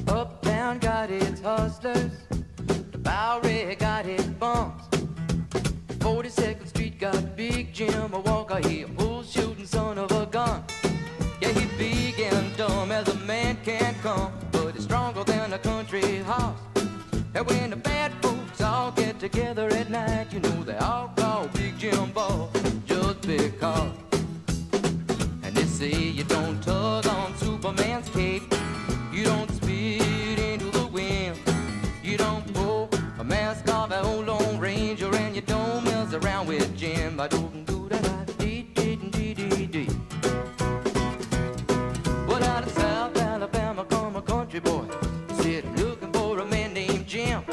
Uptown got its hustlers, the Bowery got its bums. 42nd Street got Big Jim, a Walker, he a bull-shooting son of a gun. Yeah, he big and dumb as a man can come, but he's stronger than a country horse. And when the bad folks all get together at night, you know they all call Big Jim Boss just because. And they say you don't tug on Superman's cape, you don't spit into the wind, you don't pull a mask off an old Lone Ranger, and you don't mess around with Jim. I don't do that. Well, out of South Alabama come a country boy, he said, I'm looking for a man named Jim.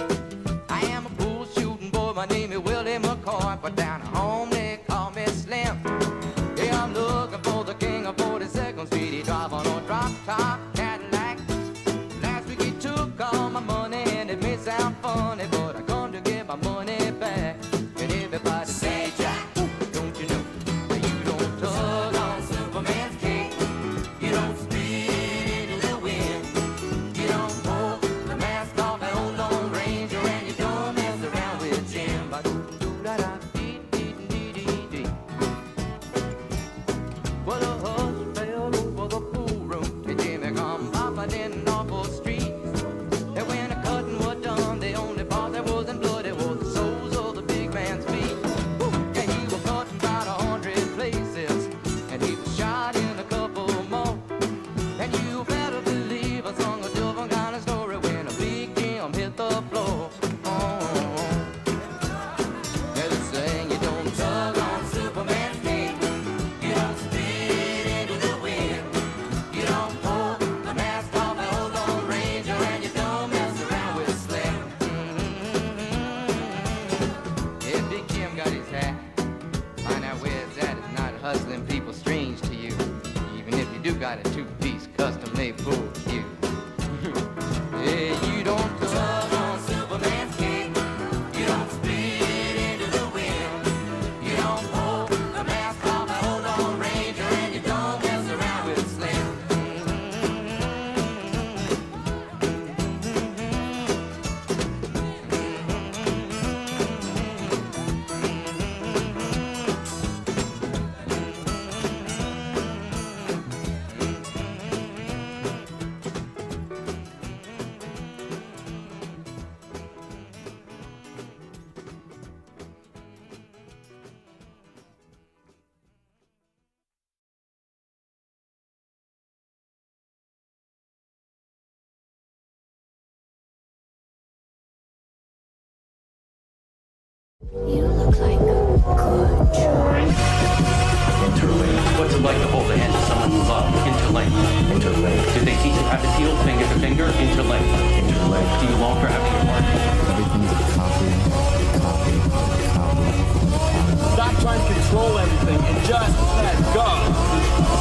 I am a bull shooting boy, my name is Willie McCoy, but down at home they call me Slim. Yeah, I'm looking for the king of 42nd Street. He drive on a drop top Cadillac. Last week he took all my money, and it may sound funny, but I come to get my money back. And everybody say, Jack, don't you know that you don't tug on Superman's cape, you don't spit into the wind, you don't pull the mask off an old Lone Ranger, and you don't mess around with Jim. Ba-do-do-da-da-dee-dee-dee-dee. Well, a hush fell over the pool room, and Jimmy come popping in off the street. And when the cutting was done, the only part that wasn't bloody was the soles of the big man's feet. Yeah, he was cutting about 100 places, and he was shot in a couple more. And you better believe I sung a different kind of story when a Big Jim hit the floor. Yeah, they saying you don't tug on Superman's cape, you don't spit into the wind, you don't pull the mask off an old Lone Ranger, and you don't mess around with Slim. Yeah, Big Jim got his hat. Find out where it's at. It's not hustling people strange to you, even if you do got a two-piece custom-made bull cue. Yeah, you don't tug on Superman's cape, you don't spit into the wind, you don't pull the mask off an old Lone Ranger, and you don't mess around with Slim. You look like a good choice. Interlink. What's it like to hold the hand of someone you love? Interlink. Interlink. Did they teach you how to feel finger to finger? Interlink. Interlink. Do you long for having your partner? Everything's a copy. Stop trying to control everything and just let go.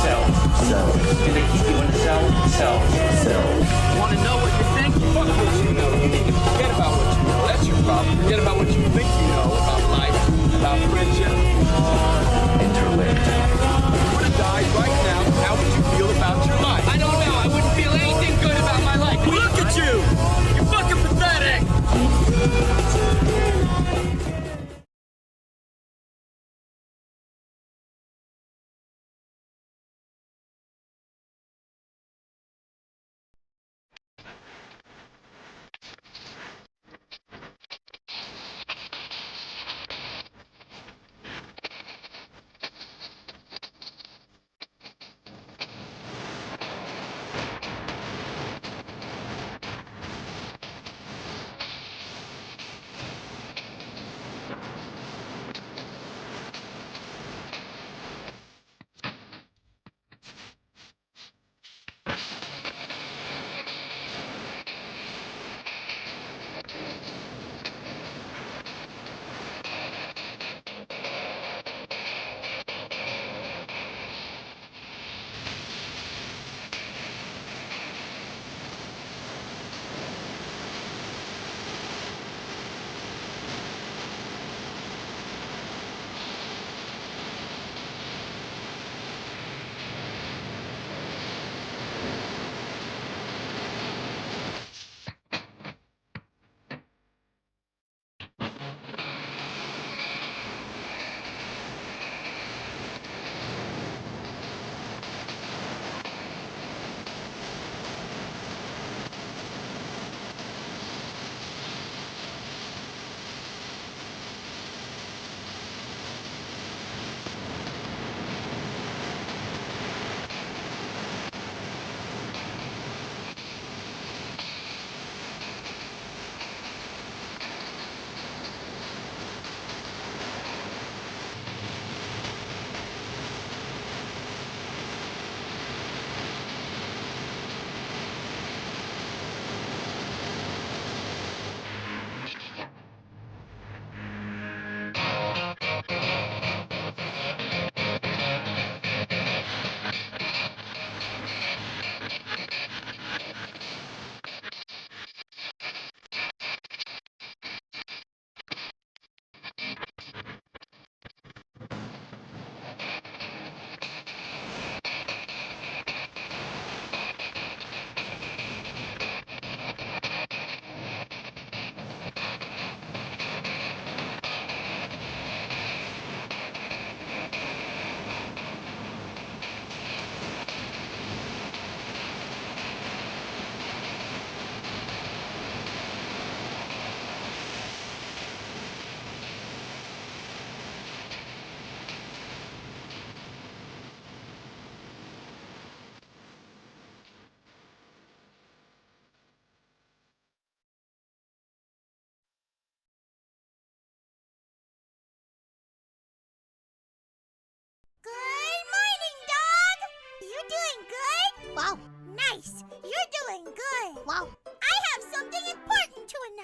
Cells. Cells. Do they keep you in a cell? Cells. Cells. Want to know what you think? Fuck what you know. You need to forget about what you know. That's your problem. Forget about what you think you know about life, about friendship. Interlinked. If you were to die right now, how would you feel about your life? I don't know. I wouldn't feel anything good about my life. Look at you! You're fucking pathetic!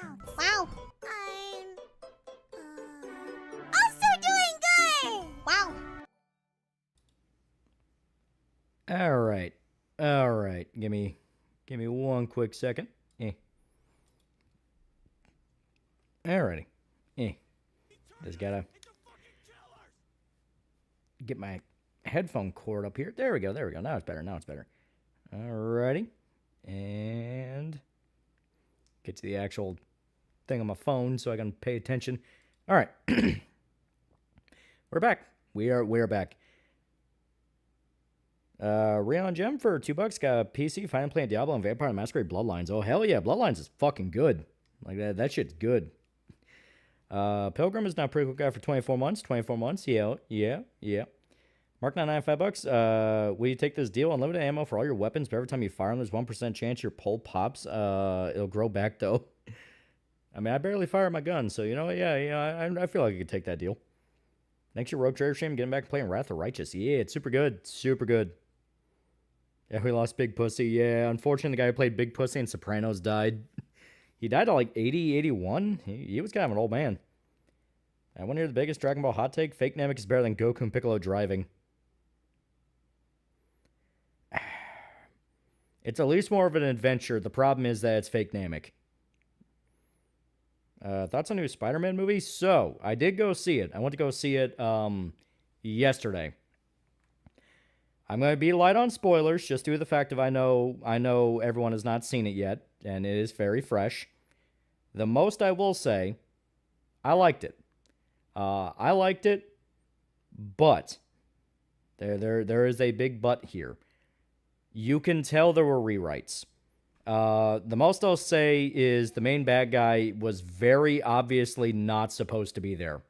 else. Wow. I'm also doing good. Wow. All right. All right. Give me one quick second. Alrighty. Just gotta get my headphone cord up here. There we go. Now it's better. Alrighty. And get to the actual thing on my phone so I can pay attention. All right. We're back. We're back. Rayon Gem for $2. Got a PC. Finally playing Diablo and Vampire Masquerade Bloodlines. Oh, hell yeah. Bloodlines is fucking good. Like, that shit's good. Pilgrim is now pretty cool guy for 24 months. 24 months. Yeah. Mark 995 bucks. Will you take this deal? Unlimited ammo for all your weapons, but every time you fire them, there's 1% chance your pole pops. It'll grow back, though. I mean, I barely fire my gun, so, you know, I feel like I could take that deal. Next year, Rogue Trader Stream, getting back and playing Wrath of Righteous. Yeah, it's super good. Super good. Yeah, we lost Big Pussy. Yeah, unfortunately, the guy who played Big Pussy in Sopranos died. He died at like 80, 81. He was kind of an old man. I want to hear the biggest Dragon Ball hot take. Fake Namek is better than Goku and Piccolo driving. It's at least more of an adventure. The problem is that it's fake Namek. Thoughts on the new Spider-Man movie? So, I did go see it. I went to go see it yesterday. I'm going to be light on spoilers, just due to the fact of I know everyone has not seen it yet, and it is very fresh. The most I will say, I liked it. But there is a big but here. You can tell there were rewrites. The most I'll say is the main bad guy was very obviously not supposed to be there.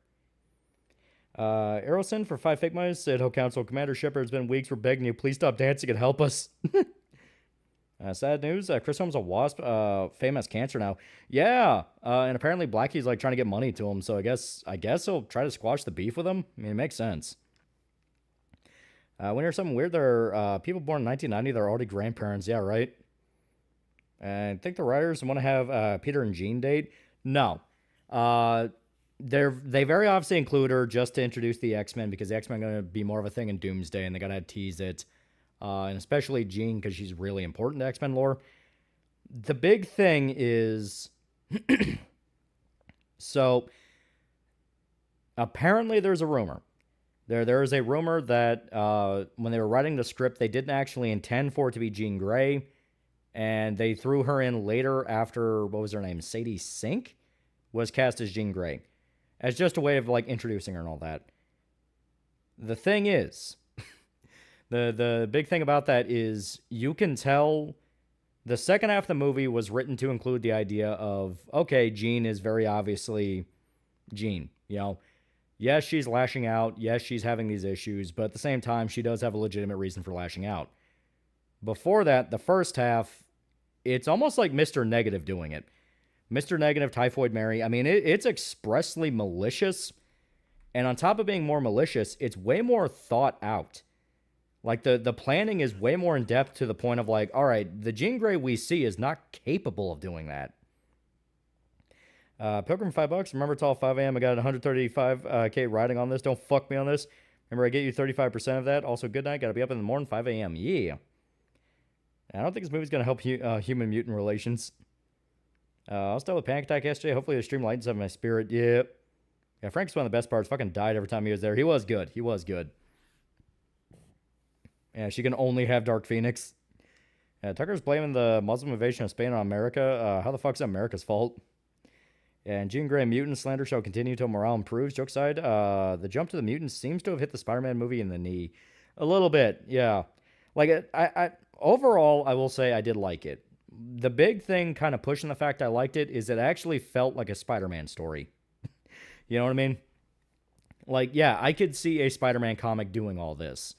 Aerosin for 5 Figmas said, "Ho Council Commander Shepard, it's been weeks. We're begging you. Please stop dancing and help us." Sad news. Chris Holmes a wasp. Fame has cancer now. Yeah. And apparently Blackie's like trying to get money to him. So I guess he'll try to squash the beef with him. I mean, it makes sense. When there's something weird, there are people born in 1990 that are already grandparents. Yeah, right. And I think the writers want to have Peter and Jean date. No. They very obviously include her just to introduce the X-Men because the X-Men are going to be more of a thing in Doomsday, and they got to tease it. And especially Jean because she's really important to X-Men lore. The big thing is... So, apparently there's a rumor. There is a rumor that when they were writing the script, they didn't actually intend for it to be Jean Grey, and they threw her in later after, what was her name, Sadie Sink was cast as Jean Grey, as just a way of like introducing her and all that. The thing is, the big thing about that is you can tell the second half of the movie was written to include the idea of, okay, Jean is very obviously Jean, you know. Yes, she's lashing out. Yes, she's having these issues, but at the same time, she does have a legitimate reason for lashing out. Before that, the first half, it's almost like Mr. Negative doing it. Mr. Negative, Typhoid Mary, I mean, it's expressly malicious, and on top of being more malicious, it's way more thought out. Like, the planning is way more in-depth to the point of, like, all right, the Jean Grey we see is not capable of doing that. Pilgrim, $5. Remember, it's all 5 a.m. I got 135K riding on this. Don't fuck me on this. Remember, I get you 35% of that. Also, good night. Got to be up in the morning, 5 a.m. Yeah. I don't think this movie's going to help human-mutant relations. I'll start with Panic Attack yesterday. Hopefully the stream lightens up my spirit. Yeah. Yeah, Frank's one of the best parts. Fucking died every time he was there. He was good. Yeah, she can only have Dark Phoenix. Tucker's blaming the Muslim invasion of Spain on America. How the fuck's that America's fault? And Jean Grey mutant slander shall continue until morale improves. Joke side, the jump to the mutants seems to have hit the Spider-Man movie in the knee. A little bit, yeah. Like, I overall, I will say I did like it. The big thing kind of pushing the fact I liked it is it actually felt like a Spider-Man story. You know what I mean? Like, yeah, I could see a Spider-Man comic doing all this.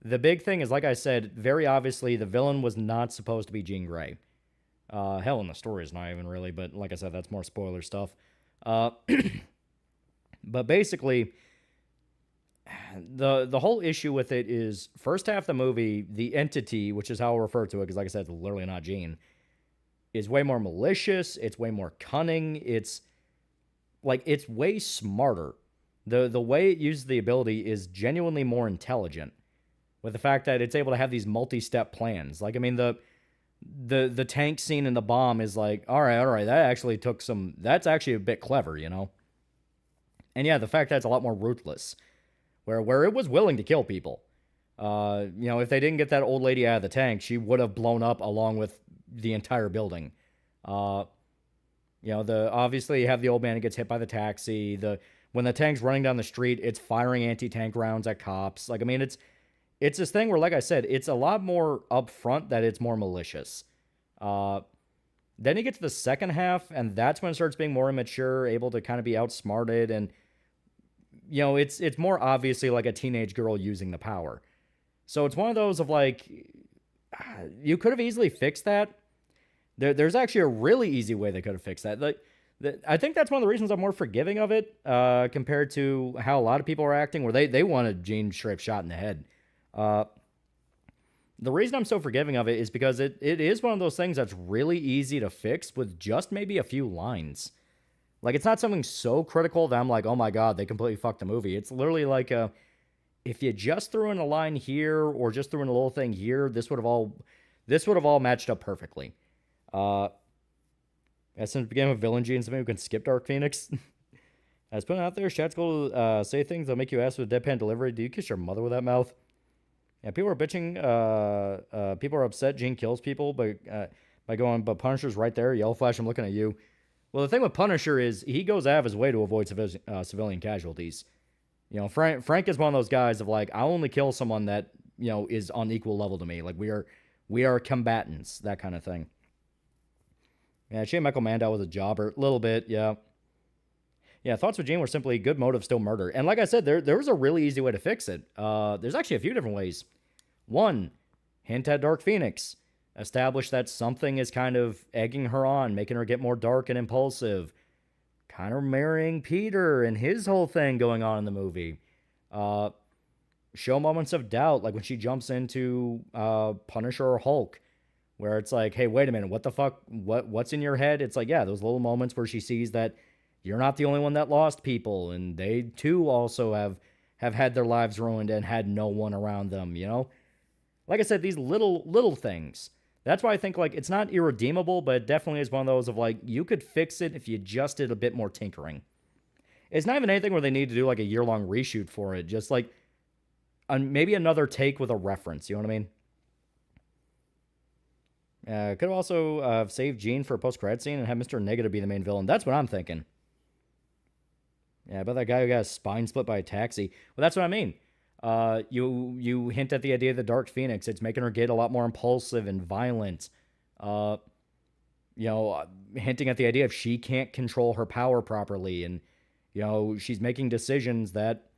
The big thing is, like I said, very obviously the villain was not supposed to be Jean Grey. Hell, in the story is not even really, but like I said, that's more spoiler stuff. But basically, the whole issue with it is, first half of the movie, the entity, which is how I'll refer to it, because like I said, it's literally not Jean, is way more malicious. It's way more cunning. It's way smarter. The way it uses the ability is genuinely more intelligent, with the fact that it's able to have these multi-step plans. Like, I mean, the tank scene in the bomb is like, all right, that's actually a bit clever, you know? And yeah, the fact that it's a lot more ruthless, where it was willing to kill people. You know, if they didn't get that old lady out of the tank, she would have blown up along with the entire building. You know, obviously you have the old man who gets hit by the taxi. When the tank's running down the street, it's firing anti-tank rounds at cops. Like, I mean, it's this thing where, like I said, it's a lot more upfront that it's more malicious. Then you get to the second half, and that's when it starts being more immature, able to kind of be outsmarted, and, you know, it's more obviously like a teenage girl using the power. So it's one of those of like, you could have easily fixed that. There's actually a really easy way they could have fixed that. Like, I think that's one of the reasons I'm more forgiving of it compared to how a lot of people are acting, where they wanted Jean straight shot in the head. The reason I'm so forgiving of it is because it is one of those things that's really easy to fix with just maybe a few lines. Like, it's not something so critical that I'm like, oh my god, they completely fucked the movie. It's literally like if you just threw in a line here or just threw in a little thing here, this would have all matched up perfectly. Since it became a villain gene, somebody who can skip Dark Phoenix. As put out there, Shat's going say things that'll make you ask for the deadpan delivery. Do you kiss your mother with that mouth? Yeah, people are bitching. People are upset Jean kills people by going, but Punisher's right there. Yellow Flash, I'm looking at you. Well, the thing with Punisher is he goes out of his way to avoid civilian casualties. You know, Frank is one of those guys of like, I only kill someone that, you know, is on equal level to me. Like, we are combatants, that kind of thing. Yeah, Shane Michael Mandow was a jobber. A little bit, yeah. Yeah, thoughts with Jean were simply good motive, still murder. And like I said, there was a really easy way to fix it. There's actually a few different ways. One, hint at Dark Phoenix. Establish that something is kind of egging her on, making her get more dark and impulsive. Kind of marrying Peter and his whole thing going on in the movie. Show moments of doubt, like when she jumps into Punisher or Hulk, where it's like, hey, wait a minute, what the fuck? What's in your head? It's like, yeah, those little moments where she sees that you're not the only one that lost people, and they too also have had their lives ruined and had no one around them, you know? Like I said, these little things. That's why I think, like, it's not irredeemable, but it definitely is one of those of, like, you could fix it if you just did a bit more tinkering. It's not even anything where they need to do, like, a year-long reshoot for it. Just, like, maybe another take with a reference, you know what I mean? Could have also saved Jean for a post-credit scene and have Mr. Negative be the main villain. That's what I'm thinking. Yeah, about that guy who got his spine split by a taxi. Well, that's what I mean. You hint at the idea of the Dark Phoenix. It's making her get a lot more impulsive and violent. You know, hinting at the idea of she can't control her power properly, and, you know, she's making decisions that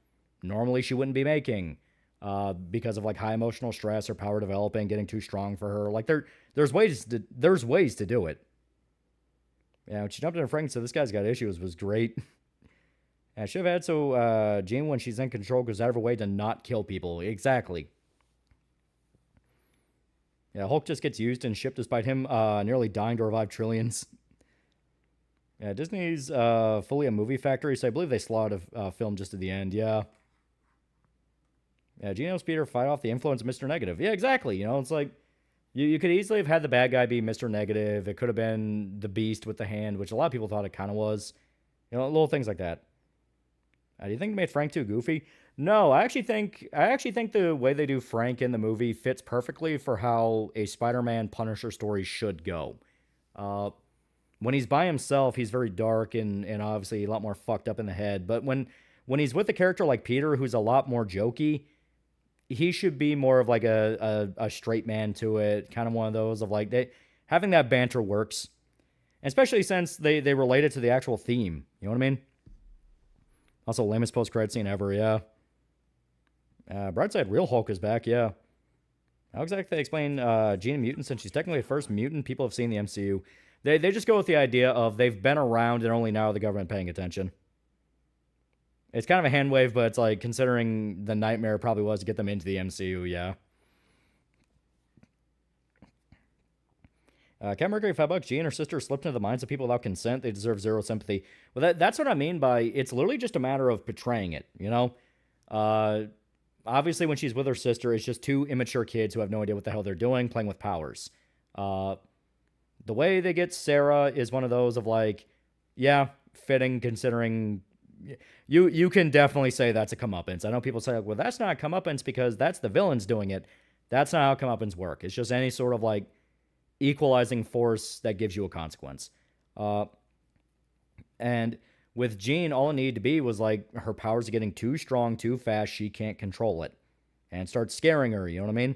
normally she wouldn't be making because of, like, high emotional stress or power developing, getting too strong for her. Like, there's ways to do it. Yeah, when she jumped into Frank and said, this guy's got issues, was great. I should have had so Jean, when she's in control, goes out of her way to not kill people. Exactly. Yeah, Hulk just gets used and shipped despite him nearly dying to revive trillions. Yeah, Disney's fully a movie factory, so I believe they slotted a film just at the end. Yeah. Yeah, Jean helps Peter fight off the influence of Mr. Negative. Yeah, exactly. You know, it's like, you could easily have had the bad guy be Mr. Negative. It could have been the Beast with the hand, which a lot of people thought it kind of was. You know, little things like that. Do you think it made Frank too goofy? No, I actually think the way they do Frank in the movie fits perfectly for how a Spider-Man Punisher story should go. When he's by himself, he's very dark and obviously a lot more fucked up in the head. But when he's with a character like Peter, who's a lot more jokey, he should be more of like a straight man to it. Kind of one of those of like, having that banter works. Especially since they relate it to the actual theme. You know what I mean? Also, lamest post-credit scene ever, yeah. Brightside, real Hulk is back, yeah. How exactly they explain Jean and mutant, since she's technically the first mutant people have seen in the MCU? They just go with the idea of they've been around and only now the government paying attention. It's kind of a hand wave, but it's like, considering the nightmare probably was to get them into the MCU, yeah. Cat Mercury, $5. G and her sister slipped into the minds of people without consent. They deserve zero sympathy. Well, that's what I mean by it's literally just a matter of portraying it, you know? Obviously, when she's with her sister, it's just two immature kids who have no idea what the hell they're doing, playing with powers. The way they get Sarah is one of those of like, yeah, fitting considering... You can definitely say that's a comeuppance. I know people say, well, that's not a comeuppance because that's the villains doing it. That's not how comeuppance work. It's just any sort of like equalizing force that gives you a consequence. And with Jean, all it needed to be was like her powers are getting too strong, too fast. She can't control it. And start scaring her, you know what I mean?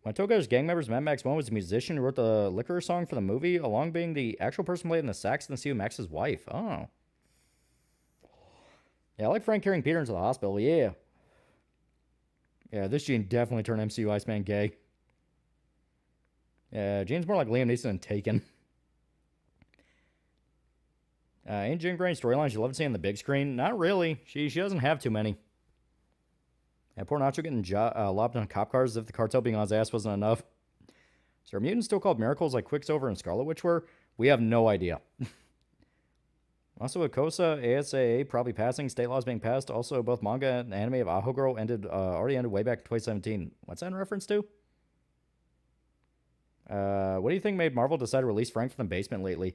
When Togo's gang members, Mad Max 1 was a musician who wrote the Liquor song for the movie, along being the actual person playing the sax in the scene, Max's wife. Oh. Yeah, I like Frank carrying Peter into the hospital. Yeah. Yeah, this Gene definitely turned MCU Iceman gay. Yeah, Gene's more like Liam Neeson and Taken. Ain't Jean Grey's storylines you love to see on the big screen? Not really. She doesn't have too many. Yeah, poor Nacho getting lobbed on cop cars as if the cartel being on his ass wasn't enough. Is there mutants still called miracles like Quicksilver and Scarlet Witch were? We have no idea. Also, Akosa, ASAA probably passing, state laws being passed. Also, both manga and anime of Aho Girl already ended way back in 2017. What's that in reference to? What do you think made Marvel decide to release Frank from the basement lately?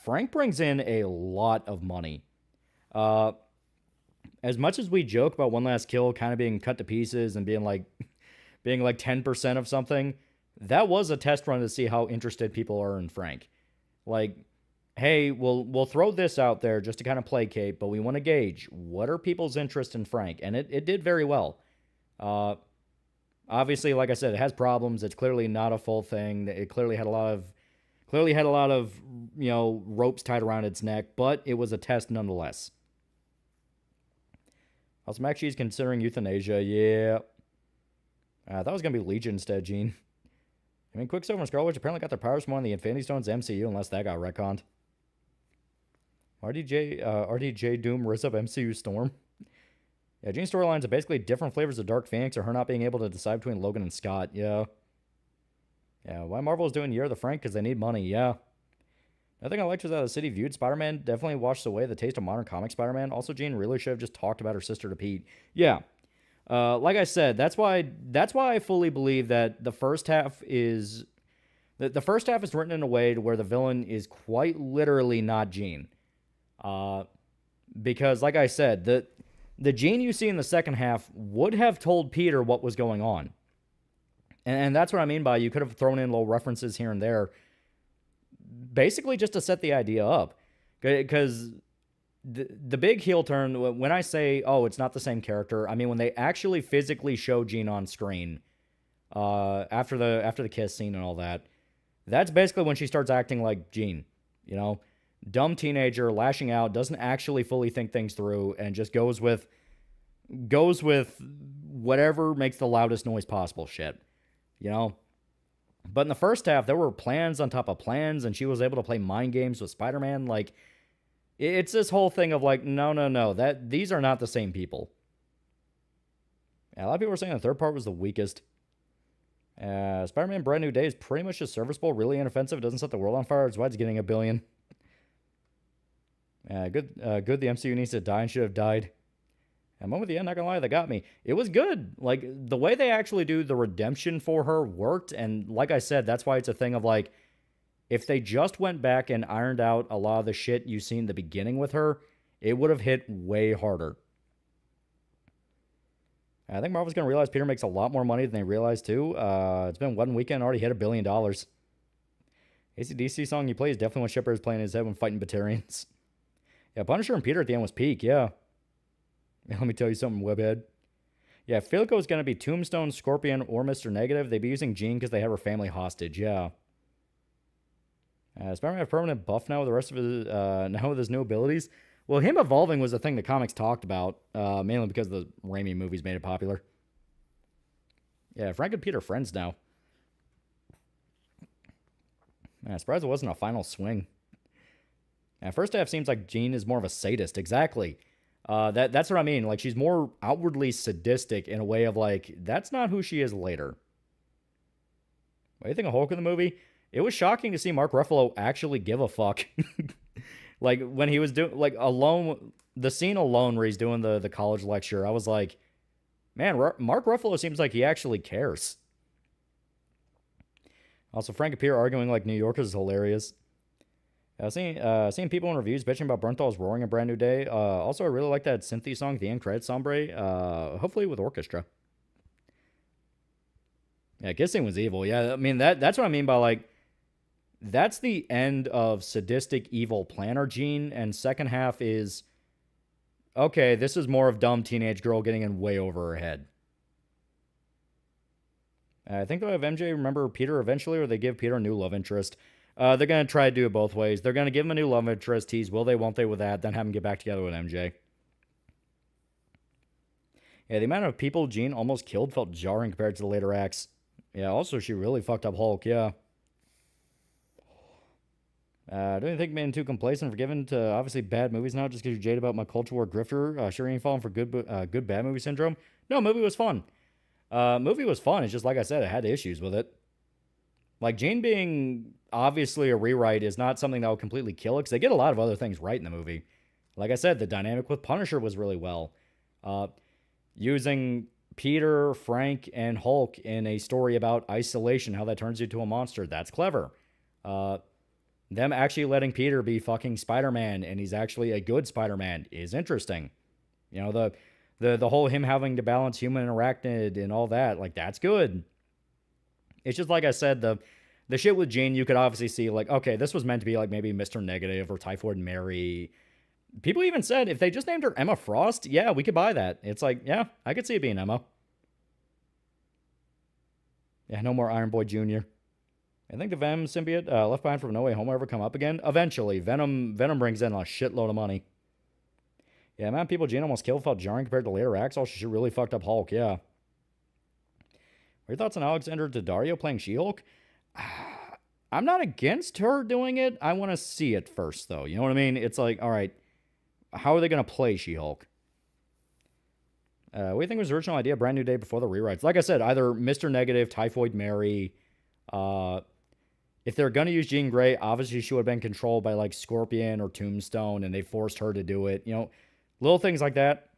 Frank brings in a lot of money. As much as we joke about One Last Kill kind of being cut to pieces and being like 10% of something, that was a test run to see how interested people are in Frank. Like, hey, we'll throw this out there just to kind of placate, but we want to gauge what are people's interest in Frank, and it did very well. Obviously, like I said, it has problems. It's clearly not a full thing. It clearly had a lot of ropes tied around its neck, but it was a test nonetheless. Also, Mac She's considering euthanasia. Yeah, that was gonna be Legion instead, Gene. I mean, Quicksilver and Scarlet Witch apparently got their powers from one of the Infinity Stones MCU, unless that got retconned. RDJ Doom rips up MCU Storm. Yeah, Jean's storylines are basically different flavors of Dark Phoenix or her not being able to decide between Logan and Scott. Yeah. Yeah, why Marvel is doing Year of the Frank? Because they need money. Yeah. Nothing I liked was how the city viewed Spider-Man. Definitely washed away the taste of modern comic Spider-Man. Also, Jean really should have just talked about her sister to Pete. Yeah. Like I said, that's why I fully believe that the first half is written in a way to where the villain is quite literally not Jean. Because, like I said, the Jean you see in the second half would have told Peter what was going on. And that's what I mean by you could have thrown in little references here and there, basically just to set the idea up. Because the big heel turn, when I say, oh, it's not the same character, I mean when they actually physically show Jean on screen after the kiss scene and all that, that's basically when she starts acting like Jean, you know? Dumb teenager, lashing out, doesn't actually fully think things through, and just goes with whatever makes the loudest noise possible shit, you know? But in the first half, there were plans on top of plans, and she was able to play mind games with Spider-Man. Like, it's this whole thing of like, no, these are not the same people. Yeah, a lot of people were saying the third part was the weakest. Spider-Man Brand New Day is pretty much just serviceable, really inoffensive, doesn't set the world on fire, it's why it's getting $1 billion. Good. The MCU needs to die and should have died. And moment at the end, not gonna lie, that got me. It was good. Like, the way they actually do the redemption for her worked. And like I said, that's why it's a thing of like, if they just went back and ironed out a lot of the shit you see in the beginning with her, it would have hit way harder. I think Marvel's gonna realize Peter makes a lot more money than they realized too. It's been 1 weekend, already hit $1 billion. AC/DC song you play is definitely what Shepard is playing in his head when fighting Batarians. Yeah, Punisher and Peter at the end was peak, yeah. Let me tell you something, Webhead. Yeah, if Philco is going to be Tombstone, Scorpion, or Mr. Negative, they'd be using Jean because they have her family hostage, yeah. Spider-Man have permanent buff now with the rest of his, now with his new abilities? Well, him evolving was the thing the comics talked about, mainly because the Raimi movies made it popular. Yeah, Frank and Peter are friends now. Yeah, surprised it wasn't a final swing. First half seems like Jean is more of a sadist. Exactly. That's what I mean. Like, she's more outwardly sadistic in a way of like, that's not who she is later. What do you think of Hulk in the movie? it was shocking to see Mark Ruffalo actually give a fuck. Like, when he was doing, like, alone, the scene alone where he's doing the college lecture, I was like, man, Mark Ruffalo seems like he actually cares. Also, Frank Appear arguing like New Yorkers is hilarious. Seeing people in reviews bitching about Bernthal's Roaring a Brand New Day. Also, I really like that synthy song, The End Credits Sombre. Hopefully with orchestra. Yeah, Kissing was evil. Yeah, I mean, that's what I mean by, like, that's the end of sadistic evil planner Gene, and second half is, okay, this is more of dumb teenage girl getting in way over her head. I think they'll have MJ remember Peter eventually, or they give Peter a new love interest. They're going to try to do it both ways. They're going to give him a new love interest, tease will they, won't they with that, then have him get back together with MJ. Yeah, the amount of people Jean almost killed felt jarring compared to the later acts. Yeah, also she really fucked up Hulk, yeah. Don't you think being too complacent and forgiven to obviously bad movies now just because you're jaded about my culture war grifter? Sure you ain't falling for good bad movie syndrome? No, movie was fun. Movie was fun. It's just, like I said, I had issues with it. Like, Jane being obviously a rewrite is not something that will completely kill it, because they get a lot of other things right in the movie. Like I said, the dynamic with Punisher was really well. Using Peter, Frank, and Hulk in a story about isolation, how that turns you to a monster, that's clever. Them actually letting Peter be fucking Spider-Man, and he's actually a good Spider-Man, is interesting. You know, the whole him having to balance human and arachnid and all that, like, that's good. It's just, like I said, the shit with Jean, you could obviously see, like, okay, this was meant to be, like, maybe Mr. Negative or Typhoid Mary. People even said if they just named her Emma Frost, yeah, we could buy that. It's like, yeah, I could see it being Emma. Yeah, no more Iron Boy Jr. I think the Venom symbiote left behind from No Way Home will ever come up again. Eventually, Venom brings in a shitload of money. Yeah, man, people Jean almost killed felt jarring compared to later acts. Also, she really fucked up Hulk, yeah. What are your thoughts on Alexander Daddario playing She-Hulk? I'm not against her doing it. I want to see it first, though. You know what I mean? It's like, all right, how are they going to play She-Hulk? What do you think was the original idea? Brand New Day before the rewrites. Like I said, either Mr. Negative, Typhoid Mary. If they're going to use Jean Grey, obviously she would have been controlled by, like, Scorpion or Tombstone, and they forced her to do it. You know, little things like that.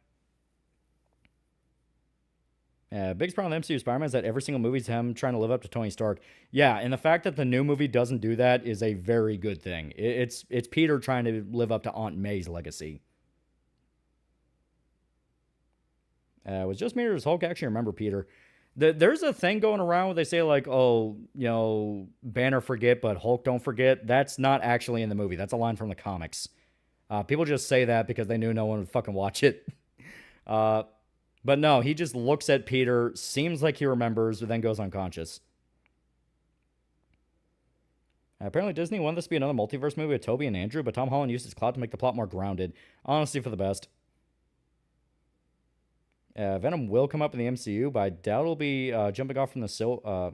Biggest problem with MCU Spider-Man is that every single movie is him trying to live up to Tony Stark. Yeah, and the fact that the new movie doesn't do that is a very good thing. It's Peter trying to live up to Aunt May's legacy. Was just me or does Hulk actually remember Peter? There's a thing going around where they say, like, oh, you know, Banner forget, but Hulk don't forget. That's not actually in the movie. That's a line from the comics. People just say that because they knew no one would fucking watch it. But no, he just looks at Peter, seems like he remembers, but then goes unconscious. Apparently Disney wanted this to be another multiverse movie with Toby and Andrew, but Tom Holland used his clout to make the plot more grounded. Honestly, for the best. Venom will come up in the MCU, but I doubt it'll be jumping off from the sliver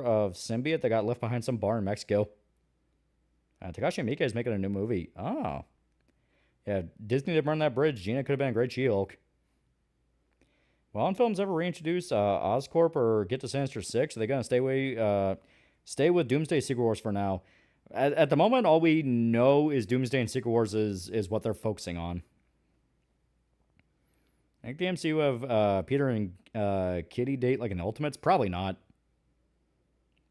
of symbiote that got left behind some bar in Mexico. Takashi Miike is making a new movie. Oh. Yeah, Disney did burn that bridge. Gina could have been a great She-Hulk. Will on films ever reintroduce Oscorp or get to Sinister Six? Are they going to stay with Doomsday Secret Wars for now? At the moment, all we know is Doomsday and Secret Wars is what they're focusing on. I think the MCU have Peter and Kitty date like an Ultimates? Probably not.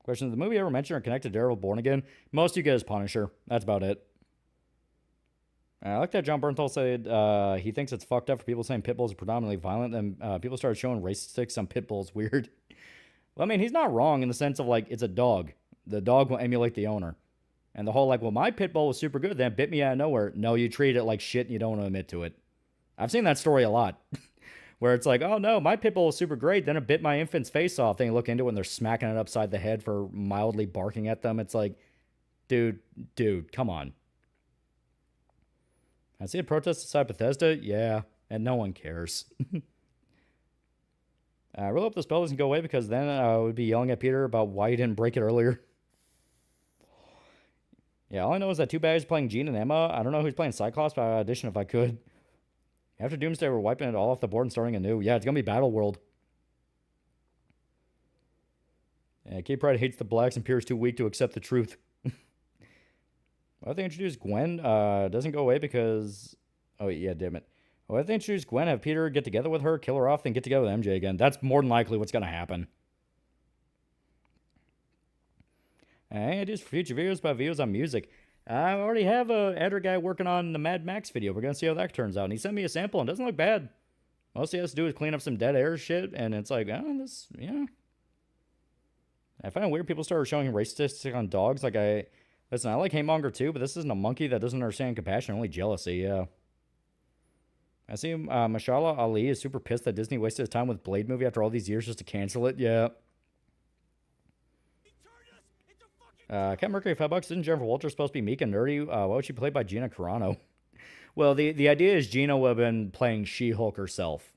Question, did the movie ever mention or connect to Daredevil Born Again? Most you get is Punisher. That's about it. I like that John Bernthal said he thinks it's fucked up for people saying pit bulls are predominantly violent, and people started showing racist on pit bulls. Weird. Well, I mean, he's not wrong in the sense of, like, it's a dog. The dog will emulate the owner. And the whole, like, well, my pit bull was super good, then it bit me out of nowhere. No, you treat it like shit and you don't want to admit to it. I've seen that story a lot. Where it's like, oh no, my pit bull was super great, then it bit my infant's face off. Then you look into it and they're smacking it upside the head for mildly barking at them. It's like, dude, come on. I see a protest inside Bethesda? Yeah, and no one cares. I really hope the spell doesn't go away, because then I would be yelling at Peter about why you didn't break it earlier. Yeah, all I know is that two baddies playing Jean and Emma. I don't know who's playing Cyclops, but I'd audition if I could. After Doomsday, we're wiping it all off the board and starting anew. Yeah, it's going to be Battle World. Kate Pride hates the blacks and Peter's too weak to accept the truth. Why they introduced Gwen? Doesn't go away because... Oh, yeah, damn it. Why they introduce Gwen, have Peter get together with her, kill her off, then get together with MJ again? That's more than likely what's going to happen. Ideas for future videos about videos on music. I already have a editor guy working on the Mad Max video. We're going to see how that turns out. And he sent me a sample and it doesn't look bad. All he has to do is clean up some dead air shit. And it's like, oh, this, yeah. I find it weird people started showing race statistics on dogs. Like, listen, I like Haymonger too, but this isn't a monkey that doesn't understand compassion, only jealousy, yeah. I see Mashallah Ali is super pissed that Disney wasted his time with Blade movie after all these years just to cancel it, yeah. Cat Mercury, $5. Isn't Jennifer Walters supposed to be meek and nerdy? Why was she played by Gina Carano? Well, the idea is Gina would have been playing She-Hulk herself.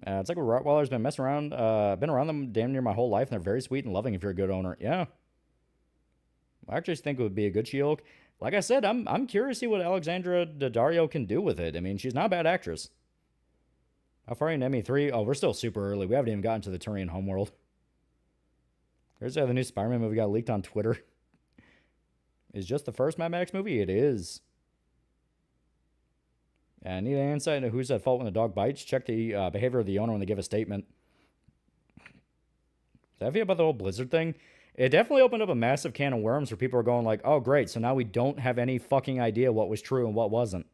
It's like a Rottweiler's been messing around. Been around them damn near my whole life, and they're very sweet and loving if you're a good owner. Yeah. I actually think it would be a good She-Hulk. Like I said, I'm curious to see what Alexandra Daddario can do with it. I mean, she's not a bad actress. How far are you in Emmy 3? Oh, we're still super early. We haven't even gotten to the Turian homeworld. There's the new Spider-Man movie got leaked on Twitter. Is just the first Mad Max movie? It is. I need an insight into who's at fault when the dog bites. Check the behavior of the owner when they give a statement. That feel about the whole Blizzard thing? It definitely opened up a massive can of worms where people are going like, oh, great, so now we don't have any fucking idea what was true and what wasn't.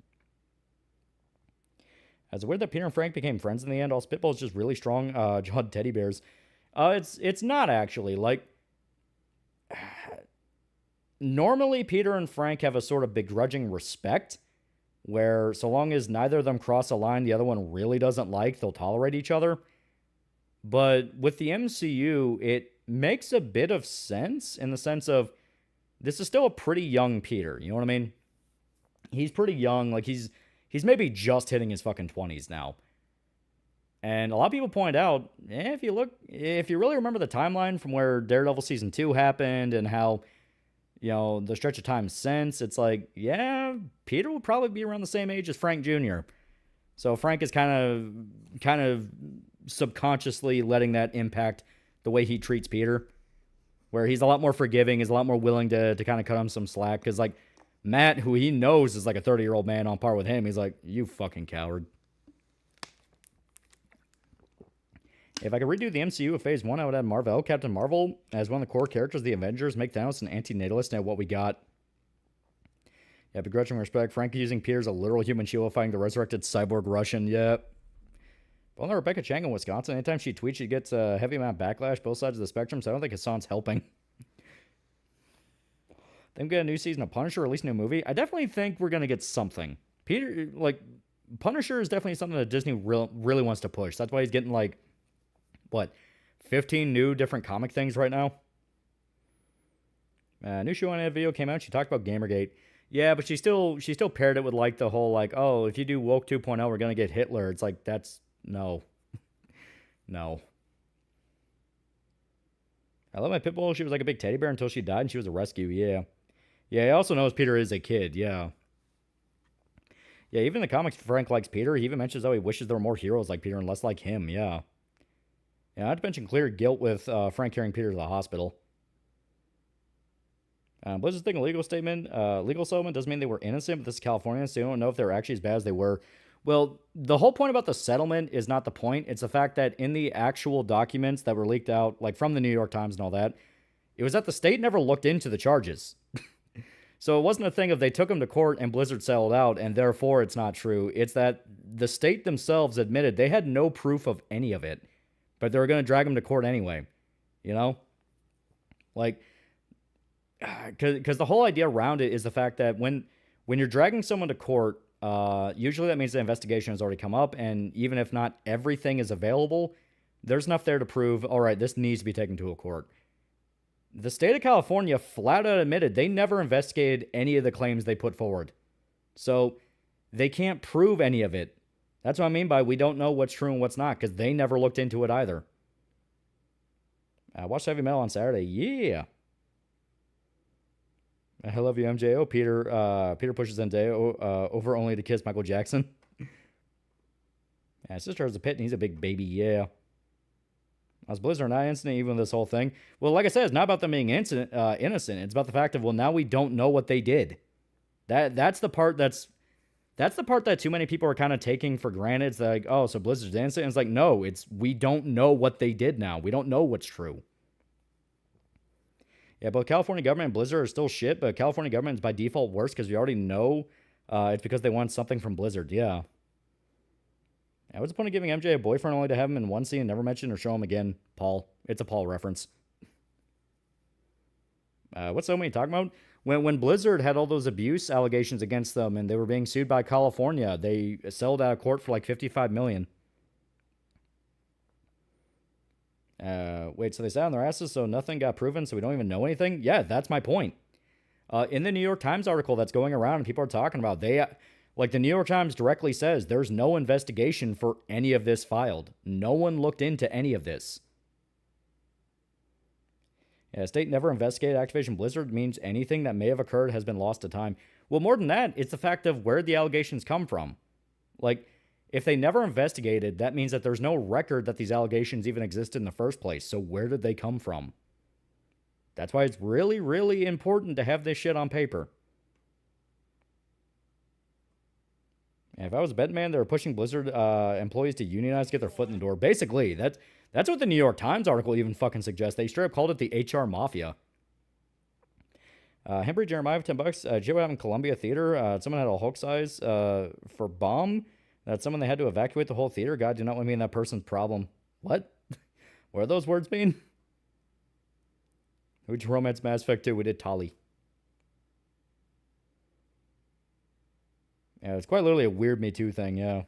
It's weird that Peter and Frank became friends in the end. All Spitball's just really strong jawed teddy bears. It's not actually. Like, normally Peter and Frank have a sort of begrudging respect where so long as neither of them cross a line the other one really doesn't like, they'll tolerate each other. But with the MCU, it makes a bit of sense in the sense of this is still a pretty young Peter. You know what I mean? He's pretty young. Like, he's maybe just hitting his fucking 20s now. And a lot of people point out, if you really remember the timeline from where Daredevil Season 2 happened and how, you know, the stretch of time since, it's like, yeah, Peter will probably be around the same age as Frank Jr. So Frank is kind of subconsciously letting that impact the way he treats Peter, where he's a lot more forgiving, is a lot more willing to kind of cut him some slack. Because, like, Matt, who he knows is like a 30-year-old man on par with him, he's like, you fucking coward. If I could redo the MCU of Phase 1, I would add Marvel, Captain Marvel, as one of the core characters of the Avengers, make Thanos an anti-natalist, and what we got. Yeah, begrudging respect. Frank using Peter as a literal human shield fighting the resurrected cyborg Russian, yeah. Well, no, Rebecca Chang in Wisconsin, anytime she tweets, she gets a heavy amount of backlash, both sides of the spectrum, so I don't think Hassan's helping. Then we get a new season of Punisher, release a new movie. I definitely think we're going to get something. Peter, like, Punisher is definitely something that Disney really wants to push. That's why he's getting, like, what, 15 new different comic things right now? New show on a video came out. She talked about Gamergate. Yeah, but she still paired it with, like, the whole, like, oh, if you do Woke 2.0, we're going to get Hitler. It's like, that's, no. No. I love my Pitbull. She was like a big teddy bear until she died and she was a rescue. Yeah. Yeah, he also knows Peter is a kid. Yeah. Yeah, even in the comics, Frank likes Peter. He even mentions how he wishes there were more heroes like Peter and less like him. Yeah. Yeah, not to mention clear guilt with Frank carrying Peter to the hospital. Blizzard's thing, a legal statement. Legal settlement doesn't mean they were innocent, but this is California, so you don't know if they're actually as bad as they were. Well, the whole point about the settlement is not the point. It's the fact that in the actual documents that were leaked out, like from the New York Times and all that, it was that the state never looked into the charges. So it wasn't a thing of they took them to court and Blizzard settled out, and therefore it's not true. It's that the state themselves admitted they had no proof of any of it, but they were going to drag them to court anyway. You know? Like, because the whole idea around it is the fact that when you're dragging someone to court, usually that means the investigation has already come up, and even if not everything is available, there's enough there to prove, all right, this needs to be taken to a court. The state of California flat out admitted they never investigated any of the claims they put forward. So they can't prove any of it. That's what I mean by we don't know what's true and what's not, because they never looked into it either. Watched Heavy Metal on Saturday. Yeah. I love you, MJO. Peter pushes Zendaya over only to kiss Michael Jackson. Yeah, his sister has a pit and he's a big baby. Yeah. Was Blizzard not innocent even with this whole thing? Well, like I said, it's not about them being innocent. It's about the fact of, well, now we don't know what they did. That's the part that too many people are kind of taking for granted. It's like, oh, so Blizzard's innocent? And it's like, no, we don't know what they did now. We don't know what's true. Yeah, both California government and Blizzard are still shit, but California government is by default worse because we already know it's because they want something from Blizzard. Yeah. What's the point of giving MJ a boyfriend only to have him in one scene and never mention or show him again? Paul. It's a Paul reference. What's so many talking about? When Blizzard had all those abuse allegations against them and they were being sued by California, they settled out of court for like $55 million. Wait, so they sat on their asses so nothing got proven so we don't even know anything? Yeah, that's my point. In the New York Times article that's going around and people are talking about, the New York Times directly says there's no investigation for any of this filed. No one looked into any of this. Yeah, state never investigated Activision Blizzard means anything that may have occurred has been lost to time. Well, more than that, it's the fact of where the allegations come from. Like, if they never investigated, that means that there's no record that these allegations even existed in the first place. So where did they come from? That's why it's really, really important to have this shit on paper. And if I was a betting man, they were pushing Blizzard employees to unionize to get their foot in the door. Basically, that's what the New York Times article even fucking suggests. They straight up called it the HR Mafia. Hembry Jeremiah for $10. Did you ever have in Columbia Theater? Someone had a Hulk size for bomb. That's someone they had to evacuate the whole theater. God, do not want me in that person's problem. What? What do those words mean? Which romance Mass Effect 2? We did Tali. Yeah, it's quite literally a weird Me Too thing, yeah.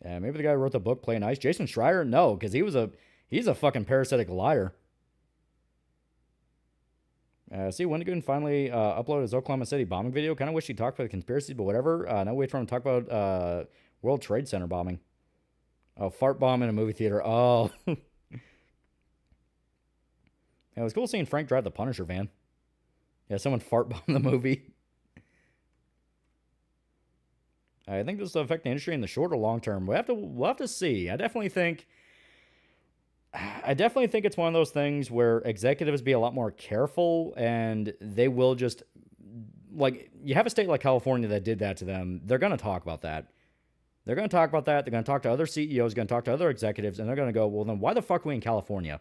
Yeah, maybe the guy who wrote the book Play Nice. Jason Schreier? No, because he's a fucking parasitic liar. See, Wendigoon finally uploaded his Oklahoma City bombing video. Kind of wish he talked about the conspiracy, but whatever. Now wait for him to talk about World Trade Center bombing. Oh, fart bomb in a movie theater. Oh. Yeah, it was cool seeing Frank drive the Punisher van. Yeah, someone fart bombed the movie. I think this will affect the industry in the short or long term. We'll have to see. I definitely think it's one of those things where executives be a lot more careful, and they will just, like, you have a state like California that did that to them. They're going to talk about that. They're going to talk about that. They're going to talk to other CEOs, going to talk to other executives, and they're going to go, well, then why the fuck are we in California?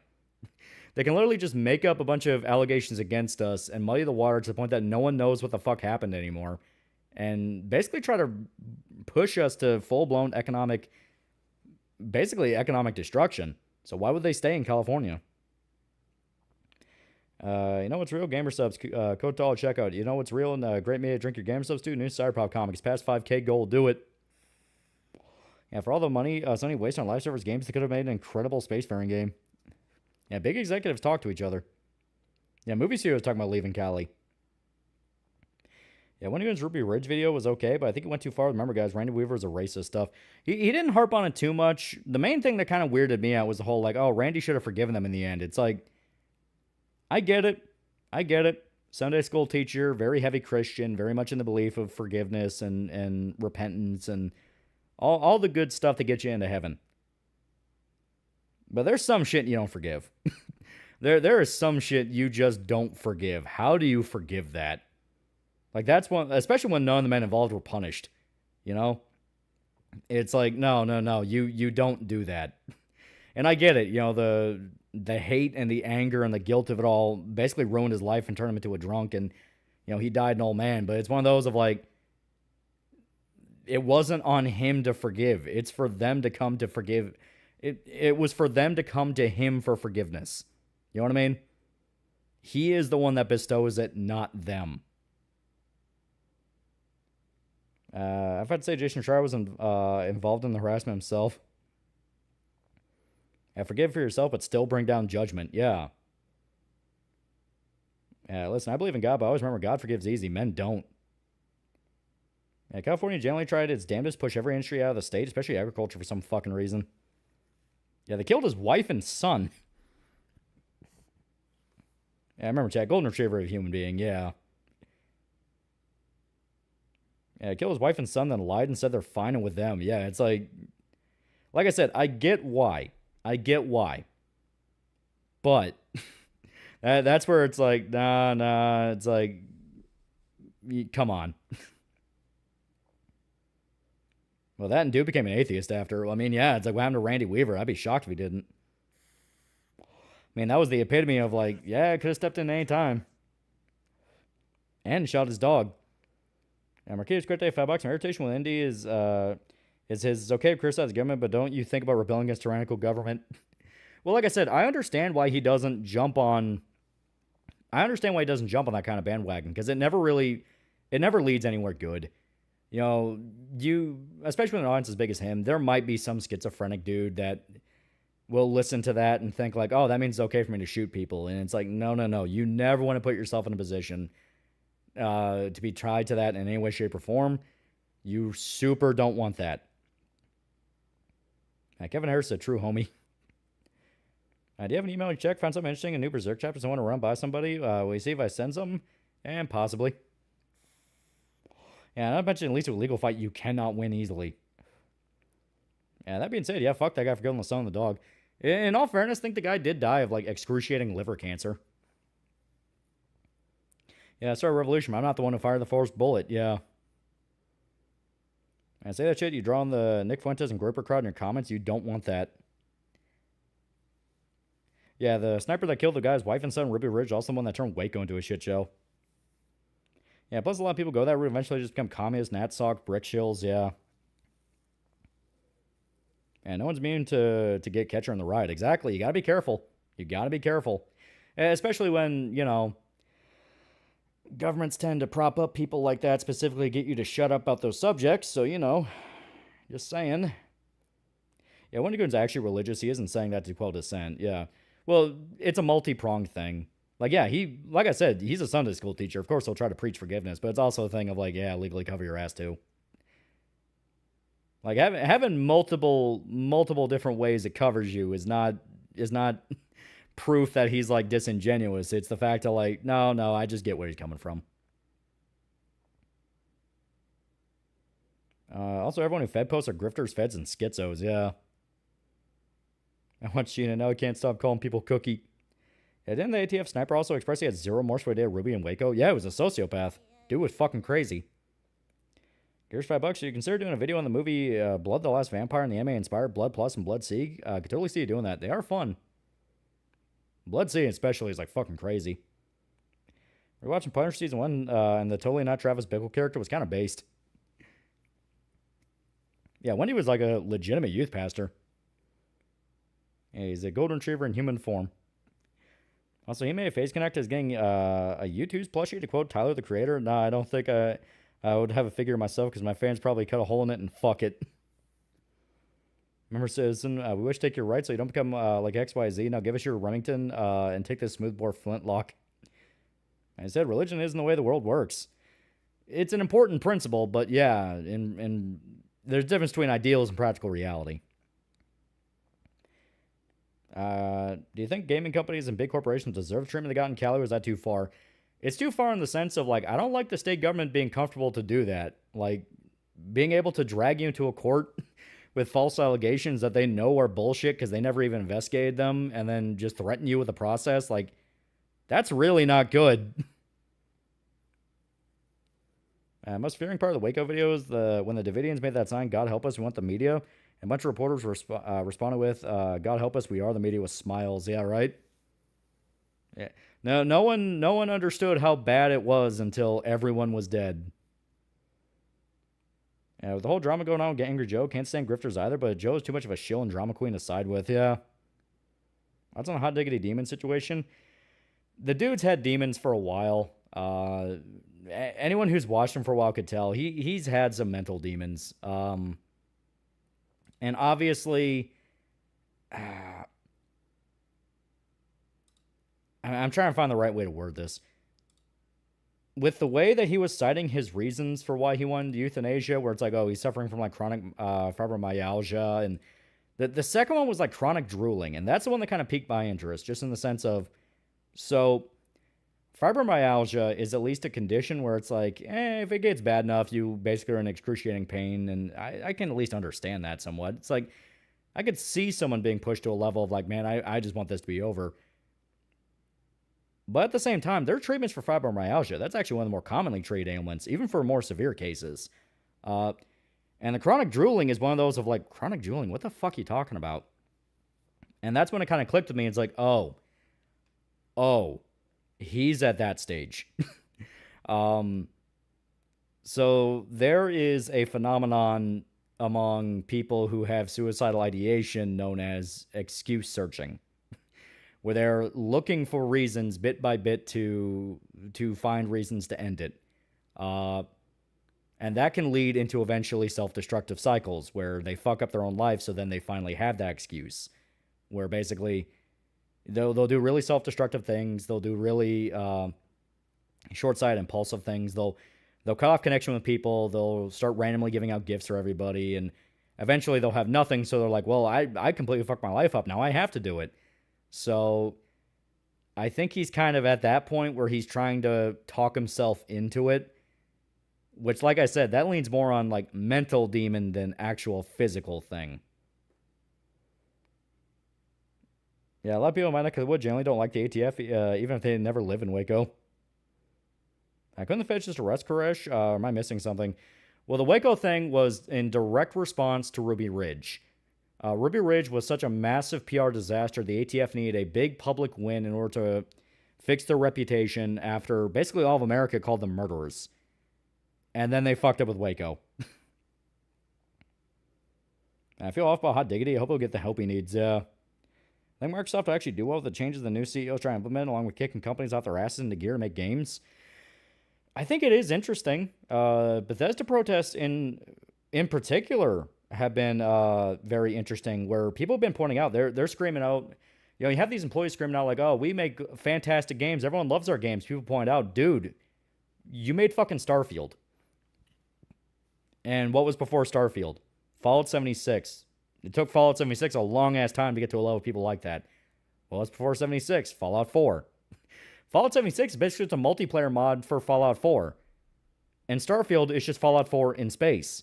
They can literally just make up a bunch of allegations against us and muddy the water to the point that no one knows what the fuck happened anymore. And basically try to push us to full-blown economic destruction. So why would they stay in California? You know what's real? Gamer subs. Code to all checkout. You know what's real? And great media. Drink your gamer subs too. New Cyberpop comics. Past 5K goal. Do it. Yeah, for all the money Sony wasted on live service games, they could have made an incredible spacefaring game. Yeah, big executives talk to each other. Yeah, movie studios talking about leaving Cali. Yeah, Wendigoon's Ruby Ridge video was okay, but I think it went too far. Remember, guys, Randy Weaver's a racist stuff. He didn't harp on it too much. The main thing that kind of weirded me out was the whole, like, oh, Randy should have forgiven them in the end. It's like, I get it. Sunday school teacher, very heavy Christian, very much in the belief of forgiveness and repentance and all the good stuff that gets you into heaven. But there's some shit you don't forgive. There is some shit you just don't forgive. How do you forgive that? Like, that's one, especially when none of the men involved were punished, you know? It's like, no, you don't do that. And I get it, you know, the hate and the anger and the guilt of it all basically ruined his life and turned him into a drunk, and, you know, he died an old man. But it's one of those of, like, it wasn't on him to forgive. It's for them to come to forgive. It was for them to come to him for forgiveness. You know what I mean? He is the one that bestows it, not them. I've had to say Jason Schreier was involved in the harassment himself. Forgive for yourself, but still bring down judgment. Yeah. Listen, I believe in God, but I always remember God forgives easy. Men don't. California generally tried its damnedest to push every industry out of the state, especially agriculture, for some fucking reason. Yeah, they killed his wife and son. I remember Chad, golden retriever of a human being, yeah. Yeah, killed his wife and son, then lied and said they're fine and with them. Yeah, it's like I said, I get why. I get why. But that's where it's like, nah, it's like, come on. Well, that and dude became an atheist after. I mean, yeah, it's like what happened to Randy Weaver. I'd be shocked if he didn't. I mean, that was the epitome of like, yeah, I could have stepped in any time. And shot his dog. And Marquis, great day, $5. My irritation with Indy is his, it's okay to criticize the government, but don't you think about rebelling against tyrannical government? Well, like I said, I understand why he doesn't jump on that kind of bandwagon, because it never leads anywhere good. You know, especially with an audience as big as him, there might be some schizophrenic dude that will listen to that and think like, oh, that means it's okay for me to shoot people. And it's like, no. You never want to put yourself in a position to be tied to that in any way, shape, or form. You super don't want that. Kevin Harris is a true homie. Do you have an email you check? Found something interesting in new Berserk chapters I want to run by somebody? Will you see if I send something? And possibly. Yeah, not mentioning at least with a legal fight, you cannot win easily. Yeah, that being said, yeah, fuck that guy for killing the son of the dog. In all fairness, I think the guy did die of, like, excruciating liver cancer. Yeah, sorry, Revolution. I'm not the one who fired the forced bullet. Yeah. And say that shit, you draw on the Nick Fuentes and Groper crowd in your comments. You don't want that. Yeah, the sniper that killed the guy's wife and son, Ruby Ridge, also the one that turned Waco into a shit show. Yeah, plus a lot of people go that route, eventually just become communists, Natsock, brick shills, yeah. And no one's immune to get Catcher in the Ride. Exactly, you gotta be careful. You gotta be careful. Especially when, you know, governments tend to prop up people like that, specifically get you to shut up about those subjects, so, you know, just saying. Yeah, Wendigoon's actually religious. He isn't saying that to quell dissent, yeah. Well, it's a multi-pronged thing. Like, yeah, like I said, he's a Sunday school teacher. Of course, he'll try to preach forgiveness, but it's also a thing of, like, yeah, legally cover your ass, too. Like, having multiple different ways it covers you is not proof that he's, like, disingenuous. It's the fact of, like, no, I just get where he's coming from. Also, everyone who Fed posts are grifters, feds, and schizos, yeah. I want Sheena to know I can't stop calling people Cookie. Yeah, didn't the ATF sniper also express he had zero remorse for a day of Ruby and Waco? Yeah, he was a sociopath. Dude was fucking crazy. Here's $5. You consider doing a video on the movie Blood the Last Vampire and the anime-inspired Blood Plus and Blood Sea? Could totally see you doing that. They are fun. Blood Sea especially is like fucking crazy. We're watching Punisher Season 1 and the totally not Travis Bickle character was kind of based. Yeah, Wendy was like a legitimate youth pastor. Yeah, he's a golden retriever in human form. Also, he made a face connect as getting a YouTube's plushie, to quote Tyler, the creator. Nah, I don't think I would have a figure myself because my fans probably cut a hole in it and fuck it. Remember, citizen, we wish to take your right so you don't become like XYZ. Now give us your Remington and take this smoothbore flintlock. I said religion isn't the way the world works. It's an important principle, but yeah, and there's a difference between ideals and practical reality. Do you think gaming companies and big corporations deserve the treatment they got in Cali, or is that too far? It's too far in the sense of, like, I don't like the state government being comfortable to do that. Like, being able to drag you into a court with false allegations that they know are bullshit because they never even investigated them, and then just threaten you with a process, like, that's really not good. Most fearing part of the Waco video is when the Davidians made that sign, God help us, we want the media. A bunch of reporters responded with, God help us, we are the media, with smiles. Yeah, right? Yeah. No one understood how bad it was until everyone was dead. With the whole drama going on with Angry Joe, can't stand grifters either, but Joe is too much of a shill and drama queen to side with. Yeah. That's on a hot diggity demon situation. The dude's had demons for a while. Anyone who's watched him for a while could tell. He's had some mental demons. And obviously, I'm trying to find the right way to word this. With the way that he was citing his reasons for why he wanted euthanasia, where it's like, oh, he's suffering from like chronic fibromyalgia, and the second one was like chronic drooling, and that's the one that kind of piqued my interest, just in the sense of, so fibromyalgia is at least a condition where it's like, if it gets bad enough, you basically are in excruciating pain, and I can at least understand that somewhat. It's like, I could see someone being pushed to a level of like, man, I just want this to be over. But at the same time, there are treatments for fibromyalgia. That's actually one of the more commonly treated ailments, even for more severe cases. And the chronic drooling is one of those of like, chronic drooling, what the fuck are you talking about? And that's when it kind of clicked with me. It's like, oh, he's at that stage. So there is a phenomenon among people who have suicidal ideation known as excuse searching, where they're looking for reasons bit by bit to find reasons to end it. And that can lead into eventually self-destructive cycles where they fuck up their own life, so then they finally have that excuse, where basically they'll do really self-destructive things. They'll do really short-sighted, impulsive things. They'll cut off connection with people. They'll start randomly giving out gifts for everybody, and eventually they'll have nothing. So they're like, well, I completely fucked my life up. Now I have to do it. So I think he's kind of at that point where he's trying to talk himself into it, which, like I said, that leans more on like mental demon than actual physical thing. Yeah, a lot of people in my neck of the woods generally don't like the ATF, even if they never live in Waco. Couldn't the feds just arrest Koresh? Or am I missing something? Well, the Waco thing was in direct response to Ruby Ridge. Ruby Ridge was such a massive PR disaster, the ATF needed a big public win in order to fix their reputation after basically all of America called them murderers. And then they fucked up with Waco. I feel off about Hot Diggity. I hope he'll get the help he needs. I think Microsoft will actually do well with the changes the new CEO is trying to implement, along with kicking companies off their asses into gear to make games. I think it is interesting. Bethesda protests in particular have been very interesting, where people have been pointing out, they're screaming out, you have these employees screaming out like, oh, we make fantastic games. Everyone loves our games. People point out, dude, you made fucking Starfield. And what was before Starfield? Fallout 76. It took Fallout 76 a long-ass time to get to a level of people like that. Well, it's before 76. Fallout 4. Fallout 76 is basically just a multiplayer mod for Fallout 4. And Starfield is just Fallout 4 in space.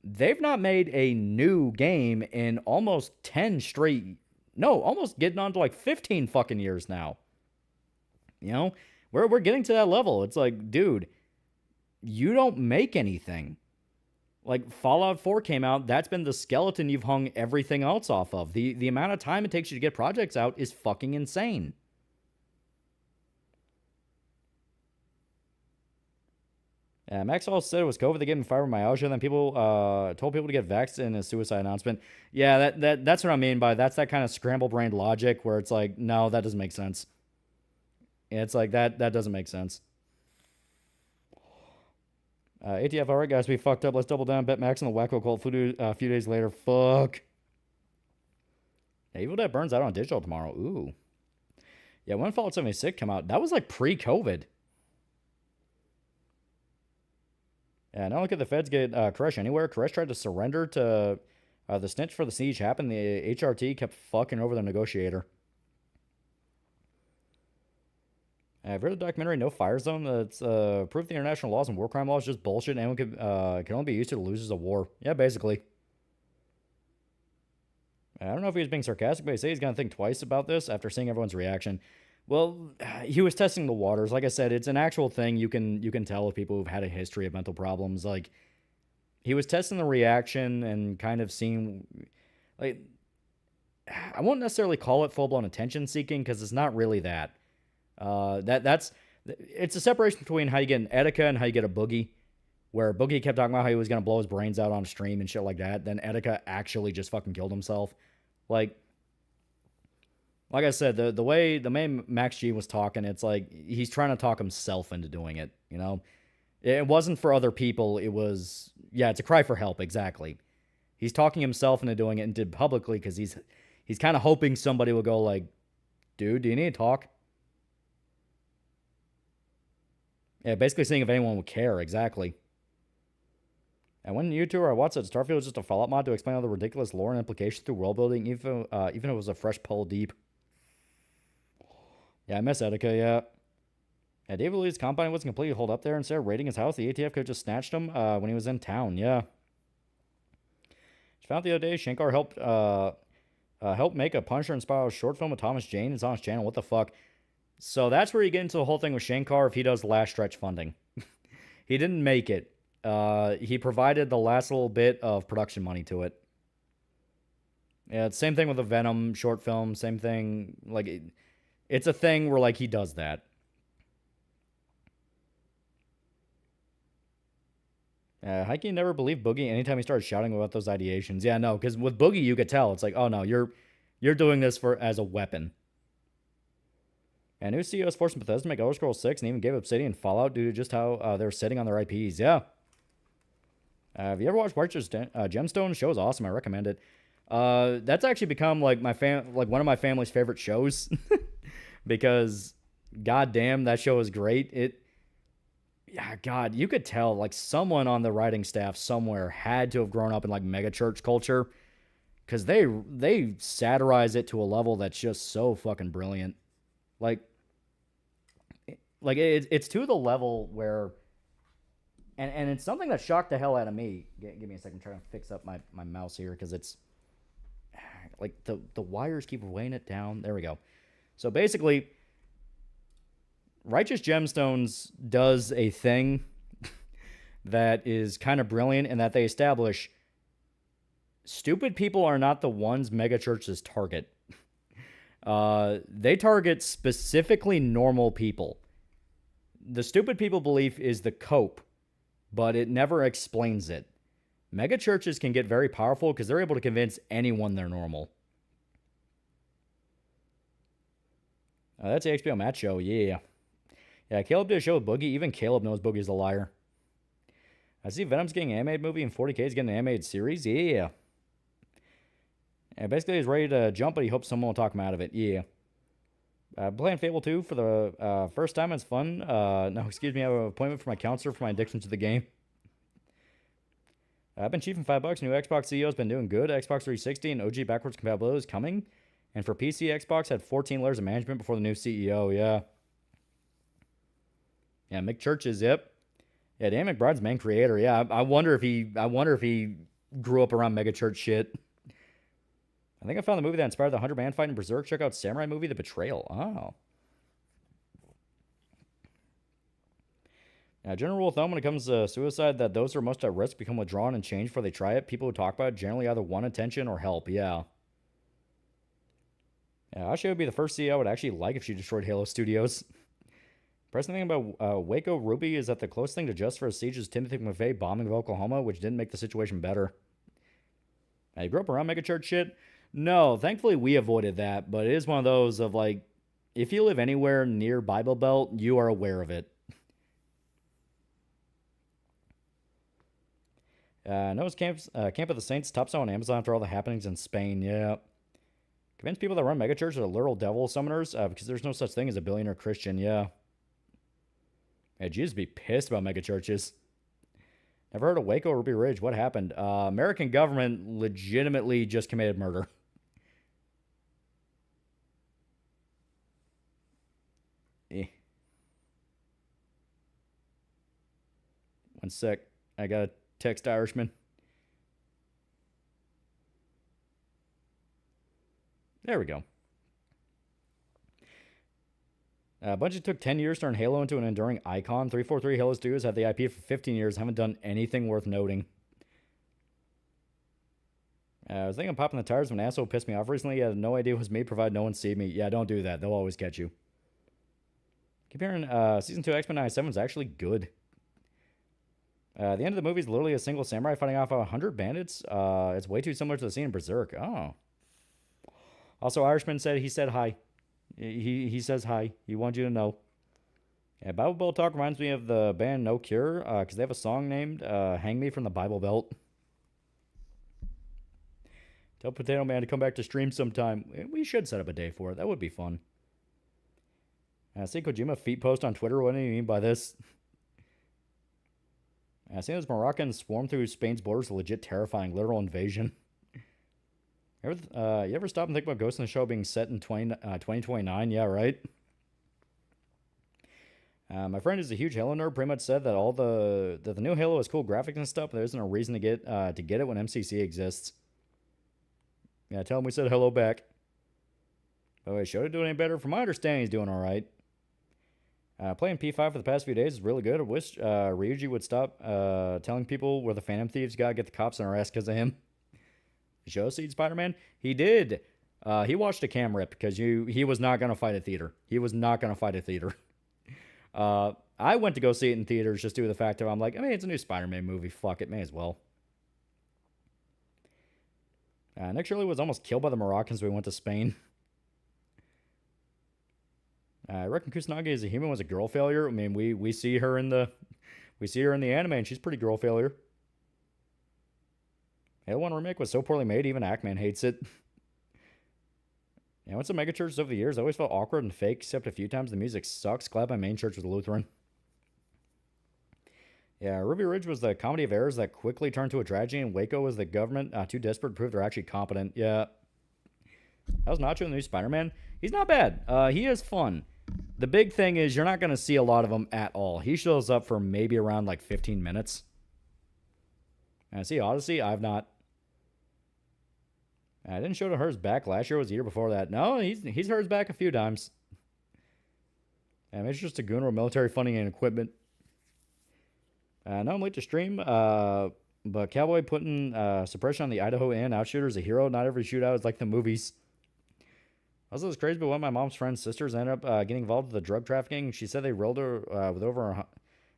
They've not made a new game in almost 10 straight... No, almost getting on to like 15 fucking years now. We're getting to that level. It's like, dude, you don't make anything. Like, Fallout 4 came out, that's been the skeleton you've hung everything else off of. The amount of time it takes you to get projects out is fucking insane. Maxwell said it was COVID that gave him fibromyalgia, and then people told people to get vaxxed in a suicide announcement. Yeah, that's what I mean by that's that kind of scramble-brained logic where it's like, no, that doesn't make sense. It's like, that doesn't make sense. ATF, all right, guys, we fucked up. Let's double down. Bet Max on the Wacko Cult a few days later. Fuck. Yeah, Evil Dead burns out on digital tomorrow. Ooh. Yeah, when Fallout 76 came out, that was like pre-COVID. Yeah, now look at the feds get Koresh anywhere. Koresh tried to surrender to the snitch for the siege happened. The HRT kept fucking over the negotiator. I've read the documentary No Fire Zone. That's proof the international laws and war crime laws is just bullshit. Anyone can only be used to the losers of war. Yeah, basically. I don't know if he was being sarcastic, but he said he's going to think twice about this after seeing everyone's reaction. Well, he was testing the waters. Like I said, it's an actual thing. You can tell with people who've had a history of mental problems. Like, he was testing the reaction and kind of seeing, like, I won't necessarily call it full-blown attention-seeking because it's not really that. It's a separation between how you get an Etika and how you get a Boogie, where Boogie kept talking about how he was going to blow his brains out on stream and shit like that. Then Etika actually just fucking killed himself. Like I said, the way Max G was talking, it's like he's trying to talk himself into doing it, It wasn't for other people. It was, it's a cry for help, exactly. He's talking himself into doing it and did publicly because he's kind of hoping somebody will go like, dude, do you need to talk? Yeah, basically seeing if anyone would care, exactly. And when YouTube or I watched it, Starfield was just a Fallout mod to explain all the ridiculous lore and implications through world building, even if it was a fresh pull deep. Yeah, I miss Etika, yeah. Yeah, David Lee's compound wasn't completely holed up there. Instead of raiding his house, the ATF could have just snatched him when he was in town, yeah. Found the other day, Shankar helped make a Punisher-inspired short film with Thomas Jane. It's on his channel. What the fuck? So that's where you get into the whole thing with Shankar if he does last stretch funding. He didn't make it. He provided the last little bit of production money to it. Yeah, it's same thing with the Venom short film. Same thing. Like, it's a thing where, like, he does that. Heike never believed Boogie anytime he started shouting about those ideations. Yeah, no, because with Boogie, you could tell. It's like, oh, no, you're doing this as a weapon. And new CEO is forcing Bethesda to make Elder Scrolls 6 and even gave Obsidian Fallout due to just how they're sitting on their IPs. Yeah. Have you ever watched Righteous Gemstones? Show is awesome. I recommend it. That's actually become like one of my family's favorite shows because goddamn, that show is great. Yeah, God, you could tell like someone on the writing staff somewhere had to have grown up in like mega church culture because they satirize it to a level that's just so fucking brilliant. Like it's to the level where, and it's something that shocked the hell out of me. Give me a second, I'm trying to fix up my mouse here because it's like the wires keep weighing it down. There we go. So basically, Righteous Gemstones does a thing that is kind of brilliant in that they establish stupid people are not the ones megachurches target. They target specifically normal people. The stupid people belief is the cope, but it never explains it. Megachurches can get very powerful because they're able to convince anyone they're normal. That's the HBO Match Show, yeah. Yeah, Caleb did a show with Boogie. Even Caleb knows Boogie's a liar. I see Venom's getting an animated movie and 40K is getting an animated series, yeah. Basically, he's ready to jump, but he hopes someone will talk him out of it. Yeah. Playing Fable 2 for the first time. It's fun. No, excuse me. I have an appointment for my counselor for my addiction to the game. I've been chiefing $5. New Xbox CEO has been doing good. Xbox 360 and OG backwards compatibility is coming. And for PC, Xbox had 14 layers of management before the new CEO. Yeah. Yeah, Mick Churches. Yep. Yeah, Dan McBride's main creator. Yeah, I wonder if he grew up around megachurch shit. I think I found the movie that inspired the 100-man fight in Berserk. Check out Samurai movie, The Betrayal. Oh. General rule of thumb when it comes to suicide, that those who are most at risk become withdrawn and change before they try it. People who talk about it generally either want attention or help. Yeah. Asha would be the first CEO I would actually like if she destroyed Halo Studios. Impressive thing about Waco Ruby is that the closest thing to just for a siege is Timothy McVeigh bombing of Oklahoma, which didn't make the situation better. You grew up around megachurch shit? No, thankfully we avoided that, but it is one of those of like, if you live anywhere near Bible Belt, you are aware of it. Noah's Camp of the Saints top sell on Amazon after all the happenings in Spain. Yeah. Convince people that run megachurches are literal devil summoners because there's no such thing as a billionaire Christian. Yeah. Jesus be pissed about megachurches. Never heard of Waco or Ruby Ridge. What happened? American government legitimately just committed murder. One sec. I got to text Irishman. There we go. Bungie took 10 years to turn Halo into an enduring icon. 343 Halo Studios had the IP for 15 years. Haven't done anything worth noting. I was thinking of popping the tires when an asshole pissed me off recently. He had no idea it was me, provided no one see me. Yeah, don't do that. They'll always catch you. Keep hearing Season 2 X-Men 97 is actually good. The end of the movie is literally a single samurai fighting off 100 bandits. It's way too similar to the scene in Berserk. Oh. Also, Irishman said he said hi. He says hi. He wants you to know. Yeah, Bible Belt Talk reminds me of the band No Cure because they have a song named Hang Me from the Bible Belt. Tell Potato Man to come back to stream sometime. We should set up a day for it. That would be fun. See Kojima feet post on Twitter. What do you mean by this? Seeing those Moroccans swarm through Spain's borders is legit terrifying. Literal invasion. You ever stop and think about Ghost in the Shell being set in 2029? Yeah, right? My friend is a huge Halo nerd. Pretty much said that the new Halo has cool graphics and stuff, but there isn't a reason to get it when MCC exists. Yeah, tell him we said hello back. By the way, Shota doing any better? From my understanding, he's doing all right. Playing P5 for the past few days is really good. I wish Ryuji would stop telling people we're the Phantom Thieves. Gotta get the cops on our ass because of him. Show seen Spider-Man? He did. He watched a cam rip because he was not going to fight a theater. He was not going to fight a theater. I went to go see it in theaters just due to the fact that I'm like, I mean, it's a new Spider-Man movie. Fuck it, may as well. Nick Shirley was almost killed by the Moroccans when we went to Spain. I reckon Kusanagi as a human was a girl failure. I mean, we see her in the anime, and she's pretty girl failure. Halo 1 remake was so poorly made, even Ackman hates it. Yeah, I went to mega churches over the years. I always felt awkward and fake, except a few times the music sucks. Glad my main church was Lutheran. Yeah, Ruby Ridge was the comedy of errors that quickly turned to a tragedy, and Waco was the government too desperate to prove they're actually competent. Yeah. How's Nacho in the new Spider-Man? He's not bad. He is fun. The big thing is you're not going to see a lot of him at all. He shows up for maybe around like 15 minutes. See Odyssey? I've not. I didn't show to hers back last year. Was the year before that? No, he's hers back a few times. It's just a goon with military funding and equipment. No, I'm late to stream. But Cowboy putting suppression on the Idaho Inn outshooter is a hero. Not every shootout is like the movies. Also, it's crazy, but one of my mom's friend's sisters ended up getting involved with the drug trafficking. She said they rolled her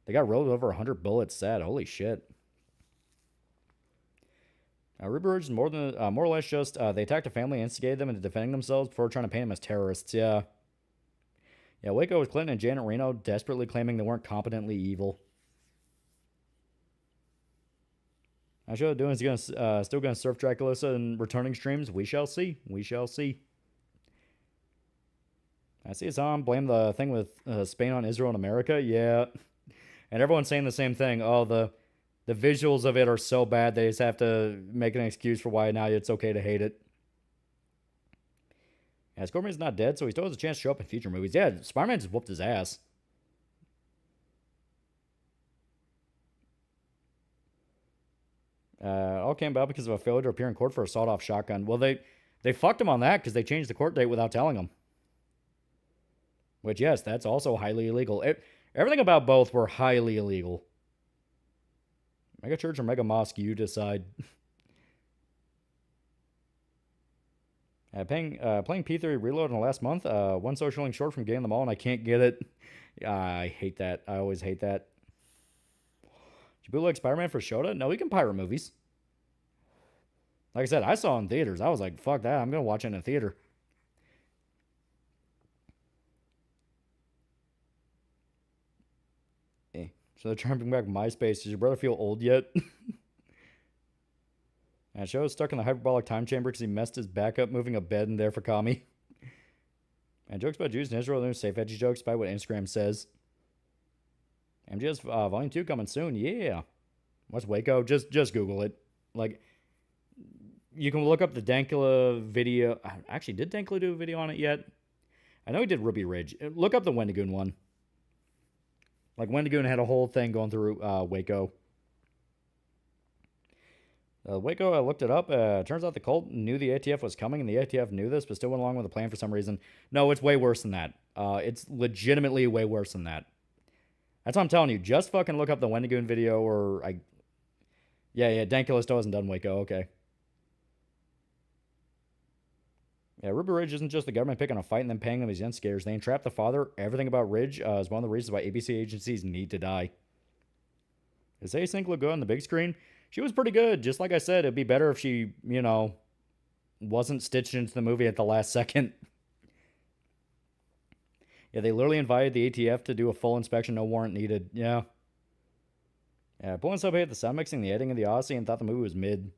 they got rolled over 100 bullets. Sad. Holy shit. Ruby Ridge is more or less just they attacked a family and instigated them into defending themselves before trying to paint them as terrorists. Yeah. Yeah, Waco was Clinton and Janet Reno desperately claiming they weren't competently evil. I show doing is still gonna surf Draculissa and returning streams. We shall see. We shall see. I see it's on. Blame the thing with Spain on Israel and America. Yeah, and everyone's saying the same thing. Oh, the visuals of it are so bad they just have to make an excuse for why now it's okay to hate it. Yeah, Scorpion's not dead, so he still has a chance to show up in future movies. Yeah, Spider-Man just whooped his ass. All came about because of a failure to appear in court for a sawed-off shotgun. Well, they fucked him on that because they changed the court date without telling him. Which, yes, that's also highly illegal. Everything about both were highly illegal. Mega church or mega mosque, you decide. Playing P3 Reload in the last month. One social link short from getting them all, and I can't get it. I hate that. I always hate that. Did you bootleg Spider-Man for Shota? No, we can pirate movies. Like I said, I saw it in theaters. I was like, fuck that. I'm going to watch it in a theater. So they're trying to bring back MySpace. Does your brother feel old yet? And Show is stuck in the hyperbolic time chamber because he messed his back up moving a bed in there for Kami. And jokes about Jews in Israel. There's safe edgy jokes by what Instagram says. MGS Volume 2 coming soon. Yeah. What's Waco? Just Google it. Like, you can look up the Dankula video. Actually, did Dankula do a video on it yet? I know he did Ruby Ridge. Look up the Wendigoon one. Like, Wendigoon had a whole thing going through Waco. Waco, I looked it up. Turns out the cult knew the ATF was coming, and the ATF knew this, but still went along with the plan for some reason. No, it's way worse than that. It's legitimately way worse than that. That's what I'm telling you. Just fucking look up the Wendigoon video, or Yeah, Dankula still hasn't done Waco. Okay. Yeah, Ruby Ridge isn't just the government picking a fight and then paying them these instigators. They entrap the father. Everything about Ridge is one of the reasons why ABC agencies need to die. Does Async look good on the big screen? She was pretty good. Just like I said, it'd be better if she, wasn't stitched into the movie at the last second. Yeah, they literally invited the ATF to do a full inspection, no warrant needed. Yeah. Yeah, pulling sub hate the sound mixing, the editing of the Odyssey, and thought the movie was mid.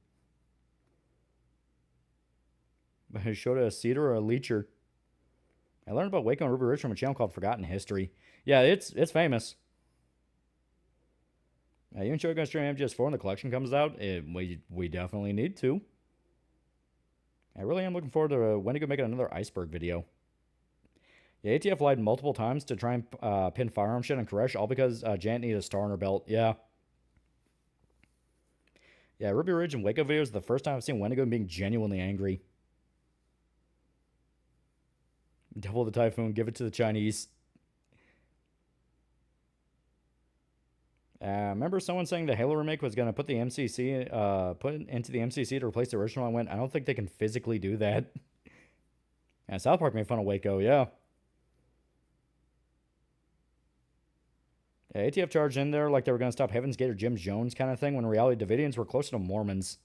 I showed a cedar or a leecher. I learned about Waco and Ruby Ridge from a channel called Forgotten History. Yeah, it's famous. You and Show going to stream MGS4 when the collection comes out? We definitely need to. I really am looking forward to Wendigo making another iceberg video. Yeah, ATF lied multiple times to try and pin firearm shit on Koresh, all because Janet needed a star on her belt. Yeah. Yeah, Ruby Ridge and Waco videos are the first time I've seen Wendigo being genuinely angry. Double the typhoon, give it to the Chinese. Remember someone saying the Halo remake was going to put the MCC, put it into the MCC to replace the original? I went, I don't think they can physically do that. And South Park made fun of Waco, yeah. Yeah, ATF charged in there like they were going to stop Heaven's Gate or Jim Jones kind of thing, when in reality, Davidians were closer to Mormons.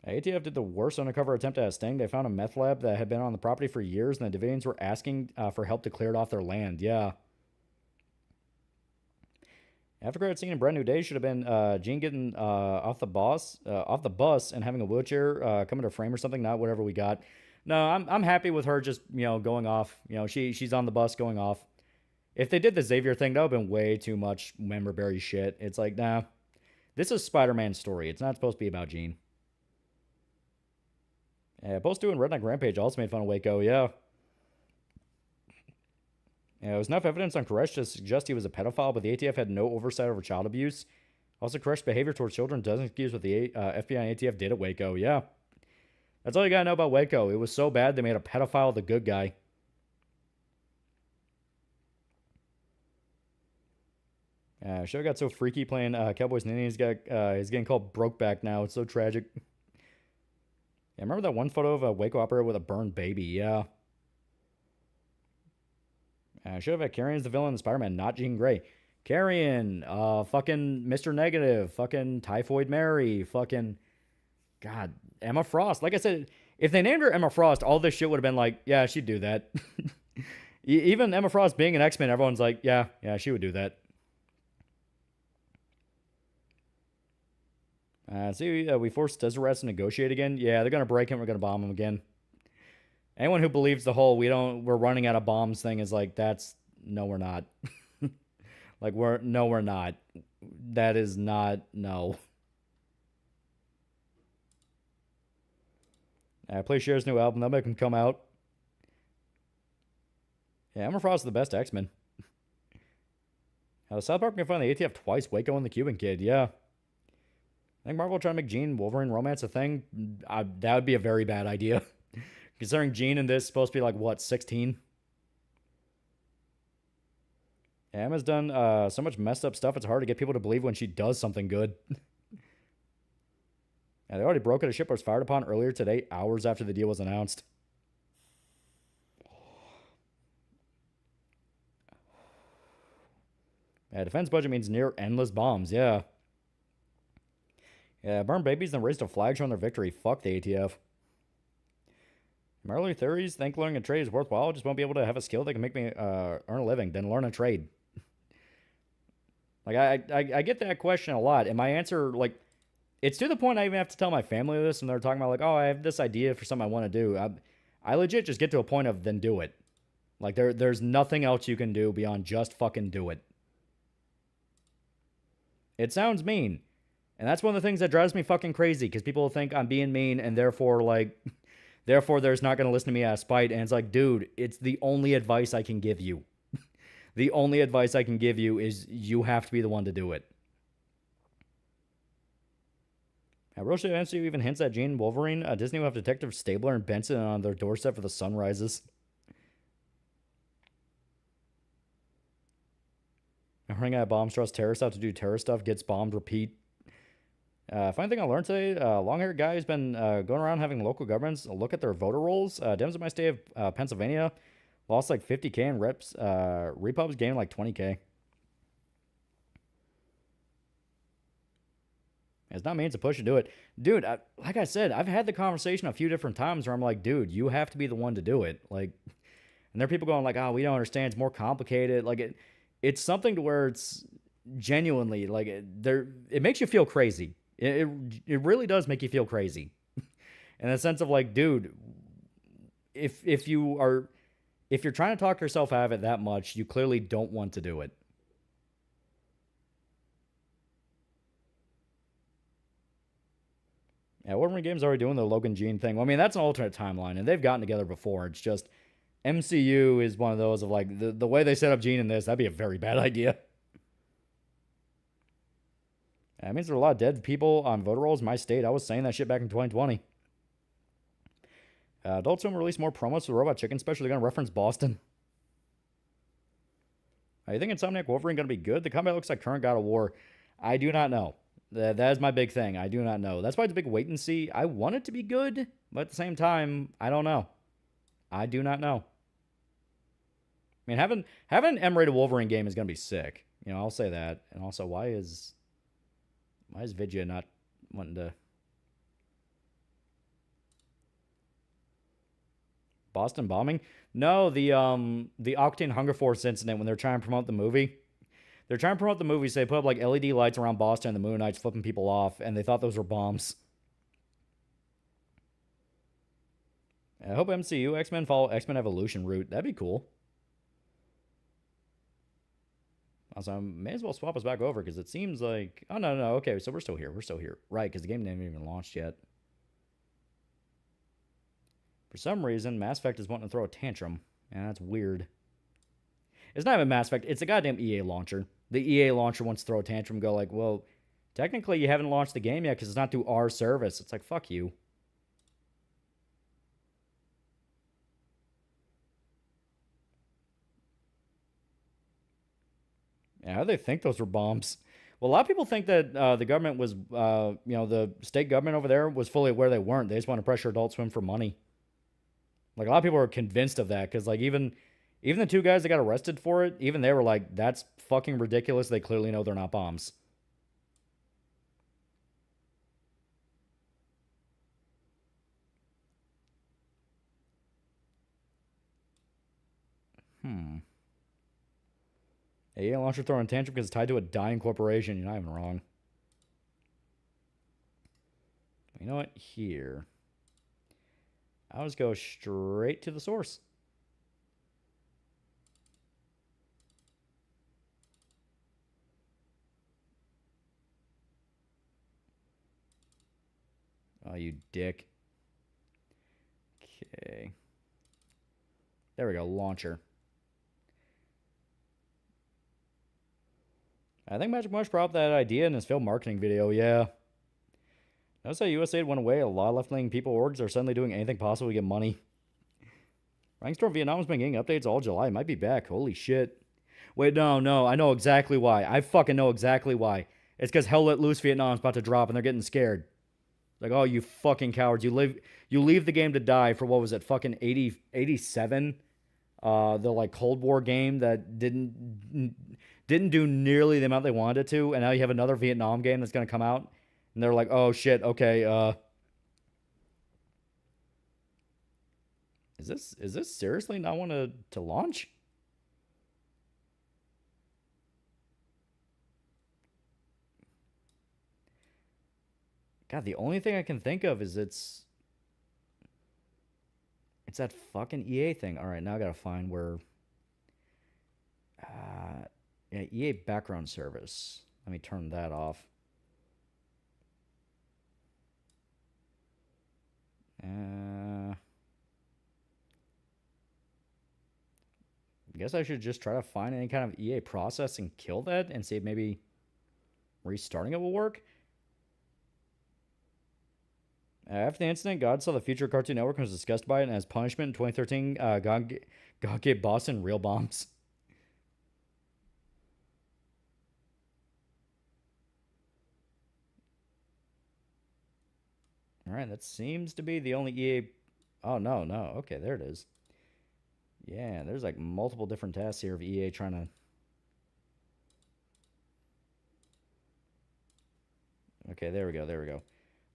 ATF did the worst undercover attempt at a sting. They found a meth lab that had been on the property for years, and the Davidians were asking for help to clear it off their land. Yeah. After credit scene in Brand New Day should have been Gene getting off the bus and having a wheelchair coming to frame or something. Not whatever we got. No, I'm happy with her just going off. She's on the bus going off. If they did the Xavier thing, that would have been way too much member berry shit. It's like, nah, this is Spider-Man's story. It's not supposed to be about Gene. Yeah, Post 2 and Redneck Rampage also made fun of Waco, yeah. Yeah, there was enough evidence on Koresh to suggest he was a pedophile, but the ATF had no oversight over child abuse. Also, Koresh's behavior towards children doesn't excuse what the FBI and ATF did at Waco, yeah. That's all you gotta know about Waco. It was so bad they made a pedophile the good guy. Show got so freaky playing Cowboys and Indians. He's getting called Brokeback now. It's so tragic. Yeah, remember that one photo of a Waco operator with a burned baby? Yeah. Should have had Carrion as the villain in Spider-Man, not Jean Grey. Carrion, fucking Mr. Negative, fucking Typhoid Mary, fucking, God, Emma Frost. Like I said, if they named her Emma Frost, all this shit would have been like, yeah, she'd do that. Even Emma Frost being an X-Men, everyone's like, yeah, she would do that. We forced Deseret to negotiate again. Yeah, they're gonna break him. We're gonna bomb him again. Anyone who believes the whole we're running out of bombs thing is like, no, we're not. Like we're not. That is not, no. Play Cher's new album. That'll make him come out. Yeah, Emma Frost is the best X-Men. South Park can find the ATF twice. Waco and the Cuban Kid. Yeah. I think Marvel trying to make Gene Wolverine romance a thing. That would be a very bad idea. Considering Gene in this is supposed to be like, what, 16? Emma's done so much messed up stuff, it's hard to get people to believe when she does something good. They already broke it. A ship was fired upon earlier today, hours after the deal was announced. Defense budget means near endless bombs, yeah. Yeah, burn babies and raised a flag showing their victory. Fuck the ATF. My early theories think learning a trade is worthwhile. Just won't be able to have a skill that can make me earn a living. Then learn a trade. Like, I get that question a lot. And my answer, like, it's to the point I even have to tell my family this. And they're talking about, like, oh, I have this idea for something I want to do. I legit just get to a point of, then do it. Like, there's nothing else you can do beyond just fucking do it. It sounds mean. And that's one of the things that drives me fucking crazy, because people think I'm being mean, and therefore there's not going to listen to me out of spite. And it's like, dude, it's the only advice I can give you. The only advice I can give you is you have to be the one to do it. Real shit MCU even hints at Gene and Wolverine. Disney will have Detective Stabler and Benson on their doorstep for the sunrises. Running out of bombs, trust terrorists out to do terror stuff, gets bombed, repeat. Funny thing I learned today, long-haired guy has been going around having local governments look at their voter rolls. Dems in my state of Pennsylvania lost like 50K in reps. Repubs gained like 20K. It's not me, it's a push to do it. Dude, like I said, I've had the conversation a few different times where I'm like, dude, you have to be the one to do it. Like, and there are people going like, oh, we don't understand, it's more complicated. Like, it's something to where it's genuinely, like, it makes you feel crazy. It really does make you feel crazy. In the sense of like, dude, if you're trying to talk yourself out of it that much, you clearly don't want to do it. Yeah, Wolverine Games already doing the Logan Gene thing. Well, I mean, that's an alternate timeline, and they've gotten together before. It's just MCU is one of those of like, the way they set up Gene in this, that'd be a very bad idea. That means there are a lot of dead people on voter rolls in my state. I was saying that shit back in 2020. Adult Swim released more promos for the Robot Chicken special. They're going to reference Boston. You think Insomniac Wolverine going to be good? The combat looks like current God of War. I do not know. That is my big thing. I do not know. That's why it's a big wait and see. I want it to be good, but at the same time, I don't know. I do not know. I mean, having an M-rated Wolverine game is going to be sick. You know, I'll say that. And also, why is Vidya not wanting to... Boston bombing? No, the Octane Hunger Force incident when they're trying to promote the movie. They're trying to promote the movie, so they put up like LED lights around Boston and the Moon Knights flipping people off, and they thought those were bombs. I hope MCU X-Men follow X-Men Evolution route. That'd be cool. Also, I may as well swap us back over, because it seems like... Oh, no, okay, so we're still here. We're still here. Right, because the game didn't even launched yet. For some reason, Mass Effect is wanting to throw a tantrum. And that's weird. It's not even Mass Effect. It's a goddamn EA launcher. The EA launcher wants to throw a tantrum and go like, well, technically you haven't launched the game yet because it's not through our service. It's like, fuck you. Yeah, how do they think those were bombs? Well, a lot of people think that the government was, the state government over there was fully aware they weren't. They just want to pressure Adult Swim for money. Like, a lot of people are convinced of that because, like, even the two guys that got arrested for it, even they were like, that's fucking ridiculous. They clearly know they're not bombs. A launcher throwing a tantrum because it's tied to a dying corporation. You're not even wrong. You know what? Here. I'll just go straight to the source. Oh, you dick. Okay. There we go. Launcher. I think Magic Marsh brought up that idea in his film marketing video, yeah. Notice how USAID went away. A lot of left-leaning people orgs are suddenly doing anything possible to get money. Rank Storm Vietnam's been getting updates all July. Might be back. Holy shit. Wait, no. I know exactly why. I fucking know exactly why. It's because Hell Let Loose Vietnam's about to drop and they're getting scared. Like, oh, you fucking cowards. You leave the game to die for, what was it, fucking 87? The, like, Cold War game that didn't do nearly the amount they wanted it to, and now you have another Vietnam game that's going to come out, and they're like, oh, shit, okay, Is this seriously not want to launch? God, the only thing I can think of is it's that fucking EA thing. All right, now I gotta find where. Yeah, EA background service. Let me turn that off. I guess I should just try to find any kind of EA process and kill that and see if maybe restarting it will work. After the incident, God saw the future Cartoon Network and was disgusted by it, and as punishment in 2013, God gave Boston real bombs. Alright, that seems to be the only EA... Oh, no. Okay, there it is. Yeah, there's like multiple different tasks here of EA trying to... Okay, there we go.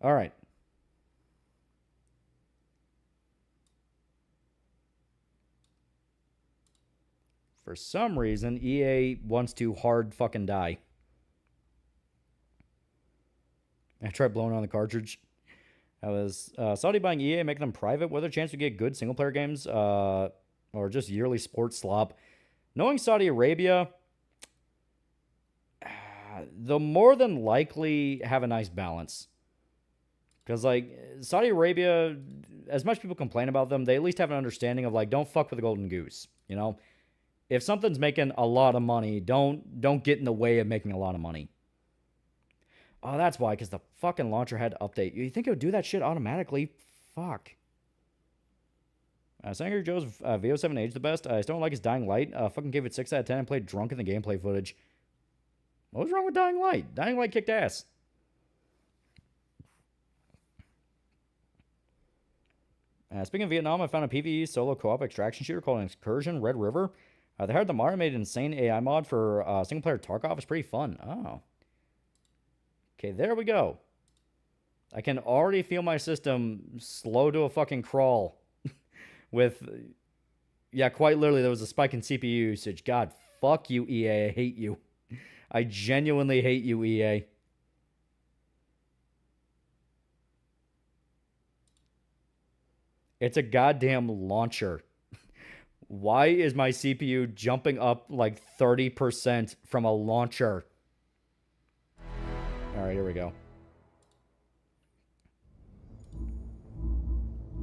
Alright. For some reason, EA wants to hard fucking die. I tried blowing on the cartridge. I was Saudi buying EA, making them private. What are the chances we get good single-player games or just yearly sports slop? Knowing Saudi Arabia, they'll more than likely have a nice balance. Because, like, Saudi Arabia, as much people complain about them, they at least have an understanding of, like, don't fuck with the golden goose, you know? If something's making a lot of money, don't get in the way of making a lot of money. Oh, that's why, because the fucking launcher had to update. You think it would do that shit automatically? Fuck. Senator Joe's VO7H the best. I still don't like his Dying Light. Fucking gave it 6 out of 10 and played drunk in the gameplay footage. What was wrong with Dying Light? Dying Light kicked ass. Speaking of Vietnam, I found a PvE solo co-op extraction shooter called Excursion Red River. They hired the modder, made an insane AI mod for single-player Tarkov. It's pretty fun. Oh. Okay, there we go. I can already feel my system slow to a fucking crawl. With, yeah, quite literally, there was a spike in CPU usage. God, fuck you, EA. I hate you. I genuinely hate you, EA. It's a goddamn launcher. Why is my CPU jumping up like 30% from a launcher? All right, here we go.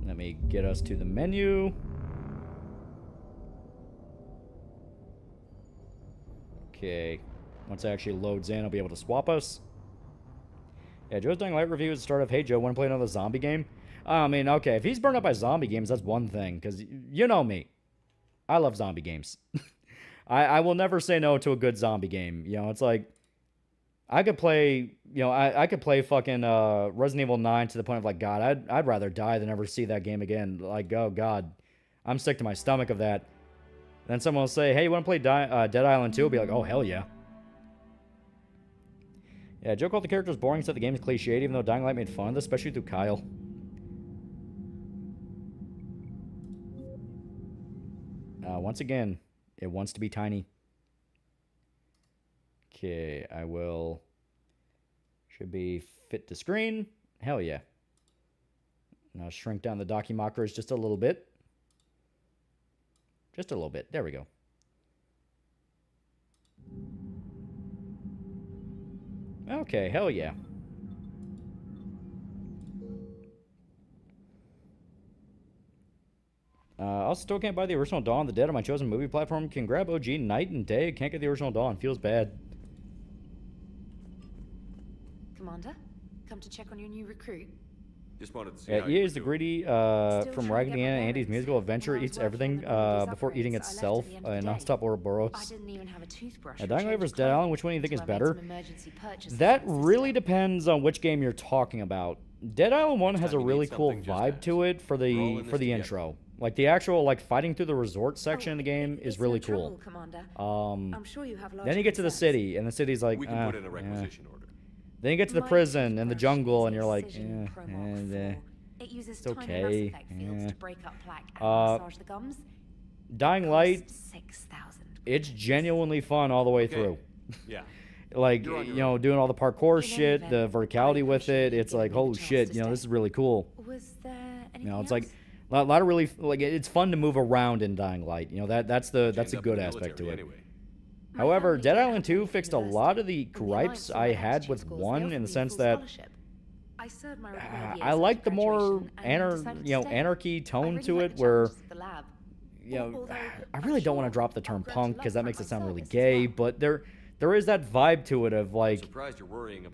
Let me get us to the menu. Okay. Once it actually loads in, I'll be able to swap us. Yeah, Joe's Dying Light review is the start of, hey, Joe, want to play another zombie game? I mean, okay, if he's burned up by zombie games, that's one thing. Because you know me. I love zombie games. I will never say no to a good zombie game. You know, it's like, I could play, you know, I could play fucking Resident Evil 9 to the point of like, God, I'd rather die than ever see that game again. Like, oh, God. I'm sick to my stomach of that. Then someone will say, hey, you want to play Dead Island 2? I'll be like, oh, hell yeah. Yeah, Joe called the characters boring, said the game is cliched, even though Dying Light made fun of this, especially through Kyle. Once again, it wants to be tiny. Okay, I will... Should be fit to screen. Hell yeah. Now shrink down the documarkers just a little bit. Just a little bit. There we go. Okay, hell yeah. Also, still can't buy the original Dawn of the Dead on my chosen movie platform. Can grab OG night and day. Can't get the original Dawn. Feels bad. Commander, come to check on your new recruit. Just wanted to see. Yeah, EA is the greedy from Raggedy Ann and Andy's musical adventure. Eats everything before eating itself in nonstop Ouroboros. I didn't even have a toothbrush. Dying Light vs. Dead Island, which one do you think is better? That really depends on which game you're talking about. Dead Island 1 has a really cool vibe to it for the intro. Like the actual like fighting through the resort section in the game is really cool. Then you get to the city, and the city's like, we can put in a requisition order. Then you get to the prison and the jungle, and you're like, it's okay. Dying Light, it's genuinely fun all the way through. Yeah. Like, you know, doing all the parkour shit, the verticality with it, it's like, holy shit, you know, this is really cool. You know, it's like a lot of really, like, it's fun to move around in Dying Light. You know, that's a good aspect to it. However, Dead Island 2 fixed a lot of the gripes I had with 1 in the sense that I like the more anarchy tone to it, where, you know, I really don't want to drop the term punk because that makes it sound really gay, but there is that vibe to it of like,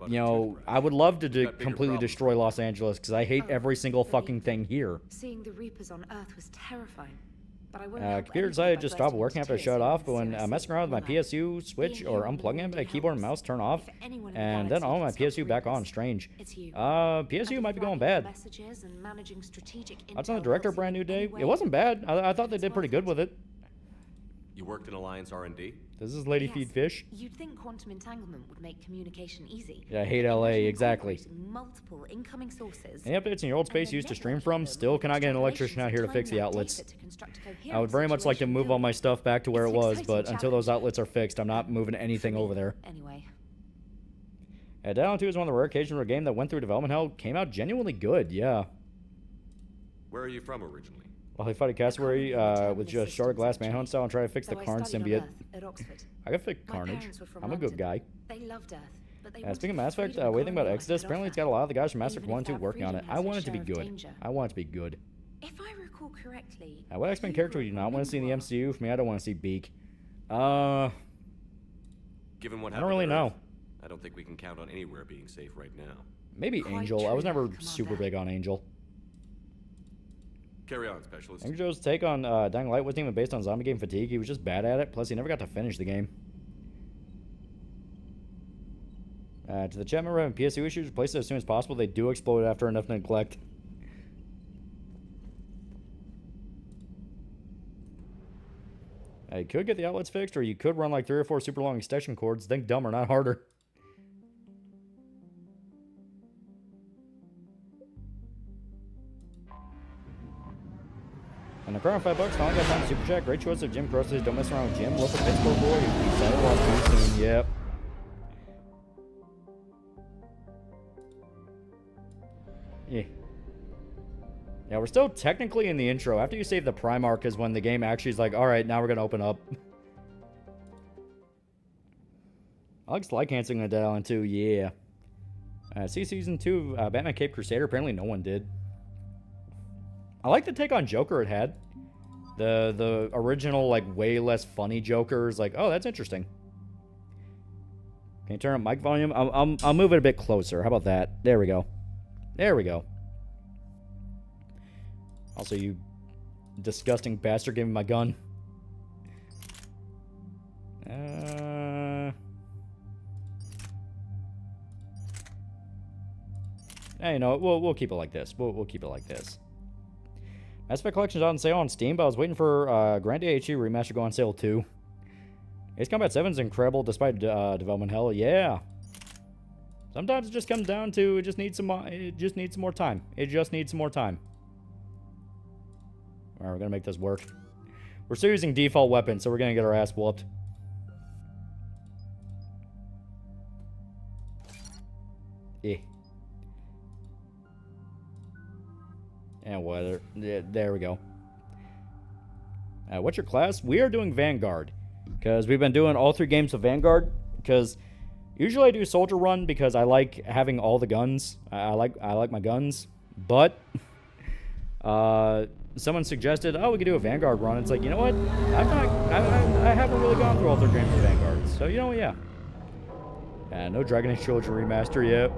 you know, I would love to completely destroy Los Angeles because I hate every single fucking thing here. Seeing the Reapers on Earth was terrifying. Computer decided to just stop working after I shut it off, but when messing around with my PSU switch or unplugging it, my keyboard and mouse turn off, and then on my PSU back on. Strange. PSU might be going bad. That's on the director, brand new day. It wasn't bad. I thought they did pretty good with it. You worked in Alliance R&D? Does this lady feed fish? You'd think quantum entanglement would make communication easy. Yeah, I hate LA, exactly. Multiple incoming sources. Any updates in your old space you used to stream from? Still cannot get an electrician out here to fix the outlets. I would very much like to move all my stuff back to where it was, but until those outlets are fixed, I'm not moving anything over there. Anyway. Dead Island 2 is one of the rare occasions where a game that went through development hell came out genuinely good, yeah. Where are you from originally? While they fight a cassowary with just shard glass manhunt style and try to fix the Karn symbiote. I can fix Carnage. I'm a good guy. They loved Earth, but they speaking of Mass Effect, what do you think about Exodus? Apparently it's got a lot of the guys from Mass Effect 1 and 2 working on it. I want it to be good. I want it to be good. If I recall correctly, what X-Men character would you not want to see in the MCU? For me, I don't want to see Beak. Given what I don't really know. I don't think we can count on anywhere being safe right now. Maybe Angel. I was never super big on Angel. Carry on, specialist. Angel Joe's take on Dying Light wasn't even based on zombie game fatigue. He was just bad at it. Plus, he never got to finish the game. To the chat member having PSU issues, replace it as soon as possible. They do explode after enough neglect. You could get the outlets fixed, or you could run like 3 or 4 super long extension cords. Think dumber, not harder. And the crown $5 finally got time to super chat. Great choice of Jim Cross says don't mess around with Jim. Look at Pittsburgh boy. He's settled off too soon. Yep. Yeah, we're still technically in the intro. After you save the Primarch is when the game actually is like, alright, now we're going to open up. Alex like Hansing on Dead Island 2, yeah. See Season 2 Batman Cape Crusader. Apparently no one did. I like the take on Joker it had. The original, like, way less funny Joker is like, oh, that's interesting. Can you turn up mic volume? I'll move it a bit closer. How about that? There we go. There we go. Also, you disgusting bastard gave me my gun. You know, we'll keep it like this. We'll keep it like this. Mass Effect Collection's on sale on Steam, but I was waiting for Grand DHE Remaster to go on sale too. Ace Combat 7's incredible despite development hell. Yeah. Sometimes it just comes down to it just needs some more time. It just needs some more time. Alright, we're gonna make this work. We're still using default weapons, so we're gonna get our ass whooped. And weather. Yeah, there we go. What's your class? We are doing Vanguard. Because we've been doing all 3 games of Vanguard. Because usually I do Soldier Run because I like having all the guns. I like my guns. But someone suggested, oh, we could do a Vanguard run. It's like, you know what? I haven't really gone through all 3 games of Vanguard. So, you know, yeah. No Dragon Age Trilogy Remaster yet.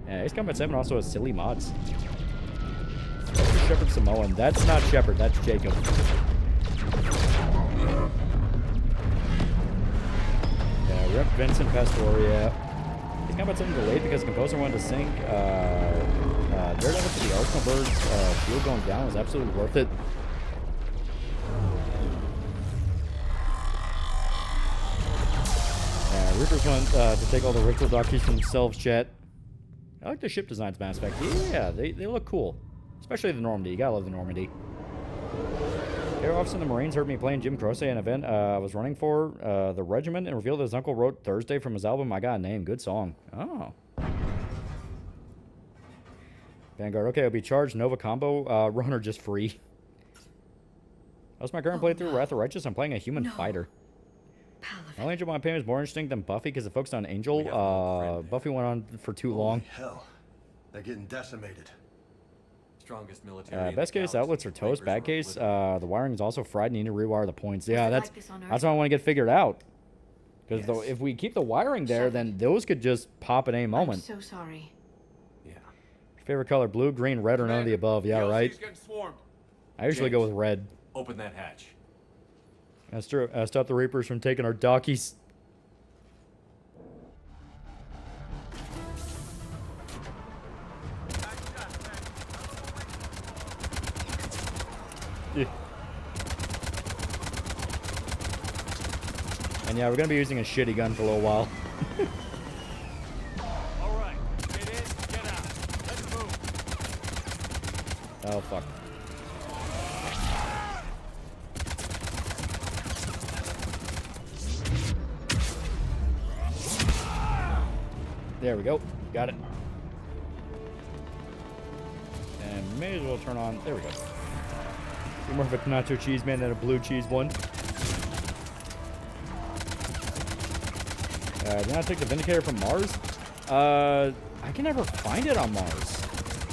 Ace Combat 7 also has silly mods. Shepard Samoan. That's not Shepard, that's Jacob. Yeah, Rep Vincent Pastoria. Ace Combat 7 delayed because the composer wanted to sync Daredevil to the Arsenal Bird's shield going down was absolutely worth it. Reapers want to take all the ritual documents from themselves, chat. I like the ship designs, Mass Effect. Yeah, they look cool. Especially the Normandy. You gotta love the Normandy. Air Officer in the Marines heard me playing Jim Croce, an event I was running for the regiment, and revealed that his uncle wrote Thursday from his album I Got a Name. Good song. Oh. Vanguard. Okay, I'll be charged. Nova combo. Runner just free. How's my current playthrough? Wrath of Righteous. I'm playing a human fighter. Only Angel my opinion is more interesting than Buffy because it focused on Angel. Buffy went on for too long. Hell, they're getting decimated. Strongest military. Best case outlets are toast. Bad case, the wiring is also fried and you need to rewire the points. Yeah, that's what I want to get figured out. Because if we keep the wiring there, then those could just pop at any moment. I'm so sorry. Yeah. Favorite color: blue, green, red, or none of the above. Yeah, right. I usually go with red. Open that hatch. That's true. Stop the Reapers from taking our dockies. And yeah, we're gonna be using a shitty gun for a little while. All right, get in, get out. Let's move. Oh fuck. There we go. Got it. And may as well turn on. There we go. You're more of a nacho cheese man than a blue cheese one. Did I take the Vindicator from Mars? I can never find it on Mars.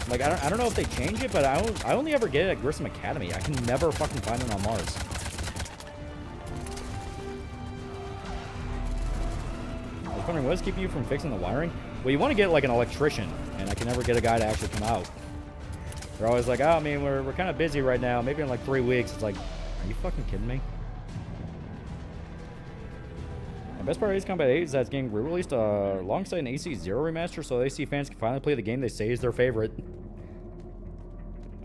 Like, I don't know if they change it, but I only ever get it at Grissom Academy. I can never fucking find it on Mars. I was wondering, what is keeping you from fixing the wiring? Well, you want to get, like, an electrician, and I can never get a guy to actually come out. They're always like, oh, I mean, we're kind of busy right now. Maybe in like 3 weeks. It's like, are you fucking kidding me? The best part of Ace Combat 8 is that it's getting re-released alongside an AC0 remaster, so AC fans can finally play the game they say is their favorite.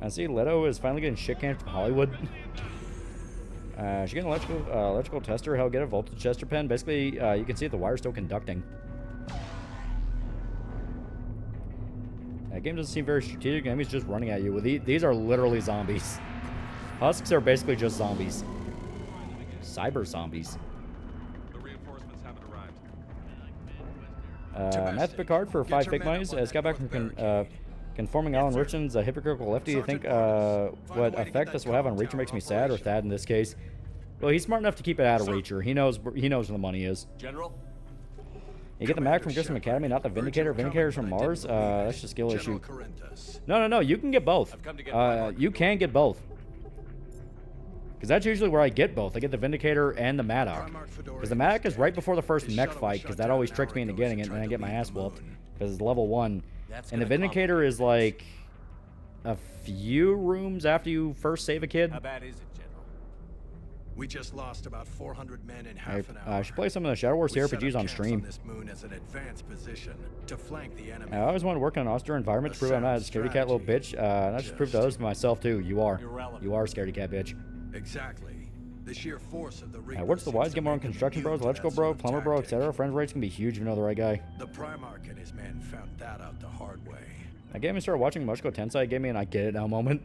I see Leto is finally getting shit canned from Hollywood. She get an electrical tester. Hell, get a voltage tester pen. Basically, you can see that the wire's still conducting. That game doesn't seem very strategic. The enemy's just running at you. These are literally zombies. Husks are basically just zombies. Cyber zombies. The reinforcements haven't arrived. Matthew Picard for 5 fake monies. Got back from conforming Alan Richards, a hypocritical lefty. You think what effect this will have on Reacher makes me sad, or Thad in this case? Well, he's smart enough to keep it out of Reacher. He knows where the money is. General? You get the Mac from Grissom Academy, not the Vindicator. Vindicator's from Mars. That's just a skill issue. No. You can get both. You can get both. Because that's usually where I get both. I get the Vindicator and the Maddock. Because the Maddock is right before the first mech fight, because that always tricks me into getting it, and then I get my ass whooped. Because it's level 1. And the Vindicator is like a few rooms after you first save a kid. How bad is it, General? We just lost about 400 men in half an hour. I should play some of the Shadow Wars RPGs on stream. This moon as an advanced position to flank the enemy. I always wanted to work in an austere environment to prove I'm not a scaredy cat little bitch. Not just prove to others but myself too. You are. You are a scaredy cat bitch. Exactly. The sheer force of the what's the wise? Get more on construction bros, electrical bro, plumber bro, etc. Friends rates can be huge if you know the right guy. The Primarch and his men found that out the hard way. I gave me started watching Mushko Tensei. It gave me an I get it now moment.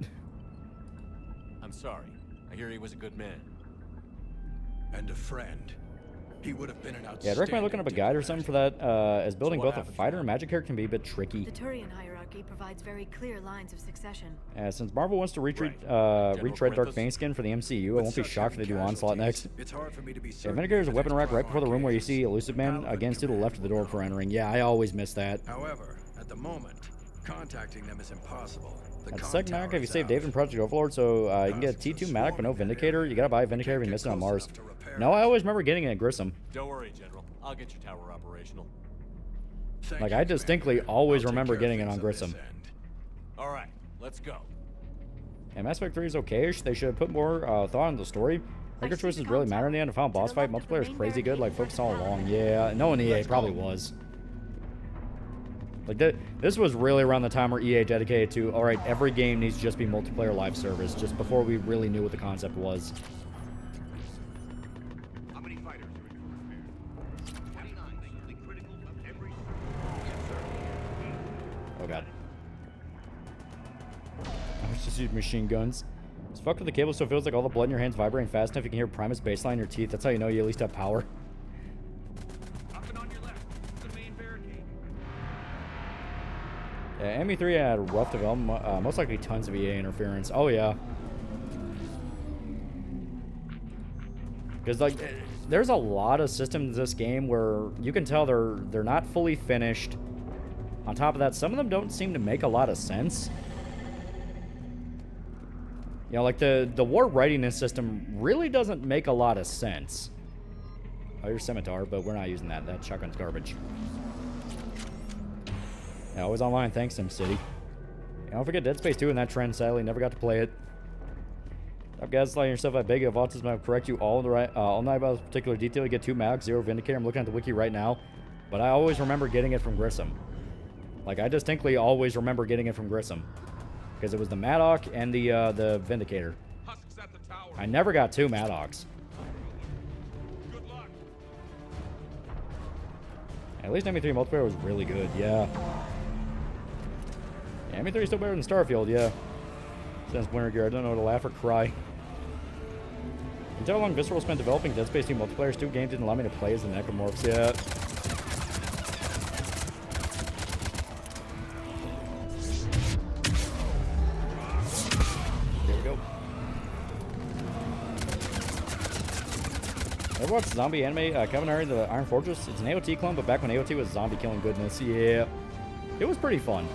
I'm sorry. I hear he was a good man. And a friend. He would have been an outstanding. Yeah, I'd recommend looking up a guide or something for that, as building both a fighter and magic character can be a bit tricky. The Turian hierarchy provides very clear lines of succession. Since Marvel wants to retread Dark Fangskin for the MCU, I won't be shocked if they do Onslaught next. It's hard for me to be certain. Vindicator is a weapon rack right before the room where you see Elusive Man. Again, to the left of the door for entering. Yeah, I always miss that. However, at the moment, contacting them is impossible. At the second Mac, if you save David in Project Overlord, so you can get a T2 Maddock but no Vindicator, you gotta buy a Vindicator if you miss it on Mars. No, I always remember getting it at Grissom. Don't worry, General. I'll get your tower operational. Like, I distinctly always remember getting it on Grissom. Alright, let's go. And Mass Effect 3 is okay-ish. They should have put more thought into the story. Maker choices really matter in the end. The final boss fight, multiplayer is crazy good, like focus all along. Yeah, no one EA probably was. Like, this was really around the time where EA dedicated to, alright, every game needs to just be multiplayer live service, just before we really knew what the concept was. How many fighters are in your repair? 29, mainly critical of every... Yes, sir. Oh god. I was just using machine guns. It's fucked with the cable so it feels like all the blood in your hands vibrating fast enough you can hear Primus bassline in your teeth. That's how you know you at least have power. Up and on your left. The main barricade. Yeah, ME3 had a rough development. Most likely tons of EA interference. Oh yeah. Because like, there's a lot of systems in this game where you can tell they're not fully finished. On top of that, some of them don't seem to make a lot of sense. You know, like the war readiness system really doesn't make a lot of sense. Oh, here's Scimitar, but we're not using that. That shotgun's garbage. Yeah, always online. Thanks, SimCity. Yeah, don't forget Dead Space 2 in that trend. Sadly, never got to play it. Stop gaslighting yourself. I beg you. If autism, I'll correct you all night about this particular detail. You get 2 Maddox, 0 Vindicator. I'm looking at the wiki right now, but I always remember getting it from Grissom. Like, I distinctly always remember getting it from Grissom. Because it was the Maddock and the Vindicator. I never got 2 Maddocks. Good luck. At least ME3 multiplayer was really good, yeah. Yeah, ME3 is still better than Starfield, yeah. Since Winter Gear, I don't know to laugh or cry. You can tell how long Visceral spent developing Dead Space 2 multiplayer. 2 games didn't allow me to play as the Necromorphs yet. Ever watched zombie anime, Kabanari, the Iron Fortress? It's an AOT clone, but back when AOT was zombie killing goodness. Yeah. It was pretty fun.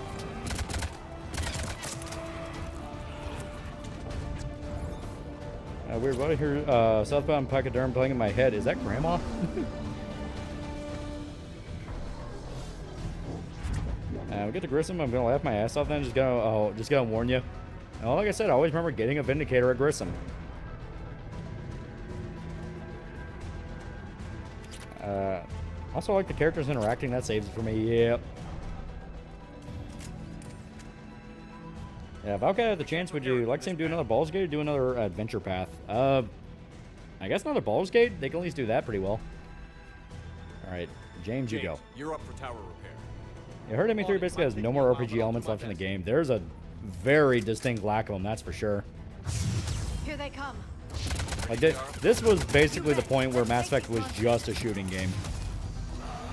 Weird, what I hear Southbound Pachyderm playing in my head. Is that Grandma? We get to Grissom. I'm gonna laugh my ass off. Then just gonna warn you. And like I said, I always remember getting a Vindicator at Grissom. Also, I like the characters interacting. That saves it for me. Yep. Yeah, if Valka had the chance, would you like to see him do another Baldur's Gate or do another adventure path? I guess another Baldur's Gate. They can at least do that pretty well. All right, James, you go. You're up for tower repair. Yeah, Herd ME3 basically has no more RPG elements left in the game. There's a very distinct lack of them, that's for sure. Here they come. Like this was basically the point where Mass Effect was just a shooting game.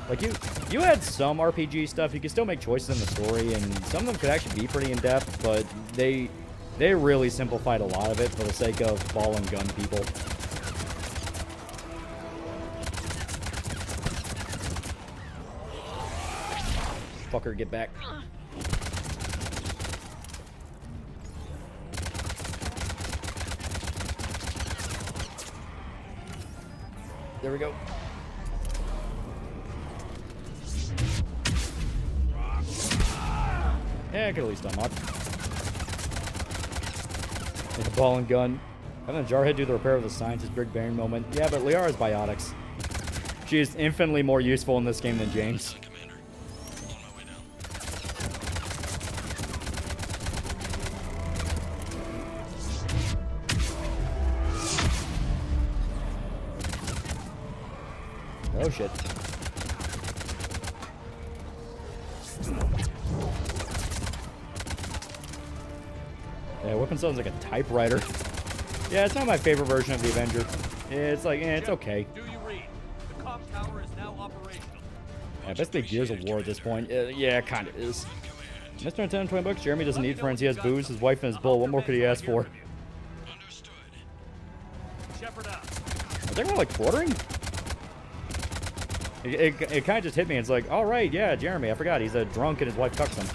Like you had some RPG stuff. You could still make choices in the story, and some of them could actually be pretty in depth. But they really simplified a lot of it for the sake of ball and gun people. Fucker, get back. There we go. Yeah, I could at least unlock. With a ball and gun. Having the Jarhead do the repair of the scientist big bearing moment. Yeah, but Liara's biotics. She is infinitely more useful in this game than James. Oh shit. Yeah, weapon sounds like a typewriter. Yeah, it's not my favorite version of the Avenger. It's like, it's okay. Do you read? The comm tower is now operational. Yeah, basically Gears of War at this point. Yeah, it kind of is. Mr. 10, 20 bucks. Jeremy doesn't need friends. He has booze, his wife, and his bull. What more could he ask for? Understood. Shepard out. Are they like quartering? It kind of just hit me. It's like, all right, yeah, Jeremy. I forgot he's a drunk and his wife cucks him.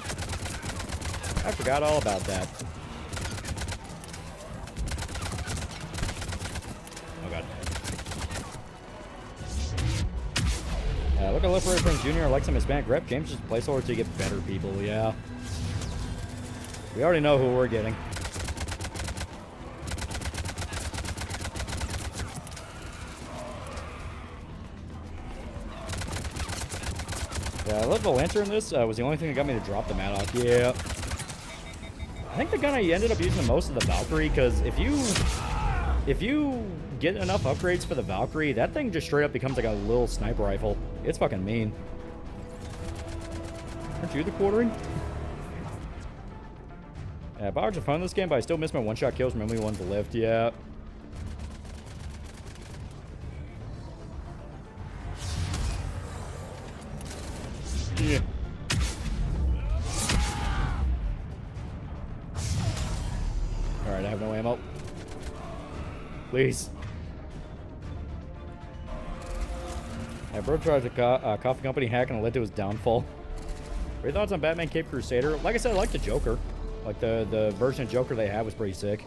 I forgot all about that. Oh god. Look at Left Friends Jr. I like some Hispanic rep. James just placeholder to get better people. Yeah. We already know who we're getting. Yeah, I love the Lancer in this. Was the only thing that got me to drop the Maddock. Yeah. I think the gun I ended up using the most of the Valkyrie, because if you get enough upgrades for the Valkyrie, that thing just straight up becomes like a little sniper rifle. It's fucking mean. Aren't you the quartering? Yeah, Bowers are fun in this game, but I still miss my one-shot kills from only one to lift. Yeah. Yeah. Alright, I have no ammo. Please. Yeah, bro tried a coffee company hack and it led to his downfall. What are your thoughts on Batman Cape Crusader? Like I said, I like the Joker. Like the version of Joker they had was pretty sick.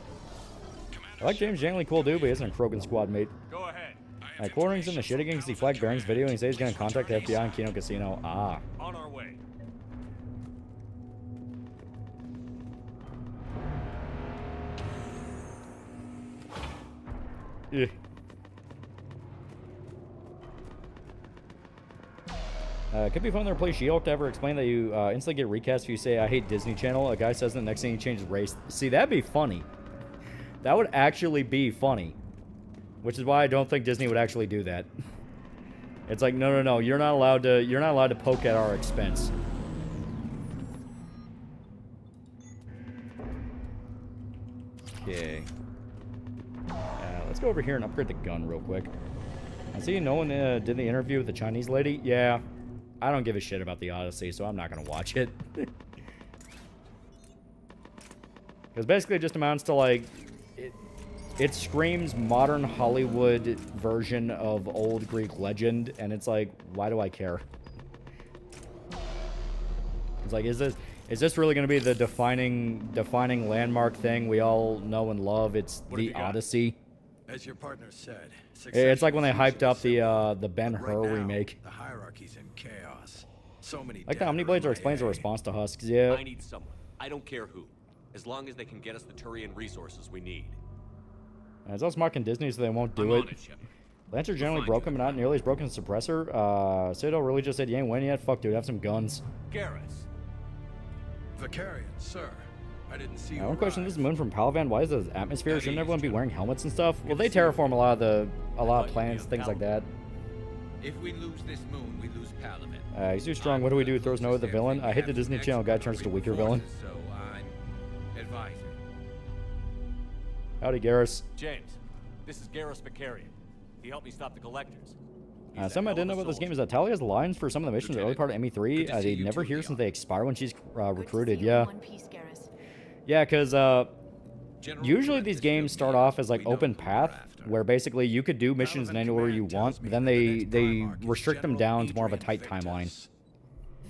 I like James Jangley, cool dude, but he isn't a Krogan squad mate. Go ahead. Quartering's in the shit again because he flagged Baring's video and he said he's gonna contact the FBI in Kino Casino. Ah. On our way. Yeah. Could be fun to replace She-Hulk to ever explain that you instantly get recast if you say I hate Disney Channel. A guy says the next thing he changes race. See, that'd be funny. That would actually be funny. Which is why I don't think Disney would actually do that. It's like, no, you're not allowed to poke at our expense. Okay. Let's go over here and upgrade the gun real quick. I see no one did the interview with the Chinese lady. Yeah. I don't give a shit about the Odyssey, so I'm not going to watch it. Because basically it just amounts to like... It screams modern Hollywood version of old Greek legend, and it's like, why do I care? It's like, is this really going to be the defining landmark thing we all know and love? It's the Odyssey. As your partner said, it's like when they hyped up the Ben-Hur remake. The hierarchy's in chaos. So many. Like the dead Omniblades in are my explains the hay. response to husks. Yeah. I need someone. I don't care who. As long as they can get us the Turian resources we need. It's also mocking Disney, so they won't do I'm it. on it, Shepard. Lancer generally find broken, you. but not nearly as broken as Suppressor. Citadel really just said, you ain't winning yet? Fuck, dude, have some guns. Garrus. Vicarian, sir. I didn't see you. One question, this arrive. is Moon from Palavan. Why is the atmosphere? Shouldn't everyone be wearing helmets and stuff? Well, they terraform a lot of planets, things like that. If we lose this moon, we lose Palavan. He's too strong. What do we do? Throws no at the villain? I hit the Disney Channel guy turns to weaker villain. So I'm advising. Howdy, Garrus. James, this is Garrus Vicarian. He helped me stop the collectors. He's a Something I hell didn't of know a about this soldier. game is that Tali has lines for some of the missions in the early part of ME3. Good to see They you never too, hear Leon. since they expire when she's recruited. Good to see you in Yeah. one piece, Garrus. Yeah, because General usually Perez these is games still start here. off as like We know open who we're path, after. where basically you could do missions in Palavan anywhere you Command want, tells but me then the they next they Primarch is restrict them General down to more of a Adrian tight timeline. Victus.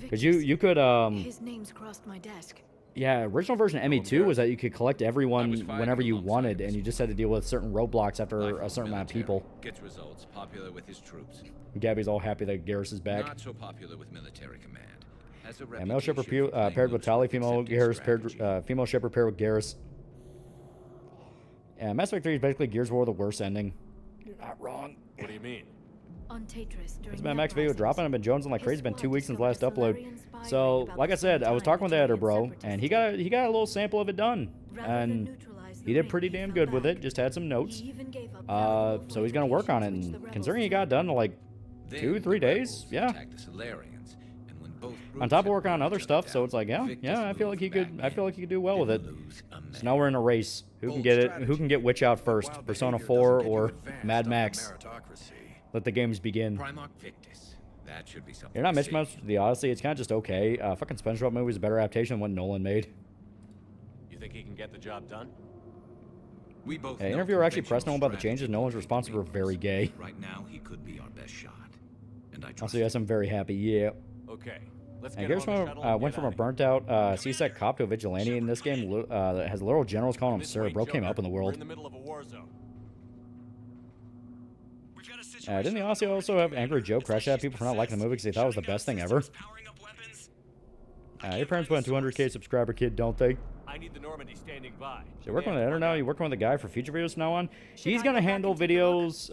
Because you could His name's crossed my desk. yeah, original version of ME2 was that you could collect everyone was fighting whenever you alongside wanted, him. and you just had to deal with certain roadblocks after Life a of certain amount of military. people. Gets results. Popular with his troops. Gabby's all happy that Garrus is back. Not so popular with military command. Has a Yeah, male Shepard reputation for playing paired with loose Tali, female accepting Garrus strategy. paired, female Shepard paired with Garrus. Yeah, Mass Effect 3 is basically Gears of War with the worst ending. You're not wrong. What do you mean? On Tatris during It's the been Max video uprisings. dropping. I've been jonesing like His crazy. It's been 2 squad weeks since last discovered upload. a Solarian So, spy like I ring said, about I was the talking with the same editor, time bro, the and he Separatists got a little sample of it done, Rather than and neutralize the he did ring, pretty he damn fell good with it. back. Just had some notes. He even gave up valuable So he's gonna work on it, fortifications which and the considering he rebels got done in like Then 2-3 the days, rebels yeah. attacked the Solarians, and when both On groups top of had working on run other each stuff, other so down, it's like, yeah, Victus I feel like he moved could. back I feel in. like he could do well with it. Didn't lose a So man. now we're in a race. Who can Bold get it? Who strategy. can get Witch out first? Wild Persona behavior 4 doesn't get you or advanced Mad under Max? meritocracy. Let the games begin. Primarch Victus. That should be something. You're not to see. mismatched with the Odyssey. It's kind of just okay. Fucking SpongeBob movie is a better adaptation than what Nolan made. You think he can get the job done? We both Yeah, know interviewer actually pressed conventional Nolan about the strategy changes. Nolan's can response make were very gay. Right now, he could be our best shot. And I trust Also, yes, I'm very happy. Yeah. Okay. Let's And get Garrus on the shuttle and went get from a outta here. burnt out CSEC cop to a vigilante in this game. That has literal generals calling him This sir. way, Bro came Joker. up in the We're world. in the middle of a war zone. Didn't the Odyssey also have Angry Joe crash at people for not liking the movie because they thought it was the best thing ever? Your parents went 200K subscriber kid, don't they? I need the Normandy standing by. So you're working with the editor now? You're working with a guy for future videos from now on? He's going to handle videos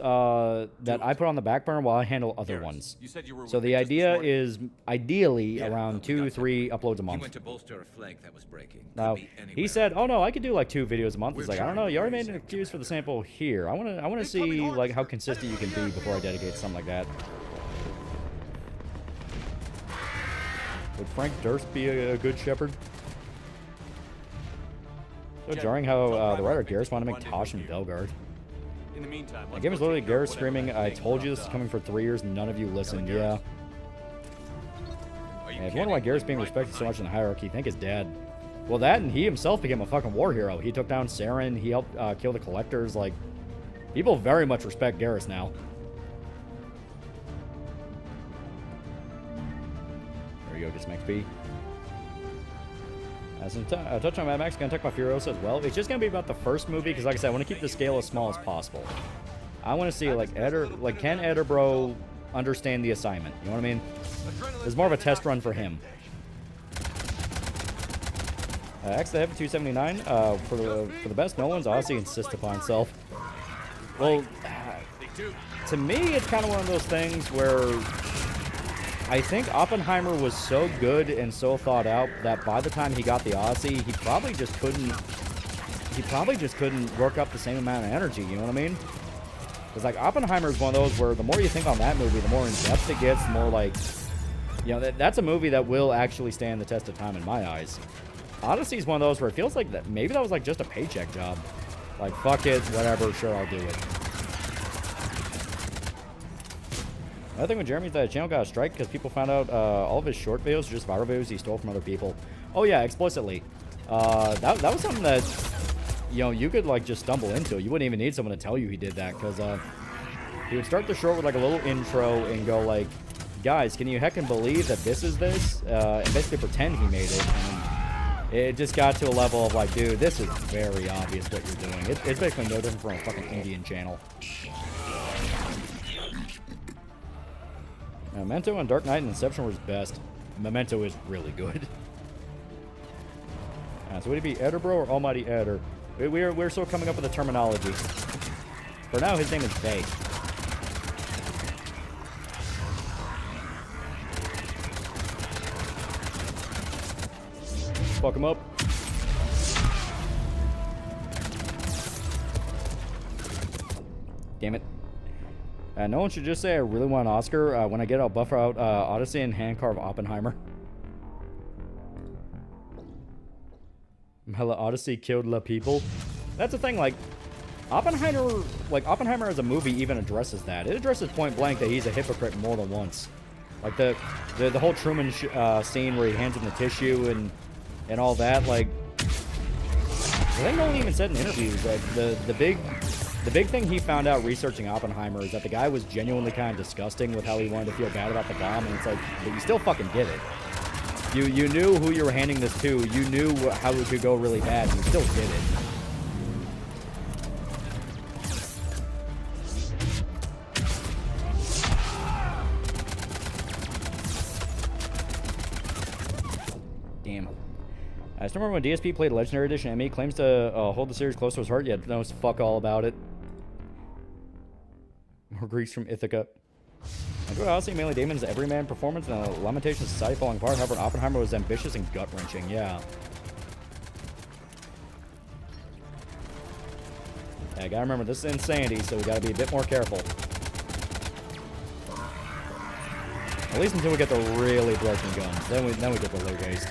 that I put on the back burner while I handle other Garrus, ones. you said you were So with the Victus this idea morning? is ideally Yeah, around we got 2-3 uploads a He month. went to bolster a flank that was breaking. Could Now, be he anywhere. said, "Oh no, I could do like 2 videos a month." He's We're like, "I don't know. trying You already to made an raise excuse it, for the Commander. sample here. I want to see like how consistent you can be before I dedicate to something like that." Would Frank Durst be a good Shepard? So jarring how the writer Garrus wanted to make Tosh and Belgard. In the meantime, The let's game go is literally take care of Garrus whatever screaming, that "I thing told you this is dropped coming off. for 3 years and none of you listened." Garrus. Yeah. Are you Yeah, if you wonder kidding? why Garrus being Right respected so behind much in the hierarchy, thank his dad. Well, that and he himself became a fucking war hero. He took down Saren. He helped kill the Collectors. Like, people very much respect Garrus now. There you go, get some XP. Touch on Mad Max, gonna talk about Furiosa as well. It's just gonna be about the first movie because, like I said, I want to keep the scale as small as possible. I want to see can Ed or Bro understand the assignment? You know what I mean? It's more of a test run for him. X the Heavy 279 for the best Nolan's Odyssey insists upon itself. Well, to me, it's kind of one of those things where I think Oppenheimer was so good and so thought out that by the time he got the Odyssey, he probably just couldn't work up the same amount of energy. You know what I mean? Because like Oppenheimer is one of those where the more you think on that movie, the more in depth it gets, the more like, you know, that's a movie that will actually stand the test of time in my eyes. Odyssey is one of those where it feels like that maybe that was like just a paycheck job. Like, fuck it, whatever, sure, I'll do it. Another thing with Jeremy's that channel got a strike because people found out all of his short videos are just viral videos he stole from other people. Oh yeah, explicitly. That was something that, you know, you could like just stumble into. You wouldn't even need someone to tell you he did that because he would start the short with like a little intro and go like, guys, can you heckin' believe that this is this? And basically pretend he made it. And it just got to a level of like, dude, this is very obvious what you're doing. It's basically no different from a fucking Indian channel. Memento and Dark Knight and Inception were his best. Memento is really good. So would it be Eder, bro, or Almighty Eder? We're still coming up with a terminology. For now, his name is Bay. Fuck him up. Damn it. No one should just say I really want an Oscar. When I get, I'll buffer out Odyssey and hand-carve Oppenheimer. Hella Odyssey killed la people. That's the thing, like, Oppenheimer as a movie even addresses that. It addresses point blank that he's a hypocrite more than once. Like, the whole Truman scene where he hands him the tissue and all that, like, I think Nolan even said in interviews, like, the big thing he found out researching Oppenheimer is that the guy was genuinely kind of disgusting with how he wanted to feel bad about the bomb, and it's like, but you still fucking did it. You knew who you were handing this to, you knew how it could go really bad, and you still did it. Damn. I still remember when DSP played Legendary Edition, and he claims to hold the series close to his heart, yet knows fuck all about it. More Greeks from Ithaca. I go to Odyssey, mainly Damon's everyman performance and the Lamentations of Society falling apart. However, Oppenheimer was ambitious and gut-wrenching, yeah. Yeah, I gotta remember, this is Insanity, so we gotta be a bit more careful. At least until we get the really broken guns. Then we get the low haste.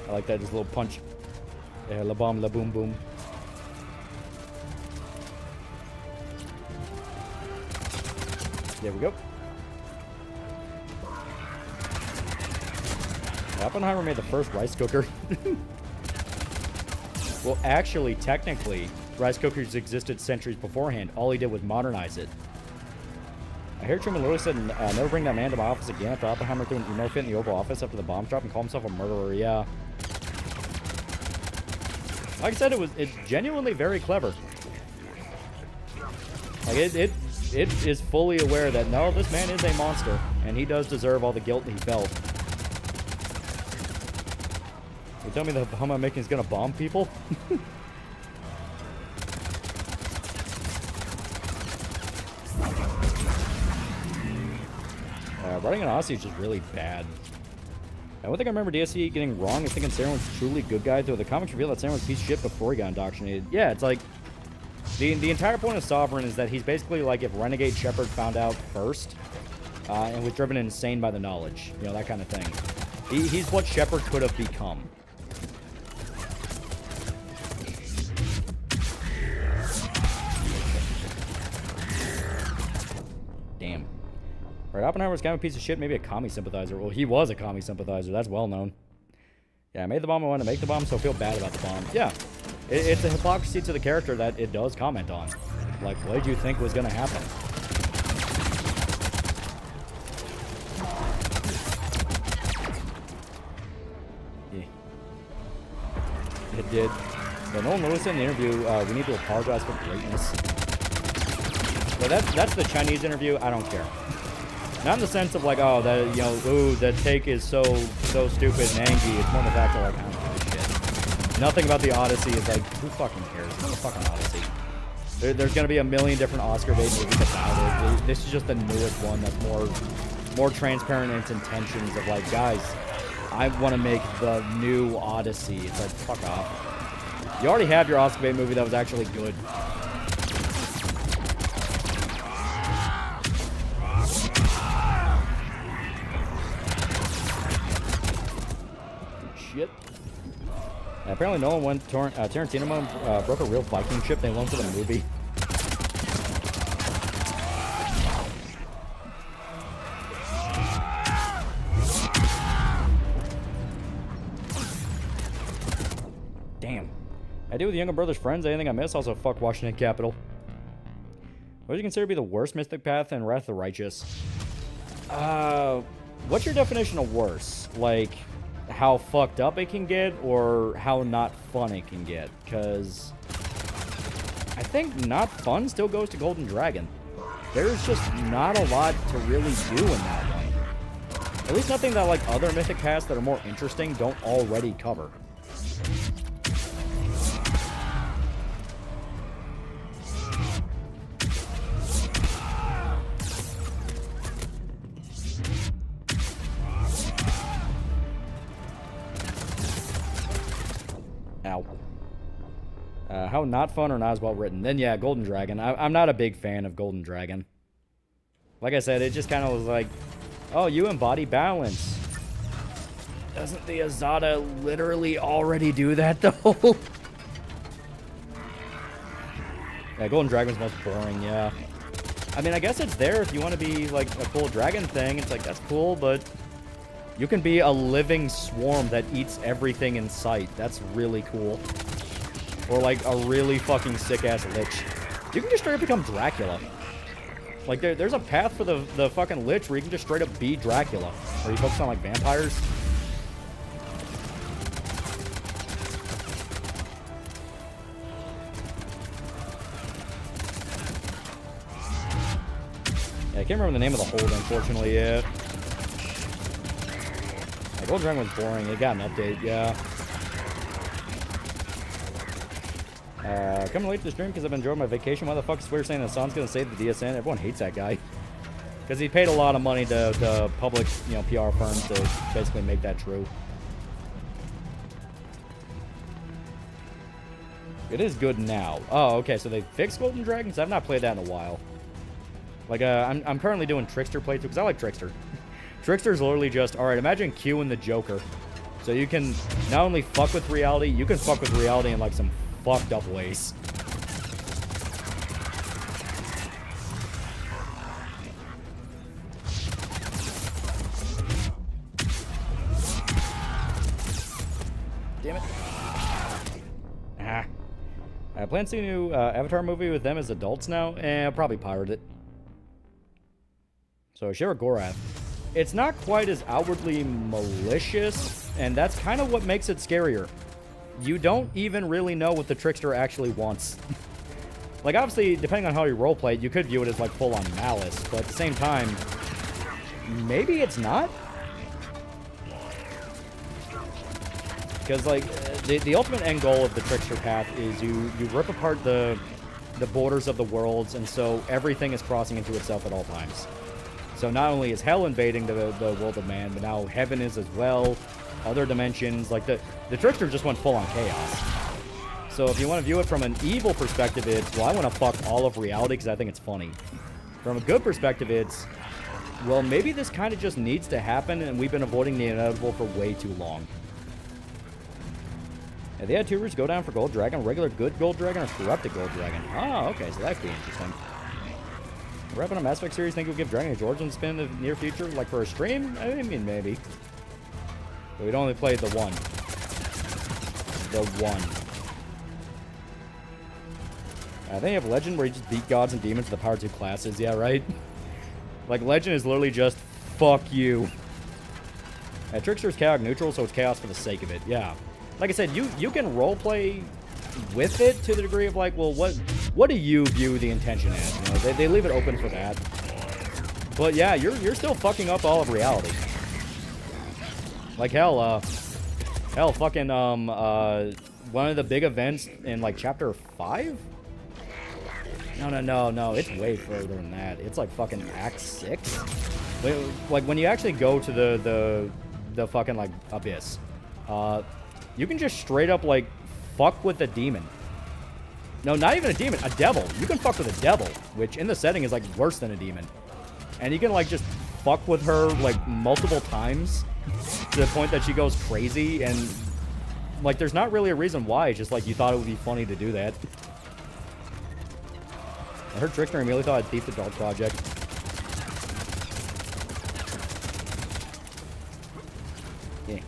I like that, just a little punch. Yeah, la bomb, la boom boom. There we go. Oppenheimer made the first rice cooker. Well, actually, technically, rice cookers existed centuries beforehand. All he did was modernize it. I hear Truman Lewis said, never bring that man to my office again after Oppenheimer threw an emo fit in the Oval Office after the bomb drop and called himself a murderer. Yeah. Like I said, it's genuinely very clever. Like, it is fully aware that, no, this man is a monster, and he does deserve all the guilt that he felt. You tell me the bomb I'm making is gonna bomb people? Writing an Odyssey is just really bad. And one thing I remember DSC getting wrong is thinking Saren was truly good guy, though the comics reveal that Saren was a piece of shit before he got indoctrinated. Yeah, it's like, the entire point of Sovereign is that he's basically like if Renegade Shepard found out first, and was driven insane by the knowledge. You know, that kind of thing. He's what Shepard could have become. Damn. Right, Oppenheimer's kind of a piece of shit, maybe a commie sympathizer. Well, he was a commie sympathizer, that's well known. Yeah, I made the bomb, I wanted to make the bomb, so I feel bad about the bomb. Yeah, it's a hypocrisy to the character that it does comment on. Like, what did you think was going to happen? Yeah. It did. But Nolan Lewis in the interview, we need to apologize for greatness. But that's the Chinese interview, I don't care. Not in the sense of like, oh, that, you know, ooh, that take is so stupid and angry. It's more the fact that like, I don't give a shit. Nothing about the Odyssey is like, who fucking cares? It's a fucking Odyssey. There's gonna be a million different Oscar bait movies about it. This is just the newest one that's more transparent in its intentions of like, guys, I want to make the new Odyssey. It's like, fuck off. You already have your Oscar bait movie that was actually good. Shit. Apparently Nolan went Tarantino broke a real Viking ship they loaned for the movie. Damn. I do with the younger brother's friends. Anything I miss? Also, fuck Washington Capitol. What do you consider to be the worst Mystic Path in Wrath of the Righteous? What's your definition of worse? Like, how fucked up it can get, or how not fun it can get? Because I think not fun still goes to Golden Dragon. There's just not a lot to really do in that one. At least nothing that like other Mythic paths that are more interesting don't already cover. Ow. How not fun or not as well written. Then yeah, Golden Dragon. I'm not a big fan of Golden Dragon. Like I said, it just kind of was like, oh, you embody balance. Doesn't the Azada literally already do that though? Yeah, Golden Dragon's most boring, yeah. I mean, I guess it's there if you want to be like a cool dragon thing. It's like, that's cool, but you can be a living swarm that eats everything in sight. That's really cool. Or like a really fucking sick-ass lich. You can just straight up become Dracula. Like, there's a path for the fucking lich where you can just straight up be Dracula. Or you focus on like vampires. Yeah, I can't remember the name of the hold, unfortunately, yeah. Golden Dragon was boring. It got an update, yeah. Coming late to the stream because I've been enjoying my vacation. Why the fuck is Square saying the sun's gonna save the DSN? Everyone hates that guy. Because he paid a lot of money to public, you know, PR firms to basically make that true. It is good now. Oh, okay, so they fixed Golden Dragons? I've not played that in a while. Like, I'm currently doing Trickster playthrough because I like Trickster. Trickster's literally just, alright, imagine Q and the Joker. So you can not only fuck with reality, you can fuck with reality in like some fucked up ways. Damn it. I plan to see a new Avatar movie with them as adults now. I'll probably pirate it. So, Shiragorath. It's not quite as outwardly malicious, and that's kind of what makes it scarier. You don't even really know what the Trickster actually wants. Like, obviously, depending on how you roleplay it, you could view it as, like, full-on malice, but at the same time, maybe it's not? Because, like, the ultimate end goal of the Trickster path is you rip apart the borders of the worlds, and so everything is crossing into itself at all times. So not only is hell invading the world of man, but now heaven is as well, other dimensions. Like, the Trickster just went full on chaos. So if you want to view it from an evil perspective, it's, well, I want to fuck all of reality because I think it's funny. From a good perspective, it's, well, maybe this kind of just needs to happen, and we've been avoiding the inevitable for way too long. Yeah, they had two routes, go down for Gold Dragon, regular good Gold Dragon, or corrupted Gold Dragon. Oh, okay, so that could be interesting. Wrapping up Mass Effect series, think we'll give Dragon Age Origins spin in the near future, like for a stream? I mean, maybe. But we'd only played the one. The one. I think you have Legend where you just beat gods and demons with the power 2 classes. Yeah, right? Like, Legend is literally just, fuck you. Trickster's chaos neutral, so it's chaos for the sake of it. Yeah. Like I said, you can roleplay with it to the degree of like, well, what do you view the intention as? You know, they leave it open for that. But yeah, you're still fucking up all of reality. Like hell, fucking one of the big events in like chapter 5? No, it's way further than that. It's like fucking Act 6. Like when you actually go to the fucking like abyss, you can just straight up like fuck with a demon. No, not even a demon, a devil. You can fuck with a devil, which in the setting is like worse than a demon. And you can like just fuck with her like multiple times to the point that she goes crazy, and like there's not really a reason why. It's just like you thought it would be funny to do that. I heard Trickster immediately thought I'd Thief the Dark Project. Yeah.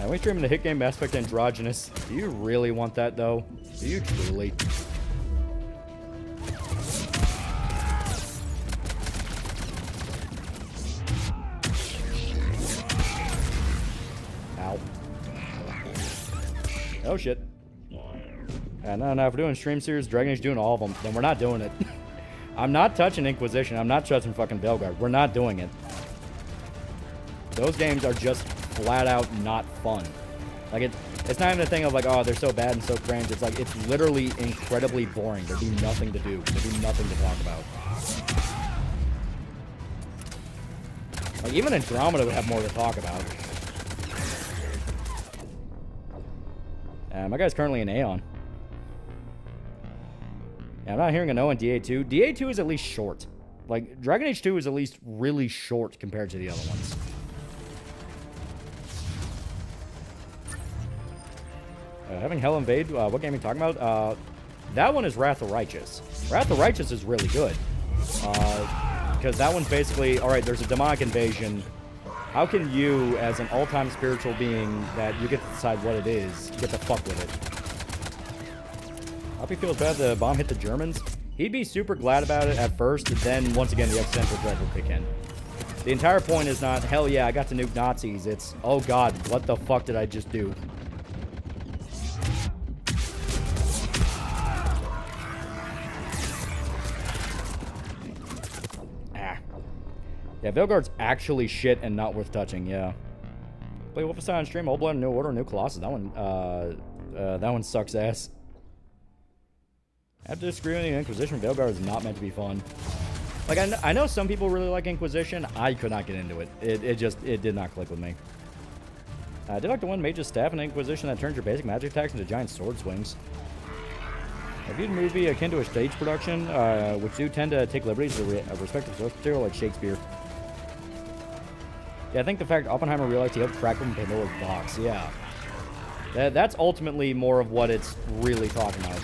We streaming the hit game Mass Effect Androgynous. Do you really want that though? Do you truly? Ow. Oh shit. No, if we're doing stream series, Dragon Age doing all of them, then we're not doing it. I'm not touching Inquisition. I'm not touching fucking Veilguard. We're not doing it. Those games are just flat out not fun. Like, it's not even a thing of like, oh, they're so bad and so cringe. It's like, it's literally incredibly boring. There'd be nothing to do. There'd be nothing to talk about. Like, even Andromeda would have more to talk about. My guy's currently in Aeon. Yeah, I'm not hearing a no on DA2. DA2 is at least short. Like, Dragon Age 2 is at least really short compared to the other ones. Having Hell Invade, what game are you talking about? That one is Wrath of Righteous. Wrath of Righteous is really good. Because that one's basically, alright, there's a demonic invasion. How can you, as an all-time spiritual being that you get to decide what it is, get to fuck with it? Hope he feels bad the bomb hit the Germans. He'd be super glad about it at first, and then once again the existential dread will kick in. The entire point is not, hell yeah, I got to nuke Nazis. It's, oh god, what the fuck did I just do? Yeah, Veilguard's actually shit and not worth touching, yeah. Play Wolfenstein on stream, Old Blood, New Order, New Colossus. That one sucks ass. I have to disagree with the Inquisition. Veilguard is not meant to be fun. Like, I know some people really like Inquisition. I could not get into it. It did not click with me. I did like the one Mage's Staff in Inquisition that turns your basic magic attacks into giant sword swings. I viewed a movie akin to a stage production, which do tend to take liberties with respective source material like Shakespeare. Yeah, I think the fact Oppenheimer realized he helped crack open Pandora's box, yeah. That's ultimately more of what it's really talking about.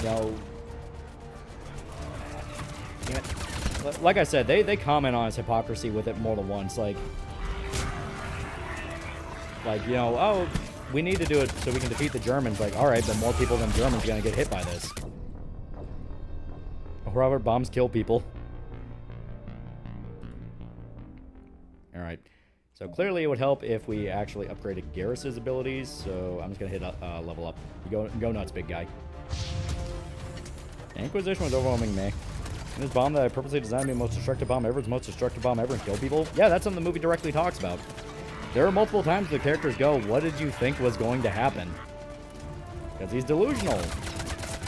You know, like I said, they comment on his hypocrisy with it more than once. Like, you know, oh, we need to do it so we can defeat the Germans. Like, all right, but more people than Germans are gonna get hit by this. Robert, bombs kill people. All right. So clearly it would help if we actually upgraded Garrus's abilities. So I'm just gonna hit level up. You go nuts, big guy. Inquisition was overwhelming me. And this bomb that I purposely designed to be the most destructive bomb ever is the most destructive bomb ever and kill people. Yeah, that's something the movie directly talks about. There are multiple times the characters go, what did you think was going to happen? Because he's delusional.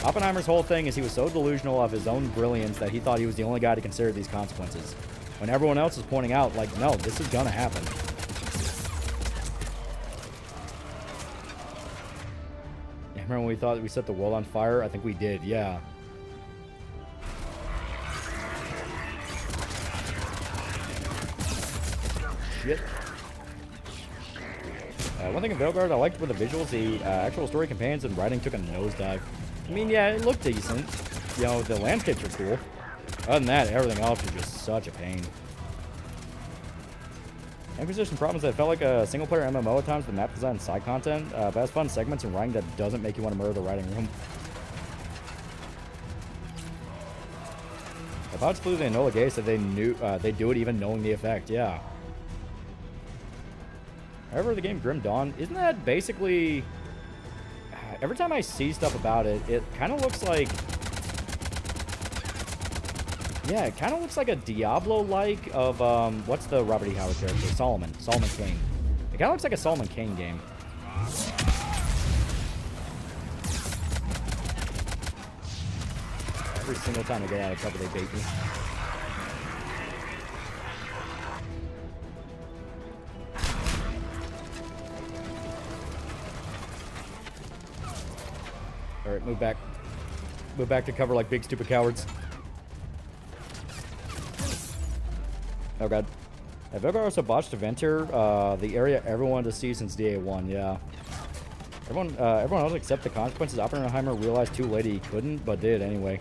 Oppenheimer's whole thing is he was so delusional of his own brilliance that he thought he was the only guy to consider these consequences. When everyone else is pointing out, like, no, this is gonna happen. Yeah, remember when we thought we set the world on fire? I think we did, yeah. Shit. One thing in Veilguard I liked with the visuals, the actual story companions and writing took a nosedive. I mean, yeah, it looked decent. You know, the landscapes are cool. Other than that, everything else was just such a pain. Inquisition problems that felt like a single-player MMO at times with map design and side content, but has fun segments and writing that doesn't make you want to murder the writing room. If I was flew the Enola Gay said they knew they'd do it even knowing the effect, yeah. However, the game Grim Dawn, isn't that basically... Every time I see stuff about it, it kind of looks like... Yeah, it kind of looks like a Diablo-like of, what's the Robert E. Howard character? Solomon Kane. It kind of looks like a Solomon Kane game. Every single time I get out of cover, they bait me. Alright, move back. Move back to cover like big stupid cowards. Oh god. Veilguard also botched Aventer, the area everyone wanted to see since DA1, yeah. Everyone else except the consequences. Oppenheimer realized too late he couldn't, but did anyway.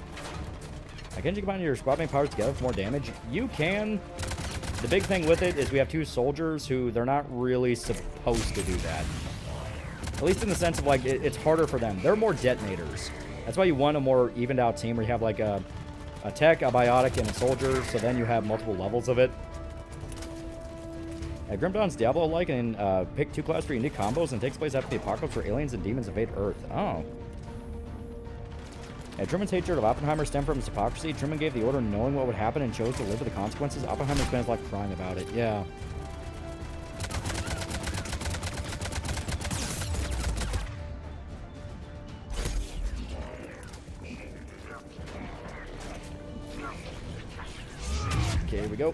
Can't you combine your squad mate powers together for more damage? You can. The big thing with it is we have two soldiers who they're not really supposed to do that. At least in the sense of like, it's harder for them. They're more detonators. That's why you want a more evened out team where you have like a tech, a biotic, and a soldier, so then you have multiple levels of it. Grim Dawn's Diablo-like and pick two classes for unique combos and takes place after the apocalypse where aliens and demons invade Earth. Oh. And Truman's hatred of Oppenheimer stemmed from his hypocrisy. Truman gave the order knowing what would happen and chose to live with the consequences. Oppenheimer spent his life crying about it. Yeah. Okay, here we go.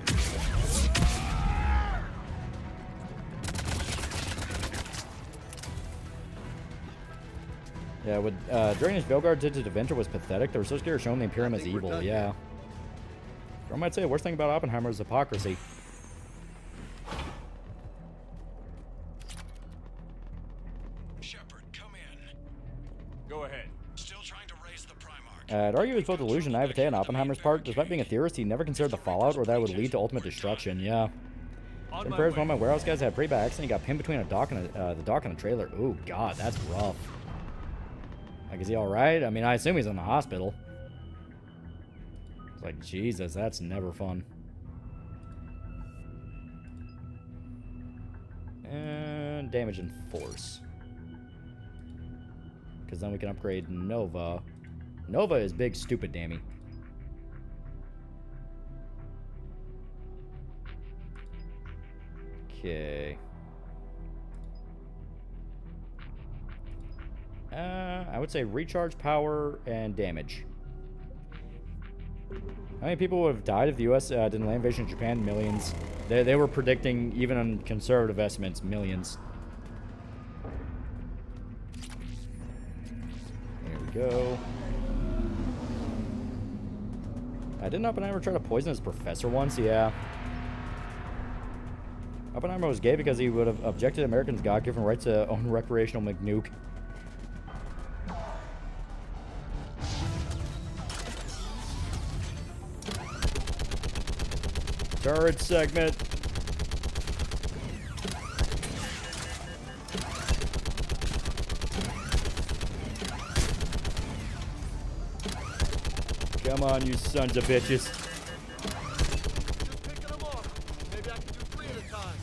Yeah, what Drainage Velgard did to Deventer was pathetic. They were so scared of showing the Imperium as evil, yeah. I might say the worst thing about Oppenheimer is hypocrisy. Shepard, come in. Go ahead. Still trying to raise the Primarch. I'd argue it's both delusion and naivete on Oppenheimer's part. Despite being a theorist, he never considered the fallout or that it would lead to ultimate destruction, yeah. On In my Paris, way. one of my warehouse guys had a pretty bad accident. He got pinned between a dock and the dock and a trailer. Oh, God, that's rough. Like, is he alright? I mean, I assume he's in the hospital. It's like, Jesus, that's never fun. And damage and force. Because then we can upgrade Nova. Nova is big, stupid, dammy. Okay. I would say recharge power and damage. How many people would have died if the U.S. did an land invasion of Japan? Millions. They were predicting, even on conservative estimates, millions. There we go. Didn't Oppenheimer try to poison his professor once? Yeah. Oppenheimer was gay because he would have objected to Americans' God-given right to own recreational McNuke. Turret segment. Come on, you sons of bitches. Just picking them off. Maybe I can do 3 at a time.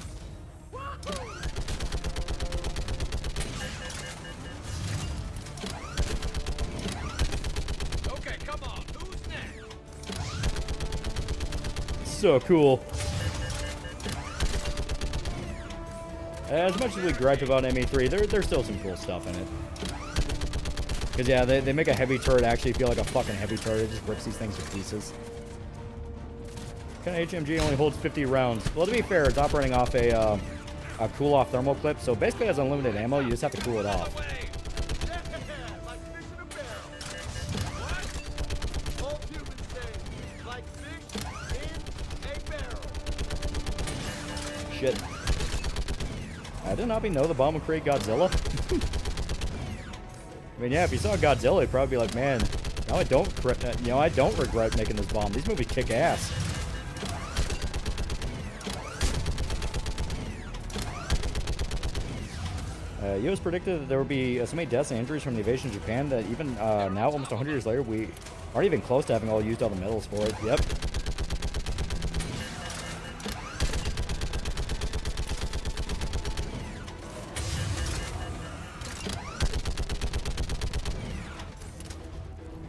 Okay, come on. Who's next? So cool. As much as we gripe about ME3, there's still some cool stuff in it. Because, yeah, they make a heavy turret actually feel like a fucking heavy turret. It just rips these things to pieces. Kind of HMG only holds 50 rounds. Well, to be fair, it's operating off a cool-off thermal clip, so basically it has unlimited ammo. You just have to cool it off. Like fish in a barrel. What? Old humans say, like fish in a barrel. Shit. Did Nobby know the bomb would create Godzilla? I mean, yeah, if you saw Godzilla, you'd probably be like, man, I don't regret making this bomb. These movies kick ass. U.S. predicted that there would be so many deaths and injuries from the invasion of Japan that even now, almost 100 years later, we aren't even close to having used all the medals for it. Yep.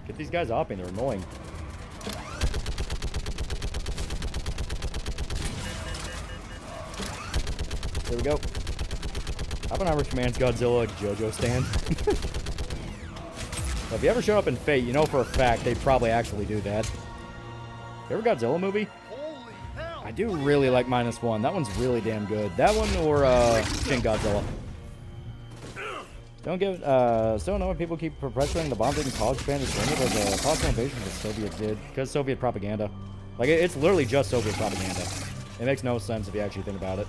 Get these guys off me, they're annoying. There we go. Oppenheimer commands Godzilla like JoJo stand. Well, if you ever show up in Fate, you know for a fact they probably actually do that. Favorite Godzilla movie? Holy hell! I do really like -1. That one's really damn good. That one or Shin Godzilla. Don't give. Still know when people keep perpetuating the bomb taking college Japan is doing it as a possible invasion the Soviets did because Soviet propaganda. Like it's literally just Soviet propaganda. It makes no sense if you actually think about it.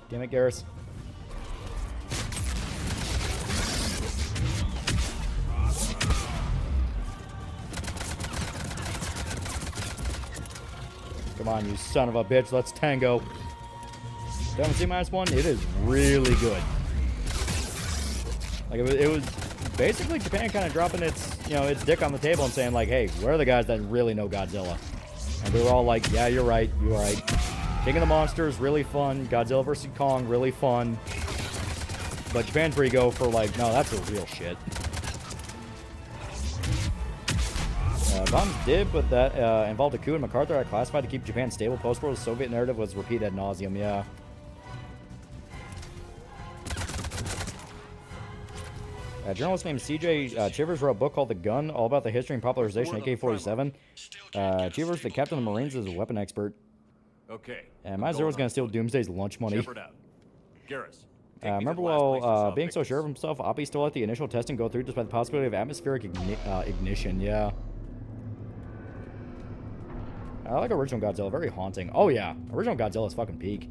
Damn it, Garrus. Come on, you son of a bitch. Let's tango. Don't see -1? It is really good. Like, it was basically Japan kind of dropping its dick on the table and saying, like, hey, where are the guys that really know Godzilla? And they were all like, yeah, you're right, you're right. King of the Monsters, really fun. Godzilla vs. Kong, really fun. But Japan's where you go for like, no, that's the real shit. Bombs did, but that involved a coup, and MacArthur had classified to keep Japan stable. Post-war, the Soviet narrative was repeated ad nauseum, yeah. A journalist named C.J. Chivers wrote a book called The Gun, all about the history and popularization of AK-47. Chivers, the captain of the Marines, is a weapon expert. Okay. And my Zero's gonna steal Doomsday's lunch money. Shepard out. Garrus. Remember while being so sure of himself, Oppie still let the initial testing go through despite the possibility of atmospheric ignition, yeah. I like original Godzilla, very haunting. Oh yeah, original Godzilla is fucking peak.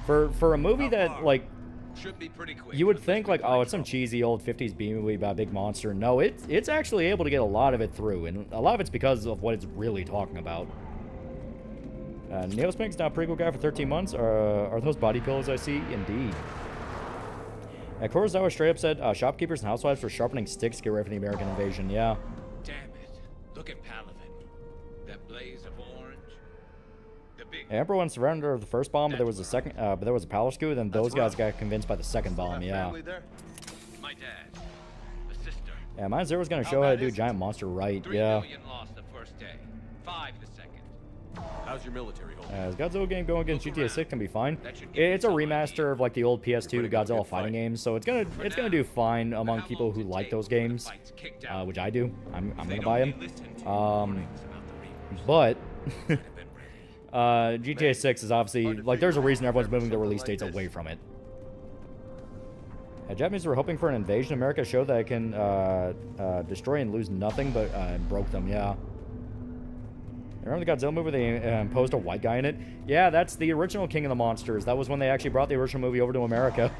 For a movie that, like, Should be pretty quick. you would think, like, oh, it's some cheesy old 50s B movie about a big monster. No, it's actually able to get a lot of it through, and a lot of it's because of what it's really talking about. Neil Spink's now a prequel guy for 13 months. Are those body pillows I see? Indeed. Kurosawa straight up said, shopkeepers and housewives were sharpening sticks to get ready for the American invasion. Yeah. Damn it. Look at Palavin. That blaze of orange. The big... Emperor went surrender of the first bomb, but there was a second, but there was a power skew, then those guys got convinced by the second bomb, yeah. My dad. The sister. Yeah, mine Zero's gonna show how to do a giant monster right, 3 yeah. million lost the first day. 5 the second. How's your military holding? This Godzilla game going against GTA 6 can be fine. That should give It's a you some remaster idea. of like the old PS2 You're putting up a Godzilla good fighting fight. games, so it's gonna do fine among people who like those games, which I do. I'm gonna buy them. But GTA 6 is obviously like there's a reason everyone's moving their release dates away from it. Japanese were hoping for an invasion. America showed that it can destroy and lose nothing, but broke them. Yeah. Remember the Godzilla movie? They imposed a white guy in it. Yeah, that's the original King of the Monsters. That was when they actually brought the original movie over to America.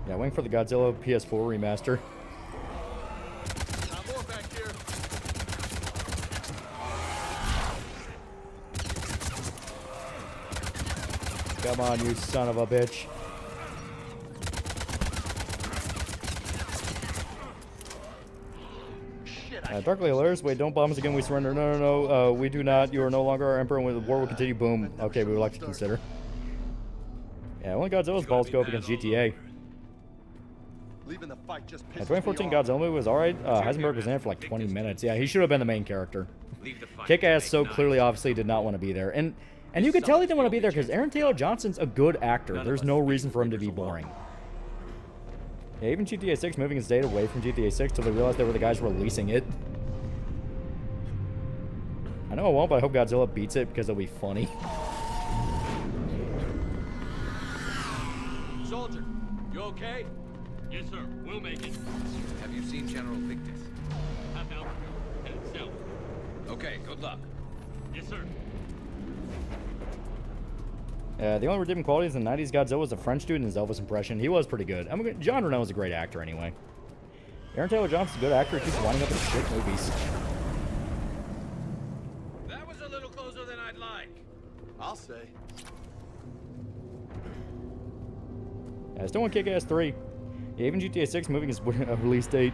Yeah, waiting for the Godzilla PS4 remaster. More back here. Come on, you son of a bitch. Darkly alerts. Wait, don't bomb us again. We surrender. No, no, no. We do not. You are no longer our emperor, and the war will continue. Boom. Okay, we would like to consider. Yeah, only Godzilla's balls go up against GTA. Leaving the fight just Yeah, pisses 2014 me off. Godzilla movie was alright. Heisenberg was in it for like 20 minutes. Yeah, he should have been the main character. Leave the fight. Kick-Ass so clearly, obviously, did not want to be there. And you could tell he didn't want to be there because Aaron Taylor Johnson's a good actor. There's no reason for him to be boring. Yeah, even GTA 6 moving its date away from GTA 6 till they realized they were the guys releasing it. I know it won't, but I hope Godzilla beats it because it'll be funny. Soldier, you okay? Yes, sir. We'll make it. Have you seen General Victus? Half altitude. Headed south. Okay, good luck. Yes, sir. The only redeeming qualities in the 90s Godzilla was a French dude and his Elvis impression. He was pretty good. John Reno was a great actor anyway. Aaron Taylor Johnson's a good actor. He keeps winding up in shit movies. That was a little closer than I'd like. I'll say. I still want Kick-Ass 3. Yeah, even GTA 6 moving its release date.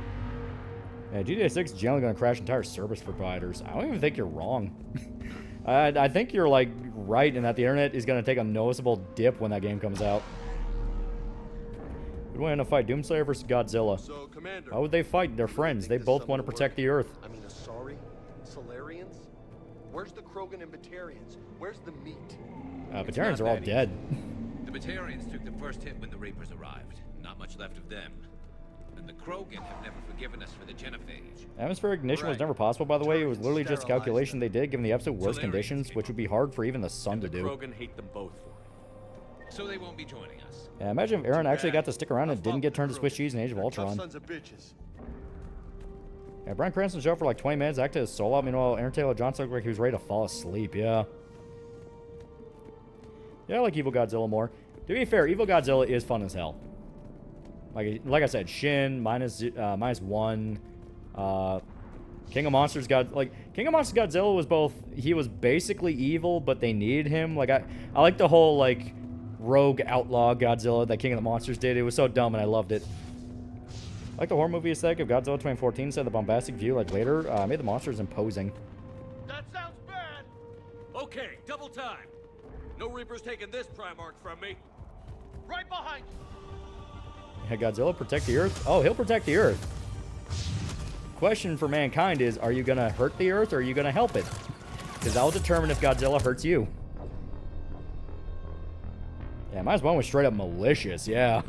GTA 6 is generally going to crash entire service providers. I don't even think you're wrong. I think you're, like, right in that the internet is going to take a noticeable dip when that game comes out. We'd want to fight Doomslayer versus Godzilla. So, Commander. How would they fight? They're friends. They both want to protect the Earth. I mean, Asari? Solarians? Where's the Krogan and Batarians? Where's the meat? Batarians are all dead. The Batarians took the first hit when the Reapers arrived. Not much left of them. And the Krogan have never forgiven us for the genophage. Atmospheric ignition was never possible, by the way. It was literally just a calculation they did, given the absolute worst conditions, which would be hard for even the sun to The do. Krogan hate them both for it. So they won't be joining us. Yeah, imagine if Aaron actually got to stick around and didn't get turned to Swiss cheese in Age of Ultron. Sons of bitches. Yeah, Bryan Cranston showed up for like 20 minutes, acted as Solo. Meanwhile, Aaron Taylor Johnson looked like he was ready to fall asleep. Yeah. Yeah, I like Evil Godzilla more. To be fair, Evil Godzilla is fun as hell. Like I said, Shin minus one. King of Monsters King of Monsters Godzilla was both. He was basically evil, but they needed him. Like I like the whole like rogue outlaw Godzilla that King of the Monsters did. It was so dumb, and I loved it. Like the horror movie aesthetic of Godzilla 2014, said the bombastic view like later made the monsters imposing. That sounds bad! Okay, double time. No Reaper's taking this Primarch from me. Right behind you! Yeah, Godzilla protect the Earth? Oh, he'll protect the Earth. Question for mankind is, are you going to hurt the Earth or are you going to help it? Because that'll determine if Godzilla hurts you. Yeah, minus one was straight up malicious, yeah.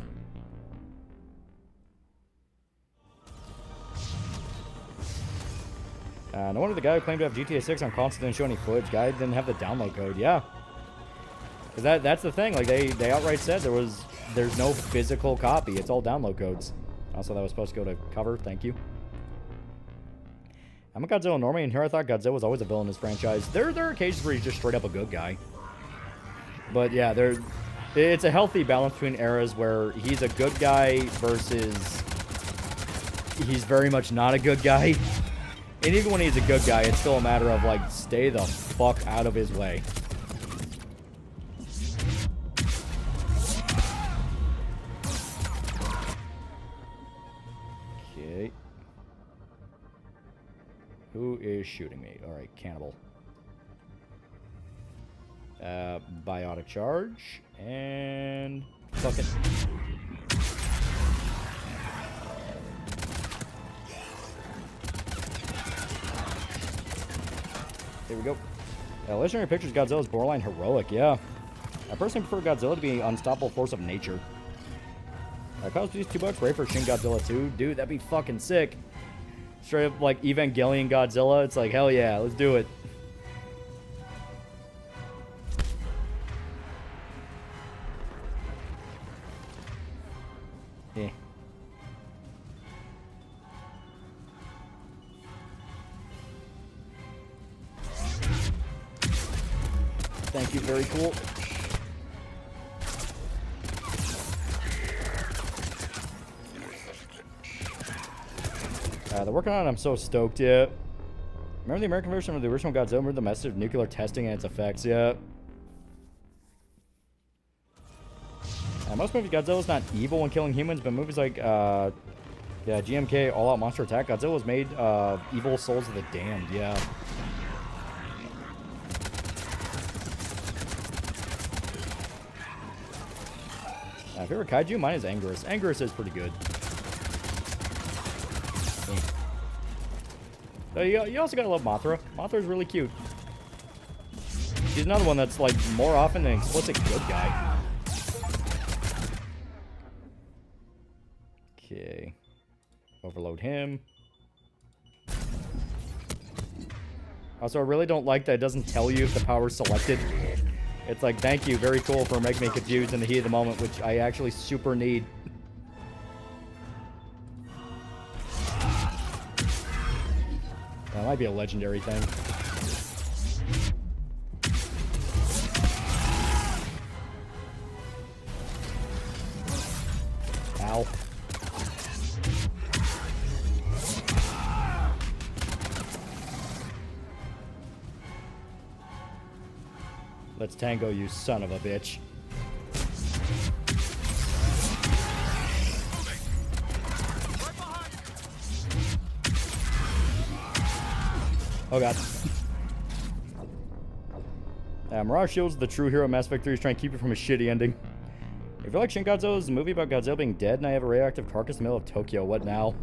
No wonder the guy who claimed to have GTA 6 on console didn't show any footage. Guy didn't have the download code, yeah. Because that's the thing, like they outright said there's no physical copy. It's all download codes. Also, that was supposed to go to cover, thank you. I'm a Godzilla normie, and here I thought Godzilla was always a villain in this franchise. There are occasions where he's just straight up a good guy. But yeah, it's a healthy balance between eras where he's a good guy versus he's very much not a good guy. And even when he's a good guy, it's still a matter of, like, stay the fuck out of his way. Okay. Who is shooting me? Alright, cannibal. Biotic charge. And... fuck it. There we go. Legendary Pictures Godzilla's borderline heroic, yeah. I personally prefer Godzilla to be an unstoppable force of nature. Cost these $2, ready for Shin Godzilla 2? Dude, that'd be fucking sick. Straight up like Evangelion Godzilla. It's like, hell yeah, let's do it. Yeah. Thank you, very cool. They're working on it. I'm so stoked, yeah. Remember the American version of the original Godzilla? Remember the message of nuclear testing and its effects, yeah. Most movies, Godzilla's not evil when killing humans, but movies like, yeah, GMK, All Out Monster Attack, Godzilla was made evil souls of the damned, yeah. Favorite kaiju? Mine is Anguirus. Anguirus is pretty good. You also gotta love Mothra. Mothra's really cute. She's another one that's, like, more often an explicit good guy. Okay. Overload him. Also, I really don't like that it doesn't tell you if the power's selected. It's like, thank you, very cool for making me confused in the heat of the moment, which I actually super need. That might be a legendary thing. Ow. Let's tango, you son of a bitch. Oh god. Mirage Shield's the true hero of Mass Effect 3 is trying to keep it from a shitty ending. If you like Shin Godzilla, is a movie about Godzilla being dead and I have a radioactive carcass in the middle of Tokyo. What now?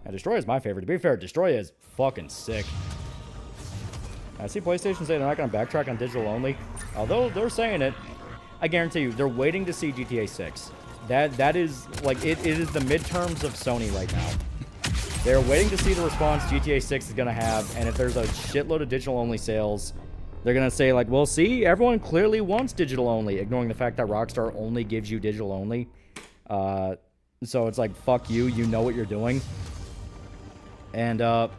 Destroya is my favorite. To be fair, Destroya is fucking sick. I see PlayStation say they're not going to backtrack on digital only. Although they're saying it, I guarantee you, they're waiting to see GTA 6. That is, like, it is the midterms of Sony right now. They're waiting to see the response GTA 6 is going to have, and if there's a shitload of digital-only sales, they're going to say, like, well, see, everyone clearly wants digital-only, ignoring the fact that Rockstar only gives you digital-only. So it's like, fuck you, you know what you're doing. And,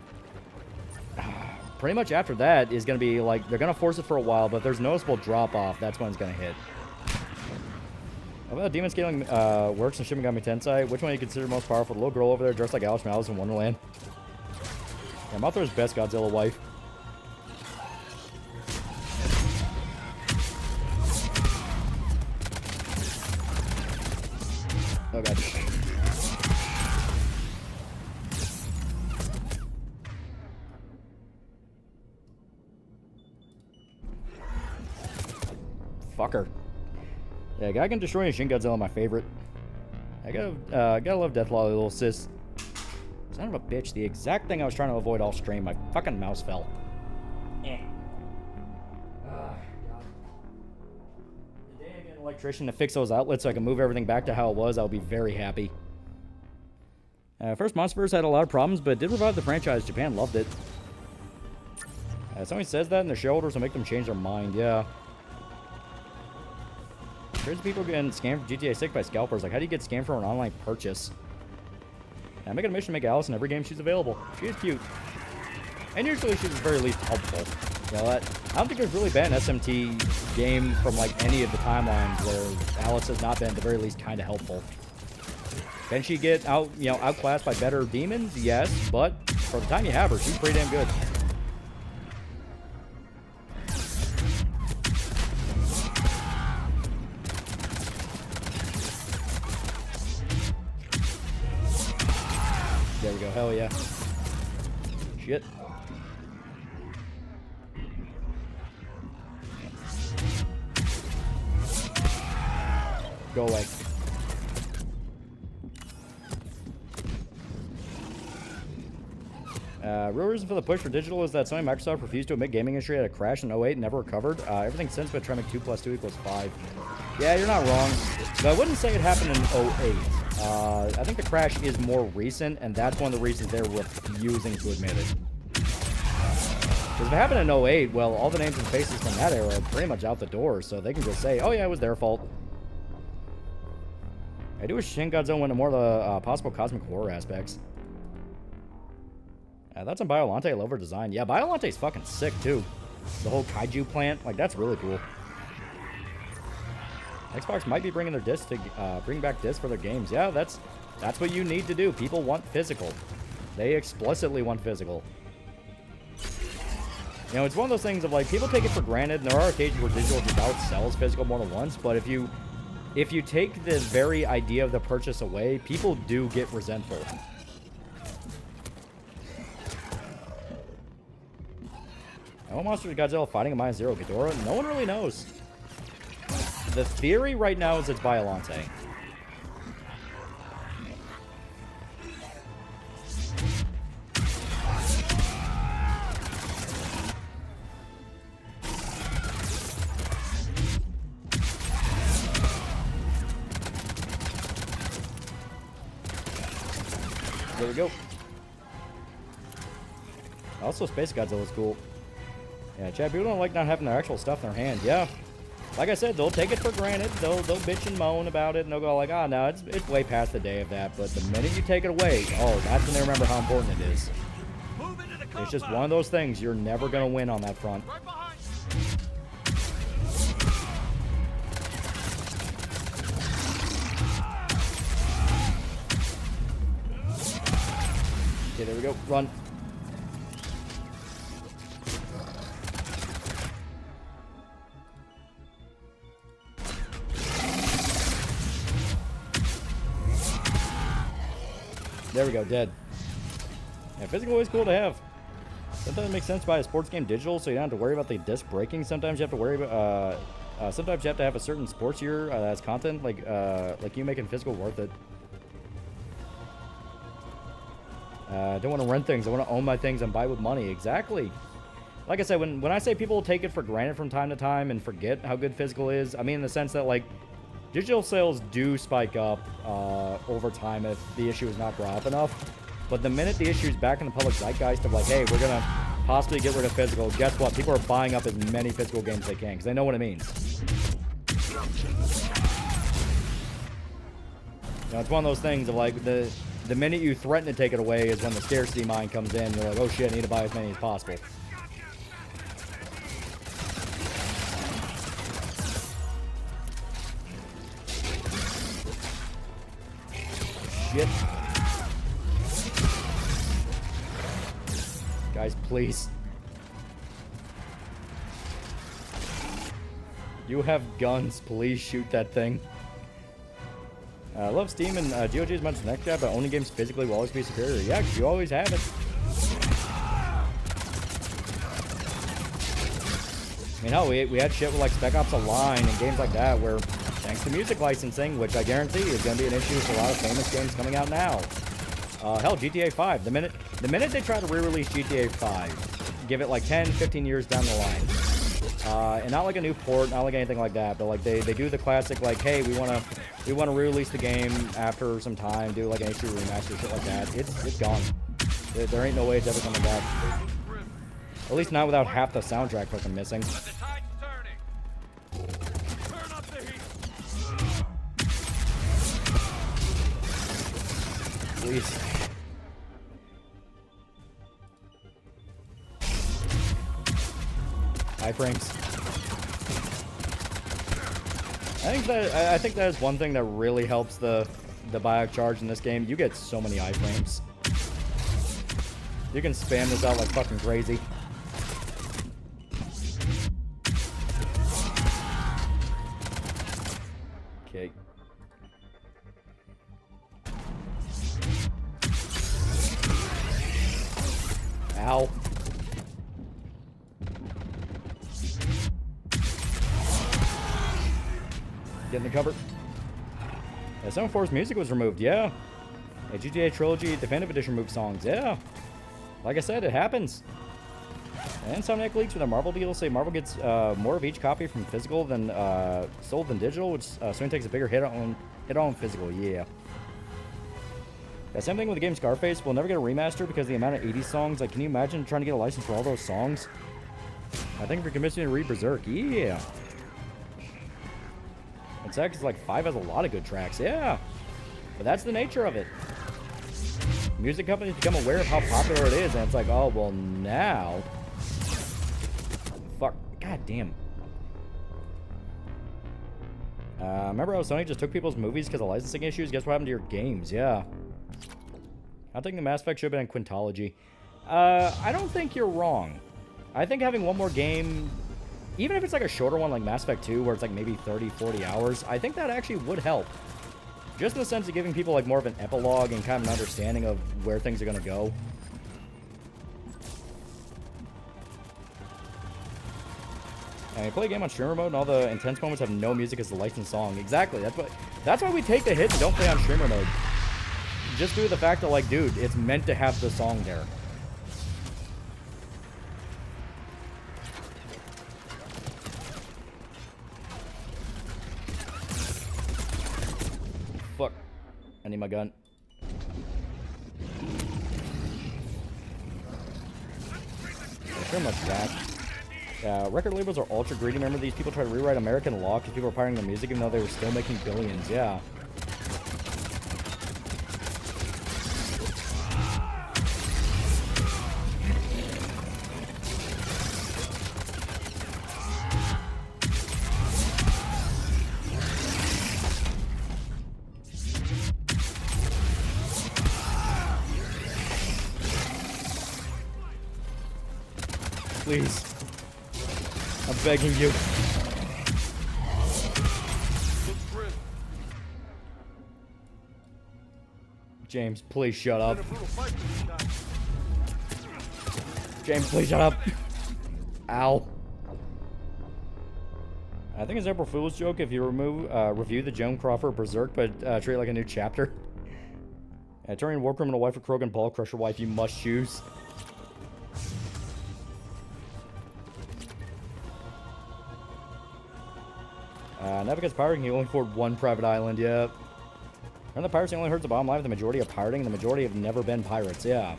pretty much after that is going to be, like, they're going to force it for a while, but if there's noticeable drop-off, that's when it's going to hit. How about demon scaling works in Shin Megami Tensei? Which one do you consider most powerful? The little girl over there dressed like Alice from Alice in Wonderland. Yeah, Mothra's best Godzilla wife. Oh god. fucker. Yeah, guy can destroy a Shin Godzilla, my favorite. I gotta love Deathlolly, little sis. Son of a bitch, the exact thing I was trying to avoid all stream. My fucking mouse fell. God. The day I get an electrician to fix those outlets so I can move everything back to how it was, I'll be very happy. First Monsterverse had a lot of problems, but it did revive the franchise. Japan loved it. Somebody says that, and their shareholders will make them change their mind. Yeah. Crazy people getting scammed for GTA 6 by scalpers. Like, how do you get scammed for an online purchase? I'm making a mission to make Alice in every game she's available. She is cute. And usually she's at the very least helpful. You know what? I don't think there's really been an SMT game from, like, any of the timelines where Alice has not been, at the very least, kind of helpful. Can she get outclassed by better demons? Yes, but for the time you have her, she's pretty damn good. There we go, hell yeah. Shit. Go away. Real reason for the push for digital is that Sony and Microsoft refused to admit gaming industry had a crash in 08 and never recovered. Everything since but trying to make 2 + 2 = 5. Yeah, you're not wrong. But I wouldn't say it happened in 08. I think the crash is more recent, and that's one of the reasons they're refusing to admit it. Because if it happened in 08, well, all the names and faces from that era are pretty much out the door, so they can just say, oh yeah, it was their fault. I do wish Shin Godzilla went into more of the possible cosmic horror aspects. That's in Biolante. I love her design. Yeah, Biolante's fucking sick, too. The whole kaiju plant, like, that's really cool. Xbox might be bringing their discs to bring back discs for their games. Yeah, that's what you need to do. People want physical. They explicitly want physical. You know, it's one of those things of like people take it for granted, and there are occasions where digital just outsells physical more than once. But if you take the very idea of the purchase away, people do get resentful. No monsters Godzilla fighting a -0 Ghidorah? No one really knows. The theory right now is it's Biolante. There we go. Also, Space Godzilla's cool. Yeah, Chad, people don't like not having their actual stuff in their hand. Yeah. Like I said, they'll take it for granted. They'll bitch and moan about it, and they'll go like, oh, no, it's way past the day of that. But the minute you take it away, oh, that's when they remember how important it is. It's just one of those things. You're never going to win on that front. Okay, there we go. Run. There we go, dead. Yeah, physical is cool to have. Sometimes it makes sense to buy a sports game digital so you don't have to worry about the disc breaking. Sometimes you have to worry about, sometimes you have to have a certain sports year as content, like you making physical worth it. I don't want to rent things. I want to own my things and buy with money. Exactly. Like I said, when I say people take it for granted from time to time and forget how good physical is, I mean in the sense that, like, digital sales do spike up over time if the issue is not brought up enough. But the minute the issue is back in the public zeitgeist of like, hey, we're going to possibly get rid of physical, guess what? People are buying up as many physical games as they can because they know what it means. You know, it's one of those things of like, the minute you threaten to take it away is when the scarcity mind comes in. You're like, oh shit, I need to buy as many as possible. Shit. Guys, please. You have guns. Please shoot that thing. I love Steam and GOG as much as next job, but owning games physically will always be superior. Yeah, because you always have it. I mean, hell, we had shit with like Spec Ops Online and games like that where, thanks to music licensing, which I guarantee is going to be an issue for a lot of famous games coming out now. Hell, GTA 5. The minute they try to re-release GTA 5, give it like 10, 15 years down the line. And not like a new port, not like anything like that, but like they do the classic like, hey, we wanna re-release the game after some time, do like an HD remaster, shit like that. It's gone. There ain't no way it's ever coming back. At least not without half the soundtrack fucking missing. Please. Iframes. I think that is one thing that really helps the Bioshock charge in this game. You get so many iframes. You can spam this out like fucking crazy. Okay. Ow. Get in the cover. Yeah, 7.4's music was removed, yeah. A GTA Trilogy Definitive Edition removed songs, yeah. Like I said, it happens. And Insomniac leaks with a Marvel deal say Marvel gets more of each copy from physical than sold than digital, which soon takes a bigger hit on physical, yeah. Yeah, same thing with the game Scarface. We'll never get a remaster because of the amount of 80s songs. Like, can you imagine trying to get a license for all those songs? I think if you're convincing me to read Berserk, yeah. And sad because, like, 5 has a lot of good tracks, yeah. But that's the nature of it. Music companies become aware of how popular it is, and it's like, oh, well, now... Fuck. God damn. Remember how Sony just took people's movies because of licensing issues? Guess what happened to your games? Yeah. I think the Mass Effect should have been in Quintology. I don't think you're wrong. I think having one more game... Even if it's like a shorter one like Mass Effect 2, where it's like maybe 30, 40 hours, I think that actually would help. Just in the sense of giving people like more of an epilogue and kind of an understanding of where things are going to go. And you play a game on streamer mode and all the intense moments have no music as the licensed song. Exactly. That's why we take the hit and don't play on streamer mode. Just due to the fact that, like, dude, it's meant to have the song there. Fuck. I need my gun. Pretty much that. Record labels are ultra greedy. Remember, these people try to rewrite American law because people were pirating the music even though they were still making billions. Yeah. Please. I'm begging you. James, please shut up. James, please shut up. Ow. I think it's April Fool's joke if you review the Joan Crawford Berserk, but treat it like a new chapter. Turning war criminal wife of Krogan Ball Crusher wife, you must choose. Not because pirating, you only afford one private island, yeah. And the piracy only hurts the bottom line of the majority of pirating, and the majority have never been pirates, yeah.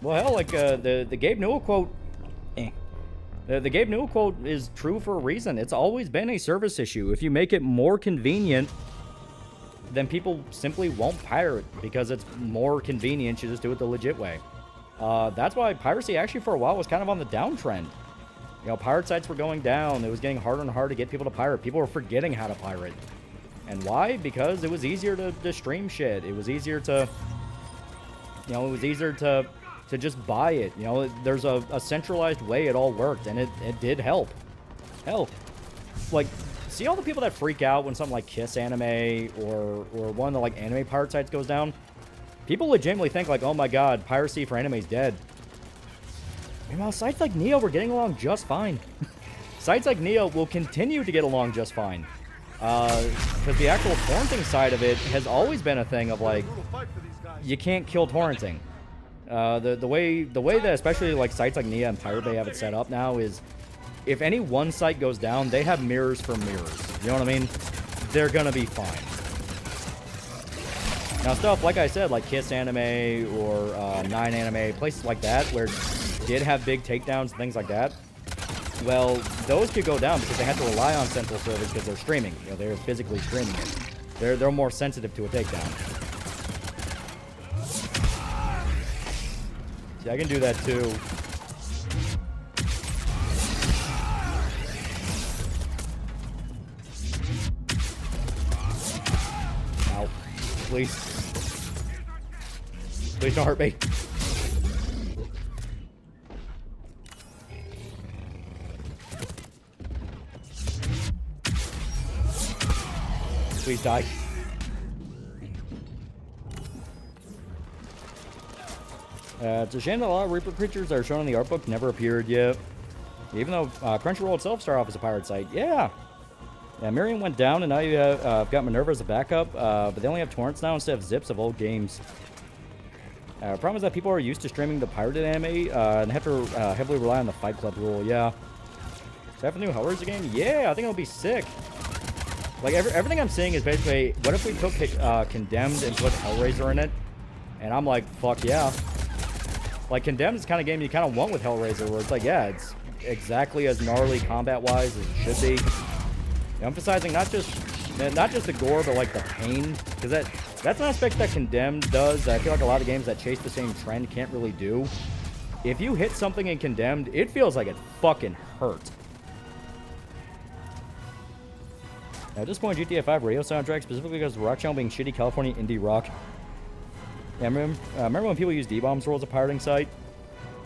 Well, hell, like, the Gabe Newell quote... The Gabe Newell quote is true for a reason. It's always been a service issue. If you make it more convenient, then people simply won't pirate, because it's more convenient. You just do it the legit way. That's why piracy actually for a while was kind of on the downtrend. You know, pirate sites were going down. It was getting harder and harder to get people to pirate. People were forgetting how to pirate. And why? Because it was easier to stream shit. It was easier to... You know, it was easier to just buy it. You know, there's a centralized way it all worked, and it did help. Hell, like, see all the people that freak out when something like Kiss Anime or one of the, like, anime pirate sites goes down? People legitimately think, like, oh my god, piracy for anime is dead. Meanwhile, sites like Neo were getting along just fine. Sites like Neo will continue to get along just fine. Because the actual torrenting side of it has always been a thing of like, you can't kill torrenting. The way that especially like sites like Nia and Pirate Bay have it set up now is, if any one site goes down, they have mirrors for mirrors. You know what I mean? They're gonna be fine. Now stuff like I said, like Kiss Anime or 9 Anime, places like that where it did have big takedowns and things like that. Well, those could go down because they have to rely on central servers because they're streaming. You know, they're physically streaming it. They're more sensitive to a takedown. See, I can do that too. Ow. Please. Please don't hurt me. Please die. It's a shame that a lot of Reaper creatures that are shown in the art book never appeared yet. Even though Crunchyroll itself started off as a pirate site. Yeah. Yeah, Miriam went down, and now you have got Minerva as a backup. But they only have torrents now instead of zips of old games. The problem is that people are used to streaming the pirated anime and have to heavily rely on the Fight Club rule. Yeah. So have a new Hellraiser game? Yeah, I think it'll be sick. Like, everything I'm seeing is basically, what if we took Condemned and put Hellraiser in it? And I'm like, fuck yeah. Like, Condemned is the kind of game you kind of want with Hellraiser, where it's like, yeah, it's exactly as gnarly combat-wise as it should be. Emphasizing not just the gore, but like the pain, because that's an aspect that Condemned does that I feel like a lot of games that chase the same trend can't really do. If you hit something in Condemned, it feels like it fucking hurt. At this point, GTA 5 radio soundtrack, specifically because the rock channel being shitty California indie rock. Yeah, remember when people use D-Bomb's role as a pirating site?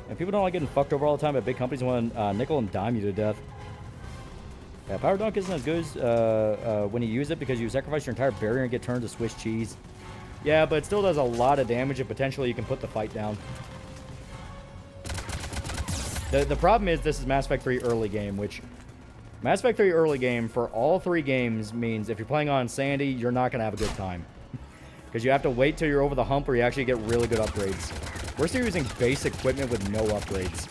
And people don't like getting fucked over all the time by big companies want to nickel and dime you to death. Yeah, Power Dunk isn't as good as, when you use it because you sacrifice your entire barrier and get turned to Swiss cheese. Yeah, but it still does a lot of damage and potentially you can put the fight down. The problem is this is Mass Effect 3 early game, which... Mass Effect 3 early game for all 3 games means if you're playing on Sandy, you're not going to have a good time. Because you have to wait till you're over the hump where you actually get really good upgrades. We're still using base equipment with no upgrades.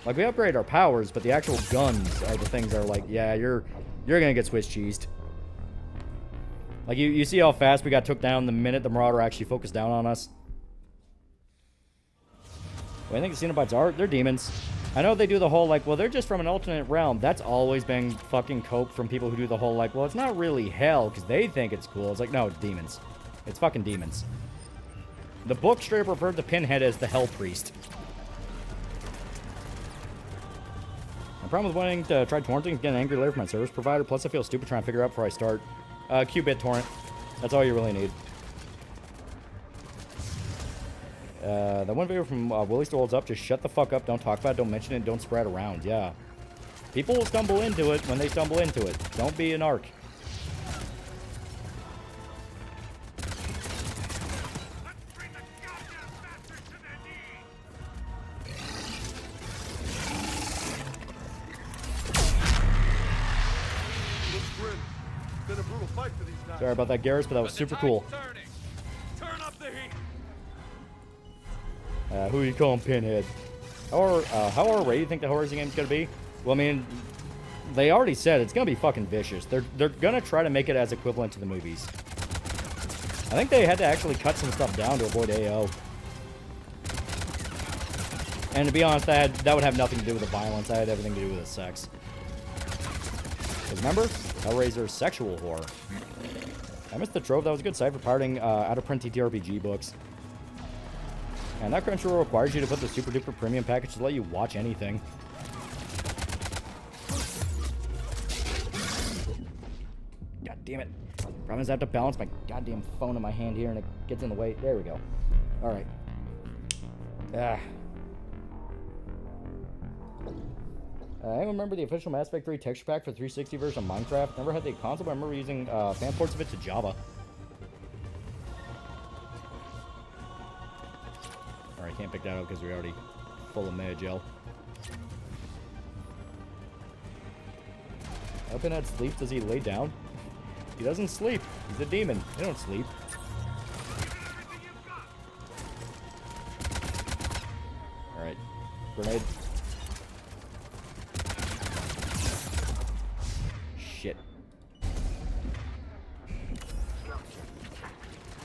Like, we upgrade our powers, but the actual guns are the things that are like, yeah, you're going to get Swiss cheesed. Like, you see how fast we got took down the minute the Marauder actually focused down on us? What do you think the Cenobites are? They're demons. I know they do the whole, like, well, they're just from an alternate realm. That's always been fucking cope from people who do the whole, like, well, it's not really hell because they think it's cool. It's like, no, it's demons. It's fucking demons. The book straight up referred to Pinhead as the Hell Priest. My problem with wanting to try torrenting is getting angry later from my service provider, plus I feel stupid trying to figure out before I start. Qbit torrent. That's all you really need. That one video from Willie still holds up. Just shut the fuck up. Don't talk about it. Don't mention it. Don't spread around. Yeah. People will stumble into it when they stumble into it. Don't be an arc. Sorry about that, Garrus, but that was super cool. Who are you calling Pinhead? How R-rated do you think the Hellraiser game's gonna be? Well, I mean, they already said it's gonna be fucking vicious. They're gonna try to make it as equivalent to the movies. I think they had to actually cut some stuff down to avoid AO. And to be honest, that would have nothing to do with the violence. That had everything to do with the sex. Because remember, Hellraiser's sexual horror. I missed the Trove. That was a good site for pirating out-of-print TTRPG books. And that Crunchyroll requires you to put the super duper premium package to let you watch anything. God damn it. Problem is I have to balance my goddamn phone in my hand here and it gets in the way. There we go. Alright. I remember the official Mass Effect 3 texture pack for 360 version of Minecraft. Never had the console, but I remember using fan ports of it to Java. Alright, can't pick that out because we already full of Magel. Openhead sleeps. Does he lay down? He doesn't sleep. He's a demon. He don't sleep. Alright. Grenade. Shit.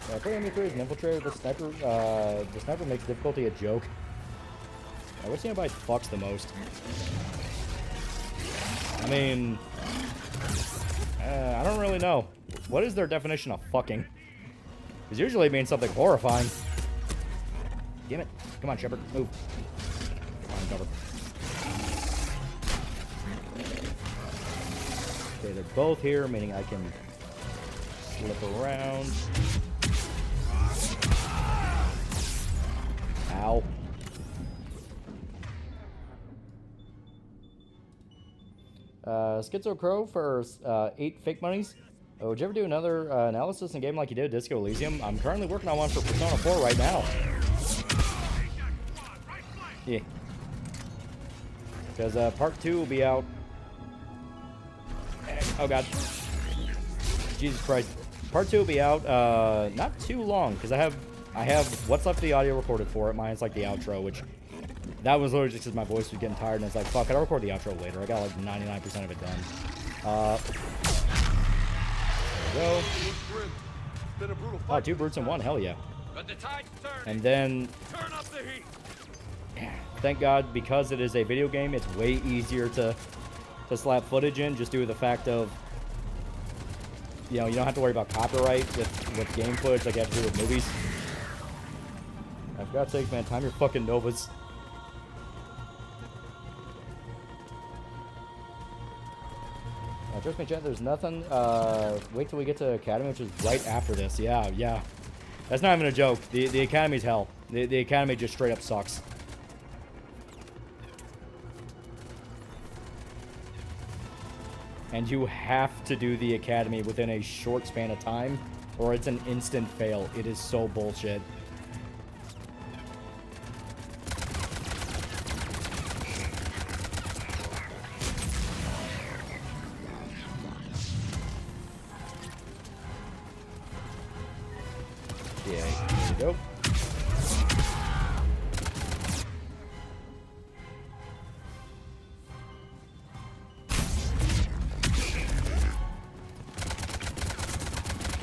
Yeah, putting me through as an infiltrator, the sniper makes difficulty a joke. Which anybody fucks the most? I mean, I don't really know. What is their definition of fucking? Because usually it means something horrifying. Damn it. Come on, Shepard. Move. Come on, cover. Okay, they're both here, meaning I can slip around. Ow. Schizo Crow for 8 fake monies. Would you ever do another analysis in a game like you did Disco Elysium? I'm currently working on one for Persona 4 right now. Yeah. Because part 2 will be out. Oh god. Jesus Christ. Part 2 will be out not too long, because I have what's left of the audio recorded for it. Mine's like the outro, which that was literally just because my voice was getting tired, and it's like, fuck, I'll record the outro later. I got like 99% of it done. There we go. Oh, 2 brutes in 1, hell yeah. And then, thank God, because it is a video game, it's way easier to slap footage in, just due to the fact of, you know, you don't have to worry about copyright with game footage like you have to do with movies. For God's sake, man, time your fucking Novas. Trust me, chat, there's nothing. Wait till we get to Academy, which is right after this. Yeah. That's not even a joke. The Academy's hell. The Academy just straight up sucks. And you have to do the Academy within a short span of time, or it's an instant fail. It is so bullshit. Go.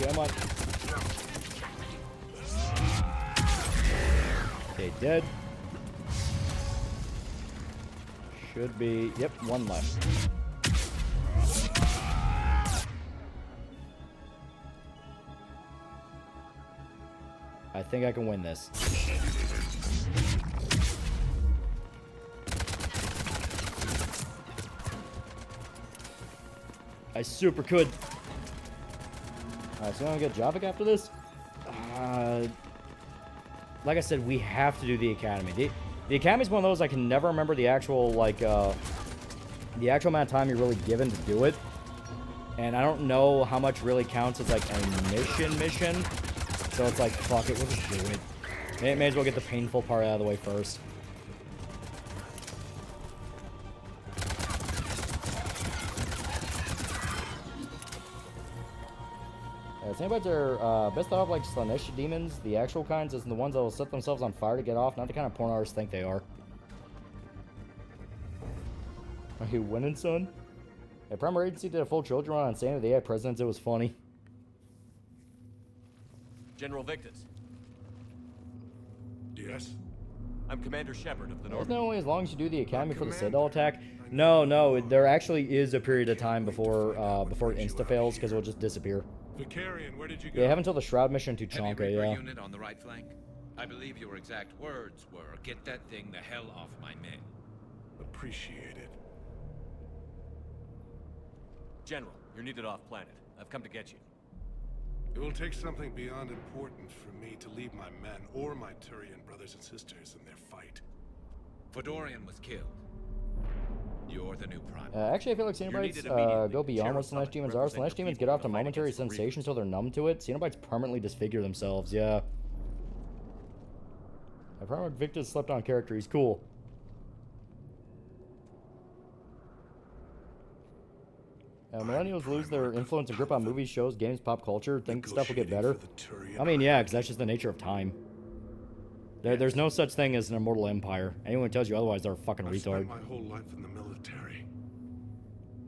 Come on. Okay, dead. Should be, yep, 1 left. I think I can win this. I super could. So I'm gonna get Javik after this. Like I said, we have to do the Academy. The Academy is one of those I can never remember the actual the actual amount of time you're really given to do it, and I don't know how much really counts as like a mission. So it's like, fuck it, we'll just do it. May as well get the painful part out of the way first. Sandbites are best thought of like Slanesh demons, the actual kinds, as the ones that will set themselves on fire to get off, not the kind of porn artists think they are. Are you winning, son? A Primer Agency did a full children run on Santa the AI Presidents. It was funny. General Victus. Yes? I'm Commander Shepard of the North. Isn't it only as long as you do the Academy for the Citadel attack? No, there actually is a period of time before it insta-fails, because it'll just disappear. Vicarian, where did you go? Yeah, have until the Shroud mission to Chonka, Heavy Reaper yeah. unit on the right flank. I believe your exact words were, "Get that thing the hell off my men." Appreciate it. General, you're needed off planet. I've come to get you. It will take something beyond important for me to leave my men or my Turian brothers and sisters in their fight. Fodorian was killed. You're the new prime. Actually, I feel like Cenobites go beyond what Slanesh demons are. Slanesh demons get off to momentary sensation until they're numb to it. Cenobites permanently disfigure themselves, yeah. I've heard Victus slept on character. He's cool. Millennials lose their influence and grip on movies, shows, games, pop culture. Think stuff will get better. I mean, yeah, because that's just the nature of time. There's no such thing as an immortal empire. Anyone who tells you otherwise, they're a fucking retard. My whole life in the military.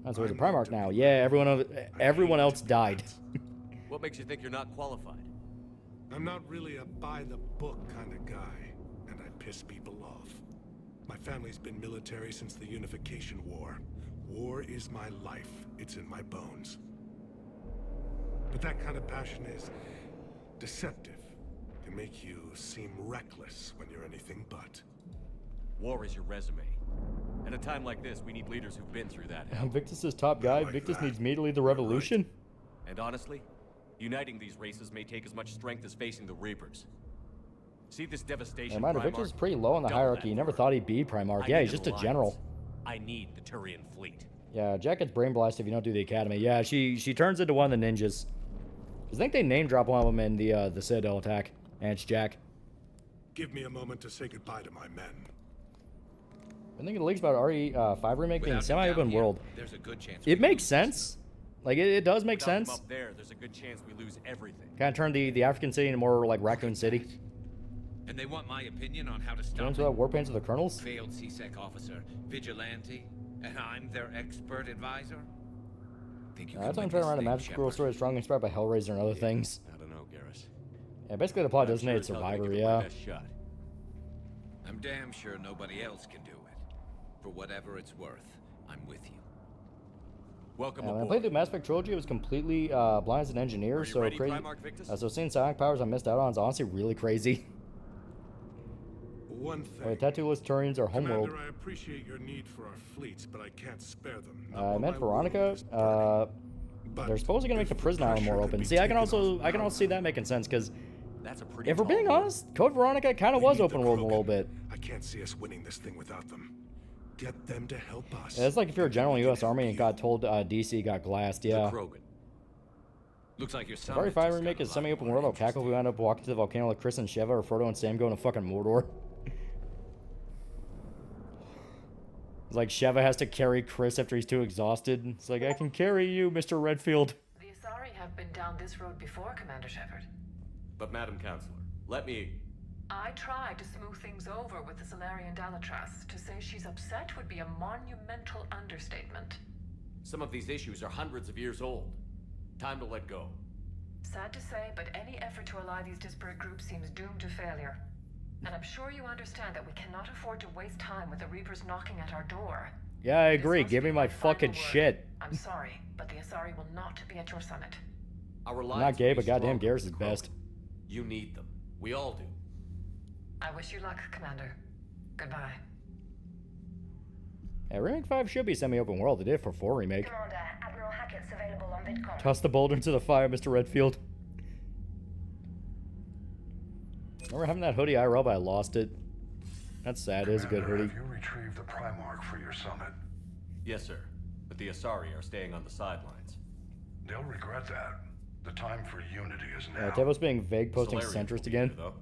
That's where the Primarch now. Yeah, everyone else died. What makes you think you're not qualified? I'm not really a by-the-book kind of guy, and I piss people off. My family's been military since the Unification War. War is my life. It's in my bones. But that kind of passion is deceptive. Can make you seem reckless when you're anything but. War is your resume. At a time like this, we need leaders who've been through that hell. Victus is top guy. Victus needs me to lead the revolution. And honestly, uniting these races may take as much strength as facing the Reapers. See this devastation, Reminder, Victus is pretty low on the hierarchy. You never thought he'd be Primarch. Yeah, he's just a general. I need the Turian fleet. Yeah, Jack gets brain blast if you don't do the academy. Yeah, she turns into one of the ninjas. I think they name drop one of them in the Citadel attack, and it's Jack. Give me a moment to say goodbye to my men. I'm thinking the leaks about RE5 remake being semi-open world. There's a good chance it makes sense. Like it does make sense. Up there's a good chance we lose everything. Kind of turn the African city into more like Raccoon City. And they want my opinion on how to stop Jones without war pains of the colonels. Failed CSEC officer, vigilante, and I'm their expert advisor. Think you That's why I'm can trying to write a win magic this thing, scroll Shepard? story strongly inspired by Hellraiser and other things. I don't know, Garrus. Yeah, basically the plot I'm doesn't need sure Survivor, it's yeah. my best shot. I'm damn sure nobody else can do it. For whatever it's worth, I'm with you. Welcome When I aboard. played the Mass Effect trilogy, I was completely blind as an engineer, Are you so ready, crazy. Primarch Victus? So seeing psionic powers I missed out on is honestly really crazy. One thing. Tattoo-less Turians are homeworld. Commander, I appreciate your need for our fleets, but I can't spare them. Not I while meant my Veronica. world is burning. But They're supposedly gonna make the if prison island more pressure open. could be See, I can taken also off see that making sense because That's a pretty if we're tall being order. honest, Code Veronica kind of We was need open the world a Krogan. little bit. I can't see us winning this thing without them. Get them to help us. Yeah, it's like if you're a general in the We U.S. can Army help and you. got told DC got glassed. Yeah. The Krogan. Looks like your son. If RE5 remake is semi-open world, I'll cackle if we end up walking to the volcano like Chris and Sheva or Frodo and Sam going to fucking Mordor. It's like Sheva has to carry Chris after he's too exhausted. It's like, I can carry you, Mr. Redfield. The Asari have been down this road before, Commander Shepard. But Madam Counselor, let me... I tried to smooth things over with the Solarian Dalatras. To say she's upset would be a monumental understatement. Some of these issues are hundreds of years old. Time to let go. Sad to say, but any effort to ally these disparate groups seems doomed to failure. And I'm sure you understand that we cannot afford to waste time with the Reapers knocking at our door. Yeah, I This agree. must Give be me my final fucking word. shit. I'm sorry, but the Asari will not be at your summit. Our I'm alliance not gay, will but be goddamn stronger Garrus with is the best. Krogan. You need them. We all do. I wish you luck, Commander. Goodbye. Yeah, Remake 5 should be semi-open world. They did it for 4 remake. Commander, Admiral Hackett's available on VidCon. Toss the boulder into the fire, Mr. Redfield. Remember having that hoodie IRL, but I lost it. That's sad. It is a good hoodie. Have you retrieved the Primarch for your summit? Yes, sir. But the Asari are staying on the sidelines. They'll regret that. The time for unity is now. Tevos being vague, posting Solarians will centrist be again. here, though.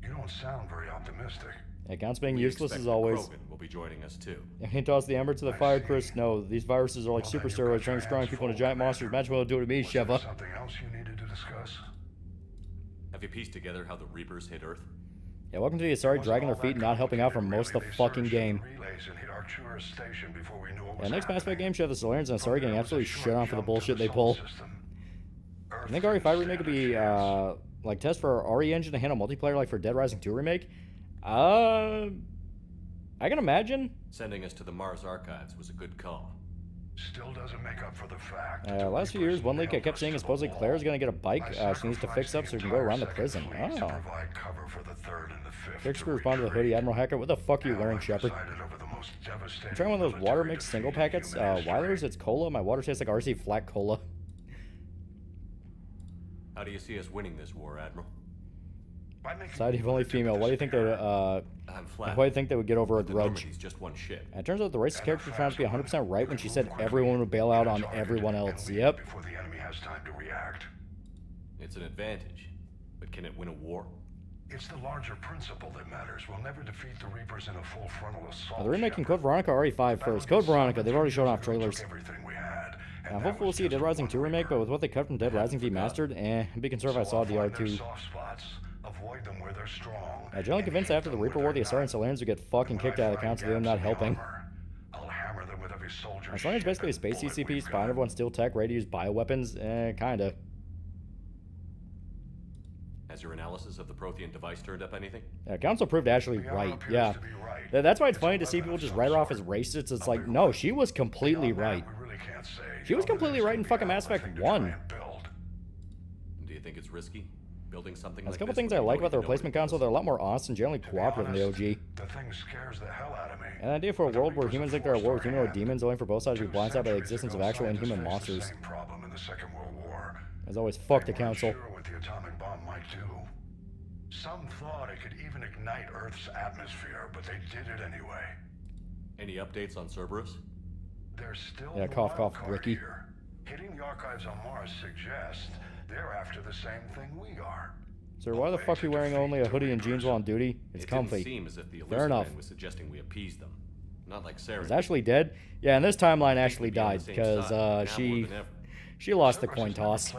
You don't sound very optimistic. Accounts being We useless expect as the always. Krogan will be joining us too. Hint toss the ember to the I fire, see. Chris. No, these viruses are like Well, super then you've got steroids, your turning strong hands people into full, giant monsters. Commander. Imagine what it'll do to me, Was there Sheva. something else you needed to discuss? Have you pieced together how the Reapers hit Earth? Yeah, welcome to the Asari dragging their feet and not helping out for most of the fucking game. Yeah, next Mass Effect game show the Solarians and Asari getting absolutely shit on for the bullshit they pull. I think RE5 remake would be like test for RE engine to handle multiplayer like for Dead Rising 2 remake. I can imagine. Sending us to the Mars archives was a good call. Still doesn't make up for the fact. Last few years, one leak I kept seeing is supposedly Claire's gonna get a bike. She needs to fix up so she can go around the prison. Oh. Fix to respond to the hoodie, Admiral Hacker. What the fuck are you wearing, Shepard? I'm trying one of those water mix single packets. Weiler's, it's cola. My water tastes like RC flat cola. How do you see us winning this war, Admiral? Society of only female. Why do you think they I'm flat. why do you think they would get over a The grudge? Normandy's just one ship. And it turns out the racist character turned out to be 100% right when she said everyone would bail out on everyone else. Yep. Before the enemy has time to react. It's an advantage. But can it win a war? It's the larger principle that matters. We'll never defeat the Reapers in a full frontal assault. They're remaking Code Veronica RE5 first. Code Veronica, they've already shown off trailers. Hopefully we'll see a Dead Rising 2 remake, but with what they cut from Dead Rising Demastered, I'd be concerned if I saw DR2. I'm generally convinced after the Reaper War, the Asari and Solarians would get fucking kicked out of the council, them not helping. Solarian's basically a space CCP, spying everyone steal tech, ready to use bioweapons, kinda. Has your analysis of the Prothean device turned up anything? Yeah, Council proved Ashley right, yeah. That's why it's funny to see people just write her off as racist. It's like, no, she was completely right. She was completely right in fucking Mass Effect 1. Do you think it's risky? Building something There's like a couple this things I like about the replacement console. They're a lot more honest and generally cooperative than the OG. The thing scares the hell out of me. An idea for a world where humans think they're at war with humanoid demons, only for both sides to be blindsided by the existence of actual inhuman monsters. As always, fuck the council. Some thought it could even ignite Earth's atmosphere, but they did it anyway. Any updates on Cerberus? There's still yeah, cough, cough, Ricky. Here. Hitting the archives on Mars suggests they're after the same thing we are. Sir, why the fuck are you wearing only a hoodie and jeans while on duty? It's comfy. It didn't seem as if the Fair enough. Man was suggesting we appease them. Not like Sarah. Is Ashley dead? Yeah, in this timeline, Ashley died because she lost the coin toss.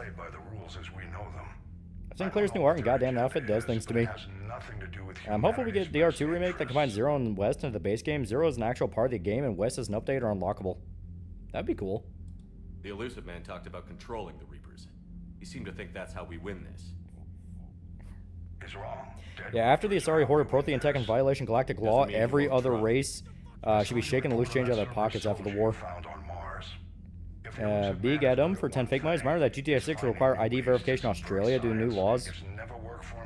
Sinclair's new art and goddamn outfit does things to me. I'm hopeful we get a DR2 remake that combines Zero and West into the base game. Zero is an actual part of the game, and West is an update or unlockable. That'd be cool. The Elusive Man talked about controlling the Reapers. He seemed to think that's how we win this. Is wrong. Yeah, after the Asari hoarded Prothean tech and violation galactic law, every other race should be shaking the loose change out of their pockets after the war. Big Adam for 10 fake monies. Reminder that GTA 6 will require ID verification in Australia due to new laws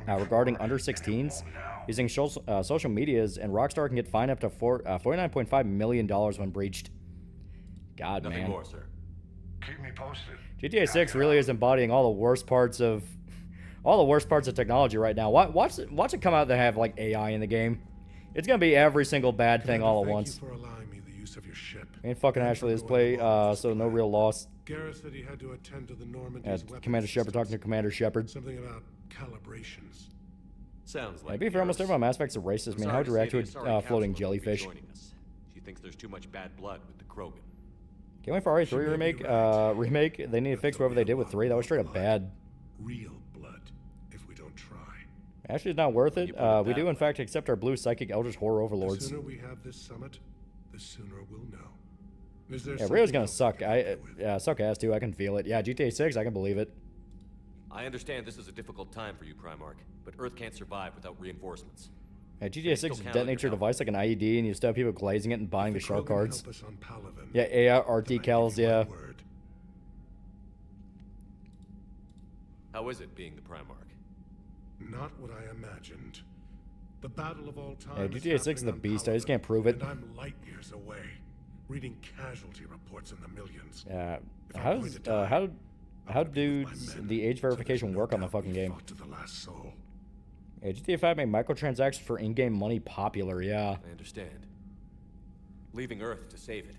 regarding under 16s using social medias, and Rockstar can get fined up to $49.5 million when breached. God, Nothing man. More, sir. Keep me posted. GTA 6 really is embodying all the worst parts of technology right now. Watch it come out to have like AI in the game. It's gonna be every single bad thing all at once. Thank you for allowing me the use of your ship. Ain't fucking Ashley this play, so no real loss. Garrett said he had to attend to the Normandy's weapons Commander Shepard talking to Commander Shepard. Something about calibrations. Sounds like. Maybe if almost everyone on Mass Effect's a racist, man, how would you react to a floating jellyfish? She thinks there's too much bad blood with the Krogan. Can't wait for RE3 remake. They need to fix whatever they did with 3. That was straight up bad. Real blood, if we don't try. Actually, it's not worth it. We do, in fact, accept our blue psychic eldritch horror overlords. The sooner we have this summit, the sooner we'll know. Yeah, Rio's gonna suck. Suck ass too. I can feel it. Yeah, GTA 6, I can believe it. I understand this is a difficult time for you, Primarch, but Earth can't survive without reinforcements. Yeah, GTA 6 detonates your device like an IED, and you still have people glazing it and buying the shark cards. Yeah, art decals, yeah. How is it being the Primarch? Not what I imagined. The battle of all time. Yeah, GTA 6 is the beast. I just can't prove it. And I'm light years away, reading casualty reports in the millions. Yeah. How does the age verification work on the fucking game? Yeah, GTA 5 made microtransactions for in-game money popular, yeah. I understand. Leaving Earth to save it.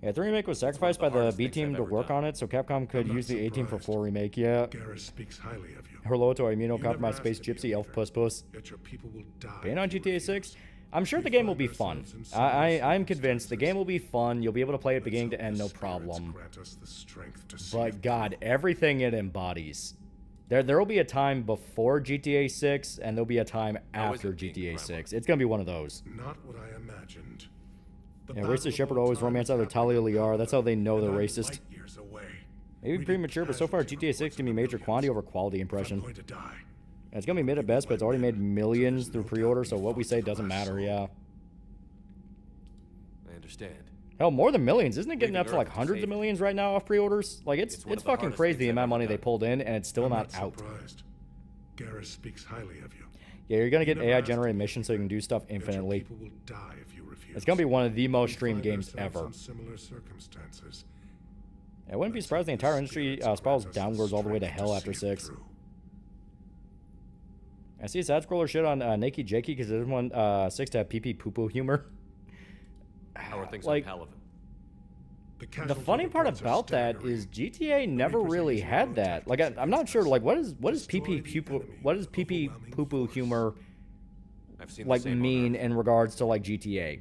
Yeah, the remake was sacrificed by the B team to work on it, so Capcom could use the A team for full remake, yeah. Garrus speaks highly of you. Hello to our immunocompromised space gypsy elf puss puss. Pain on GTA 6? I'm sure the game will be fun. I'm convinced the game will be fun. You'll be able to play it beginning to end, no problem. But God, everything it embodies. There will be a time before GTA 6, and there'll be a time after GTA 6. It's gonna be one of those. Not what I imagined. Yeah, racist Shepard always romance either Talia or Liara. That's how they know they're racist. Maybe premature, but so far GTA 6 can be major quantity over quality impression. And it's gonna be mid at best, but it's already made millions through pre-order, so what we say doesn't matter, yeah. I understand. Hell, more than millions. Isn't it getting up to like hundreds of millions right now off pre-orders? Like, it's fucking crazy the amount of money they pulled in, and it's still not out. Garrus speaks highly of you. Yeah, you're gonna get AI-generated missions so you can do stuff infinitely. It's gonna be one of the most streamed games ever. I wouldn't be surprised the entire industry spirals downwards all the way to hell after 6. I see side-scroller shit on Naked Jakey because there's one 6 to have pee-pee poo-poo humor. How are things like, on Palaven? The funny part about that is GTA never really had that. Like, I'm not sure. Like, what is PP poo poo humor like mean in regards to like GTA?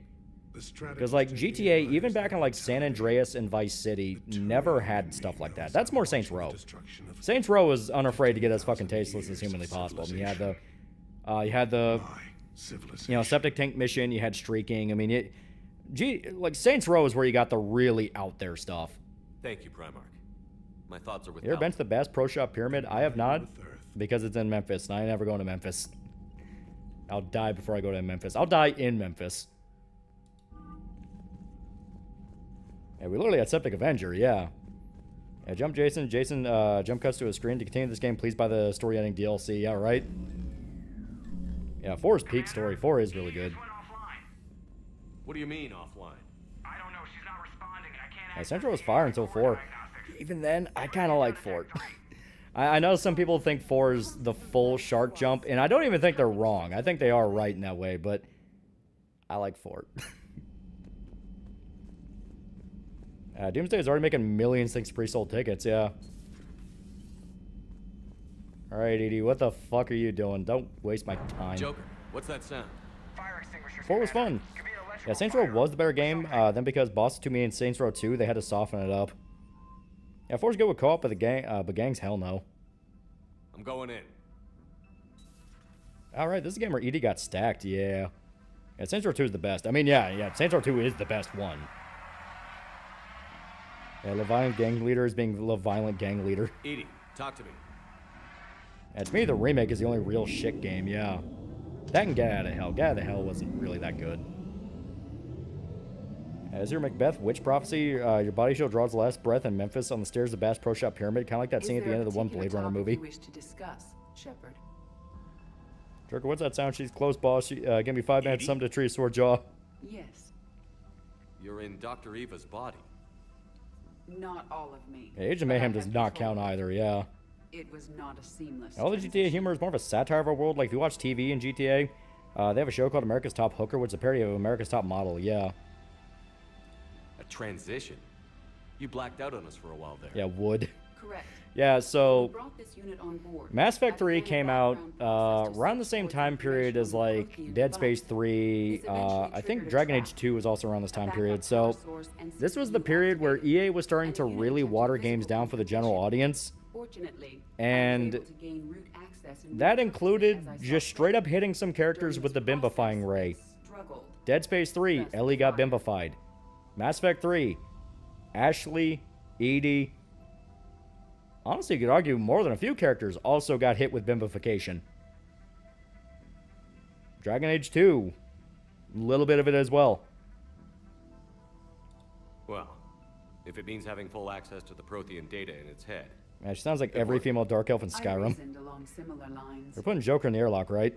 Because like GTA, even back in like San Andreas and Vice City, never had stuff like that. That's more Saints Row. Saints Row was unafraid to get as fucking tasteless as humanly possible. I mean, you had the septic tank mission. You had streaking. I mean, like Saints Row is where you got the really out there stuff. Thank you, Primarch. My thoughts are with You ever been to the Bass Pro Shop Pyramid? I have not, because it's in Memphis, and I ain't never going to Memphis. I'll die before I go to Memphis. I'll die in Memphis. Yeah, we literally had Septic Avenger, yeah. Yeah, jump Jason. Jason, jump cuts to a screen. To continue this game, please buy the story-ending DLC. Yeah, right? Yeah, 4 is peak story. 4 is really good. What do you mean, offline? I don't know. She's not responding. I can't. Yeah, Central was fire until 4. Even then, I kind of like 4. I know some people think 4 is the full shark jump, and I don't even think they're wrong. I think they are right in that way, but I like 4. Doomsday is already making millions thanks to pre-sold tickets, yeah. Alright, Edie, what the fuck are you doing? Don't waste my time. Joker, what's that sound? Fire extinguisher. 4 was fun. Yeah, Saints Row was the better game, then because Boss 2 Me and Saints Row 2, they had to soften it up. Yeah, 4's good with co-op, but gang's hell no. I'm going in. Alright, this is a game where Edie got stacked, yeah. Yeah, Saints Row 2 is the best. I mean, yeah, Saints Row 2 is the best one. Yeah, LeViolent Gang Leader is being LeViolent Gang Leader. Edie, talk to me. Yeah, to me, the remake is the only real shit game, yeah. That and Get Out of Hell. Get Out of Hell wasn't really that good. As your Macbeth Witch Prophecy, your body shield draws the last breath in Memphis on the stairs of Bass Pro Shop Pyramid, kind of like that scene at the end of the one Blade Runner movie. You wish to discuss, Shepard? Joker, what's that sound? She's close, boss. Give me 5 minutes, something to treat sore jaw. Yes. You're in Dr. Eva's body. Not all of me. Yeah, Age of Mayhem does not count either, yeah. It was not a seamless. All the GTA humor is more of a satire of our world. Like, if you watch TV in GTA, they have a show called America's Top Hooker, which is a parody of America's Top Model, yeah. A transition? You blacked out on us for a while there. Yeah, would. Correct. Yeah, so We brought this unit on board. Mass Effect 3 came out around the same time period as like Dead Space 3. I think Dragon Age 2 was also around this time period. So this was the period where EA was starting to really water games down for the general audience. And that included just straight up hitting some characters with the bimbifying ray. Dead Space 3, Ellie got bimbified. Mass Effect 3, Ashley, Edie. Honestly, you could argue more than a few characters also got hit with bimbification. Dragon Age 2, a little bit of it as well. Well, if it means having full access to the Prothean data in its head. Man, she sounds like every female Dark Elf in Skyrim. We're putting Joker in the airlock, right?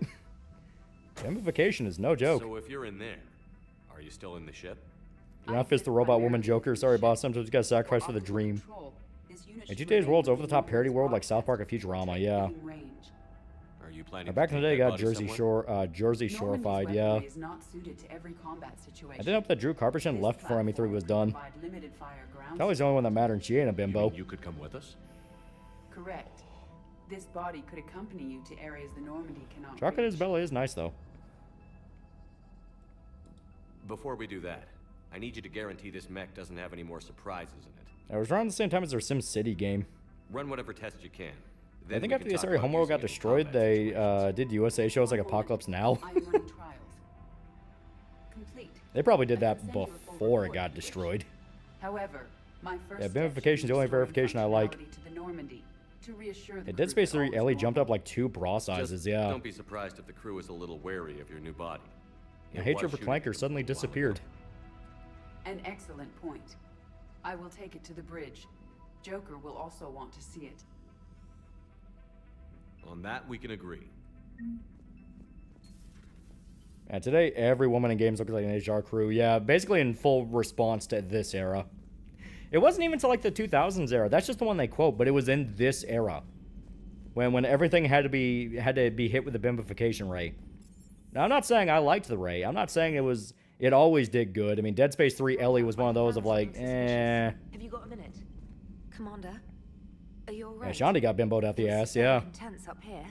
Bimbification is no joke. So if you're in there, are you still in the ship? Do not fist the robot woman Joker. Sorry, boss. Sometimes you gotta sacrifice for the dream. And GTA's world's over-the-top parody world like South Park and Futurama, yeah. Are you planning Back in the day, got Jersey Shore-fied, yeah. I did hope that Drew Carpershin left before ME3 was done. Kelly's the only one that mattered, and she ain't a bimbo. You could come with us? Correct. This body could accompany you to areas the Normandy cannot Chocolate reach. Isabella is nice, though. Before we do that, I need you to guarantee this mech doesn't have any more surprises in it. It was around the same time as their SimCity game. Run whatever tests you can. I think after the area Homeworld got destroyed, they did USA shows like Apocalypse Now. They probably did that before it got destroyed. However, my first Yeah, bimbification is the only verification I like. In Dead Space 3, Ellie jumped up like 2 bra sizes, yeah. Don't be surprised if the crew is a little wary of your new body. The hatred for Clanker suddenly disappeared. An excellent point. I will take it to the bridge. Joker will also want to see it. On that, we can agree. And today, every woman in games looks like an HR crew. Yeah, basically in full response to this era. It wasn't even to like the 2000s era. That's just the one they quote, but it was in this era. When everything had to be hit with the bimbification ray. Now, I'm not saying I liked the ray. I'm not saying it was it always did good. I mean, Dead Space 3 Ellie was one of those of like, eh. Have you got a minute? Commander, are you alright? Yeah, Shandi got bimboed out the ass, yeah. Intense up here.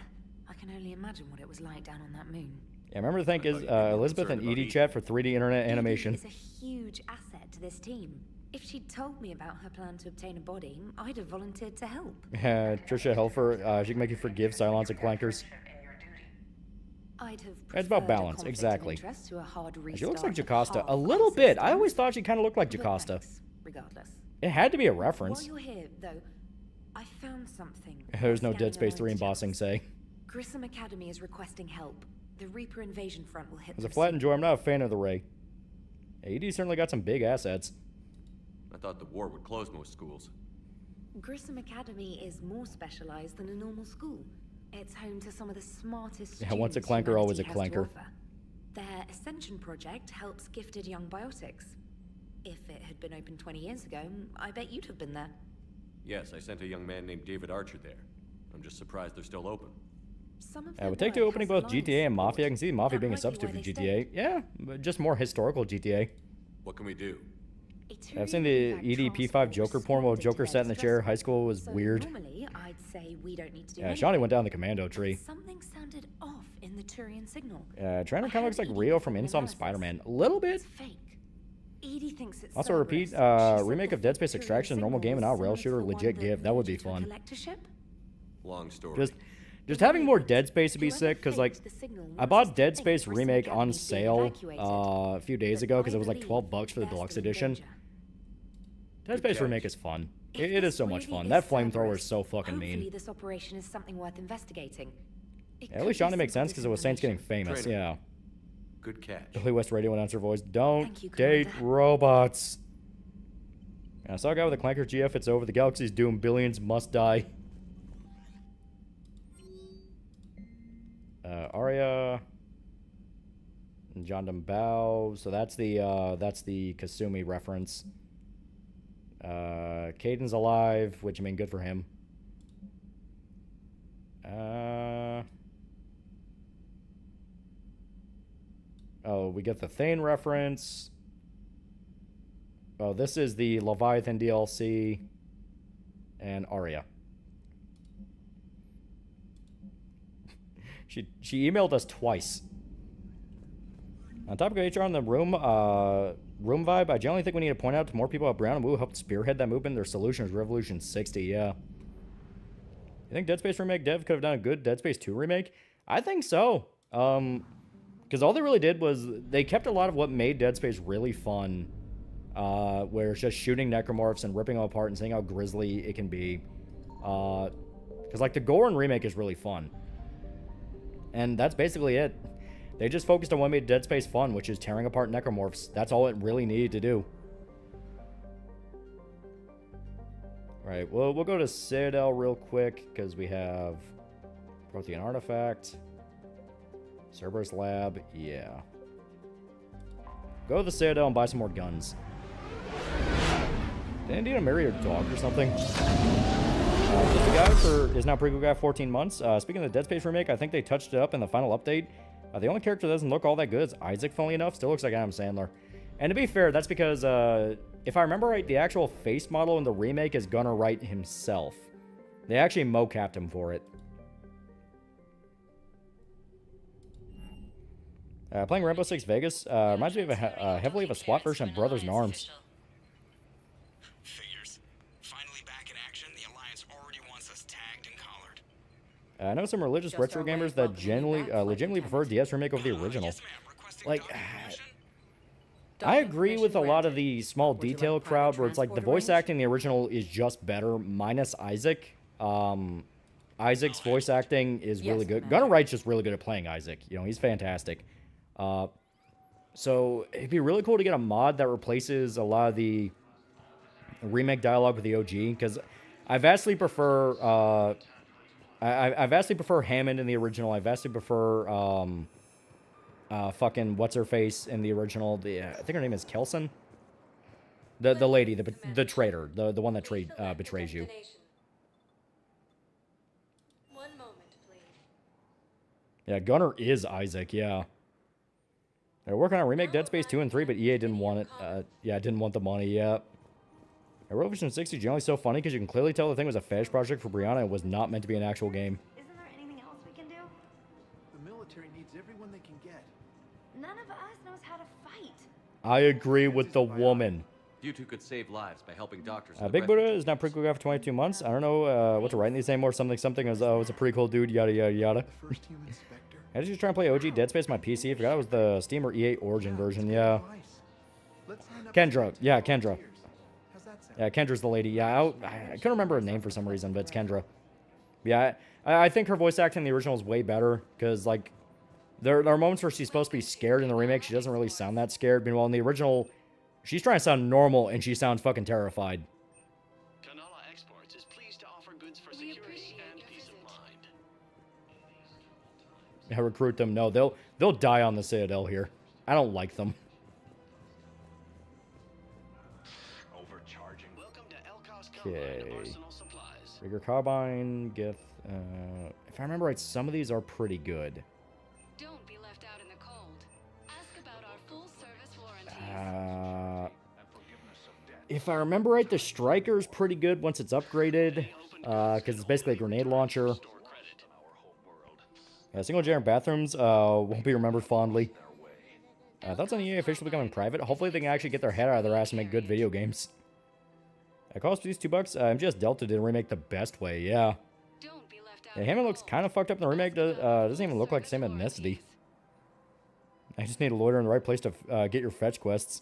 I can only imagine what it was like down on that moon. Yeah, remember to thank Elizabeth and Edie chat for 3D internet animation. Edie is a huge asset to this team. If she'd told me about her plan to obtain a body, I'd have volunteered to help. Yeah, Trisha Helfer, she can make you forgive Cylons and Clankers. I'd have It's about balance, exactly. To a hard She looks like restart Jocasta of a little bit. I always thought she kind of looked like Look, Jocasta. thanks, regardless. It had to be a reference. While you're here, though, I found something. There's no Scanning Dead Space the 3 lines embossing, say. Grissom Academy is requesting help. The Reaper invasion front will hit As a them flat soon. enjoyer, I'm not a fan of the Ray. AD certainly got some big assets. I thought the war would close most schools. Grissom Academy is more specialized than a normal school. It's home to some of the smartest Yeah, once a students clanker, always a humanity has to clanker. offer. Their Ascension project helps gifted young biotics. If it had been open 20 years ago, I bet you'd have been there. Yes, I sent a young man named David Archer there. I'm just surprised they're still open. Some of With Take-Two opening both GTA and Mafia, I can see Mafia being a substitute for GTA. Yeah, but just more historical GTA. What can we do? I've seen the EDP5 Joker porn while Joker sat in the chair. High school was weird. Normally, I'd say we don't need to do Yeah, anything. Shawnee went down the commando tree. Something sounded off in the Turian signal. Trainer kind of looks like Rio from Insome Spider-Man. A little bit. Edie thinks it's Also, repeat, Cerberus. She said remake the of Dead Space Extraction, normal game and now rail shooter, legit give. That would be fun. Long story. Just having more Dead Space would be sick, because, like, I bought Dead Space Remake on sale a few days ago, because it was like $12 for the deluxe edition. Dead Space Remake is fun. It is so much fun. That flamethrower is so fucking Hopefully mean. this operation is something worth investigating. Yeah, at least Shawnee makes sense, because it was Saints getting famous, Trainer. yeah. Good catch. Billy West radio announcer voice. Don't Thank you, date Commander. robots. Yeah, I saw a guy with a clanker GF. It's over. The galaxy's doomed. Billions must die. Arya. And John Bao. So that's the Kasumi reference. Caden's alive, which I mean, good for him. Oh, we get the Thane reference. Oh, this is the Leviathan DLC. And Arya. She emailed us twice. On topic of HR in the room vibe, I generally think we need to point out to more people how Brown and Wu helped spearhead that movement. Their solution is Revolution 60, yeah. You think Dead Space Remake dev could have done a good Dead Space 2 remake? I think so. Because all they really did was they kept a lot of what made Dead Space really fun, where it's just shooting necromorphs and ripping them apart and seeing how grisly it can be. Because, like, the gore in Remake is really fun. And that's basically it. They just focused on what made Dead Space fun, which is tearing apart necromorphs. That's all it really needed to do. Alright, well, we'll go to Citadel real quick, because we have Prothean Artifact. Cerberus Lab, yeah. Go to the Citadel and buy some more guns. Did Indiana marry her dog or something? Just the guy is now prequel guy 14 months. Speaking of the Dead Space remake, I think they touched it up in the final update. The only character that doesn't look all that good is Isaac, funnily enough. Still looks like Adam Sandler. And to be fair, that's because, if I remember right, the actual face model in the remake is Gunnar Wright himself. They actually mocapped him for it. Playing Rainbow Six Vegas reminds me of heavily of a SWAT version of Brothers in Arms. Figures. Finally back in action, the Alliance already wants us tagged and collared. I know some religious retro gamers that legitimately prefer DS remake over the original. Like, I agree with a lot of the small detail crowd where it's like the voice acting in the original is just better, minus Isaac. Isaac's voice acting is really good. Gunnar Wright's just really good at playing Isaac. You know, he's fantastic. So it'd be really cool to get a mod that replaces a lot of the remake dialogue with the OG, because I vastly prefer I vastly prefer Hammond in the original. I vastly prefer fucking what's her face in the original. I think her name is Kelson. The lady, the traitor, the one that betrays you. Yeah, Gunnar is Isaac. Yeah. They're working on remake Dead Space 2 and 3, but EA didn't want it. Yeah, didn't want the money. Yeah. World Vision 60 is generally so funny because you can clearly tell the thing was a fetish project for Brianna and was not meant to be an actual game. Isn't there anything else we can do? The military needs everyone they can get. None of us knows how to fight. I agree with the woman. You two could save lives by helping doctors. Big Buddha is now prequel for 22 months. I don't know what to write in these anymore. Something as, oh, it's a prequel, dude, yada, yada, yada. I was just trying to play OG Dead Space on my PC. I forgot it was the Steam or EA Origin version, yeah. Kendra, yeah, Kendra. Yeah, Kendra's the lady. Yeah, I couldn't remember her name for some reason, but it's Kendra. Yeah, I think her voice acting in the original is way better, because, like, there are moments where she's supposed to be scared in the remake. She doesn't really sound that scared. Meanwhile, in the original, she's trying to sound normal, and she sounds fucking terrified. Kanala Exports is pleased to offer goods for security and peace of mind. I recruit them. No, they'll die on the Citadel here. I don't like them. Okay. Bigger carbine, Gith. If I remember right, some of these are pretty good. Don't be left out in the cold. Ask about our full service warranty. If I remember right, the Striker's pretty good once it's upgraded, because it's basically a grenade launcher. Single-gen bathrooms won't be remembered fondly. Thoughts on EA officially becoming private? Hopefully they can actually get their head out of their ass and make good video games. Cost these $2. MGS Delta didn't remake the best way, yeah. Yeah, Hammond looks kind of fucked up in the remake. Doesn't even look like the same ethnicity. I just need to loiter in the right place to get your fetch quests.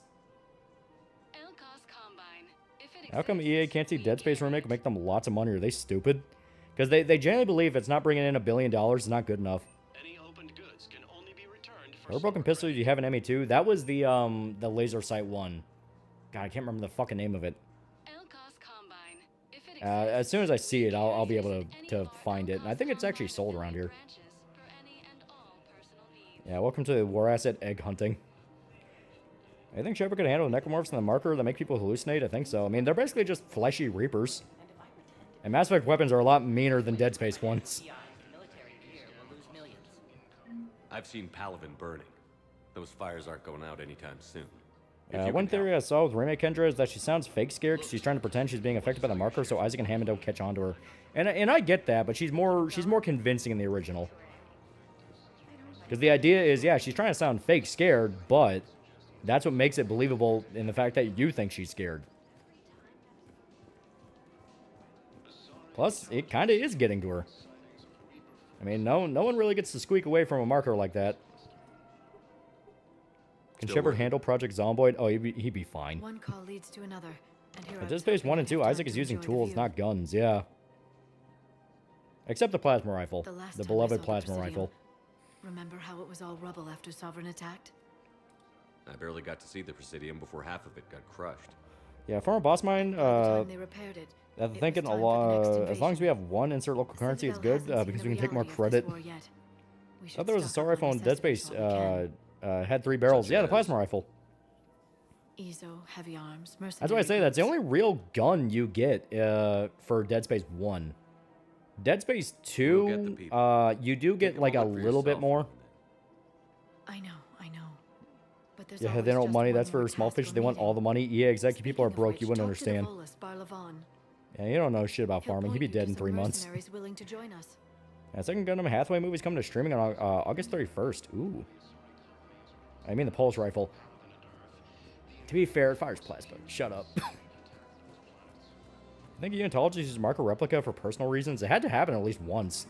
How come EA can't see Dead Space remake and make them lots of money? Are they stupid? Because they generally believe it's not bringing in $1 billion. It's not good enough. Or broken pistol? Do you have an ME2? That was the laser sight one. God, I can't remember the fucking name of it. As soon as I see it, I'll be able to find it. And I think it's actually sold around here. Yeah, welcome to War Asset Egg Hunting. I think Shepard could handle the necromorphs and the marker that make people hallucinate. I think so. I mean, they're basically just fleshy reapers. And Mass Effect weapons are a lot meaner than Dead Space ones. I've seen Palaven burning. Those fires aren't going out anytime soon. One theory I saw with Remake Kendra is that she sounds fake scared because she's trying to pretend she's being affected by the marker, so Isaac and Hammond don't catch on to her. And I get that, but she's more convincing in the original. Because the idea is, yeah, she's trying to sound fake scared, but that's what makes it believable in the fact that you think she's scared. Plus, it kind of is getting to her. I mean, no one really gets to squeak away from a marker like that. Can Shepard handle Project Zomboid? Oh, he'd be fine. One call leads to another. At Dead Space 1 and 2, Isaac is using tools, not guns, yeah. Except the plasma rifle. The beloved plasma rifle. Remember how it was all rubble after Sovereign attacked? I barely got to see the Presidium before half of it got crushed. Yeah, former boss mine, they repaired it. I'm thinking as long as we have one insert local currency, it's good, because we can take more credit. I thought there was a assault rifle in Dead Space, had 3 barrels. Yeah, the plasma rifle. Ezo, heavy arms, that's why I say that's the only real gun you get for Dead Space 1. Dead Space 2, you do get like a little bit more. I know. But there's yeah, they don't want money. That's for small fish. They want all the money. Yeah, exactly. People are broke. You wouldn't understand. Yeah, you don't know shit about farming. He'd be dead in 3 months. Yeah, second Gundam Hathaway movie's coming to streaming on August 31st. Ooh. I mean the pulse rifle. To be fair, it fires plasma. Shut up. I think Unitology uses marker replica for personal reasons. It had to happen at least once.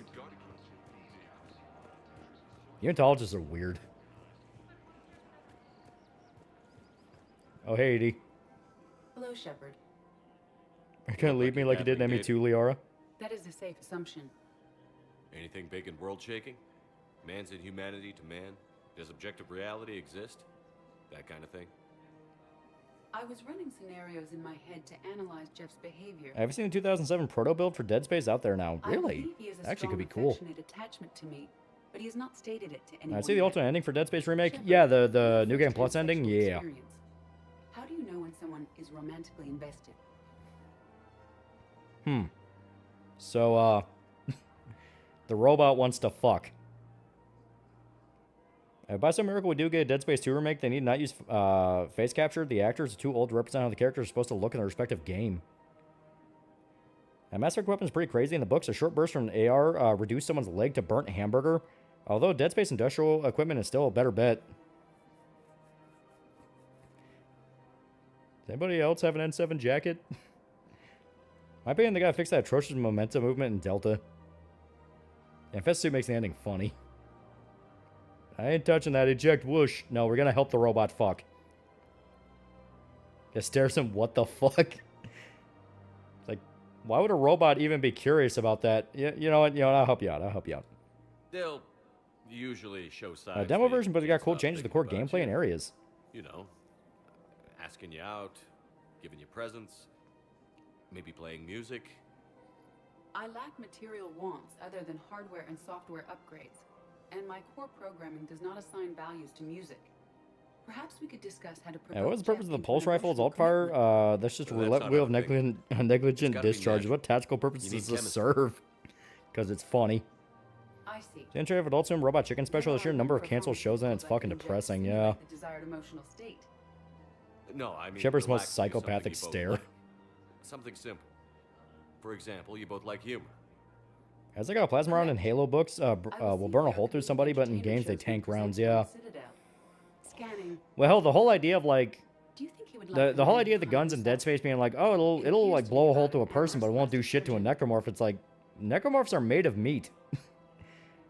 Unitologists are weird. Oh, hey, Edie. Hello, Shepard. Are you going to leave me like you did in ME2, Liara? That is a safe assumption. Anything big and world-shaking? Man's inhumanity to man? Does objective reality exist? That kind of thing? I was running scenarios in my head to analyze Jeff's behavior. Have you seen the 2007 proto build for Dead Space out there now? Really? Actually, could be cool. Attachment to me, but he has not stated it to anyone. I see the alternate ending for Dead Space Remake. Yeah, the New Game Plus ending. Yeah. How do you know when someone is romantically invested? So, the robot wants to fuck. By some miracle, we do get a Dead Space 2 remake. They need not use face capture. The actors are too old to represent how the characters are supposed to look in their respective game. Master Weapon is pretty crazy. In the books, a short burst from an AR reduced someone's leg to burnt hamburger. Although Dead Space industrial equipment is still a better bet. Does anybody else have an N7 jacket? My opinion, they gotta fix that atrocious momentum movement in Delta. Infest suit makes the ending funny. I ain't touching that eject whoosh. No, we're gonna help the robot fuck. Just stares him, what the fuck? It's like, why would a robot even be curious about that? You know what? I'll help you out. I'll help you out. They'll usually show signs. Demo version, but they got cool changes to the core gameplay and areas. You know, asking you out, giving you presents, maybe playing music. I lack material wants other than hardware and software upgrades, and my core programming does not assign values to music. Perhaps we could discuss how to what was the purpose of the pulse rifle? It's alt fire. That's just a roulette wheel of negligent discharge. What tactical purpose does this serve? Because it's funny. I see. The entry of Adult Swim Robot Chicken Special this year. Number of canceled shows and it's fucking depressing. Yeah. The desired emotional state. No, I mean Shepard's most psychopathic stare. Like. Something simple. For example, you both like humor. As I got a plasma round in Halo books, will burn a hole through somebody, but in games they tank rounds. Yeah. Well, hell, the whole idea of like the whole idea of the guns in Dead Space being like, oh, it'll like blow a hole through a person, but it won't do shit to a necromorph. It's like necromorphs are made of meat.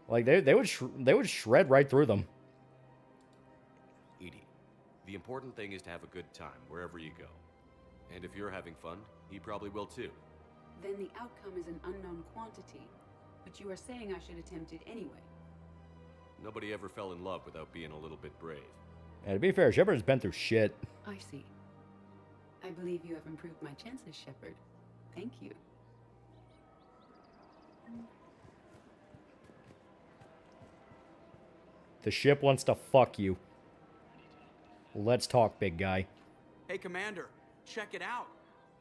Like they would shred right through them. Edie, the important thing is to have a good time wherever you go, and if you're having fun, he probably will too. Then the outcome is an unknown quantity, but you are saying I should attempt it anyway. Nobody ever fell in love without being a little bit brave. And to be fair, Shepard has been through shit. I see. I believe you have improved my chances, Shepard. Thank you. The ship wants to fuck you. Let's talk, big guy. Hey, Commander, check it out.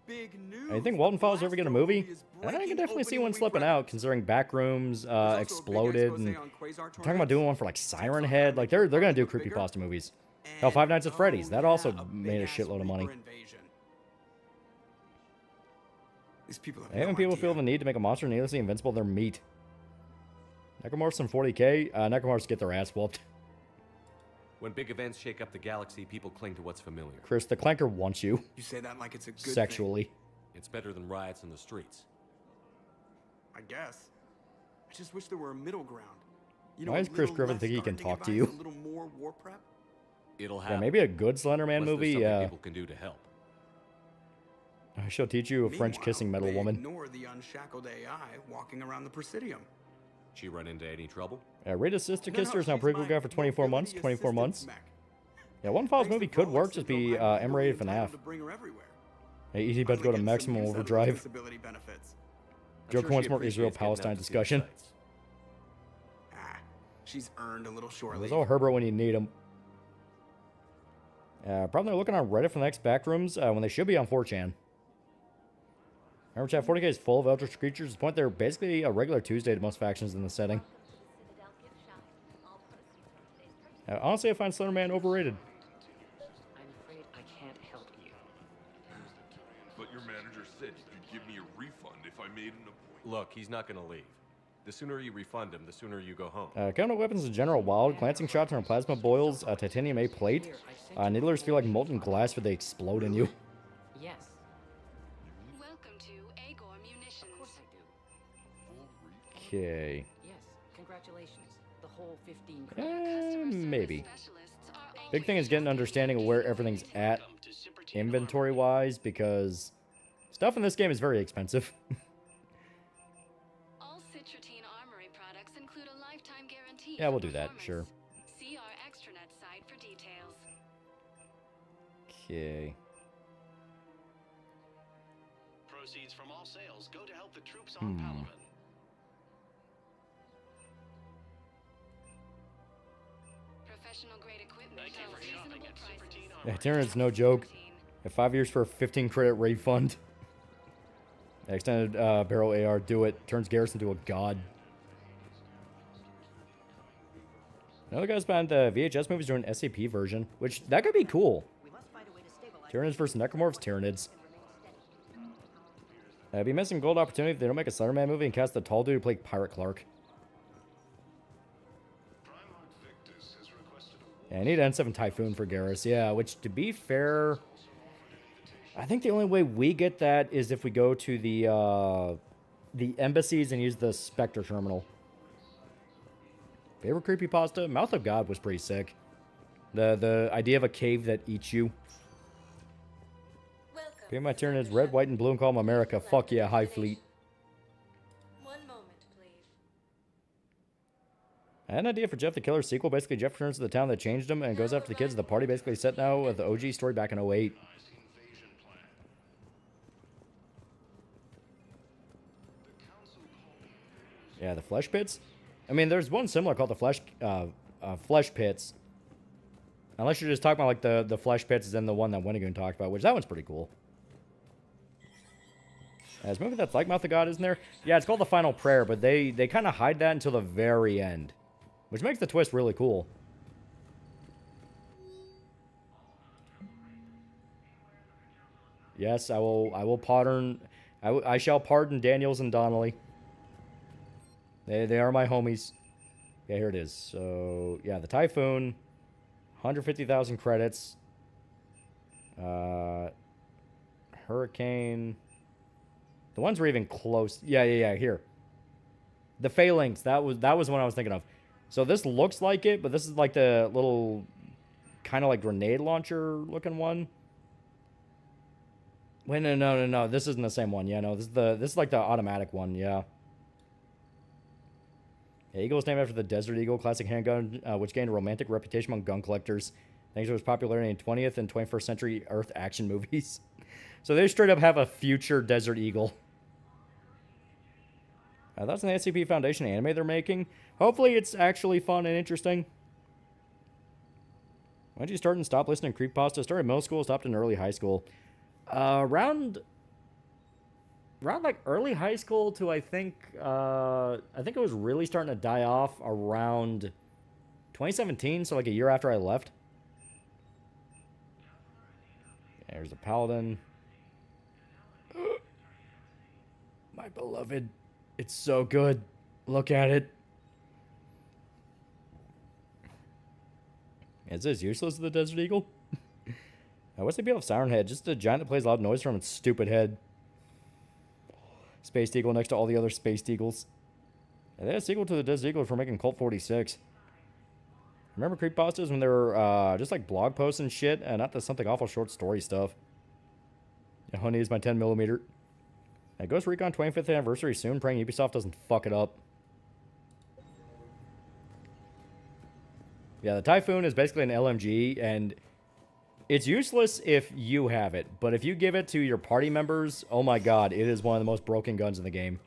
Big news. You think Walton Falls ever get a movie? I can definitely see one slipping out, considering Backrooms exploded, and talking about doing one for like Siren Head. Like they're gonna do creepypasta movies. Hell, Five Nights at Freddy's. That also made a shitload of money. Having people feel the need to make a monster needlessly invincible their meat. Necromorphs in 40K. Necromorphs get their ass whooped. When big events shake up the galaxy, people cling to what's familiar. Chris, the Clanker wants you. You say that like it's a good sexually. Thing. It's better than riots in the streets. I guess. I just wish there were a middle ground. You know, why does Chris Griffin think he can talk to you? A little more war prep? It'll happen. Yeah, maybe a good Slender Man movie. People can do to help. I shall teach you a French kissing metal woman. Ignore the unshackled AI walking around the Presidium. She run into any trouble? Rated Sister Kister is now prequel guy for 24 months. 24 months. Yeah, One Falls movie could work, just be M-rated FNAF. Hey, easy bet to go to maximum overdrive. Joker wants more Israel-Palestine discussion. She's earned a little shortly. There's all Herbert when you need him. Probably they're looking on Reddit for the next Backrooms when they should be on 4chan. Remember, chat, 40K is full of eldritch creatures. To the point they're basically a regular Tuesday to most factions in the setting. Honestly, I find Slender Man overrated. I'm afraid I can't help you. But your manager said you could give me a refund if I made an appointment. Look, he's not going to leave. The sooner you refund him, the sooner you go home. Counter weapons in general, wild. Glancing shots from plasma boils, titanium A plate. Needlers feel like molten glass where they explode in you. Yes. Welcome to Agor Munitions. Of course I do. Okay. Yes, congratulations. The whole 15 maybe. Big thing is getting an understanding of where everything's at inventory-wise, because stuff in this game is very expensive. All Citratine Armory products include a lifetime guarantee. Yeah, we'll do that, sure. See our extranet site for details. Okay. Proceeds from all sales go to help the troops on Palaven. Professional grade equipment. Thank you for shopping at Citratine Armory. Yeah, Tyrant's no joke. 5 years for a 15 credit refund. Extended barrel AR, do it. Turns Garrison into a god. Another guy's behind the VHS movies doing an SCP version, which that could be cool. Tyranids versus Necromorphs, Tyranids. I'd be missing gold opportunity if they don't make a Slenderman movie and cast the tall dude to play Pirate Clark. Yeah, I need N7 Typhoon for Garrus. Yeah, which, to be fair, I think the only way we get that is if we go to the embassies and use the Spectre terminal. Favorite creepypasta? Mouth of God was pretty sick. The idea of a cave that eats you. Paint my Tyranids red, white, and blue and call them America. Fuck yeah, High Fleet. One moment, please. I had an idea for Jeff the Killer sequel. Basically, Jeff returns to the town that changed him and goes after the kids. The party basically set now with the OG story back in 08. Yeah, the Flesh Pits? I mean, there's one similar called the Flesh Pits. Unless you're just talking about, like, the Flesh Pits is in the one that Winnigoon talked about, which that one's pretty cool. There's a movie that's like Mouth of God, isn't there? Yeah, it's called The Final Prayer, but they kind of hide that until the very end. Which makes the twist really cool. Yes, I shall pardon Daniels and Donnelly. They are my homies. Yeah, here it is. So, yeah, the Typhoon. 150,000 credits. Hurricane. The ones were even close. Yeah, here. The Phalanx. That was one I was thinking of. So this looks like it, but this is like the little kind of like grenade launcher looking one. Wait, no. This isn't the same one. Yeah, no. This is like the automatic one. Yeah. Yeah, Eagle is named after the Desert Eagle classic handgun, which gained a romantic reputation among gun collectors thanks to its popularity in 20th and 21st century Earth action movies. So they straight up have a future Desert Eagle. That's an SCP Foundation anime they're making. Hopefully it's actually fun and interesting. When did you start and stop listening to creepypasta? Started in middle school, stopped in early high school. Around like early high school to I think it was really starting to die off around 2017, so like a year after I left. There's a Paladin. My beloved. It's so good. Look at it. Is this useless as the Desert Eagle? What's the appeal of Siren Head? Just a giant that plays loud noise from its stupid head. Space Eagle next to all the other Space Eagles. Yeah, they had a sequel to the Desert Eagle for making Cult 46. Remember creepypastas when they were just like blog posts and shit, and not the something awful short story stuff. Yeah, Honey is my 10mm. Ghost Recon 25th anniversary soon, praying Ubisoft doesn't fuck it up. Yeah, the Typhoon is basically an LMG, and it's useless if you have it, but if you give it to your party members, oh my god, it is one of the most broken guns in the game.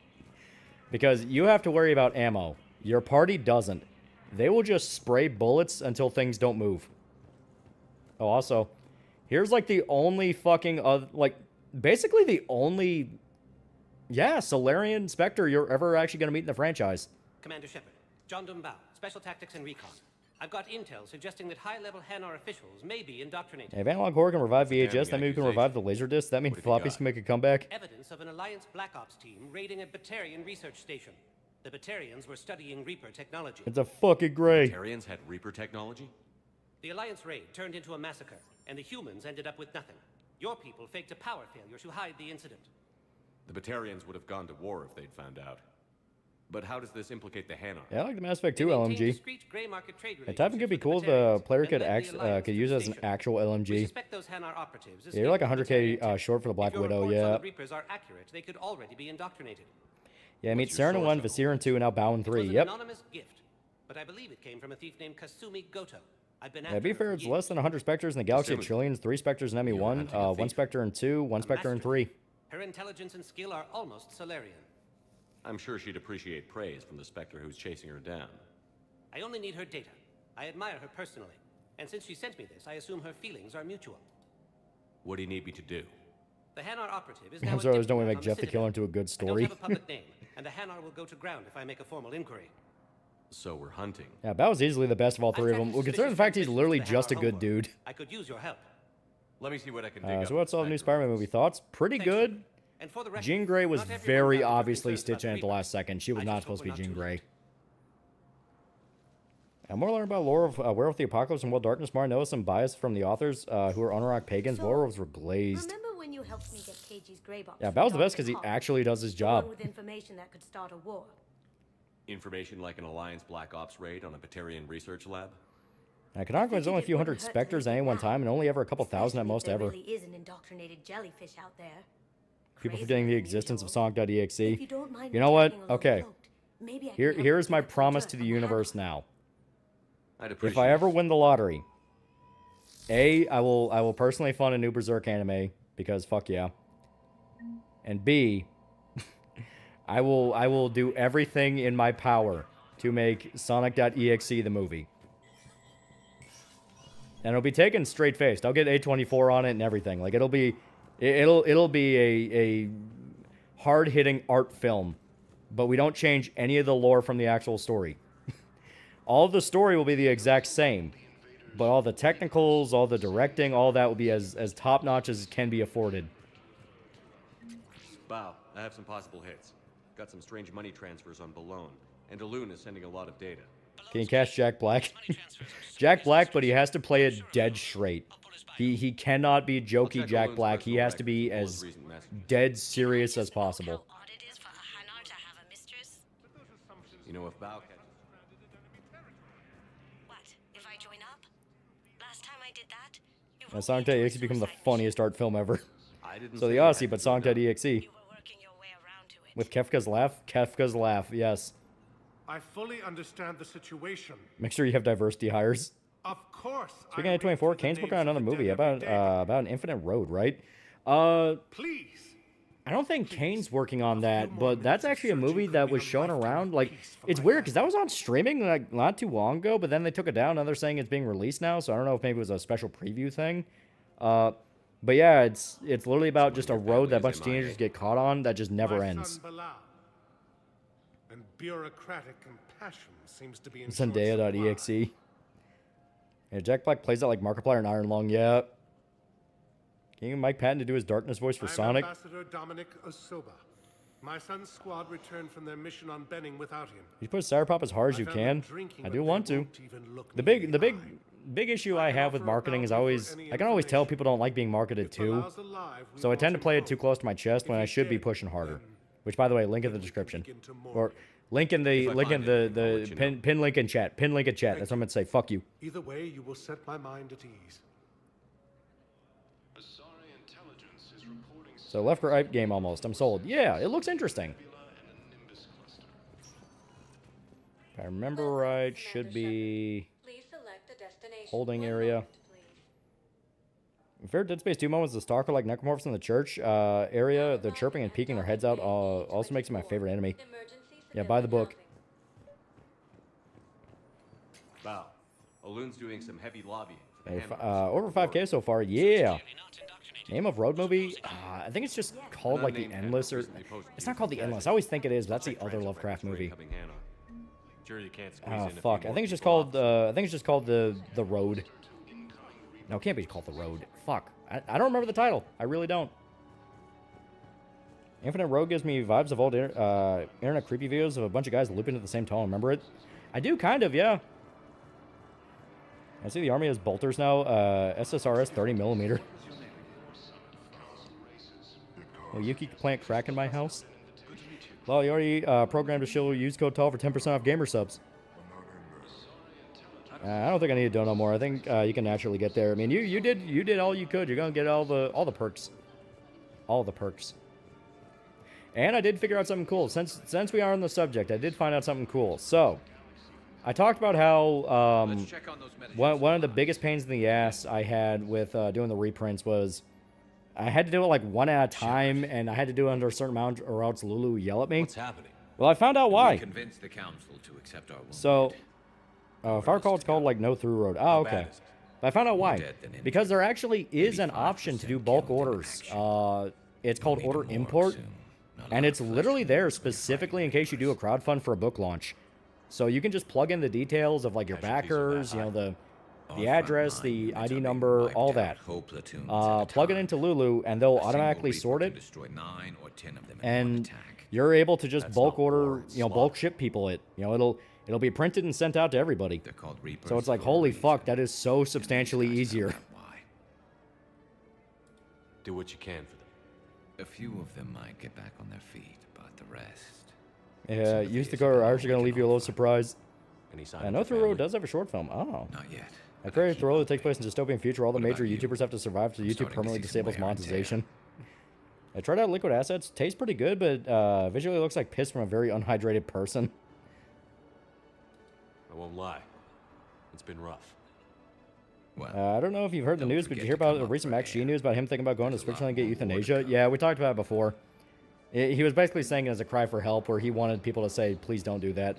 Because you have to worry about ammo. Your party doesn't. They will just spray bullets until things don't move. Oh, also, here's like the only fucking, basically the only, Solarian Spectre you're ever actually going to meet in the franchise. Commander Shepard, John Dumbao, Special Tactics and Recon. I've got intel suggesting that high-level Hanar officials may be indoctrinated. If Analog Horror can revive VHS, that means we can revive the Laserdisc. That means floppies can make a comeback. Evidence of an Alliance Black Ops team raiding a Batarian research station. The Batarians were studying Reaper technology. It's a fucking gray. Batarians had Reaper technology? The Alliance raid turned into a massacre, and the humans ended up with nothing. Your people faked a power failure to hide the incident. The Batarians would have gone to war if they'd found out. But how does this implicate the Hanar? Yeah, I like the Mass Effect 2 LMG. The Typhoon could be cool if the player could use it as an actual LMG. Yeah, you're like 100k short for the Black Widow, yeah. The Reapers are accurate, they could already be indoctrinated. Yeah, meet Saren in 1, Visir in 2, and now Bao in 3, yep. An anonymous gift, but I believe it came from a thief named Kasumi Goto. I've been Yeah, to be fair, it's less than 100 Spectres in the Galaxy of Trillions, 3 Spectres in ME1, 1 Spectre in 2, 1 Spectre in 3. Her intelligence and skill are almost Solarian. I'm sure she'd appreciate praise from the Spectre who's chasing her down. I only need her data. I admire her personally. And since she sent me this, I assume her feelings are mutual. What do you need me to do? The Hanar operative is now I'm sorry, I was don't want to make Jeff the Killer into a good story. I don't have a public name, and the Hanar will go to ground if I make a formal inquiry. So we're hunting. Yeah, Bao's easily the best of all three of them. Well, considering the fact he's literally just a good dude. I could use your help. Let me see what I can dig up. So what's all the new Spider-Man movie thoughts? Pretty good. And for the record, Jean Grey was not everyone very has obviously concerns about stitched in at the last second. She was I not just supposed to hope be we're Jean not Grey. And more learn about lore of Werewolf the Apocalypse and World Darkness. More notice some bias from the authors who are Unrock pagans. Werewolves were glazed. Remember when you helped me get KG's grey box? Yeah, from Bao's the best Dr. because he Cobb? actually does his The one job. with information that could start a war. Information like an Alliance Black Ops raid on a Batarian research lab? Canonical has only a few hundred specters at any one time and only ever a couple thousand at most There ever. really is an indoctrinated jellyfish out there. People forgetting the existence of Sonic.exe. you don't mind You know what? tracking along Okay. the float, maybe I can Here, help here's you my get some promise dirt to the on the universe now. I'd If I ever win the lottery, A, I will personally fund a new Berserk anime because fuck yeah. And B, I will do everything in my power to make Sonic.exe the movie. And it'll be taken straight faced. I'll get A24 on it and everything. Like it'll be a hard hitting art film, but we don't change any of the lore from the actual story. All of the story will be the exact same, but all the technicals, all the directing, all that will be as top notch as can be afforded. Wow, I have some possible hits. Got some strange money transfers on Balone, and Alun is sending a lot of data. Can you cast Jack Black? Jack Black, but he has to play it dead straight. He cannot be jokey Jack Black. He has to be as dead serious as possible. You know, if Bao catches... What? If I join up? Last time I did that, you And Sonic.exe become the funniest art film ever. didn't So the say Odyssey, that. but Sonic.exe. With Kefka's laugh? Kefka's laugh, yes. I fully understand the situation. Make sure you have diversity hires. Of course. Speaking of 24, Kane's working on another movie about an Infinite Road, right? Please. I don't think Kane's working on that, but that's actually a movie that was shown around. Like, it's weird because that was on streaming like not too long ago, but then they took it down and they're saying it's being released now. So I don't know if maybe it was a special preview thing. But yeah, it's literally about just a road that a bunch of teenagers get caught on that just never ends. And bureaucratic compassion seems to be in Zendaya.exe. Yeah, Jack Black plays that like Markiplier and Iron Lung. Yeah. Can you get Mike Patton to do his darkness voice for Sonic? Ambassador Dominic Osoba. My son's squad returned from their mission on Benning without him. You put Sour Pop as hard as you can. I do want to. The big issue I have with marketing is I can always tell people don't like being marketed to. So I tend to play it too close to my chest when I should be pushing harder. Which, by the way, link in the description. Or link in the pin link in chat. Pin link in chat. That's what I'm gonna say. Fuck you. Either way, you will set my mind at ease. So left or right game almost. I'm sold. Yeah, it looks interesting. If I remember right, should be holding area. My favorite Dead Space 2 moment was the stalker like necromorphs in the church area. They're chirping and peeking their heads out. Also makes it my favorite enemy. Yeah, buy the book. Wow, Alun's doing some heavy lobbying. Over 5K so far. Yeah. Name of road movie? I think it's just called like The Endless, or it's not called The Endless. I always think it is, but that's the other Lovecraft movie. Oh fuck! I think it's just called. The Road. No, it can't be called The Road. Fuck! I don't remember the title. I really don't. Infinite Road gives me vibes of old internet creepy videos of a bunch of guys looping at the same tone. Remember it? I do kind of, yeah. I see the army has bolters now. SSRS 30mm. Will Yuki plant crack in my house? Well, you already programmed to show use code TAL for 10% off gamer subs. I don't think I need to do no more. I think you can naturally get there. I mean, you did all you could. You're gonna get all the perks, all the perks. And I did figure out something cool. Since we are on the subject, I did find out something cool. So, I talked about how one of the biggest pains in the ass I had with doing the reprints was I had to do it like one at a time, and I had to do it under a certain amount, or else Lulu would yell at me. What's happening? Well, I found out why. Convince the council to accept our wounded. So, if I recall, it's called like No Through Road. Oh, okay. But I found out why. Because there actually is an option to do bulk orders. It's called Order Import, and it's literally there specifically in case you do a crowdfund for a book launch. So you can just plug in the details of like your backers, you know, the address, the ID number, all that. Plug it into Lulu, and they'll automatically sort it. And you're able to just bulk order, you know, bulk ship people it. You know, it'll be printed and sent out to everybody. So it's like, holy fuck, that is so substantially easier. Do what you can for them. A few of them might get back on their feet, but the rest... Yeah, use the code. I'm actually going to leave you a little surprise. I know Through Road does have a short film. Oh. Not yet. A creative thriller that takes place in dystopian future. All the major YouTubers have to survive till YouTube permanently disables monetization. I tried out Liquid Assets. Tastes pretty good, but visually looks like piss from a very unhydrated person. I won't lie. It's been rough. I don't know if you've heard the news, but did you hear about the recent Max G news about him thinking about going to Switzerland and get euthanasia? Yeah, we talked about it before. He was basically saying it as a cry for help, where he wanted people to say, please don't do that.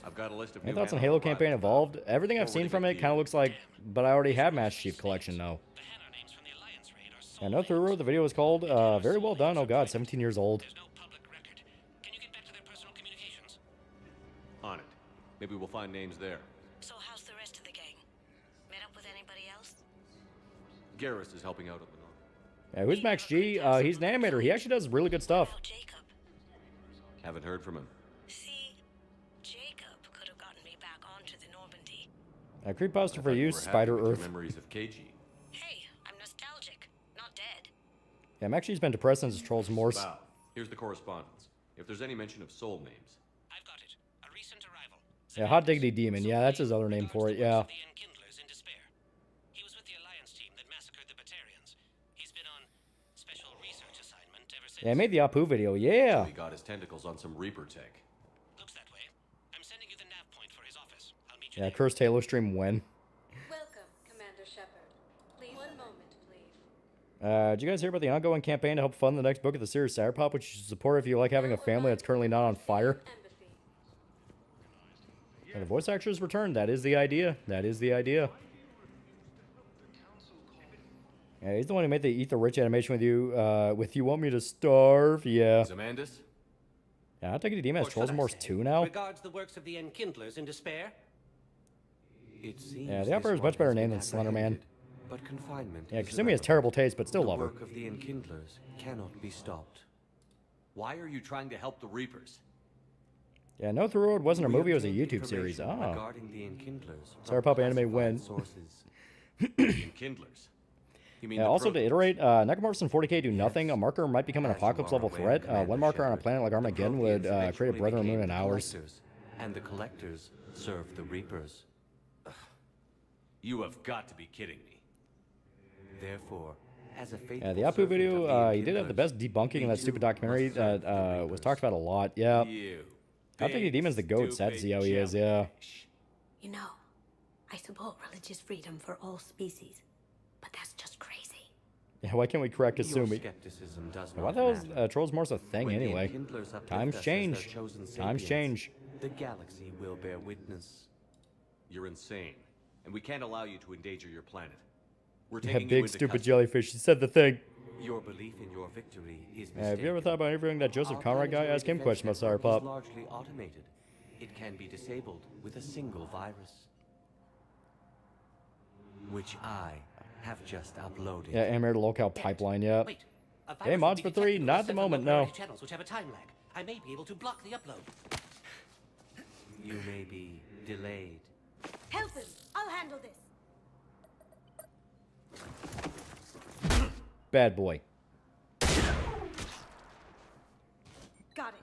I've got a list of Any thoughts on Halo campaign Evolved? Everything I've seen from it kind of looks like, but I already have Master Chief Collection though. I know Through Road, the video was called, very well done. Oh god, 17 years old. On it. Maybe we'll find names there. So how's the rest of the gang? Met up with anybody else? Garrus is helping out at the north. Yeah, who's Max G? He's an animator. He actually does really good stuff. Haven't heard from him. See, Jacob could have gotten me back onto the Normandy. Creepbuster for you, Spider Earth. Memories of KG. Hey, I'm nostalgic, not dead. Yeah, Max G's been depressed since Trolls Morse. Wow. Here's the correspondence. If there's any mention of soul names. I've got it. A recent arrival. Yeah, Hot Diggity Demon. Yeah, that's his other name for it. Yeah. He was with the Alliance team that massacred the Batarians. He's been on special research assignment ever since. Yeah, I made the Apu video. Yeah. So he got his tentacles on some Reaper tech. Looks that way. I'm sending you the nav point for his office. I'll meet you Yeah, cursed Halo stream when? Welcome, Commander Shepard. Please, one moment, please. Did you guys hear about the ongoing campaign to help fund the next book of the series Cyberpop, which you should support if you like having a family that's currently not on fire? Yeah, the voice actors returned. That is the idea. That is the idea. Yeah, he's the one who made the Eat the Rich animation with you. With You Want Me to Starve? Yeah. Zamandus? Yeah, I'll take it to Demon has Trolls Morse 2 now. Regards the works of the Enkindlers in despair. It seems Yeah, the Opera is much better name than Slender Man. But confinement. Yeah, Kasumi has terrible taste, but still the love her. work of the Enkindlers cannot be stopped. Why are you trying to help the Reapers? Yeah, No Through Road wasn't a We movie, it was a obtained YouTube series. information Ah. regarding the Enkindlers from Cyberpop anime classified win. sources. Enkindlers? You mean Yeah, the also to Proteus? iterate, Necromorphs and 40k do nothing. A marker might become an apocalypse level threat. One marker on a planet like Armageddon would create a Brethren Moon in hours. And the collectors serve the Reapers. You have got to be kidding me. Therefore, as a faithful Yeah, the Apu servant video, of the he did have the best debunking in that stupid documentary that was talked about a lot. Yeah. I think the demon's the goat. Sad to see how he is, yeah. You know, I support religious freedom for all species, but that's just crazy. Yeah, why can't we correct Your Kasumi? skepticism does Why not the hell is matter. Trolls Morse a thing When the anyway? Enkindlers uplift Times us as change. their chosen Times sapiens, change. The galaxy will bear witness. You're insane, and we can't allow you to endanger your planet. We're Yeah, taking you big into stupid custody. jellyfish. He said the thing. Your belief in your victory is mistaken. Have you ever thought about interviewing that Joseph Conrad guy? Ask him questions about Is Cyberpop. largely automated. It can be disabled with a single virus, which I have just uploaded. Yeah, animated locale pipeline, yeah. Wait, a Hey, virus mods will for be 3? detected Not on at the several moment, local no. area channels which have a time lag. I may be able to block the upload. You may be delayed. Help him! I'll handle this. Bad boy. Got it.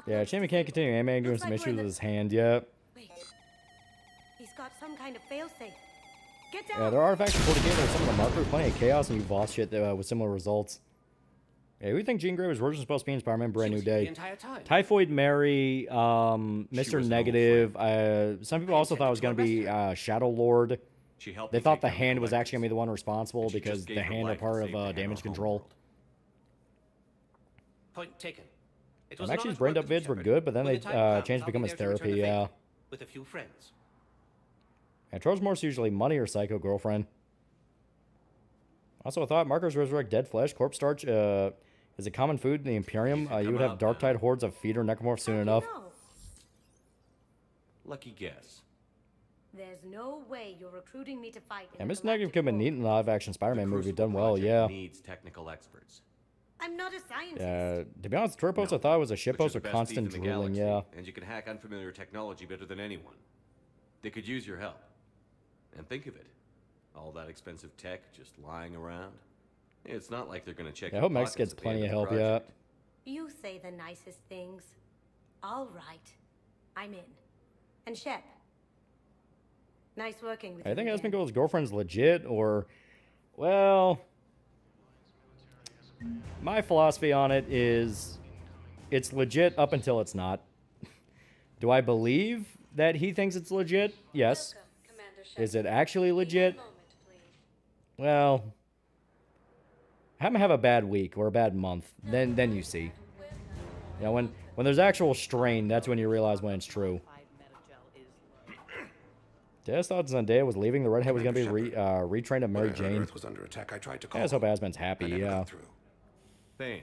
Yeah, Jamie can't continue animating, doing Looks some like we're issues in with the- his hand, yeah. Wait. He's got some kind of failsafe. Get down! Yeah, there are artifacts in 40k that are some of the marker, plenty of chaos, and you boss shit with similar results. Yeah, we think Jean Grey was originally supposed to be in Spider-Man Brand New Day. the entire time. Typhoid Mary, Mr. Negative. Some people also thought it was going to be Shadow Lord. She helped They me thought take the down hand was collectors. actually going to be the one responsible And she because just the gave her hand are life to part save of them in damage our control. Point taken. It And an actually, his honest brain work up with you, vids were Shepard. good, but then When they the time comes, changed to I'll be become his there to return therapy, the yeah. favor with a few friends. And Trolls Morse usually money or psycho girlfriend. Also, I thought markers resurrect dead flesh, corpse starch, Is it common food in the Imperium? You would have Darktide hordes of feeder necromorphs soon enough. Lucky guess. There's no way you're recruiting me to fight. Yeah, Miss Negative could have been neat in the live-action Spider-Man movie. Done well, yeah. Needs technical experts. I'm not a scientist. Yeah, to be honest, tour post I thought it was a shit post with constant drooling, yeah. And you can hack unfamiliar technology better than anyone. They could use your help. And think of it. All that expensive tech just lying around. It's not like they're gonna check. I hope Max gets plenty of help, yeah. You say the nicest things. All right. I'm in. And Shep. Nice working with you. I think Asmongold's girlfriend's legit, or, well, my philosophy on it is it's legit up until it's not. Do I believe that he thinks it's legit? Yes. Is it actually legit? Well, have him have a bad week or a bad month, then you see. You know, when there's actual strain, that's when you realize when it's true. Des thought Zendaya was leaving. The redhead was going to be retrained to Mary Jane. Earth was under attack. I tried to call. I just hope Asmon's happy, yeah. Thane,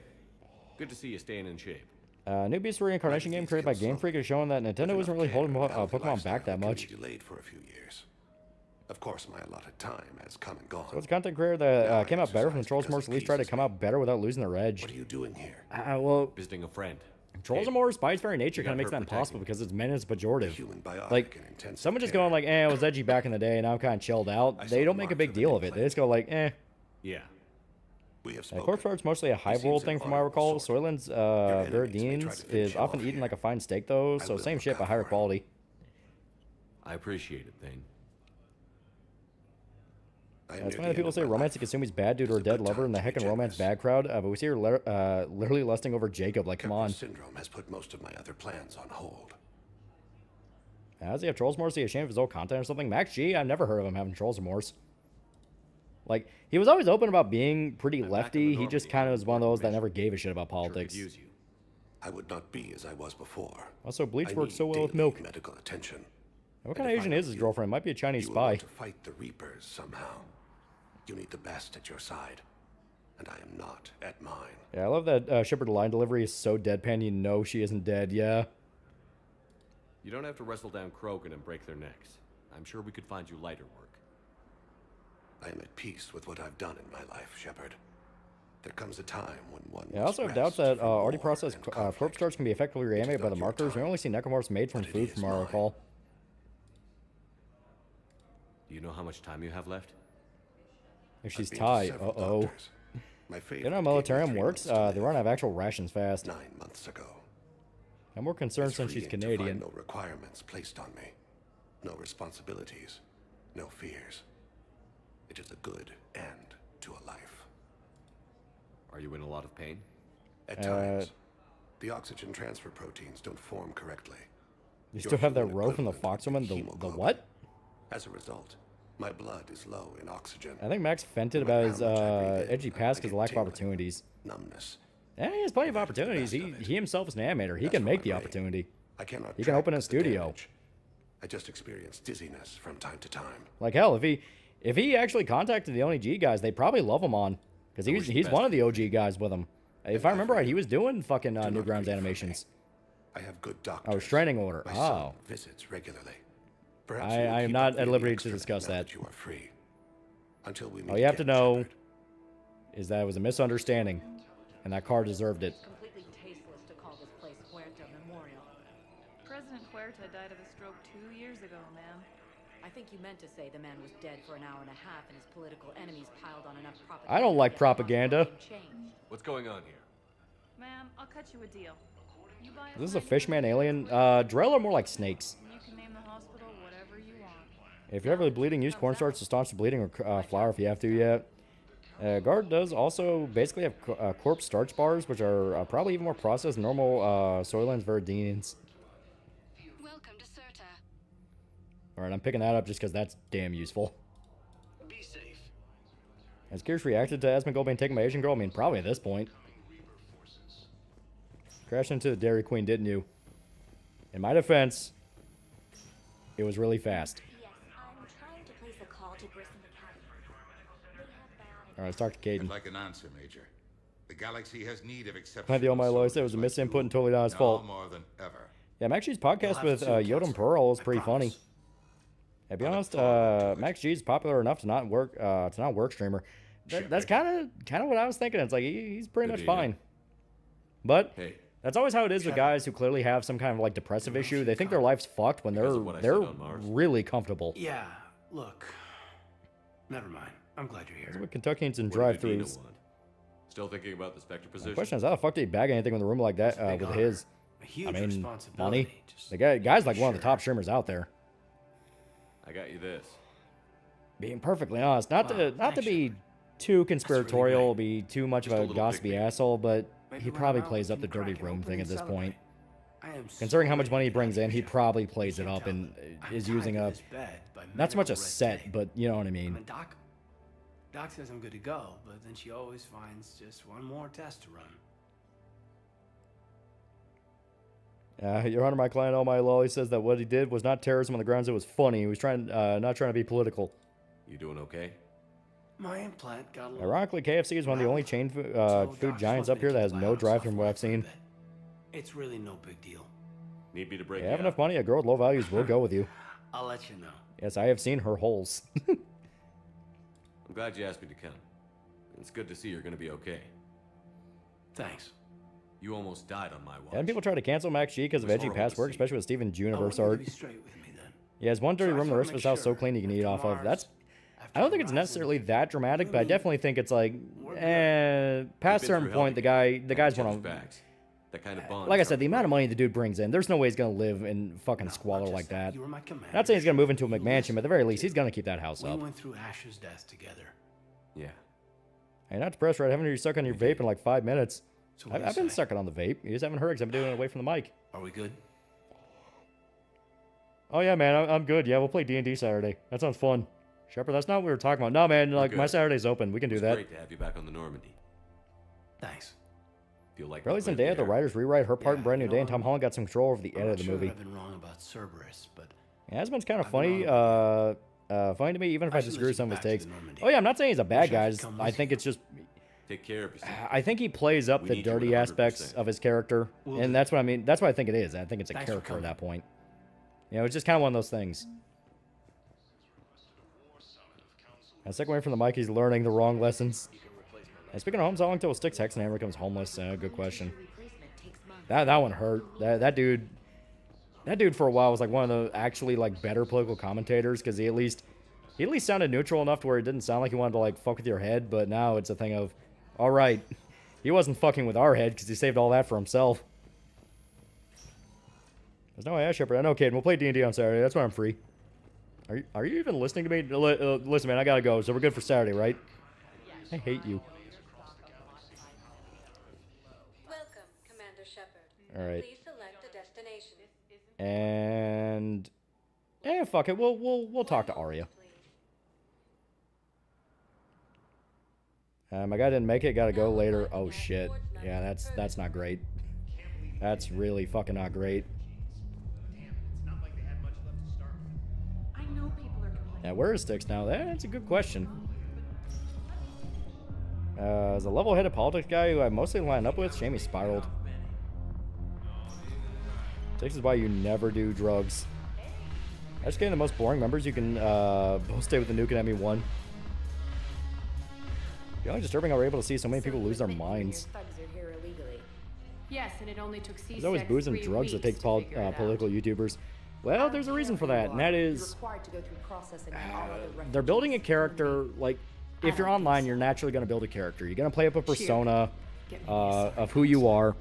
good to see you staying in shape. New Beast reincarnation game created by Game Freak is showing that Nintendo isn't really holding Pokemon back that much. Delayed for a few years. Of course, my allotted time has come and gone. So it's a content creator that came out better from the Trolls Morse. At least tried to come out better without losing their edge. What are you doing here? Well, visiting a friend. Trolls Morse, by its very nature, kind of makes that impossible because it's meant as pejorative. Like, someone just going like, eh, it was edgy back in the day, and now I'm kind of chilled out. They don't make a big deal of it. They just go like, eh. Yeah. Corpse Art's mostly a Hive World thing from what I recall. Soylent's Verdines is often eaten like a fine steak, though, so same shit, but higher quality. I appreciate it, Thane. It's funny that people say romance to Kasumi's bad due to her dead lover and the heckin' romance bad crowd, but we see her literally lusting over Jacob, like, come on. Syndrome has put most of my other plans on hold. Does he have Trolls Remorse? Is he ashamed of his old content or something? Max G, I've never heard of him having Trolls Remorse. Like, he was always open about being pretty lefty. He just kind of was one of those that never gave a shit about politics. I would not be as I was before. Also, bleach works so well with milk. Medical attention. What kind of Asian is his girlfriend? Might be a Chinese spy. To fight the Reapers somehow. You need the best at your side, and I am not at mine. Yeah, I love that Shepard line delivery is so deadpan you know she isn't dead, yeah. You don't have to wrestle down Krogan and break their necks. I'm sure we could find you lighter work. I am at peace with what I've done in my life, Shepard. There comes a time when one. Yeah, I also have doubts that already processed corpse starts can be effectively reanimated by the markers. We only see necromorphs made from food, from our recall. Do you know how much time you have left? If she's tied, uh-oh. You know how militarium works? They run out of actual rations fast. 9 months ago. I'm more concerned since she's Canadian. No requirements placed on me. No responsibilities. No fears. It is a good end to a life. Are you in a lot of pain? At times. The oxygen transfer proteins don't form correctly. You still have that row from the Foxwoman? The what? As a result, my blood is low in oxygen. I think Max vented about his edgy past because of lack of opportunities. Numbness. Yeah, he has plenty of opportunities. He himself is an animator. He can make the opportunity. He can open a studio. I just experience dizziness from time to time. Like hell, if he actually contacted the OG guys, they'd probably love him on because he's one of the OG guys with him. If I remember right, he was doing fucking Newgrounds animations. I have good doctors. Oh, restraining order. My son visits regularly. I am not at liberty to discuss that. You are free. Until we meet All you have to again, know Shepard. is that it was a misunderstanding, and that car deserved it. Completely tasteless to call this place Huerta Memorial. President Huerta died of a stroke 2 years ago, ma'am. I think you meant to say the man was dead for an hour and a half and his political enemies piled on enough propaganda. I don't like propaganda. What's going on here? Ma'am, I'll cut you a deal. You buy This is a fishman alien. Drell are more like snakes. You can name the hospital whatever you want. If you're heavily bleeding, use cornstarch to staunch the bleeding or flour if you have to, yeah. Guard does also basically have corpse starch bars, which are probably even more processed than normal Soylent's Verdines. Welcome to Serta. Alright, I'm picking that up just because that's damn useful. Be safe. Has Kirsch reacted to Asmongold being taken by Asian Girl? I mean, probably at this point. Crashed into the Dairy Queen, didn't you? In my defense, it was really fast. Yes, I'm trying to place a call to Grissom Academy. Alright, let's talk to Caden. I'd like an answer, Major. The galaxy has need of exceptional Glad TheAlmightyLoli said it was a misinput and totally not his fault. more than ever. Yeah, Max G's podcast with Yoda and Pearl is pretty funny. Yeah, to be honest, Max G's popular enough to not work streamer. That's kind of what I was thinking. It's like he's pretty much fine. But that's always how it is with guys who clearly have some kind of like depressive issue. They think their life's fucked when they're really comfortable. Yeah, look. Never mind. I'm glad you're here. That's what Kentuckians and drive-thrus. Still thinking about the Spectre position? The question is, how the fuck did he bag anything in the room like that with his? I mean, money. The guy's like one of the top streamers out there. I got you this. Being perfectly honest, not to be too conspiratorial, be too much of a gossipy asshole, but he probably plays up the dirty room thing at this point. Considering how much money he brings in, he probably plays it up and is using a not so much a set, but you know what I mean. Doc says I'm good to go, but then she always finds just one more test to run. Your Honor, my client, TheAlmightyLoli, says that what he did was not terrorism on the grounds it was funny. He was not trying to be political. You doing okay? My implant got a little... Ironically, KFC is one of the only chain food giants up here that has no drive-thru from what I've seen. It's really no big deal. Need me to break you have enough money, a girl with low values will go with you. I'll let you know. Yes, I have seen her holes. I'm glad you asked me to come. It's good to see you're going to be okay. Thanks. You almost died on my watch. And people try to cancel Max G because of edgy past work, especially with Steven's universe art. He has one dirty room, the rest of his house so clean you can eat off of. I don't think it's necessarily that dramatic, but I definitely think it's like, past a certain point, the guy's one of... That kind of bond. Like I said, the amount of money the dude brings in, there's no way he's going to live in fucking squalor like that. Not saying he's going to move into a McMansion, but at the very least, he's going to keep that house up. We went through Asher's death together. Yeah. Hey, not depressed, right? I haven't heard you suck on your vape in like 5 minutes. So I've been sucking on the vape. You just haven't heard because I've been doing it away from the mic. Are we good? Oh, yeah, man. I'm good. Yeah, we'll play D&D Saturday. That sounds fun. Shepard, that's not what we were talking about. No, man. Like, my Saturday's open. We can do that. Great to have you back on the Normandy. Thanks. Feel like Barely Zendaya, the writers rewrite her part in Brand New Day, and Tom Holland got some control over the end of the movie. I've been wrong about Cerberus, but yeah, Asmon's kind of funny. Funny to me, even if I disagree with some of his takes. Oh yeah, I'm not saying he's a bad guy. I think it's just. Take care of yourself. I think he plays up the dirty aspects of his character, and that's what I mean. That's what I think it is. I think it's a character at that point. You know, it's just kind of one of those things. A second away from the mic, he's learning the wrong lessons. And speaking of homes, how long till Styx Hexenhammer becomes homeless? Good question. That one hurt. That dude for a while was like one of the actually like better political commentators because he at least sounded neutral enough to where it didn't sound like he wanted to like fuck with your head. But now it's a thing of, all right, he wasn't fucking with our head because he saved all that for himself. There's no way, Shepard. I know, kid. We'll play D&D on Saturday. That's when I'm free. Are you even listening to me? Listen, man, I gotta go. So we're good for Saturday, right? I hate you. Welcome, Commander Shepard. All right. Please select a destination. And fuck it. We'll talk to Arya. My guy didn't make it. Gotta go later. Oh shit. Yeah, that's not great. That's really fucking not great. Yeah, where is Styx now? That's a good question. As a level-headed politics guy who I mostly line up with, Jamie spiraled. Styx is why you never do drugs. That's getting the most boring members. You can both stay with the nuke and ME1. The only disturbing how we're able to see so many people lose their minds. Yes, and it only took There's always booze and drugs that take political YouTubers. Well, there's a reason for that, and that is they're building a character. Like, if you're online, you're naturally going to build a character. You're going to play up a persona of who you are,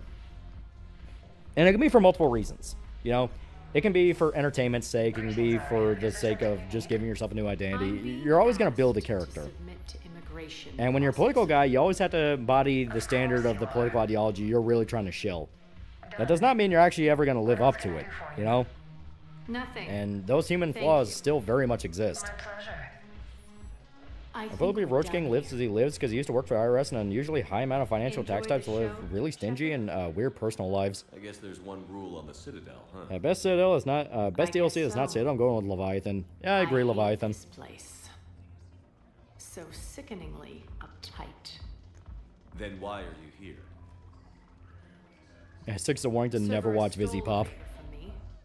and it can be for multiple reasons. You know, it can be for entertainment's sake. It can be for the sake of just giving yourself a new identity. You're always going to build a character. And when you're a political guy, you always have to embody the standard of the political ideology you're really trying to shill. That does not mean you're actually ever going to live up to it, you know? Nothing. And those human flaws still very much exist. I believe Roach King lives as he lives because he used to work for IRS and an unusually high amount of financial tax types to live really stingy and weird personal lives. I guess there's one rule on the Citadel, huh? Best Citadel is not best DLC is not Citadel. I'm going with Leviathan. Yeah, I agree, Leviathan. This place. So sickeningly uptight. Then why are you here? Yeah, Sticks of Warrington never watched Vizzy Pop.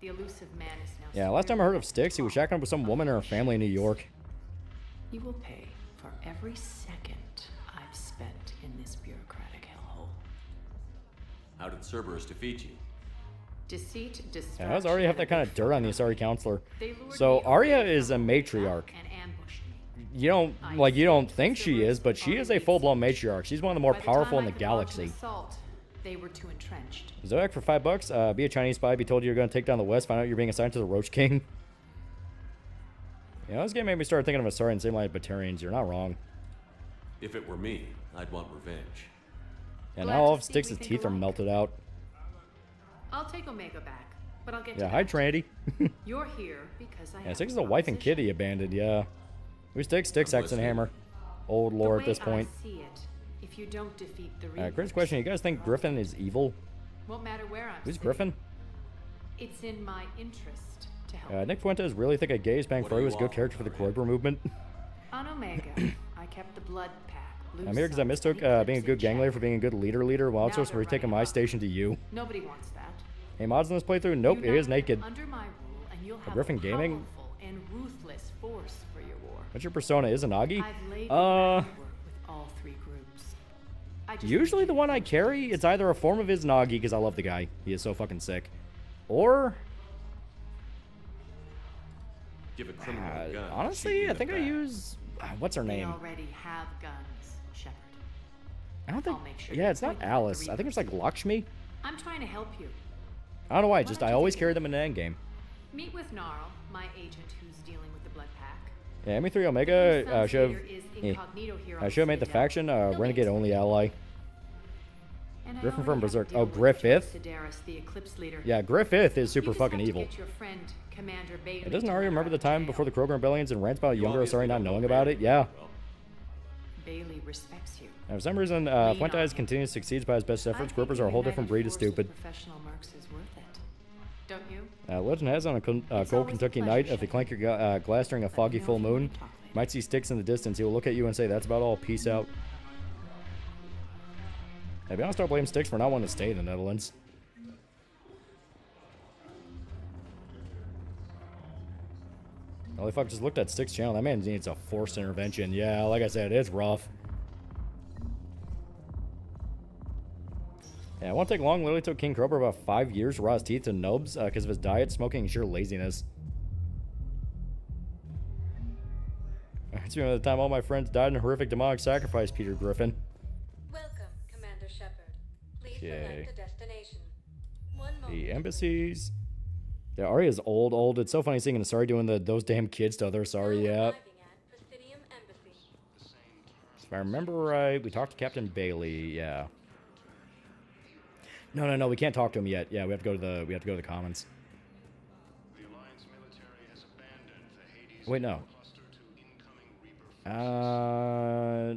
The elusive man is now. Yeah, last time I heard of Sticks, he was shacking up with some woman and her family in New York. You will pay for every second I've spent in this bureaucratic hellhole. How did Cerberus defeat you? Deceit, distraction. Yeah, I was already have that kind of dirt on the Asari counselor. So Arya is a matriarch. You don't think she is, but she is a full-blown matriarch. She's one of the more powerful in the galaxy. They were too entrenched. Zoak for $5. Be a Chinese spy. Be told you're going to take down the West. Find out you're being assigned to the Roach King. Yeah, this game made me start thinking of Asari in the same line as Batarians. You're not wrong. If it were me, I'd want revenge. And now all of Styx' teeth are melted out. I'll take Omega back, but I'll get Yeah, hi Trinity. You're here because I Yeah, Styx is a wife and kid he abandoned, yeah. Who's Styx? Styx, Axe and Hammer. Old lore at this point. I see it. If you don't defeat the Reapers, Chris question, you guys think Griffin is evil? Won't matter where I'm Who's sitting. Griffin? It's in my interest to help. Nick Fuentes really think a gaze bang Furry was a good character for the Kroger movement. On Omega, I kept the blood pack. I'm here because I mistook being a good gang leader for being a good leader while it's supposed to be taking my station to you. Nobody wants that. Hey, mods in this playthrough? Nope, it is naked. Under my rule, and you'll have Griffin Gaming? powerful and ruthless force for your war. What's your persona? Is Izanagi? I've laid the groundwork with all three groups. Usually the one I carry, it's either a form of Izanagi, because I love the guy. He is so fucking sick. Or... Give a criminal a gun. honestly, I think I use... what's her They name? already have guns, Shepard. I don't think... I'll make sure yeah, you it's not point them at the Alice. I think it's like Lakshmi. I'm trying to help you. I don't know why, just I always carry them in the endgame. Meet with Gnarl, my agent who's dealing with the blood pack. Yeah, ME3 Omega should leader is incognito here on have should have made the Citadel. faction Renegade only ally. And I Griffin already from have to Berserk. deal Oh, with Griffith? Sedaris, the Eclipse leader. Yeah, Griffith is super You just fucking have to evil. get your friend, Commander Bailey, Doesn't to Arya let remember her the time before the Krogan rebellions and rants about younger Asari not knowing about it? Yeah. Bailey respects you. And for some reason, Fuentes continues to succeed by his best efforts. Grippers are a whole different breed of stupid. Professional mercs is worth it. Don't you? Legend has on a cold Kentucky night, if you clank your glass during a foggy full moon, might see Sticks in the distance. He will look at you and say, "That's about all. Peace out." Hey, be honest, I'll blame Sticks for not wanting to stay in the Netherlands. Holy fuck, just looked at Sticks' channel. That man needs a forced intervention. Yeah, like I said, it's rough. Yeah, it won't take long. Literally took King Cobra about 5 years to raw his teeth to nubs because of his diet, smoking, and sheer laziness. It's the time all my friends died in a horrific demonic sacrifice, Peter Griffin. Welcome, Commander Shepard. Please Okay. select a destination. One moment. The embassies. Yeah, Arya's old. It's so funny seeing Asari doing those damn kids to other Asari, yeah. If I remember right, we talked to Captain Bailey, yeah. No, we can't talk to him yet. Yeah, we have to go to the commons. Wait, no. I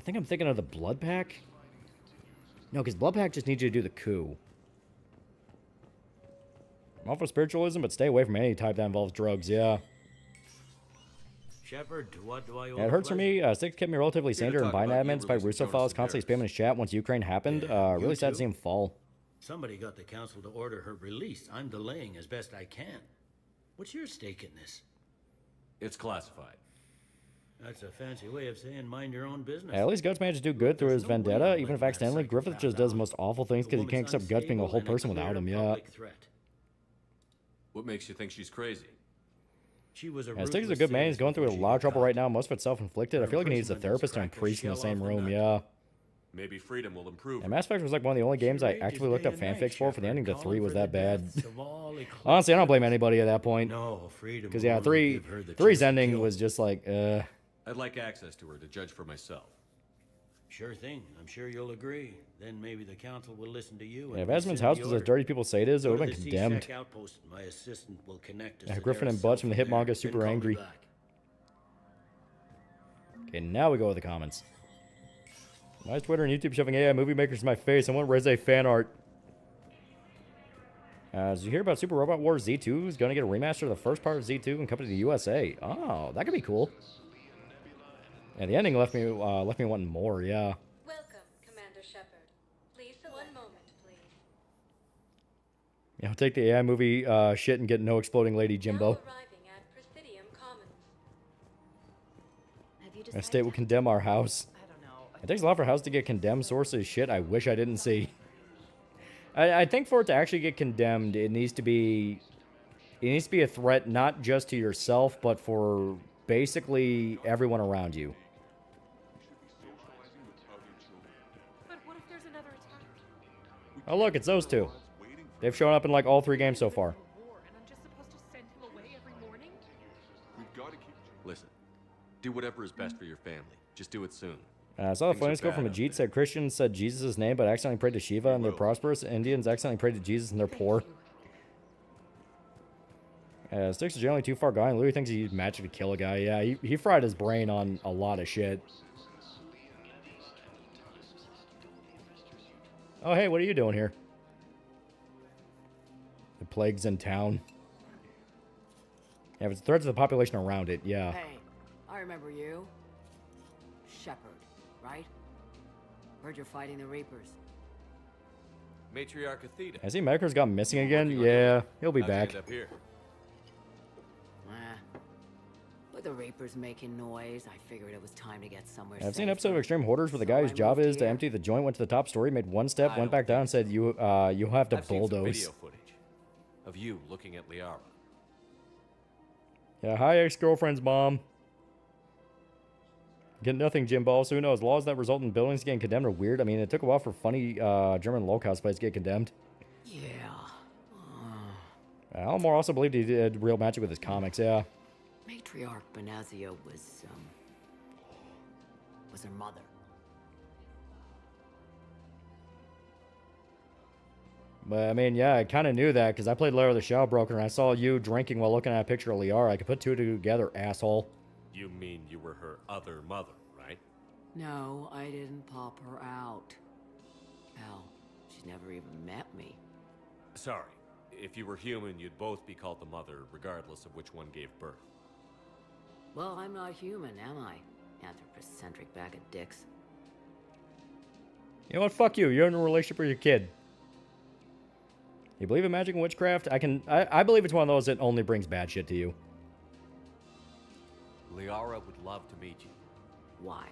think I'm thinking of the Blood Pack. No, because Blood Pack just needs you to do the coup. I'm all for spiritualism, but stay away from any type that involves drugs, yeah. Shepard, what do I owe? Yeah, it hurts for me. Sticks kept me relatively sane during Biden admin, despite Russo files constantly spamming his chat once Ukraine happened. Really sad to see him fall. Somebody got the council to order her release. I'm delaying as best I can. What's your stake in this? It's classified. That's a fancy way of saying mind your own business. Yeah, at least Guts managed to do good through his vendetta, even if accidentally. Griffith just does the most awful things because he can't accept Guts being a whole person without him, yeah. What makes you think she's crazy? She was a Sticks is a good man. He's going through a lot of trouble right now. Most of it self-inflicted. I feel like he needs a therapist and a priest in the same room, yeah. Maybe freedom will improve. And Mass Effect was like one of the only games I actually looked up fanfics for the ending to 3 was that bad. Honestly, I don't blame anybody at that point. No, freedom. Because, yeah, 3's ending was just like, I'd like access to her to judge for myself. Sure thing. I'm sure you'll agree. Then maybe the council will listen to you. Yeah, if Esmond's house was as dirty people say it is, it would have been condemned. My assistant will connect Yeah, Griffin and Butts from the hit manga super angry. Okay, now we go with the comments. Why is Twitter and YouTube shoving AI movie makers in my face? I want Reze fan art. Did you hear about Super Robot Wars Z2 is going to get a remaster of the first part of Z2 and come to the USA? Oh, that could be cool. Yeah, the ending left me wanting more. Yeah. Welcome, Commander Shepard. Please, one moment, please. Yeah, I'll take the AI movie shit and get no exploding lady Jimbo. The state will condemn our house. It takes a lot for a house to get condemned. Sources shit I wish I didn't see. I think for it to actually get condemned, it needs to be a threat not just to yourself, but for basically everyone around you. But what if there's another attack? Oh look, it's those two. They've shown up in like all 3 games so far. And I'm just supposed to send him away every morning? We've got to keep... Listen, do whatever is best for your family. Just do it soon. I saw the flames go from Ajit said Christians said Jesus' name but accidentally prayed to Shiva and they're prosperous. Indians accidentally prayed to Jesus and they're poor. Sticks are generally too far gone. Louis thinks he used magic to kill a guy. Yeah, he fried his brain on a lot of shit. Oh, hey, what are you doing here? The plague's in town. Yeah, if it's a threat to the population around it, yeah. Hey, I remember you. Shepard, right? Heard you're fighting the Reapers. Matriarch Athena. Has he Medicre's gone missing again? Yeah, he'll be How'd you back. end up here? With the Reapers making noise, I figured it was time to get somewhere I've seen an safer. episode of Extreme Hoarders where the guy whose job is to empty the joint went to the top story, made one step, went back down, and said, "You'll have to I've seen some bulldoze." video footage of you looking at Liara. Yeah, hi ex-girlfriend's mom. Get nothing, Jim Balls. Who knows? Laws that result in buildings getting condemned are weird. I mean, it took a while for funny German lowcost plays to get condemned. Yeah. Almore also believed he did real magic with his comics. Yeah. Matriarch Benazia was her mother. But, I mean, yeah, I kind of knew that because I played Lair of the Shadow Broker and I saw you drinking while looking at a picture of Liara. I could put two together, asshole. You mean you were her other mother, right? No, I didn't pop her out. Hell, she's never even met me. Sorry. If you were human, you'd both be called the mother, regardless of which one gave birth. Well, I'm not human, am I? Anthropocentric bag of dicks. You know what? Fuck you. You're in a relationship with your kid. You believe in magic and witchcraft? I believe it's one of those that only brings bad shit to you. Liara would love to meet you. Why?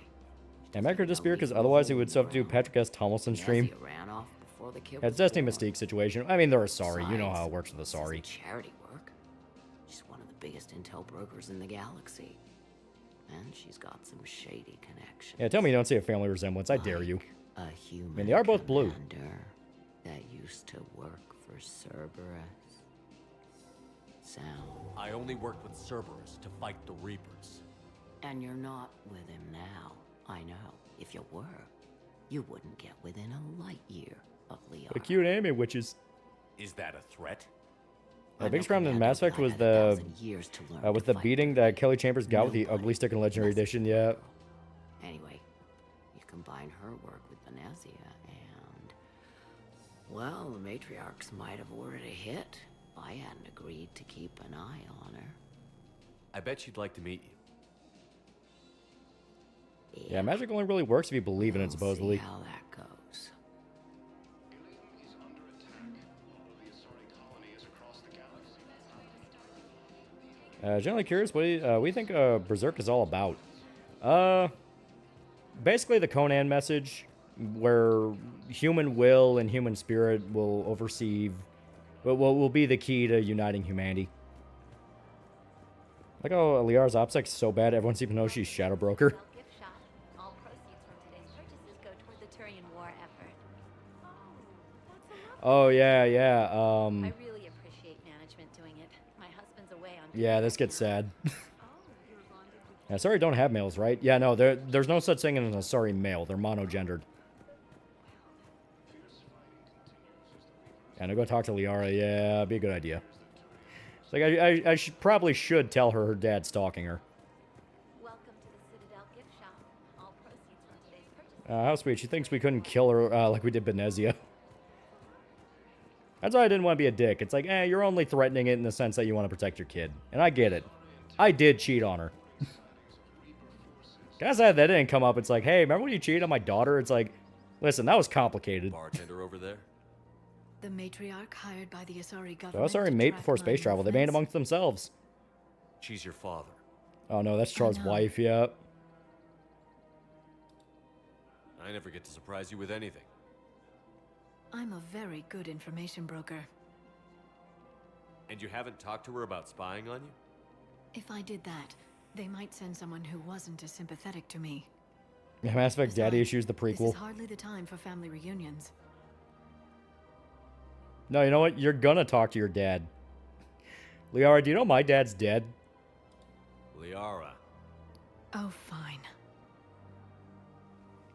And Medicre disappeared because otherwise he would substitute Patrick S. Tomlinson stream. Ran off before the kid Yeah, it's Destiny Mystique situation. I mean, they're a sorry. You know how it works with a sorry. Charity work. She's one of the biggest intel brokers in the galaxy. And she's got some shady connections. Yeah, tell me you don't see a family resemblance. I dare you. A human I mean, they are both blue. That used to work for Cerberus. Sound. I only worked with Cerberus to fight the Reapers. And you're not with him now. I know. If you were, you wouldn't get within a light year of Liara. The cute anime witches. Is that a threat? The biggest problem in Mass Effect was the beating that Kelly Chambers got with the ugly stick in Legendary Edition. Yeah. Anyway, you combine her work with Benazia and, well, the matriarchs might have ordered a hit. I hadn't agreed to keep an eye on her. I bet she'd like to meet you. Yeah, magic only really works if you believe in it, supposedly. See how that goes. Generally curious, what do you think Berserk is all about? Basically the Conan message, where human will and human spirit will will be the key to uniting humanity. Like, oh, Liara's OPSEC is so bad, everyone seems to know she's Shadow Broker. All proceeds from today's purchases go toward the Turian war effort. Oh, yeah. I really appreciate management doing it. My husband's away on... Yeah, this gets sad. Yeah, sorry, don't have males, right? Yeah, no, there's no such thing as a sorry male. They're monogendered. And I go talk to Liara. Yeah, be a good idea. It's like I probably should tell her dad's stalking her. Welcome to the Citadel gift shop. All proceeds from today's purchases. How sweet. She thinks we couldn't kill her like we did Benezia. That's why I didn't want to be a dick. It's like, you're only threatening it in the sense that you want to protect your kid. And I get it. I did cheat on her. Guys, that didn't come up. It's like, hey, remember when you cheated on my daughter? It's like, listen, that was complicated. Bartender over there? The matriarch hired by the Asari government. So Asari mate before space travel. They made amongst themselves. She's your father. Oh no, that's Char's wife, yeah. I never get to surprise you with anything. I'm a very good information broker. And you haven't talked to her about spying on you? If I did that, they might send someone who wasn't as sympathetic to me. Yeah, Mass Effect Daddy Issues, the This prequel. is hardly the time for family reunions. No, you know what? You're gonna talk to your dad. Liara, do you know my dad's dead? Liara. Oh, fine.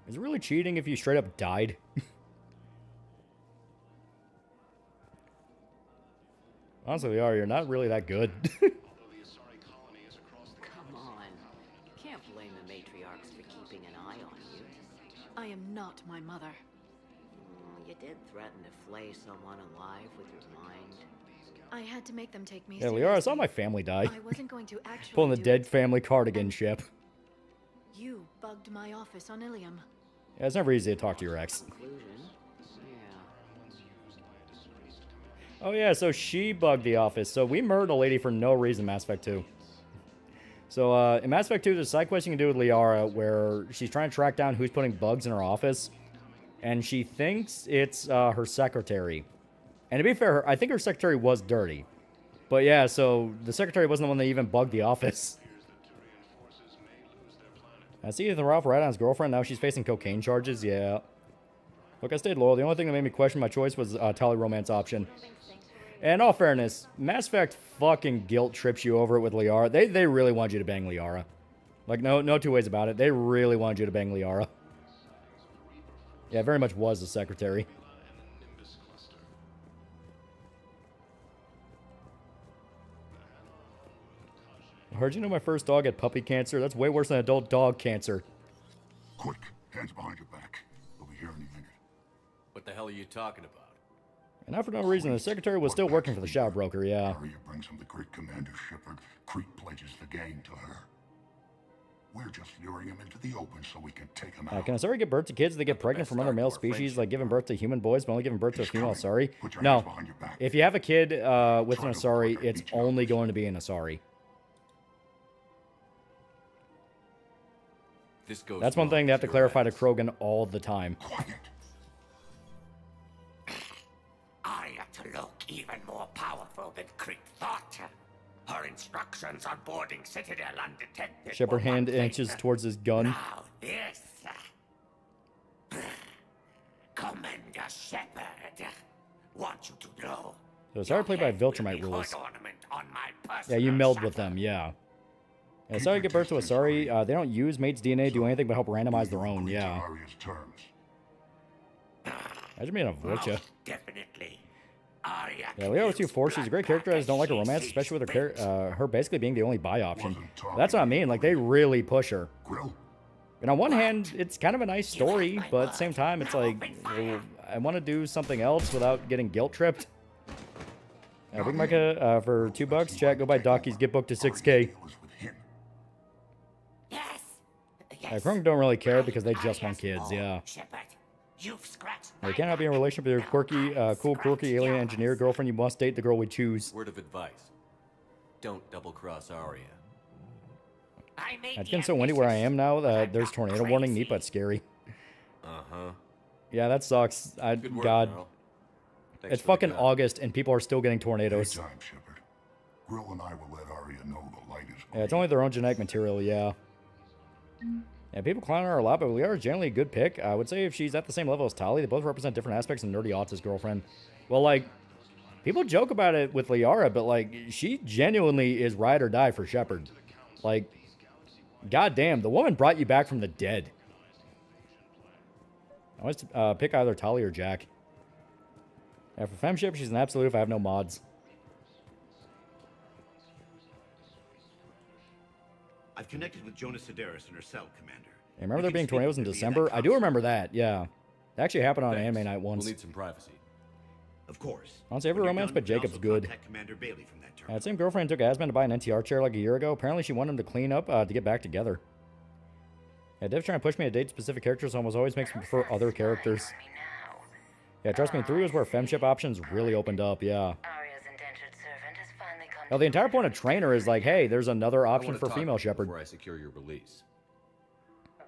Is it really cheating if you straight up died? Honestly, Liara, you're not really that good. Come on. Can't blame the matriarchs for keeping an eye on you. I am not my mother. You did threaten to flay someone alive with your mind. I had to make them take me Yeah, seriously. Liara, I saw my family die. I wasn't going to actually Pulling the do dead it. family card again, Shep. You bugged my office on Ilium. Yeah, it's never easy to talk to your ex. Oh yeah, so she bugged the office. So we murdered a lady for no reason, Mass Effect 2. So in Mass Effect 2, there's a side quest you can do with Liara where she's trying to track down who's putting bugs in her office. And she thinks it's her secretary. And to be fair, I think her secretary was dirty. But yeah, so the secretary wasn't the one that even bugged the office. I see Ethan Ralph right on his girlfriend. Now she's facing cocaine charges. Yeah. Look, I stayed loyal. The only thing that made me question my choice was Tally Romance option. And in all fairness, Mass Effect fucking guilt trips you over it with Liara. They really want you to bang Liara. Like, no two ways about it. They really wanted you to bang Liara. Yeah, very much was the secretary. I heard you know my first dog had puppy cancer. That's way worse than adult dog cancer. Quick, hands behind your back. We'll be here any minute. What the hell are you talking about? And not for no reason, the secretary was still working for the shadow broker, yeah. Arya brings him the great Commander Shepard. Crete pledges the gang to her. We're just luring him into the open so we can take him out. Can Asari give birth to kids that get pregnant from other male species, like giving birth to human boys, but only giving birth to a female Asari? No. If you have a kid with an Asari, it's only going to be an Asari. That's one thing they have to clarify to Krogan all the time. Arya to look even more powerful than Crete thought. Her instructions on boarding Citadel undetected. Shepard hand inches towards his gun. Now this. Commander Shepard wants you to know. So Asari played by Viltrumite rules. Yeah, you meld with them, yeah. Yeah, Asari give birth to Asari. They don't use mate's DNA to do anything but help randomize their own, yeah. Imagine being a Vorcha. Definitely. Yeah, Leo was too forced. She's a great character. I just don't like her romance, especially with her basically being the only bi option. That's what I mean. Like, they really push her. And on one hand, it's kind of a nice story, but at the same time, it's like, well, I want to do something else without getting guilt tripped. Big Micah, for $2, chat, go buy Dockies, get booked to 6K. Krogan don't really care because they just want kids, yeah. They can't help be in a relationship with your quirky, cool, quirky alien engineer girlfriend. You must date the girl we choose. Word of advice. Don't double-cross Arya. It's getting so windy where I am now that there's tornado warning. Neat, but scary. Uh-huh. Yeah, that sucks. Good work, God. Merle. It's fucking August and people are still getting tornadoes. Anytime, Shepard. Grill and I will let Arya know the light is Yeah, it's only their own genetic material, yeah. Yeah, people clown her a lot, but Liara is generally a good pick. I would say if she's at the same level as Tali, they both represent different aspects of nerdy autist girlfriend. Well, like, people joke about it with Liara, but, like, she genuinely is ride or die for Shepard. Like, goddamn, the woman brought you back from the dead. I always pick either Tali or Jack. Yeah, for femship, she's an absolute if I have no mods. I've connected with Jonas Sedaris and her cell, Commander. Yeah, remember there being tornadoes in December? I do remember that, yeah. It actually happened on Anime Night once. We'll need some privacy. Of course. Honestly, every romance but Jacob's good. Commander Bailey from that That same girlfriend took Asman to buy an NTR chair like a year ago. Apparently she wanted him to clean up to get back together. Yeah, Dev's trying to push me to date specific characters almost always makes me prefer other characters. Yeah, trust me, 3 was where femship options really opened up, yeah. Now, the entire point of Trainer is like, hey, there's another option for female Shepard. Before I secure your release.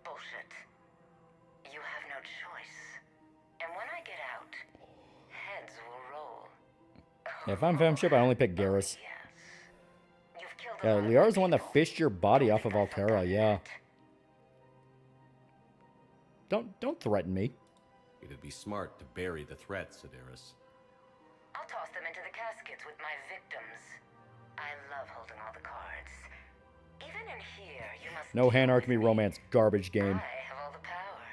Bullshit. You have no choice. And when I get out, heads will roll. Yeah, if I'm femship, I only pick Garrus. Yeah, Liara's the one that fished your body off of Altera, yeah. Don't threaten me. It'd be smart to bury the threat, Sedaris. I'll toss them into the caskets with my victims. I love holding all the cards. Even in here, you must... No Hanarchy romance, garbage game. I have all the power.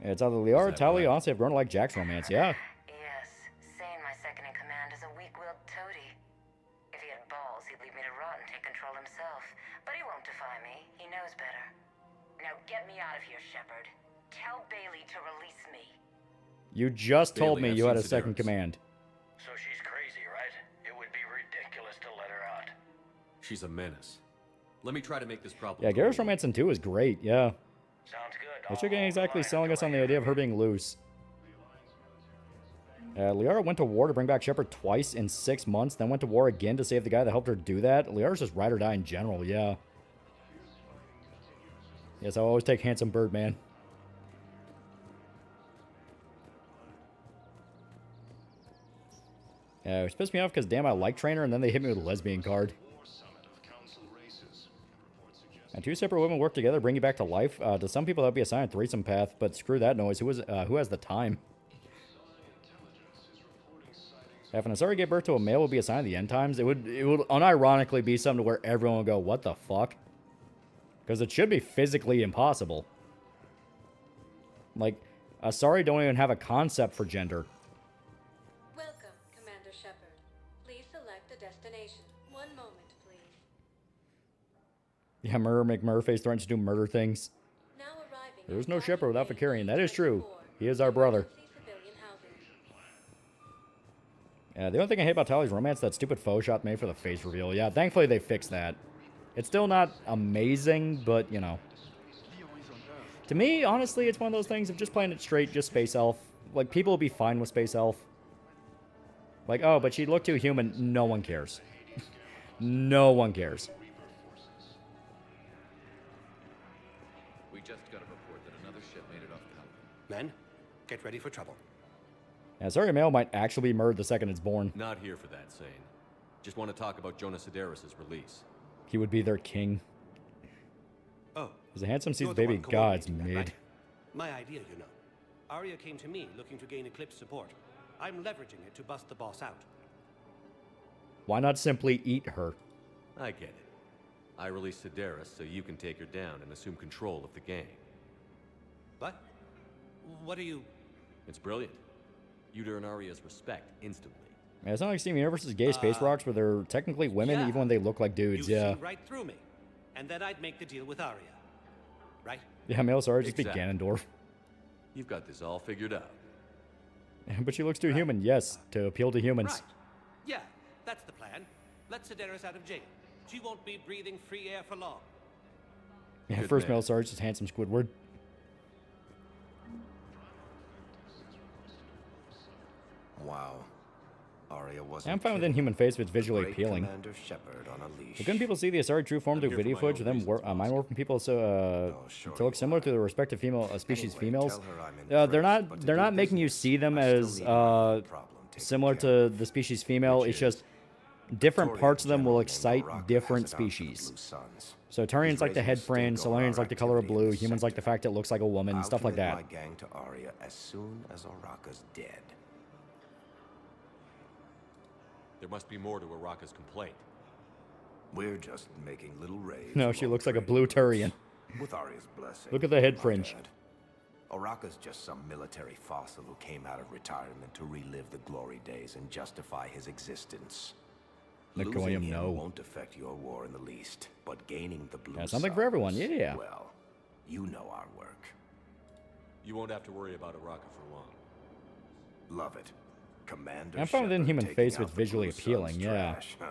Yeah, it's either Liara or Tali. Honestly, I've grown to like Jack's romance, yeah. Yes, Sane, my second in command, is a weak-willed toady. If he had balls, he'd leave me to rot and take control himself. But he won't defy me. He knows better. Now get me out of here, Shepard. Tell Bailey to release me. You just told Bailey, me I've you had a seen second Sedaris. command. So she's crazy, right? It would be ridiculous to let her out. She's a menace. Let me try to make this problem. Yeah, Garrus romance in 2 is great, yeah. Sounds good. But you ain't exactly selling us on the idea of her being loose. Liara went to war to bring back Shepard twice in 6 months, then went to war again to save the guy that helped her do that. Liara's just ride or die in general, yeah. Yes, I'll always take Handsome Birdman. Yeah, it pissed me off because damn, I like Trainer, and then they hit me with a lesbian card. And 2 separate women work together, bring you back to life. To some people, that would be a sign of threesome path, but screw that noise. Who has the time? If an Asari gave birth to a male would be a sign of the end times, it would unironically be something where everyone would go, what the fuck? Because it should be physically impossible. Like, Asari don't even have a concept for gender. Welcome, Commander Shepard. Please select a destination. One moment, please. Yeah, Murder McMurface threatens to do murder things. Now arriving. There's no Shepard without Vicarian. That is true. He is our brother. Civilian housing. Yeah, the only thing I hate about Tali's romance is that stupid faux shot made for the face reveal. Yeah, thankfully they fixed that. It's still not amazing, but, you know. To me, honestly, it's one of those things of just playing it straight, just Space Elf. Like, people will be fine with Space Elf. Like, oh, but she'd look too human. No one cares. No one cares. We just got a report that another ship made it off Pelican. Men, get ready for trouble. Yeah, Asari male might actually be murdered the second it's born. Not here for that, Sane. Just want to talk about Jonas Sedaris' release. He would be their king. Oh. As a handsome sees You're the baby one God's coordinating that, mid. right? My idea, you know. Arya came to me looking to gain Eclipse support. I'm leveraging it to bust the boss out. Why not simply eat her? I get it. I released Sedaris so you can take her down and assume control of the gang. What? What are you... It's brilliant. You'd earn Arya's respect instantly. Yeah, it's not like Steven Universe's gay space rocks where they're technically women yeah. even when they look like dudes, You yeah. see right through me. And then I'd make the deal with Arya. Right? Yeah, male Asari just Exactly. be Ganondorf. You've got this all figured out. But she looks too human, yes, to appeal to humans. Right. Yeah, that's the plan. Let Sedaris out of jail. She won't be breathing free air for long. Yeah, Good first man. male Asari is just handsome Squidward. Wow. Arya wasn't Yeah, I'm fine with kidding. Inhuman face if it's visually Great appealing. Commander Shepard on a leash. But couldn't people see the Asari true form through video footage of them mind warping people to look similar to the respective female species females? They're not making you see them as similar to the species female. It's just different parts of them will excite different species. So Turians like the head fringe, Solarians like the color of blue, humans like the fact it looks like a woman, stuff like that. My gang to Arya as soon as Araka's dead. There must be more to Araka's complaint. We're just making little raids. No, she looks like a blue Turian. With Arya's blessing. Look at the head my fringe. dad. Araka's just some military fossil who came out of retirement to relive the glory days and justify his existence. Losing Nagoyim, him no. won't affect your war in the least, but gaining the blue Yeah, something for everyone, yeah. Well, you know our work. You won't have to worry about Araka for long. Love it. Commander I'm fine with Shepard Inhuman taking face out with the visually Blue Sun's appealing, yeah. trash, huh?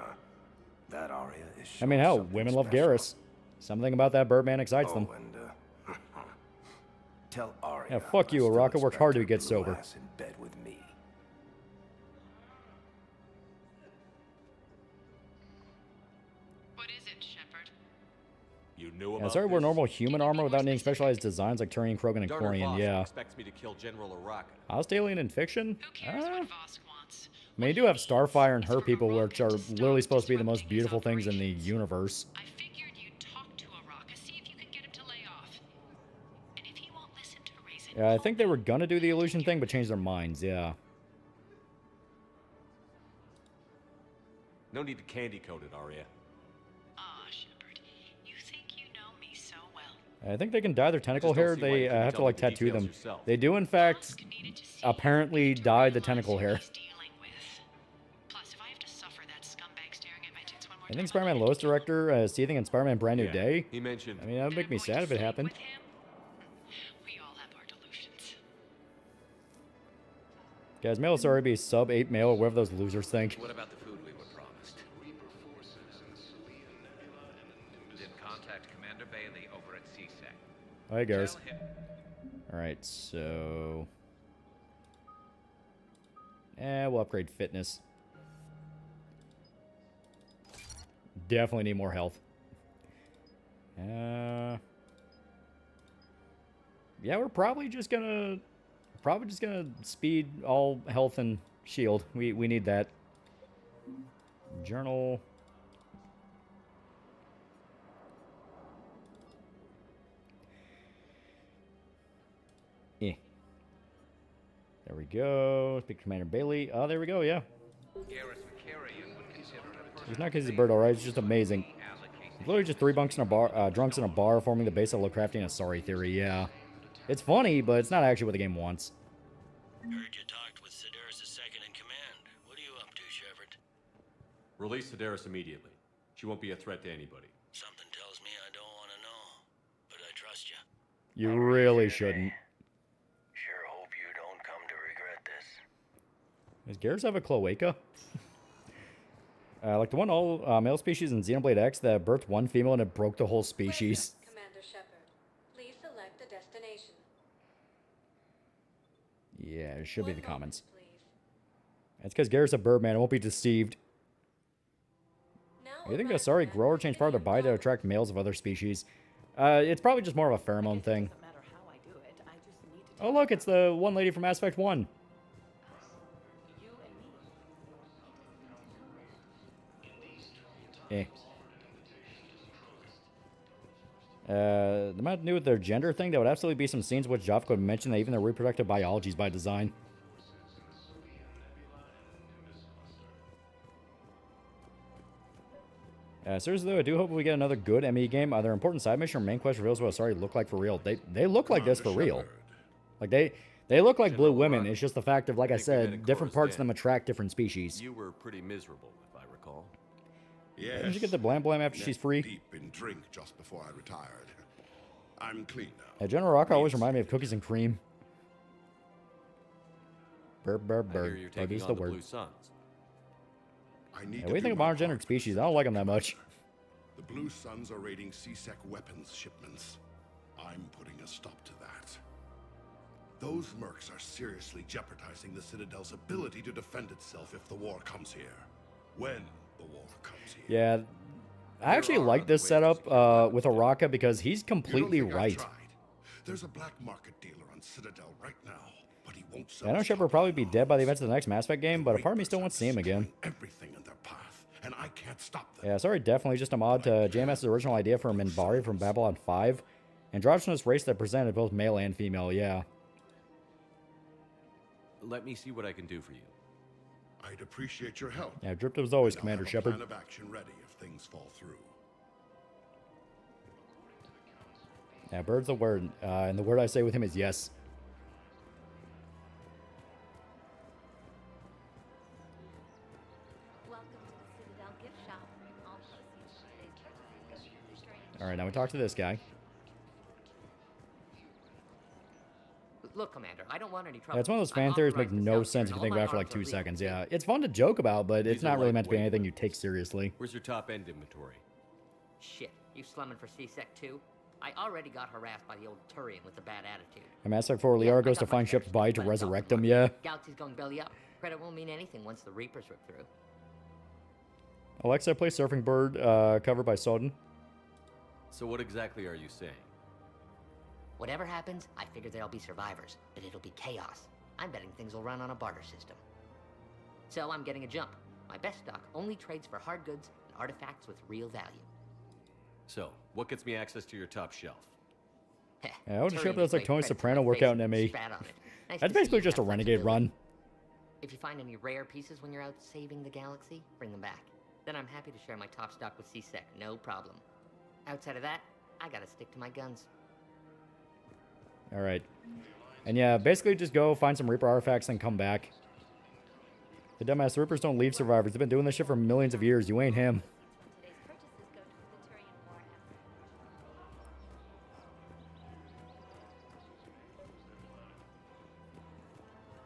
That Arya is I mean, sure hell, something women love special. Garrus. Something about that Birdman excites them. Oh, and Tell Arya. Yeah, fuck you. I still Araka worked hard to expect get her blue sober. ass in bed with me. What is it, Shepard? You knew Yeah, about sorry, we're this? normal human armor without needing specialized designs like Turian, Krogan, and Darter Corian. Voss Yeah. expects me to kill General Araka. House alien in fiction? I mean, you do have Starfire and her people, which are literally supposed to be the most beautiful things in the universe. Yeah, I think they were gonna do the illusion thing, but changed their minds, yeah. No need to candy coat it, Arya. I think they can dye their tentacle hair. They have to, like, tattoo them. They do, in fact, apparently dye the tentacle hair. I think Spider-Man Lois director seething in Spider-Man Brand New Day. He mentioned. I mean, that would make me sad if it happened. Guys, mail us already be sub 8 mail or whatever those losers think. What about the food we were promised? Did contact Commander Bailey over at CSEC. Hi, guys. Tell him. Alright, so... we'll upgrade fitness. Definitely need more health. Yeah, we're probably just gonna speed all health and shield. We need that. Journal. There we go. Speak to Commander Bailey. Oh, there we go, yeah. It's not because he's a bird, alright. It's just amazing. It's literally just three drunks in a bar forming the base of Lovecraftian and a sorry theory, yeah. It's funny, but it's not actually what the game wants. Heard you talked with Sedaris' second in command. What are you up to, Shepard? Release Sedaris immediately. She won't be a threat to anybody. Something tells me I don't want to know, but I trust you. You really shouldn't. Sure hope you don't come to regret this. Does Garrus have a cloaca? Like the one all male species in Xenoblade X that birthed one female and it broke the whole species. Commander Shepard, please select a destination. Yeah, it should be the comments. That's because Garrus a birdman. I won't be deceived. You think a sorry grower changed part of their body to attract males of other species? It's probably just more of a pheromone thing. Oh look, it's the one lady from Mass Effect 1. The amount to do with their gender thing, there would absolutely be some scenes which Jaffa could mention that even their reproductive biology is by design. Seriously though, I do hope we get another good ME game. Either important side mission or main quest reveals what Asari look like for real. They look like this for real. Like they look like blue women. It's just the fact of, like I said, different parts of them attract different species. You were pretty miserable, if I recall. Yes. Didn't you get the blam blam after she's free? Deep in drink just before I retired. I'm clean now. General Rock always remind me of cookies and cream. Bird. Bird is the word. Blue Suns. I need What do you think of modern gendered species? I don't like them that much. The Blue Suns are raiding CSEC weapons shipments. I'm putting a stop to that. Those mercs are seriously jeopardizing the Citadel's ability to defend itself if the war comes here. When the war comes here. Yeah, I actually like this setup with Araka because he's completely right. There's a black market dealer on Citadel right now, but he won't sell. I know Shepard will probably be dead by the events of the next Mass Effect game, but a part of me still wants to see him again. Everything in their path, and I can't stop them. Yeah, sorry, definitely just a mod to JMS's original idea for Minbari from Babylon 5. Androgynous race that presented both male and female, yeah. Let me see what I can do for you. I'd appreciate your help. Yeah, Dripped as always, And I'll Commander have a Shepard. plan of action ready if things fall through. Yeah, Bird's the word, and the word I say with him is yes. Welcome to the Citadel gift shop. All proceeds. Alright, now we talk to this guy. Look, Commander, I don't want any trouble. Yeah, it's one of those fan theories make no sense if you think about it for like 2 seconds. Yeah, it's fun to joke about, but it's not really meant to be anything you take seriously. Where's your top end inventory? Shit, you slumming for C-Sec too? I already got harassed by the old Turian with a bad attitude. And Mass Effect 4, Liara goes to find Shep's body to resurrect him, yeah. Galaxy's going belly up. Credit won't mean anything once the Reapers rip through. Alexa plays Surfing Bird, covered by Soden. So what exactly are you saying? Whatever happens, I figure there'll be survivors, but it'll be chaos. I'm betting things will run on a barter system. So I'm getting a jump. My best stock only trades for hard goods and artifacts with real value. So, what gets me access to your top shelf? Yeah, I would Shepard that's like Tony Soprano workout in ME. That's basically just a renegade run. If you find any rare pieces when you're out saving the galaxy, bring them back. Then I'm happy to share my top stock with CSEC, no problem. Outside of that, I gotta stick to my guns. Alright. And yeah, basically just go find some Reaper artifacts and come back. The dumbass Reapers don't leave survivors. They've been doing this shit for millions of years. You ain't him.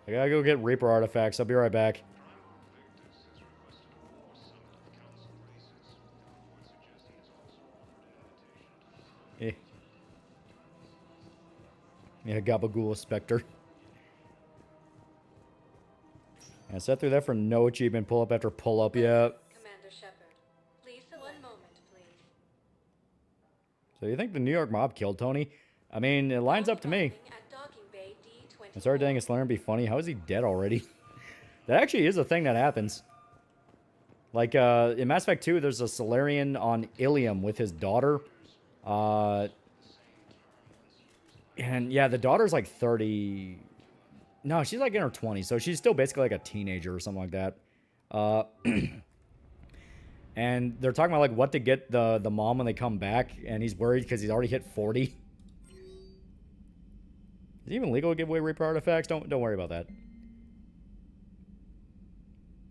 I gotta go get Reaper artifacts. I'll be right back. Eh. Yeah, Gabagool Spectre. I sat through that for no achievement. Pull up after pull up, yeah. Commander Shepard, please, one moment, please. So you think the New York mob killed Tony? I mean, it lines up to me. I started dating a Slender and be funny. How is he dead already? That actually is a thing that happens. Like, in Mass Effect 2, there's a Solarian on Ilium with his daughter. And yeah, the daughter's like 30. No, she's like in her 20s, so she's still basically like a teenager or something like that. And they're talking about like what to get the mom when they come back, and he's worried because he's already hit 40. Is it even legal to give away Reaper artifacts? Don't worry about that.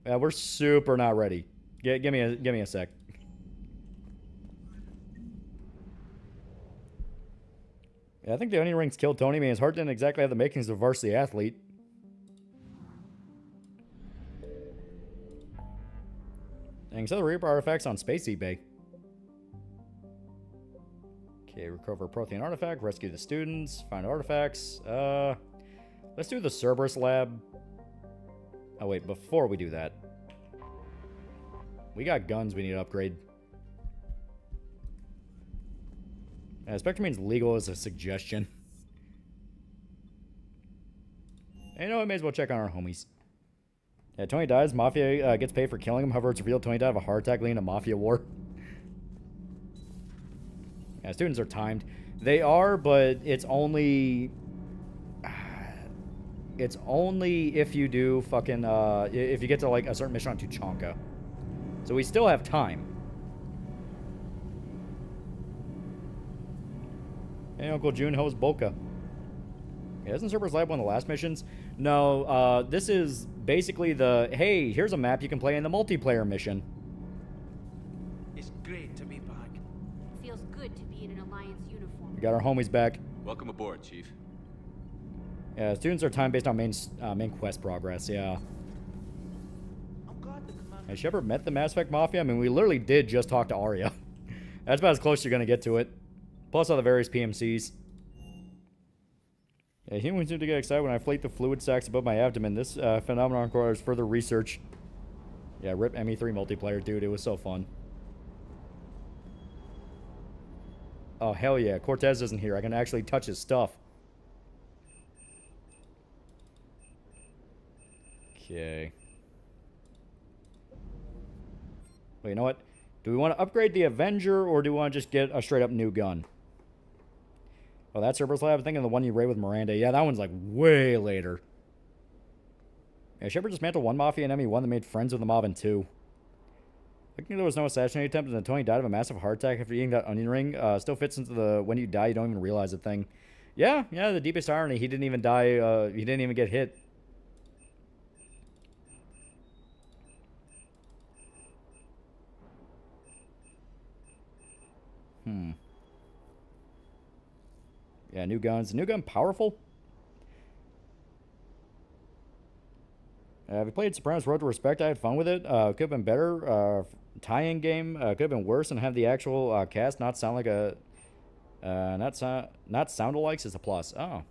Yeah, we're super not ready. Give me a sec. Yeah, I think the Onion Rings killed Tony. I mean, his heart didn't exactly have the makings of a varsity athlete. And sell the Reaper artifacts on Space eBay. Okay, recover a Prothean artifact, rescue the students, find artifacts. Let's do the Cerberus lab. Oh wait, before we do that, we got guns we need to upgrade. Spectre means legal as a suggestion. And you know what, may as well check on our homies. Yeah, Tony dies, Mafia gets paid for killing him. However, it's revealed Tony died of a heart attack leading to Mafia war. Yeah, students are timed. They are, but it's only... It's only if you do fucking, if you get to, like, a certain mission on Tuchanka. So we still have time. Hey, Uncle June, how's Boca? Yeah, isn't Cerberus Lab one of the last missions? No, this is basically the, hey, here's a map you can play in the multiplayer mission. It's great to be back. Feels good to be in an Alliance uniform. We got our homies back. Welcome aboard, Chief. Yeah, students are time based on main quest progress, yeah. Has Shepard met the Mass Effect Mafia? I mean, we literally did just talk to Arya. That's about as close as you're going to get to it. Plus all the various PMCs. Yeah, humans seem to get excited when I inflate the fluid sacs above my abdomen. This phenomenon requires further research. Yeah, rip ME3 multiplayer, dude. It was so fun. Oh, hell yeah. Cortez isn't here. I can actually touch his stuff. Okay. Wait, you know what? Do we want to upgrade the Avenger, or do we want to just get a straight-up new gun? Oh, that's Cerberus Lab. I'm thinking the one you raid with Miranda. Yeah, that one's, like, way later. Yeah, Shepard dismantled one Mafia and ME1 that made friends with the mob in 2. I think there was no assassination attempt, and then Tony died of a massive heart attack after eating that onion ring. Still fits into the when you die, you don't even realize it thing. Yeah, the deepest irony. He didn't even die. He didn't even get hit. Yeah, new guns. New gun powerful? Have you played Sopranos Road to Respect? I had fun with it. Could have been better. Tie-in game. Could have been worse and have the actual cast not sound like a Not sound alikes is a plus. Oh.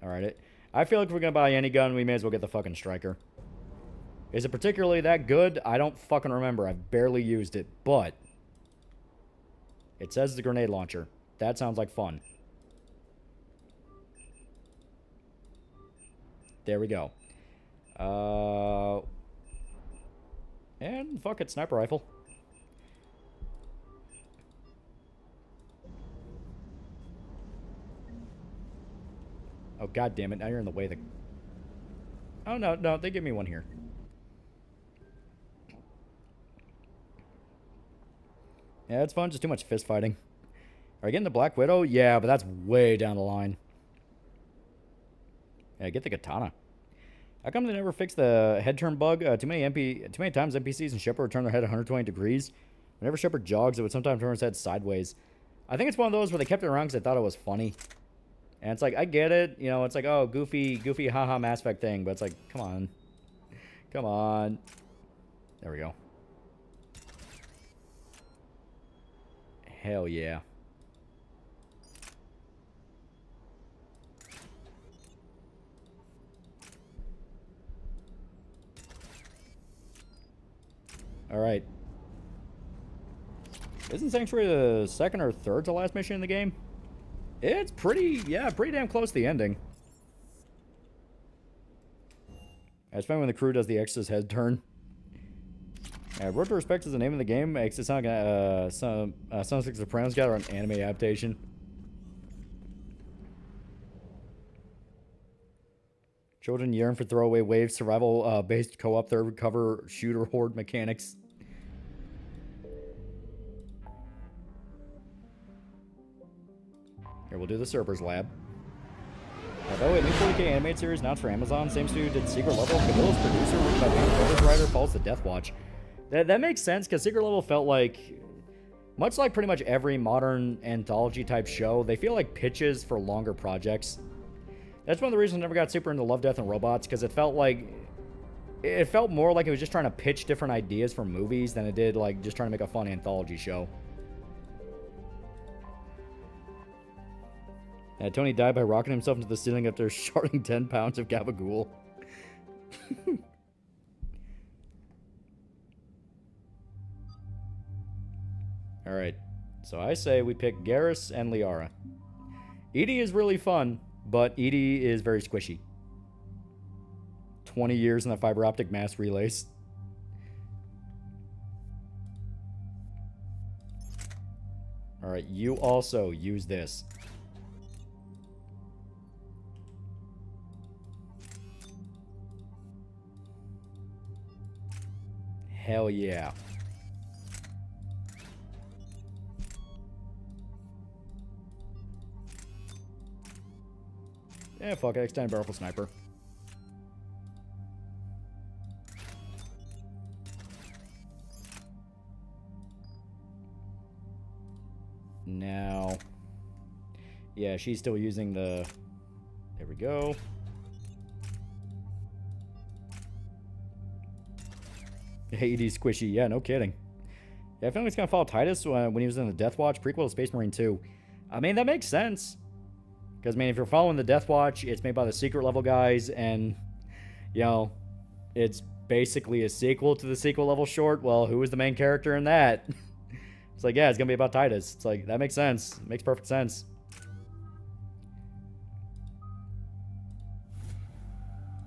Alright. I feel like if we're gonna buy any gun, we may as well get the fucking striker. Is it particularly that good? I don't fucking remember. I've barely used it, but it says it's a grenade launcher. That sounds like fun. There we go. And fuck it, sniper rifle. Oh, god damn it, now you're in the way. Oh, no, they give me one here. Yeah, it's fun, just too much fist fighting. Are you getting the Black Widow? Yeah, but that's way down the line. Yeah, get the katana. How come they never fixed the head turn bug? Too many times NPCs and Shepard would turn their head 120 degrees. Whenever Shepard jogs, it would sometimes turn his head sideways. I think it's one of those where they kept it around because they thought it was funny. And it's like, I get it. You know, it's like, oh, goofy, haha Mass Effect thing. But it's like, come on. Come on. There we go. Hell yeah. Alright. Isn't Sanctuary the second or third to last mission in the game? It's pretty damn close to the ending. It's funny when the crew does the extra's head turn. Road to Respect is the name of the game. Makes it sound like some like Sopranos got or an anime adaptation. Children yearn for throwaway wave survival based co-op third cover shooter horde mechanics. Here, we'll do the Cerberus lab. By the way, new 40K animated series announced for Amazon. Same studio did Secret Level. Cavilla's producer, written by the writer, follows the Death Watch. That makes sense, because Secret Level felt like, much like pretty much every modern anthology-type show, they feel like pitches for longer projects. That's one of the reasons I never got super into Love, Death, and Robots, because it felt more like it was just trying to pitch different ideas for movies than it did like just trying to make a fun anthology show. Tony died by rocking himself into the ceiling after sharding 10 pounds of gabagool. Alright, so I say we pick Garrus and Liara. Edie is really fun, but Edie is very squishy. 20 years in the fiber optic mass relays. Alright, you also use this. Hell yeah. Yeah, fuck it. Extended barrel for sniper. Now. Yeah, she's still using the... There we go. Hades squishy. Yeah, no kidding. Yeah, I feel like it's gonna follow Titus when he was in the Death Watch prequel to Space Marine 2. I mean, that makes sense. Because, I mean, if you're following the Death Watch, it's made by the Secret Level guys, and, you know, it's basically a sequel to the Secret Level short. Well, who was the main character in that? It's like, yeah, it's gonna be about Titus. It's like, that makes sense. It makes perfect sense.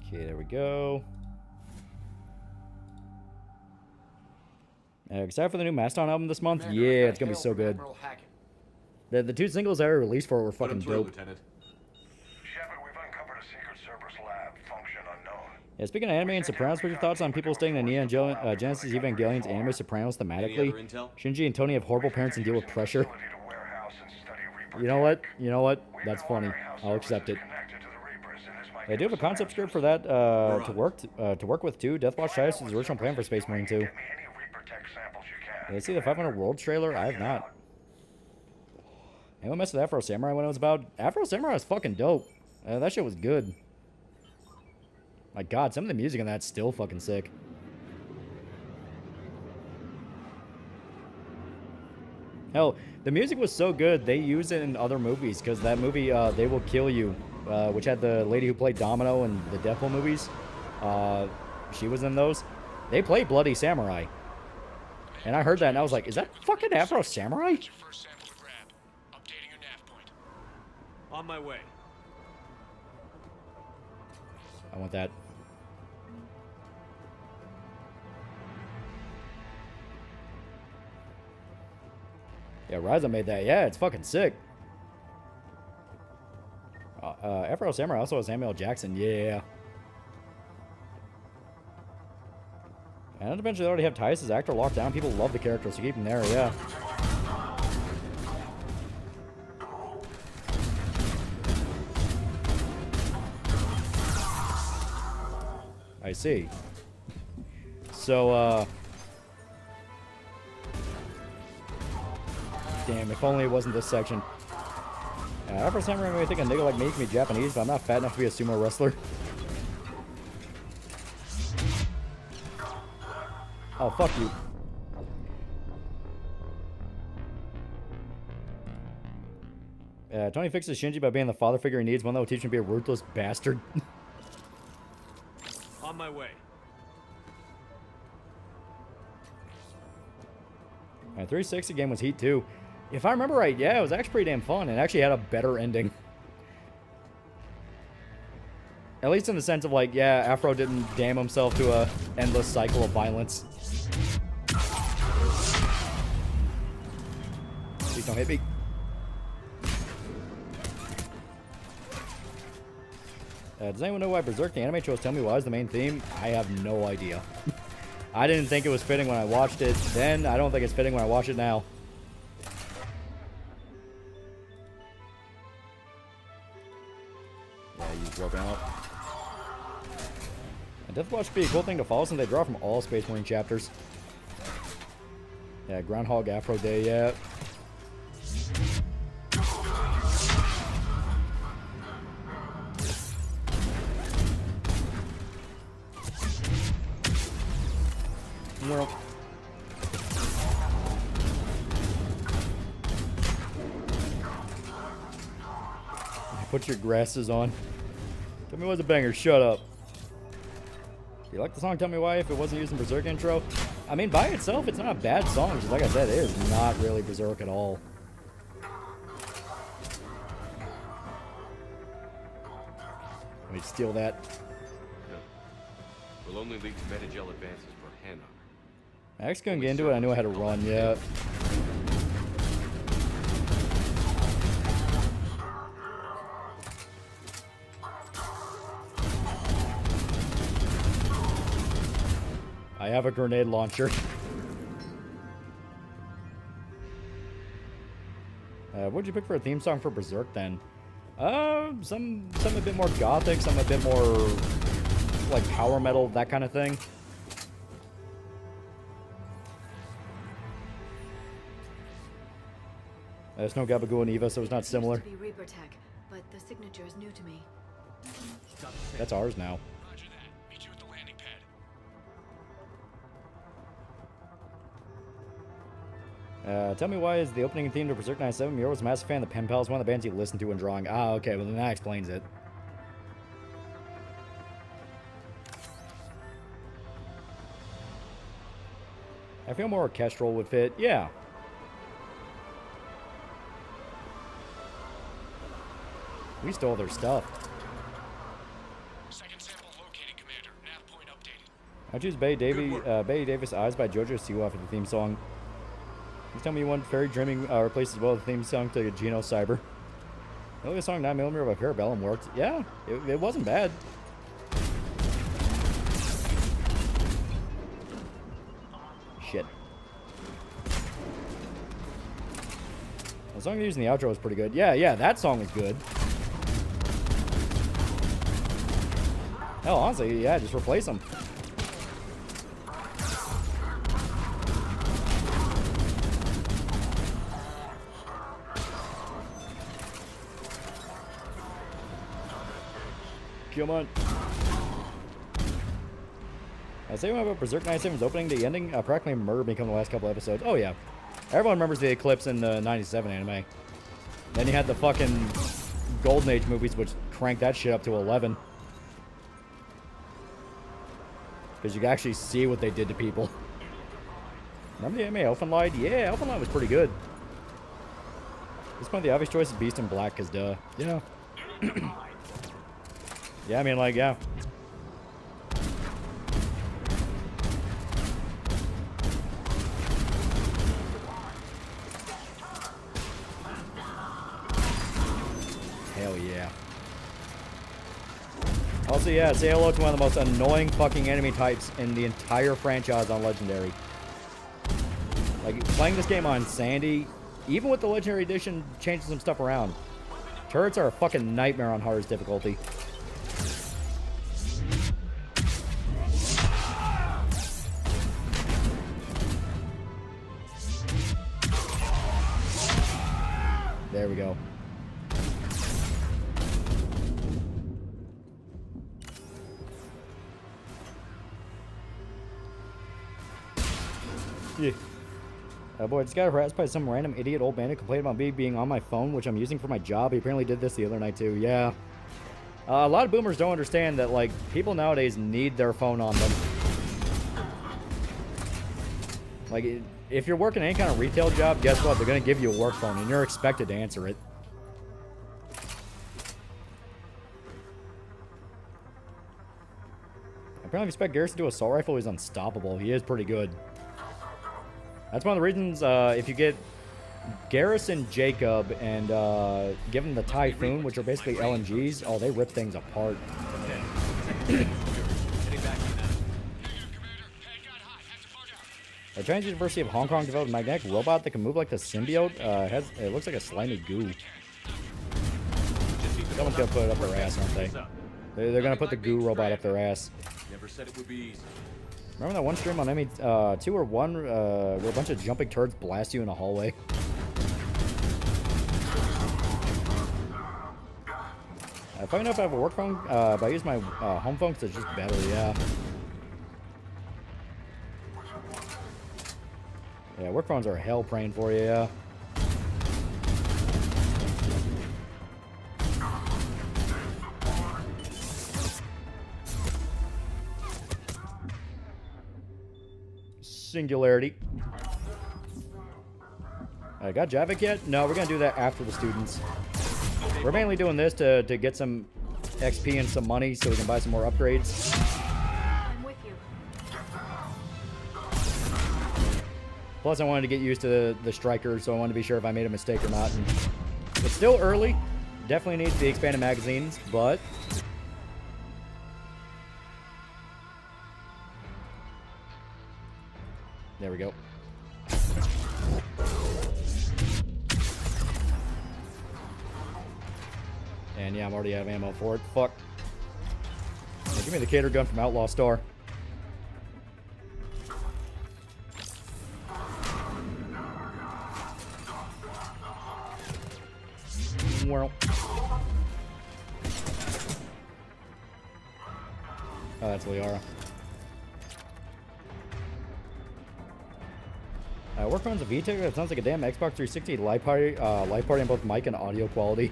Okay, there we go. Except for the new Mastodon album this month, yeah, it's gonna be so good. The two singles that were released for it were fucking dope. Lieutenant. Shepard, we've uncovered a secret Cerberus lab, function unknown. Yeah, speaking of anime and Sopranos, what's your thoughts on people stating that Neon Genesis Evangelion's anime Sopranos thematically? Shinji and Tony have horrible parents and deal with pressure. You know what? You know what? That's funny. I'll accept it. I do have a concept script for that to work with too. Deathwatch Titus is the original plan for Space Marine 2. Did I see the 500 Worlds trailer? I have not. Anyone messed with Afro Samurai when it was about? Afro Samurai was fucking dope. That shit was good. My god, some of the music in that's still fucking sick. Hell, the music was so good, they use it in other movies, because that movie, They Will Kill You, which had the lady who played Domino in the Deadpool movies, she was in those. They played Bloody Samurai. And I heard that and I was like, is that fucking Afro Samurai? On my way. I want that. Yeah, Ryza made that. Yeah, it's fucking sick. Afro Samurai also has Samuel Jackson. Yeah. And eventually they already have Tice as actor locked down. People love the character, so keep him there, yeah. I see. So, damn, if only it wasn't this section. Afro Samurai made me think a nigga like me can be Japanese, but I'm not fat enough to be a sumo wrestler. Oh, fuck you. Tony fixes Shinji by being the father figure he needs, one that will teach him to be a ruthless bastard. On my way. 360 game was Heat 2. If I remember right, yeah, it was actually pretty damn fun and actually had a better ending. At least in the sense of like, yeah, Afro didn't damn himself to a endless cycle of violence. Please don't hit me. Does anyone know why Berserk the anime chose Tell Me Why is the main theme? I have no idea. I didn't think it was fitting when I watched it then. I don't think it's fitting when I watch it now. Yeah, you broken out. And Deathwatch should be a cool thing to follow since they draw from all Space Marine chapters. Yeah, Groundhog Afro Day, yeah. Well. Put your grasses on. Tell me what's a banger. Shut up. Do you like the song Tell Me Why if it wasn't used in Berserk intro? I mean, by itself, it's not a bad song. Just like I said, it is not really Berserk at all. Let me steal that. Will only lead to metagel advances for hand armor. I actually couldn't get into it. I knew I had to run, yeah. I have a grenade launcher. What'd you pick for a theme song for Berserk then? Some a bit more gothic, some a bit more like power metal, that kind of thing. There's no Gabagoo and Eva, so it's not similar. Used to be Reaper tech, but the signature is new to me. That's ours now. Roger that. Meet you at the landing pad. Tell me why is the opening theme to Berserk 97? Miro was a massive fan of the Pen Pals, one of the bands he listened to when drawing. Ah, okay, well then that explains it. I feel more orchestral would fit. Yeah. We stole their stuff. Second sample located, Commander. Nav point updated. I choose Bay Davis Eyes by JoJo Siwa for the theme song. Please tell me you want Fairy Dreaming replaces well the theme song to Geno Cyber. The only song 9mm by Parabellum worked. Yeah, it wasn't bad. Shit. The song they're using in the outro was pretty good. Yeah, that song is good. Hell, honestly, yeah, just replace them. Come on. I say about Berserk 97's opening to the ending, practically murdered me come the last couple episodes. Oh, yeah. Everyone remembers the Eclipse in the 97 anime. Then you had the fucking Golden Age movies, which cranked that shit up to 11. Because you could actually see what they did to people. Remember the anime Elfenlied? Yeah, Elfenlied was pretty good. At this point, the obvious choice is Beast in Black, because duh. Yeah. Yeah, I mean, like, yeah. Hell yeah. Also, yeah, say hello to one of the most annoying fucking enemy types in the entire franchise on Legendary. Like, playing this game on Sandy, even with the Legendary Edition, changing some stuff around. Turrets are a fucking nightmare on hardest difficulty. There we go. Yeah. Boy, I just got harassed by some random idiot old man who complained about me being on my phone, which I'm using for my job. He apparently did this the other night, too. Yeah. A lot of boomers don't understand that, like, people nowadays need their phone on them. Like, if you're working any kind of retail job, guess what? They're going to give you a work phone, and you're expected to answer it. Apparently, if you expect Garrison to do an assault rifle, he's unstoppable. He is pretty good. That's one of the reasons, if you get Garrison, Jacob, and give them the Typhoon, which are basically LMGs, oh, they rip things apart. The Chinese University of Hong Kong developed a magnetic robot that can move like the symbiote. It looks like a slimy goo. Someone's gonna put it up their ass, aren't they? They're gonna put the goo robot up their ass. Never said it would be easy. Remember that one stream on ME2 or 1 where a bunch of jumping turds blast you in a hallway? If I know if I have a work phone, if I use my home phone, 'cause it's just better, yeah. Yeah, work phones are hell praying for you, yeah. Singularity. I got Javik yet? No, we're gonna do that after the students. We're mainly doing this to get some XP and some money so we can buy some more upgrades. I'm with you. Plus, I wanted to get used to the striker, so I wanted to be sure if I made a mistake or not. And it's still early. Definitely needs the expanded magazines, but there we go. And yeah, I'm already out of ammo for it. Fuck. Yeah, give me the cater gun from Outlaw Star. Well. Oh, that's Liara. Work phone's a VTech. That sounds like a damn Xbox 360 live party on both mic and audio quality.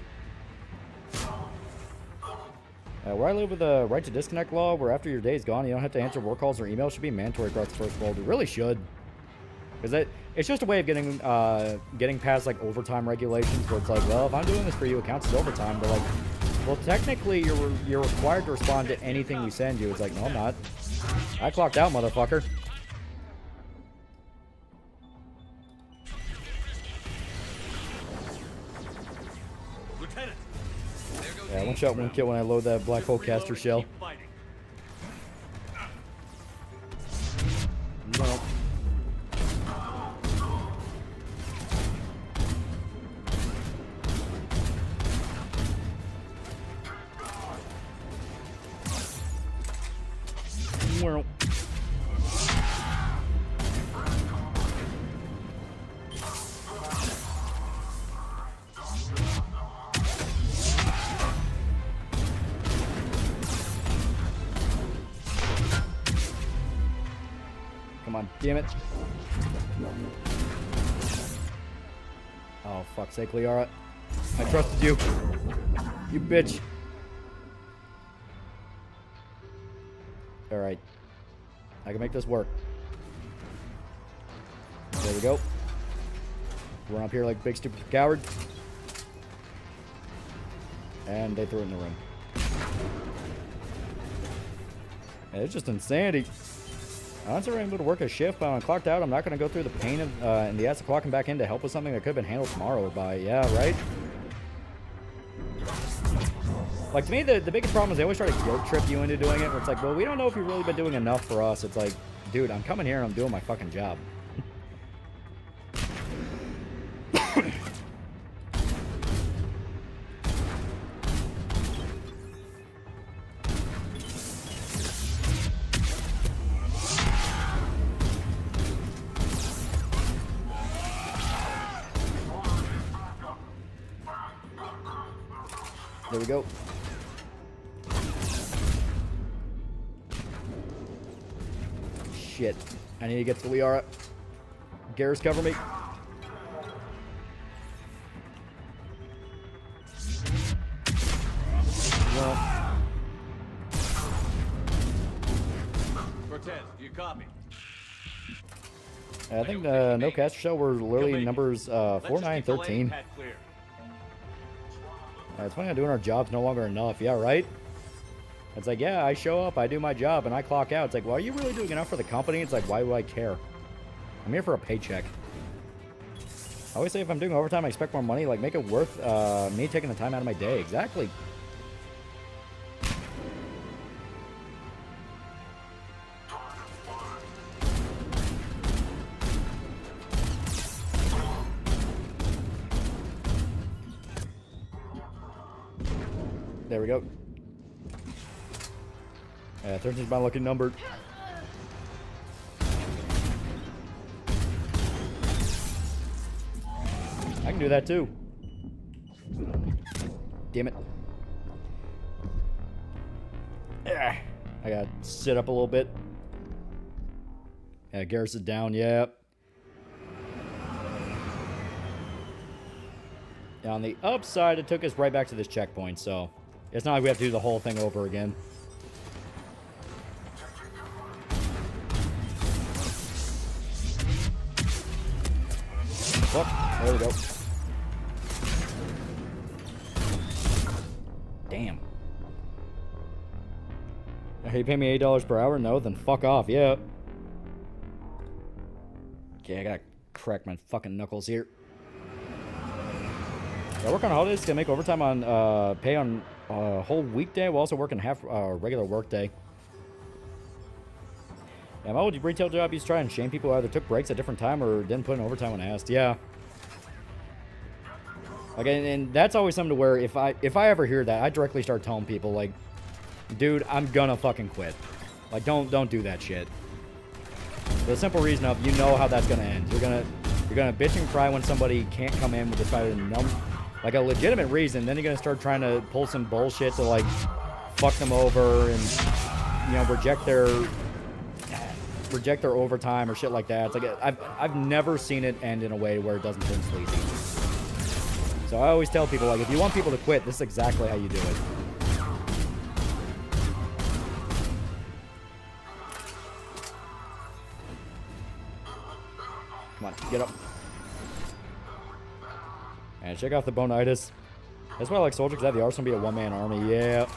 Where I live with a right to disconnect law, where after your day is gone, you don't have to answer work calls or emails, should be mandatory across the first world. It really should, because it's just a way of getting past like overtime regulations, where it's like, well, if I'm doing this for you, it counts as overtime. But like, well, technically, you're required to respond to anything we send you. It's like, no, I'm not. I clocked out, motherfucker. Yeah, one shot, one kill when I load that black hole caster shell. No. Well. Come on, damn it. Oh, fuck's sake, Liara. I trusted you. You bitch. Alright. I can make this work. There we go. Run up here like a big stupid coward. And they threw it in the ring. Yeah, it's just insanity. I'm not able to work a shift, but when I'm clocked out, I'm not going to go through the pain of and the ass of clocking back in to help with something that could have been handled tomorrow by. Yeah, right? Like, to me, the biggest problem is they always try to guilt trip you into doing it. Where it's like, well, we don't know if you've really been doing enough for us. It's like, dude, I'm coming here and I'm doing my fucking job. There we go. Shit. I need to get to Liara. Garrus, cover me. Well. Cortez, do you copy? I think no caster show were literally numbers 4, 9, 13. It's funny how doing our job's no longer enough. Yeah, right? It's like, yeah, I show up, I do my job, and I clock out. It's like, well, are you really doing enough for the company? It's like, why do I care? I'm here for a paycheck. I always say if I'm doing overtime, I expect more money. Like, make it worth me taking the time out of my day. Exactly. There we go. Yeah, 13's my lucky number. I can do that too. Damn it. I gotta sit up a little bit. Yeah, Garrus is down, yeah. On the upside, it took us right back to this checkpoint, so it's not like we have to do the whole thing over again. Oh, there we go. Damn. Hey, you pay me $8 per hour? No? Then fuck off, yeah. Okay, I gotta crack my fucking knuckles here. I work on holidays to make overtime on pay on a whole weekday. We're also working half regular work day. Yeah, my old retail job used to try and shame people who either took breaks at different time or didn't put in overtime when asked. Yeah. Like, and that's always something to where if I ever hear that, I directly start telling people like, dude, I'm gonna fucking quit. Like, don't do that shit. For the simple reason of you know how that's gonna end. You're gonna bitch and cry when somebody can't come in with like a legitimate reason. Then you're gonna start trying to pull some bullshit to like fuck them over and, you know, reject their overtime or shit like that. It's like I've never seen it end in a way where it doesn't turn sleazy. So I always tell people, like, if you want people to quit, this is exactly how you do it. Come on, get up. And check out the Bonitis. That's why I like soldiers, because I have the arsenal be a one-man army. Yeah.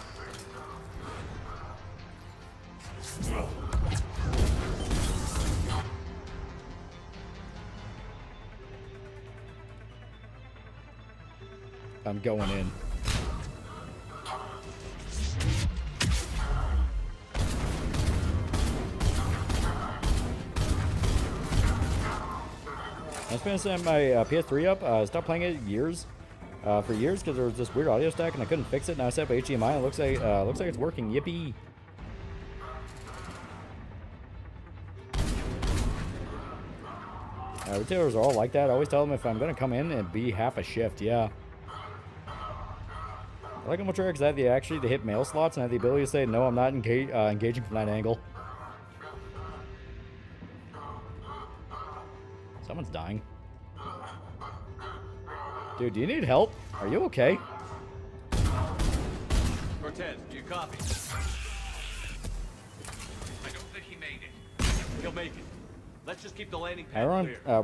I'm going in. I was going to set my PS3 up. I stopped playing it for years because there was this weird audio stack and I couldn't fix it. Now I set up HDMI and it looks like it's working. Yippee! Retailers are all like that. I always tell them if I'm going to come in and be half a shift. Yeah. I like them much because I have the hit mail slots and I have the ability to say no, I'm not engaging from that angle. Someone's dying. Dude, do you need help? Are you okay? Cortez, do you copy? I don't think he made it. He'll make it. Let's just keep the landing I pad clear.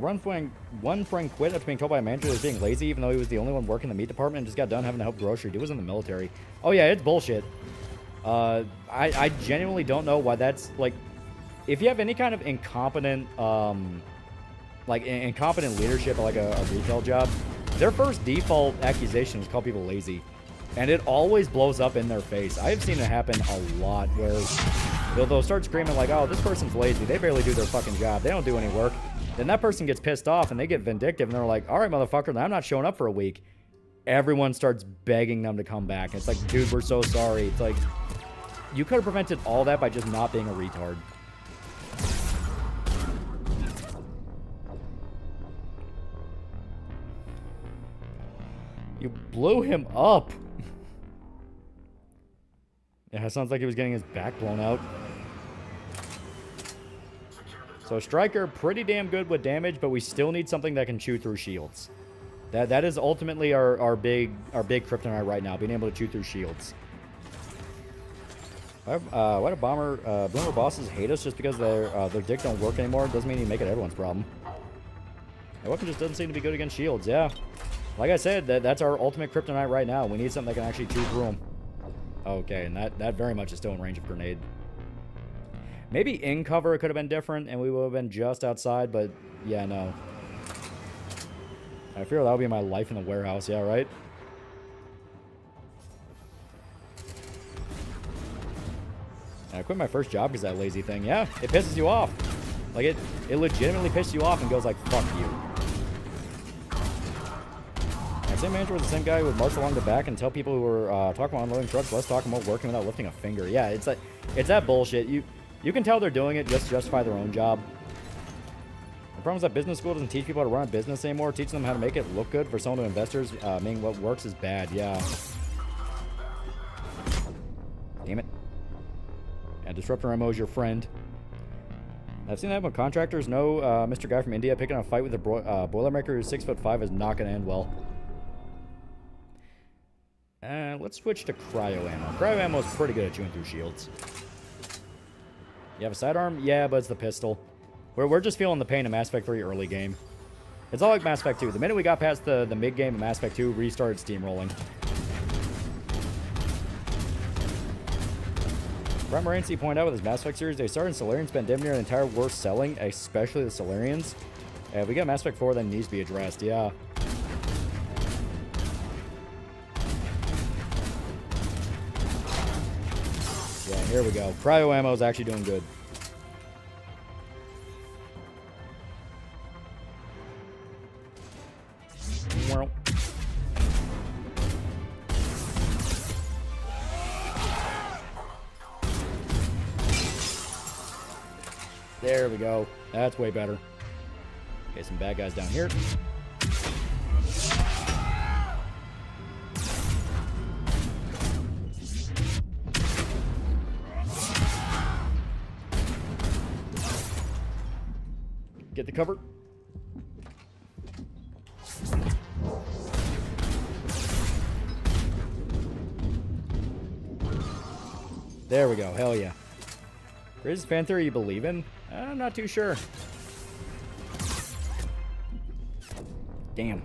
one friend quit after being told by a manager he was being lazy, even though he was the only one working in the meat department and just got done having to help grocery. Dude was in the military. Oh yeah, it's bullshit. I genuinely don't know why that's like. If you have any kind of incompetent, incompetent leadership, like a retail job, their first default accusation is call people lazy, and it always blows up in their face. I have seen it happen a lot where they'll start screaming like, "Oh, this person's lazy. They barely do their fucking job. They don't do any work." Then that person gets pissed off and they get vindictive and they're like, "All right, motherfucker, then I'm not showing up for a week." Everyone starts begging them to come back. And it's like, dude, we're so sorry. It's like, you could have prevented all that by just not being a retard. You blew him up. Yeah, it sounds like he was getting his back blown out. So Striker, pretty damn good with damage, but we still need something that can chew through shields. That is ultimately our big kryptonite right now, being able to chew through shields. Why do boomer bosses hate us just because their dick don't work anymore? Doesn't mean you make it everyone's problem. That weapon just doesn't seem to be good against shields, yeah. Like I said, that's our ultimate kryptonite right now. We need something that can actually chew through them. Okay, and that very much is still in range of grenade. Maybe in cover it could have been different, and we would have been just outside, but yeah, no. I fear that'll be my life in the warehouse, yeah, right? I quit my first job because of that lazy thing. Yeah, it pisses you off. Like, it legitimately pisses you off and goes like, fuck you. That same manager was the same guy who would march along the back and tell people who were talking about unloading trucks, let's talk about working without lifting a finger. Yeah, it's that bullshit. You can tell they're doing it just to justify their own job. The problem is that business school doesn't teach people how to run a business anymore. Teaching them how to make it look good for someone to investors, meaning what works is bad. Yeah. Damn it. And Disruptor Ammo is your friend. I've seen that with contractors. No, Mr. Guy from India picking a fight with a Boilermaker who's 6'5" is not going to end well. Let's switch to cryo ammo. Cryo ammo is pretty good at chewing through shields. You have a sidearm? Yeah, but it's the pistol. We're just feeling the pain of Mass Effect 3 early game. It's all like Mass Effect 2. The minute we got past the mid-game of Mass Effect 2, restarted steamrolling. Prime Morancy pointed out with his Mass Effect series, they started in Solarian, spent damn near an entire war selling, especially the Solarians. If we get Mass Effect 4, then it needs to be addressed, yeah. Yeah, here we go. Cryo ammo is actually doing good. Well. There we go. That's way better. Okay, some bad guys down here. Get the cover. There we go. Hell yeah. Greatest fan theory you believe in? I'm not too sure. Damn.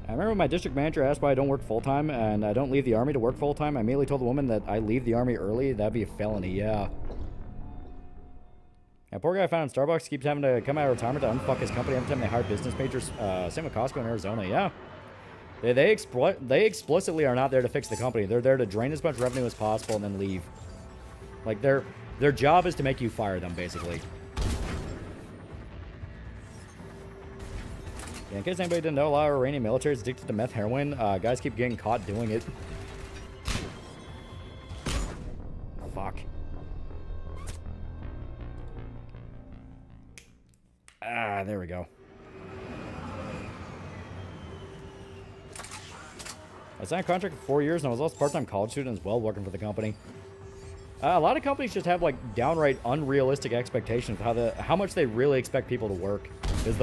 I remember my district manager asked why I don't work full-time and I don't leave the army to work full-time. I immediately told the woman that I leave the army early. That'd be a felony, yeah. That poor guy found in Starbucks keeps having to come out of retirement to unfuck his company every time they hire business majors. Same with Costco in Arizona, yeah. They explicitly are not there to fix the company. They're there to drain as much revenue as possible and then leave. Like, their job is to make you fire them, basically. Yeah, in case anybody didn't know, a lot of Iranian military is addicted to meth heroin. Guys keep getting caught doing it. Fuck. Ah, there we go. I signed a contract for 4 years and I was also a part-time college student as well working for the company. A lot of companies just have like downright unrealistic expectations of how much they really expect people to work. Because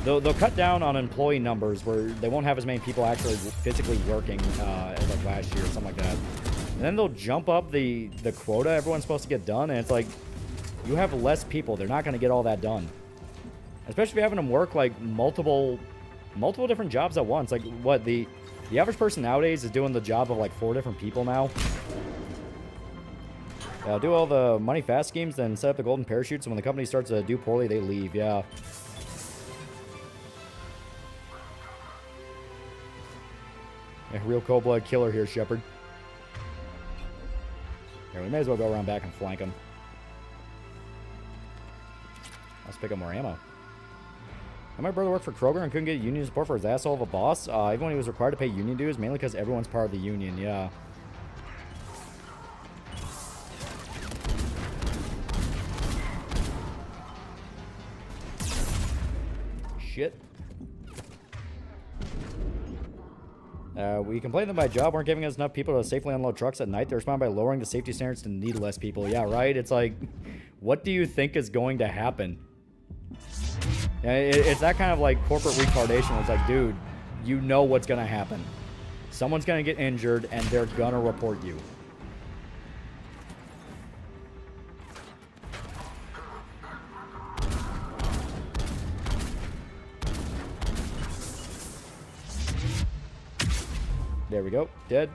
they'll cut down on employee numbers where they won't have as many people actually physically working as like last year or something like that. And then they'll jump up the quota everyone's supposed to get done, and it's like, you have less people. They're not going to get all that done. Especially if you're having them work like multiple different jobs at once. Like what the average person nowadays is doing the job of like 4 different people now. Do all the money fast schemes, then set up the golden parachute so when the company starts to do poorly, they leave. Yeah. Yeah, real cold-blooded killer here, Shepard. Yeah, we may as well go around back and flank him. Let's pick up more ammo. My brother worked for Kroger and couldn't get union support for his asshole of a boss. Even when he was required to pay union dues, mainly because everyone's part of the union. Yeah. Shit. We complained that my job weren't giving us enough people to safely unload trucks at night. They respond by lowering the safety standards to need less people. Yeah, right? It's like, what do you think is going to happen? It's that kind of like corporate retardation. It's like, dude, you know what's going to happen. Someone's going to get injured and they're going to report you. There we go. Dead.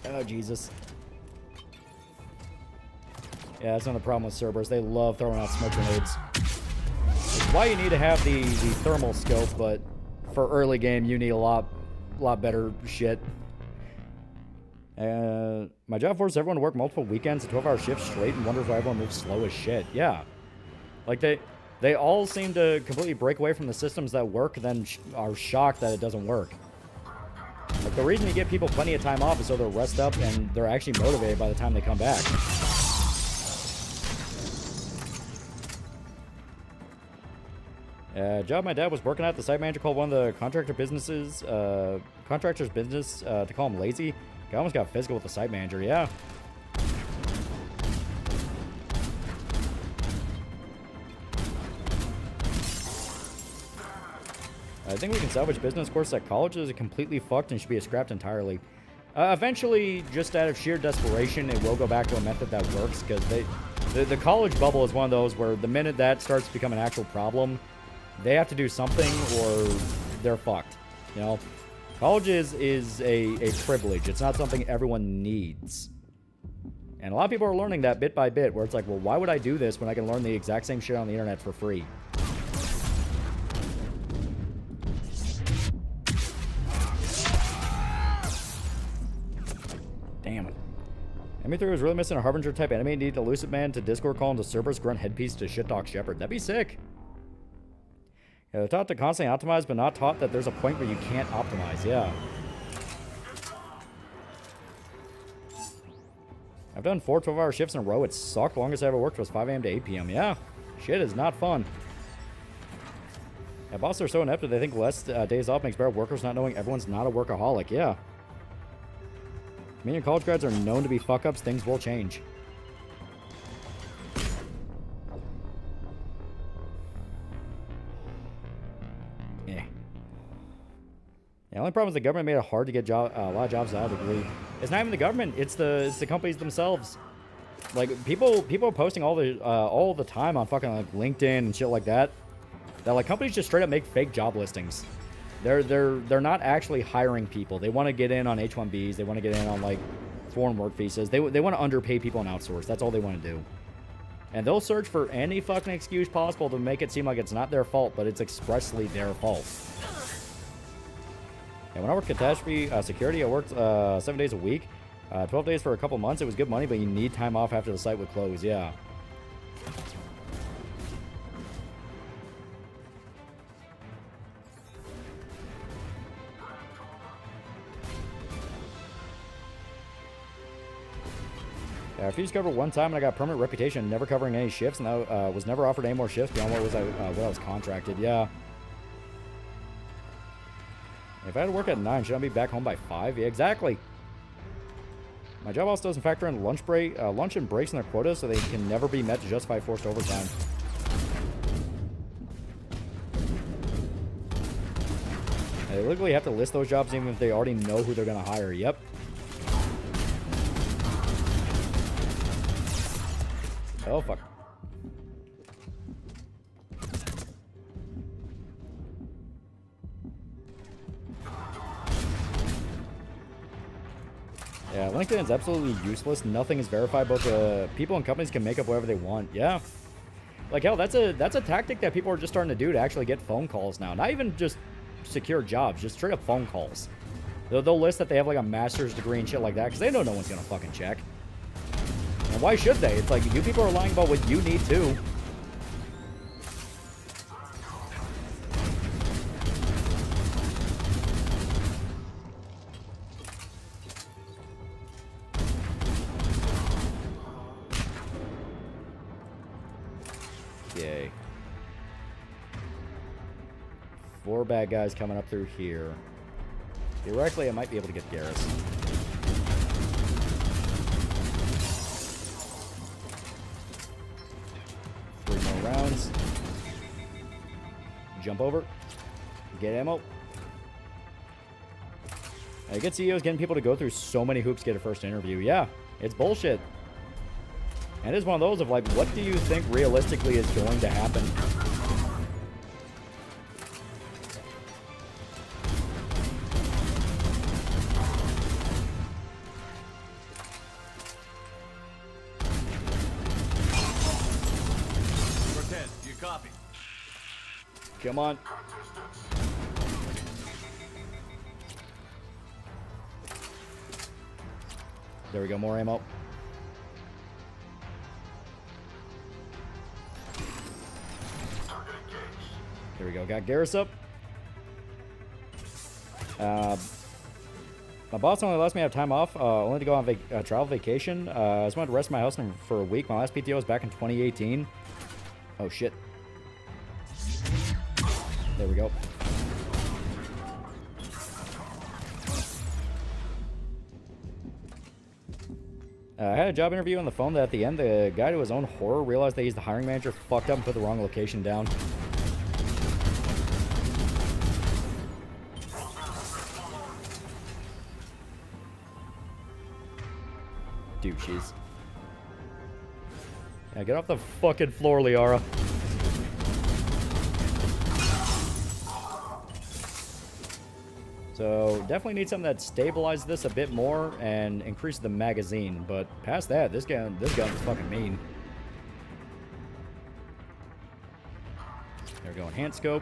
Oh, Jesus. Yeah, that's not the problem with Cerberus. They love throwing out smoke grenades. It's why you need to have the thermal scope, but for early game, you need a lot better shit. My job forces everyone to work multiple weekends, 12-hour shifts straight, and wonders why everyone moves slow as shit. Yeah. Like, they all seem to completely break away from the systems that work, then are shocked that it doesn't work. Like, the reason you give people plenty of time off is so they'll rest up and they're actually motivated by the time they come back. Job my dad was working at, the site manager called one of the contractor's business to call him lazy. I almost got physical with the site manager, yeah. I think we can salvage business course at college is completely fucked and should be scrapped entirely. Eventually, just out of sheer desperation, it will go back to a method that works, because the college bubble is one of those where the minute that starts to become an actual problem, they have to do something or they're fucked, you know? College is a privilege. It's not something everyone needs. And a lot of people are learning that bit by bit, where it's like, well, why would I do this when I can learn the exact same shit on the internet for free? Damn it. ME3 was really missing a Harbinger type enemy. Need Elusive Man to Discord call him to Cerberus grunt headpiece to shit talk Shepard. That'd be sick. Yeah, they're taught to constantly optimize, but not taught that there's a point where you can't optimize. Yeah. I've done 4 12-hour shifts in a row. It sucked. The longest I ever worked was 5 a.m. to 8 p.m. Yeah. Shit is not fun. Yeah, bosses are so inept that they think less days off makes better workers, not knowing everyone's not a workaholic. Yeah. Me and college grads are known to be fuck-ups. Things will change. Yeah. The only problem is the government made it hard to get a lot of jobs without a degree. It's not even the government. It's the companies themselves. Like, people are posting all the time on fucking like LinkedIn and shit like that. That like companies just straight up make fake job listings. They're not actually hiring people. They want to get in on H-1Bs. They want to get in on like foreign work visas. They want to underpay people and outsource. That's all they want to do. And they'll search for any fucking excuse possible to make it seem like it's not their fault, but it's expressly their fault. And when I worked catastrophe security, I worked 7 days a week, 12 days for a couple months. It was good money, but you need time off after the site would close. Yeah. I refused to cover one time, and I got a permanent reputation never covering any shifts, and I was never offered any more shifts beyond what I was contracted. Yeah. If I had to work at 9, should I be back home by 5? Yeah, exactly. My job also doesn't factor in lunch and breaks in their quota, so they can never be met to justify forced overtime. They literally have to list those jobs even if they already know who they're going to hire. Yep. Oh, fuck. Yeah, LinkedIn is absolutely useless. Nothing is verified, but people and companies can make up whatever they want. Yeah. Like, hell, that's a tactic that people are just starting to do to actually get phone calls now. Not even just secure jobs, just straight up phone calls. They'll list that they have like a master's degree and shit like that because they know no one's gonna fucking check. And why should they? It's like, you people are lying about what you need too. Yay. 4 bad guys coming up through here. Theoretically, I might be able to get Garrus. 3 more rounds. Jump over. Get ammo. Good CEOs getting people to go through so many hoops to get a first interview. Yeah, it's bullshit. And it's one of those of like, what do you think realistically is going to happen? Come on. There we go, more ammo. There we go, got Garrus up. My boss only lets me have time off, only to go on travel vacation. I just wanted to rest my house for a week. My last PTO was back in 2018. Oh, shit. There we go. I had a job interview on the phone that at the end, the guy to his own horror realized that he's the hiring manager, fucked up and put the wrong location down. Douches. Yeah, get off the fucking floor, Liara. So definitely need something that stabilizes this a bit more and increases the magazine. But past that, this gun is fucking mean. There we go, enhanced scope.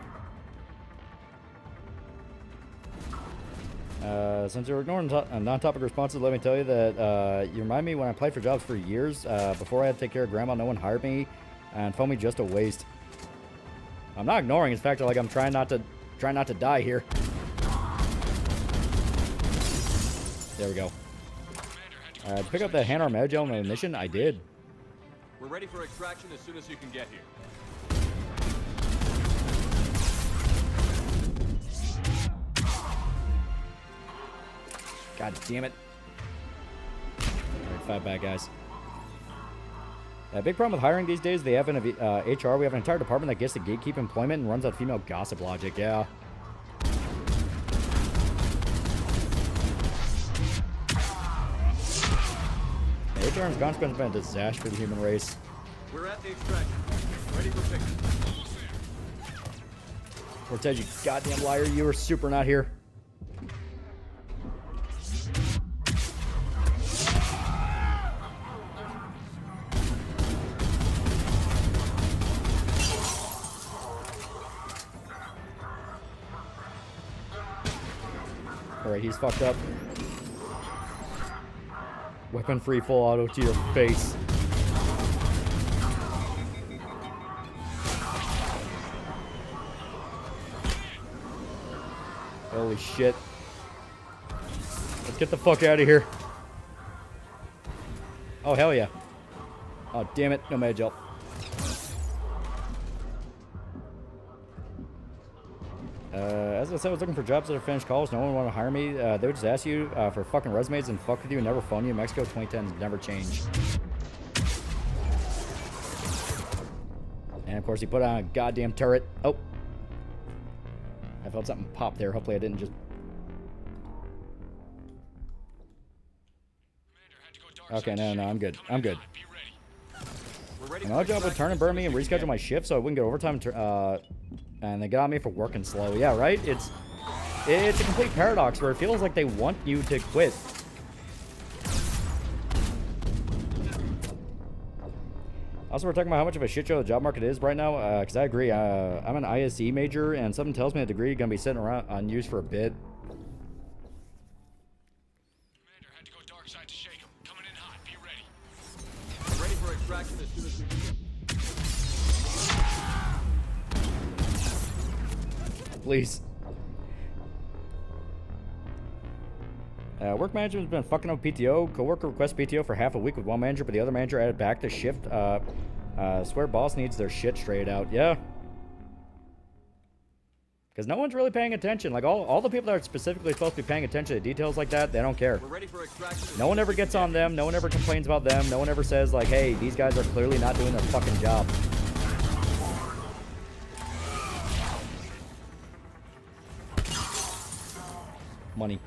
Since you're ignoring non-topic responses, let me tell you that you remind me when I applied for jobs for years. Before I had to take care of grandma, no one hired me, and phoned me just a waste. I'm not ignoring. In fact, like I'm trying not to die here. There we go. Pick up the hand arm med gel on the mission. I did. We're ready for extraction as soon as you can get here. God damn it. Alright, 5 bad guys. A big problem with hiring these days, they have an HR. We have an entire department that gets to gatekeep employment and runs on female gossip logic. Yeah. HR and consequence have been a disaster for the human race. We're at the extraction. Ready for pickup. Cortez, you goddamn liar. You were super not here. Alright, he's fucked up. Weapon free full auto to your face. Holy shit. Let's get the fuck out of here. Oh, hell yeah. Oh, damn it. No med gel. As I said, I was looking for jobs that are finished college. No one wanted to hire me. They would just ask you for fucking resumes and fuck with you and never phone you. Mexico 2010 never changed. And of course, he put on a goddamn turret. Oh. I felt something pop there. Hopefully I didn't just... Okay, no, I'm good. I'm good. Another job would turn and burn me and reschedule my shift so I wouldn't get overtime. And they got on me for working slow. Yeah, right? It's a complete paradox where it feels like they want you to quit. Also, we're talking about how much of a shit show the job market is right now, because I agree. I'm an ISE major, and something tells me a degree is going to be sitting around unused for a bit. Commander, had to go dark side to shake him. Coming in hot. Be ready. We're ready for extraction as soon as we can. Please. Work management's been fucking up PTO. Coworker requests PTO for half a week with one manager, but the other manager added back the shift. Swear boss needs their shit straight out. Yeah. Because no one's really paying attention. Like, all the people that are specifically supposed to be paying attention to details like that, they don't care. We're ready for extraction. No one ever gets on them. No one ever complains about them. No one ever says, like, hey, these guys are clearly not doing their fucking job. Money.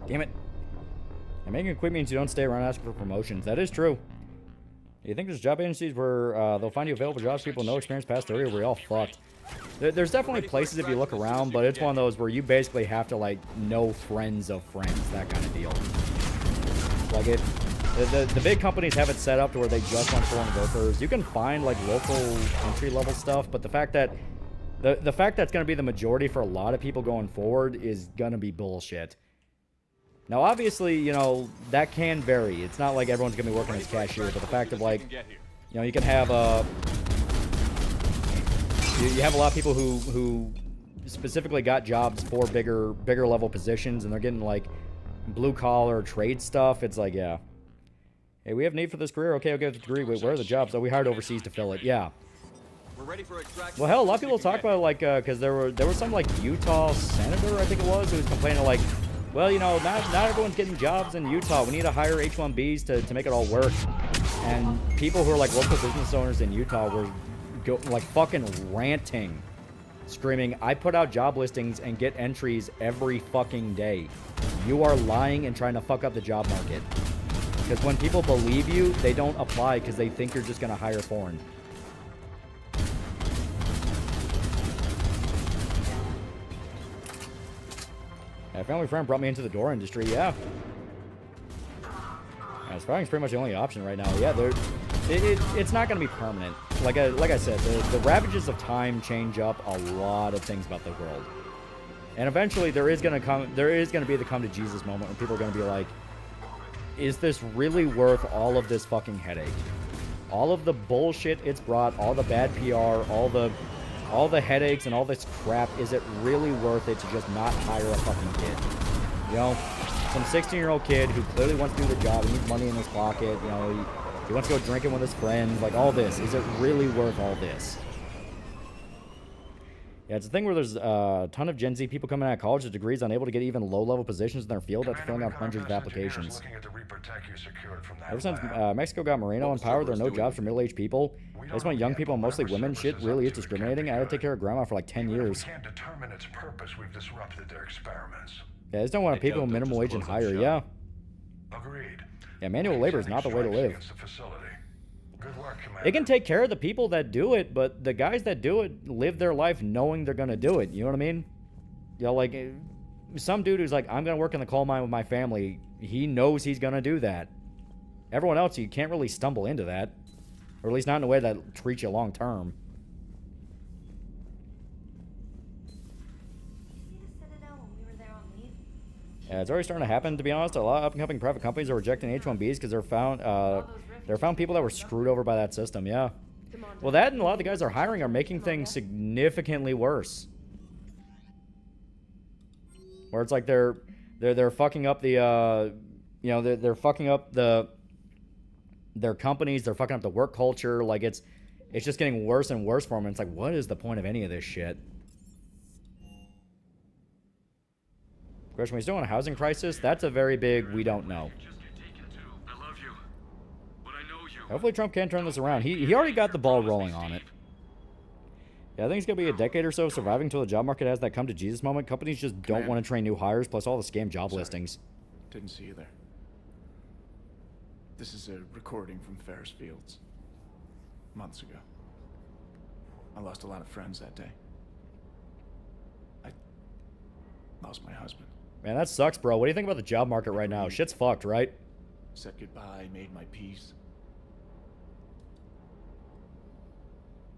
Damn it. And making a quit means you don't stay around asking for promotions. That is true. You think there's job agencies where they'll find you available jobs, people with no experience past 30, or we're all fucked? There's definitely places if you look around, but it's one of those where you basically have to, like, know friends of friends, that kind of deal. Like, the big companies have it set up to where they just want foreign workers. You can find, like, local entry-level stuff, but the fact that the fact that's going to be the majority for a lot of people going forward is going to be bullshit. Now, obviously, you know, that can vary. It's not like everyone's going to be working as cashier, but the fact of, like, you know, you can have you have a lot of people who specifically got jobs for bigger level positions, and they're getting, like, blue-collar trade stuff. It's like, yeah. Hey, we have need for this career. Okay, I'll get the degree. Wait, where are the jobs? Oh, we hired overseas to fill it. Yeah. We're ready for extraction. Well, hell, a lot of people talk about it, like, because there was some, like, Utah senator, I think it was, who was complaining, like, well, you know, not everyone's getting jobs in Utah. We need to hire H-1Bs to make it all work. And people who are, like, local business owners in Utah were, like, fucking ranting, screaming, I put out job listings and get entries every fucking day. You are lying and trying to fuck up the job market. Because when people believe you, they don't apply because they think you're just going to hire foreign. A family friend brought me into the door industry, yeah. Aspiring's pretty much the only option right now. Yeah, it's not going to be permanent. Like I said, the ravages of time change up a lot of things about the world. And eventually there is going to be the come to Jesus moment when people are going to be like, is this really worth all of this fucking headache? All of the bullshit it's brought, all the bad PR, all the headaches and all this crap, is it really worth it to just not hire a fucking kid? You know, some 16-year-old kid who clearly wants to do the job, he needs money in his pocket, you know, he wants to go drinking with his friends, like all this. Is it really worth all this? Yeah, it's a thing where there's a ton of Gen Z people coming out of college with degrees unable to get even low-level positions in their field after filling out hundreds of applications. Ever since Mexico got Moreno in power, there are no jobs for middle-aged people. They just want young people, and mostly women. Shit really is discriminating. I had to take care of grandma for like 10 years. We can't determine its purpose. We've disrupted their experiments. Yeah, I just don't want people minimum wage and higher. Yeah. Agreed. Yeah, manual labor is not the way to live. It can take care of the people that do it, but the guys that do it live their life knowing they're going to do it. You know what I mean? You know, like, some dude who's like, I'm going to work in the coal mine with my family, he knows he's going to do that. Everyone else, you can't really stumble into that. Or at least not in a way that treats you long term. Yeah, it's already starting to happen, to be honest. A lot of up-and-coming private companies are rejecting H-1Bs because they're found people that were screwed over by that system, yeah. Well, that and a lot of the guys they're hiring are making things significantly worse. where it's like they're fucking up the you know, they're fucking up their companies, they're fucking up the work culture. Like it's just getting worse and worse for them. And it's like, what is the point of any of this shit? Question: we still in a housing crisis? That's a very big we don't know. Hopefully Trump can turn this around. He already got the ball rolling on it. Yeah, I think it's going to be a decade or so of surviving until the job market has that come to Jesus moment. Companies just don't want to train new hires, plus all the scam job listings. Didn't see you there. This is a recording from Ferris Fields. Months ago. I lost a lot of friends that day. I lost my husband. Man, that sucks, bro. What do you think about the job market right now? Shit's fucked, right? Said goodbye, made my peace.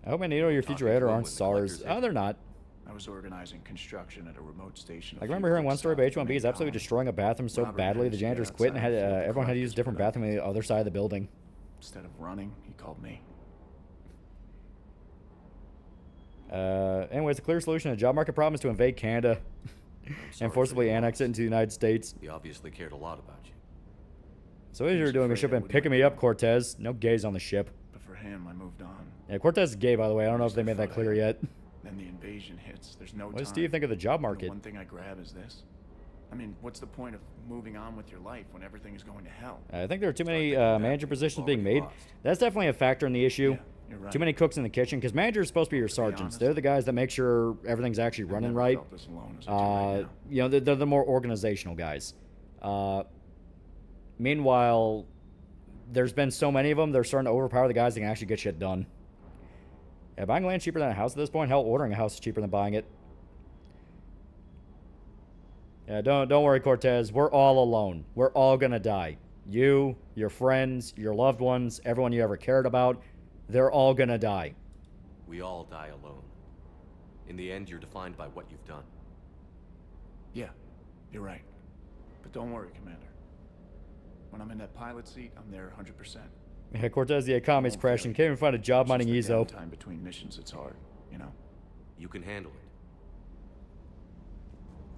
I hope Magneto, your future editor, aren't SARS. Oh, they're not. I was organizing construction at a remote station. I remember hearing one story about H1B is absolutely destroying a bathroom so badly the janitors quit and had everyone had to use a different bathroom on the other side of the building. Instead of running, he called me. Anyways, the clear solution to the job market problem is to invade Canada and forcibly annex it into the United States. He obviously cared a lot about you. So what you're doing a ship and picking me up, Cortez. No gays on the ship. But for him, I moved on. Yeah, Cortez is gay, by the way. I don't know if they made that clear yet. Then the invasion hits. There's no time. What does Steve think of the job market? The one thing I grab is this. I mean, what's the point of moving on with your life when everything is going to hell? I think there are too many manager positions being made. That's definitely a factor in the issue. Yeah, you're right. Too many cooks in the kitchen, because managers are supposed to be your sergeants. They're the guys that make sure everything's actually running right. You know, they're the more organizational guys. Meanwhile, there's been so many of them, they're starting to overpower the guys that can actually get shit done. Yeah, buying land cheaper than a house at this point. Hell, ordering a house is cheaper than buying it. Yeah, don't worry, Cortez. We're all alone. We're all gonna die. You, your friends, your loved ones, everyone you ever cared about, they're all gonna die. We all die alone. In the end, you're defined by what you've done. Yeah, you're right. But don't worry, Commander. When I'm in that pilot seat, I'm there 100%. Yeah, Cortez, the economy's crashing. Can't even find a job mining Ezo. Time between missions, it's hard, you know. You can handle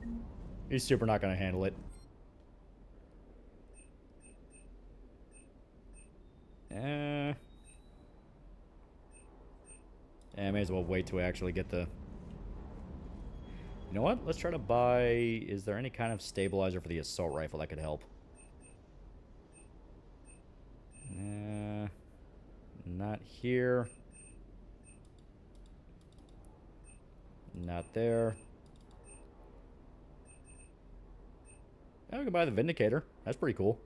it. He's super not gonna handle it. Yeah, may as well wait till we actually get the... You know what? Let's try to buy... Is there any kind of stabilizer for the assault rifle that could help? Not here. Not there. Oh, we can buy the Vindicator. That's pretty cool.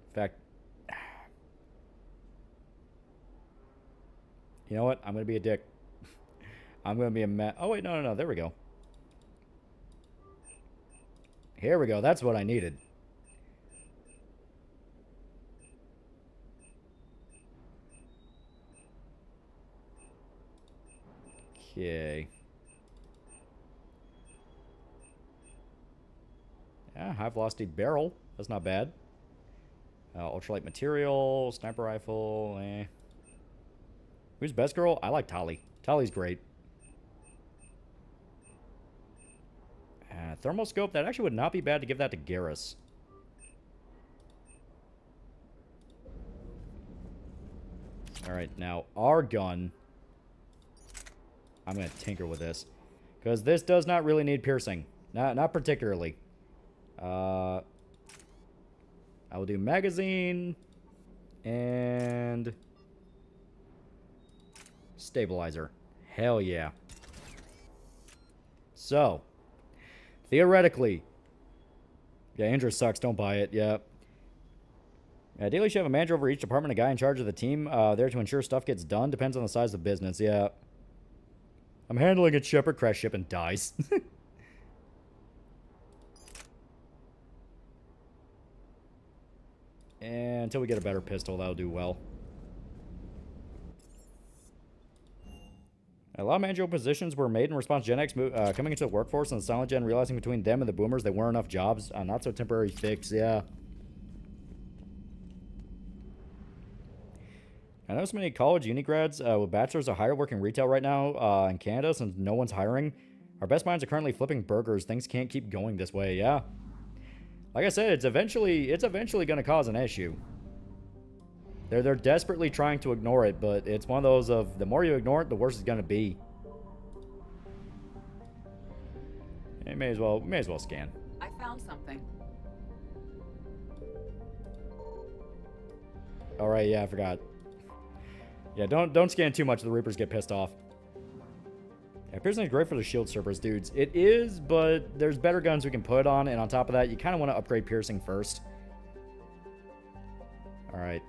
In fact... You know what? I'm going to be a dick. I'm going to be a Oh, wait, no. There we go. Here we go. That's what I needed. Okay. Yeah, high velocity barrel. That's not bad. Ultralight material, sniper rifle, eh. Who's best girl? I like Tali. Tali's great. Thermal scope, that actually would not be bad to give that to Garrus. Alright, now our gun. I'm going to tinker with this. Because this does not really need piercing. Not particularly. I will do magazine. And... stabilizer. Hell yeah. So. Theoretically. Yeah, Andrew sucks. Don't buy it. Yeah. Ideally, you should have a manager over each department, a guy in charge of the team, there to ensure stuff gets done. Depends on the size of the business. Yeah. I'm handling it, Shepard. Crash ship and dies. And until we get a better pistol, that'll do well. A lot of managerial positions were made in response to Gen X coming into the workforce and the Silent Gen realizing between them and the boomers there weren't enough jobs. Not so temporary fix, yeah. I know so many college uni grads with bachelors are higher working retail right now in Canada since no one's hiring. Our best minds are currently flipping burgers. Things can't keep going this way. Yeah. Like I said, it's eventually going to cause an issue. They're desperately trying to ignore it, but it's one of those of the more you ignore it, the worse it's going to be. You may as well scan. I found something. All right, yeah, I forgot. Yeah, don't scan too much. The Reapers get pissed off. Yeah, piercing is great for the shield Cerberus dudes. It is, but there's better guns we can put on, and on top of that, you kind of want to upgrade piercing first. All right.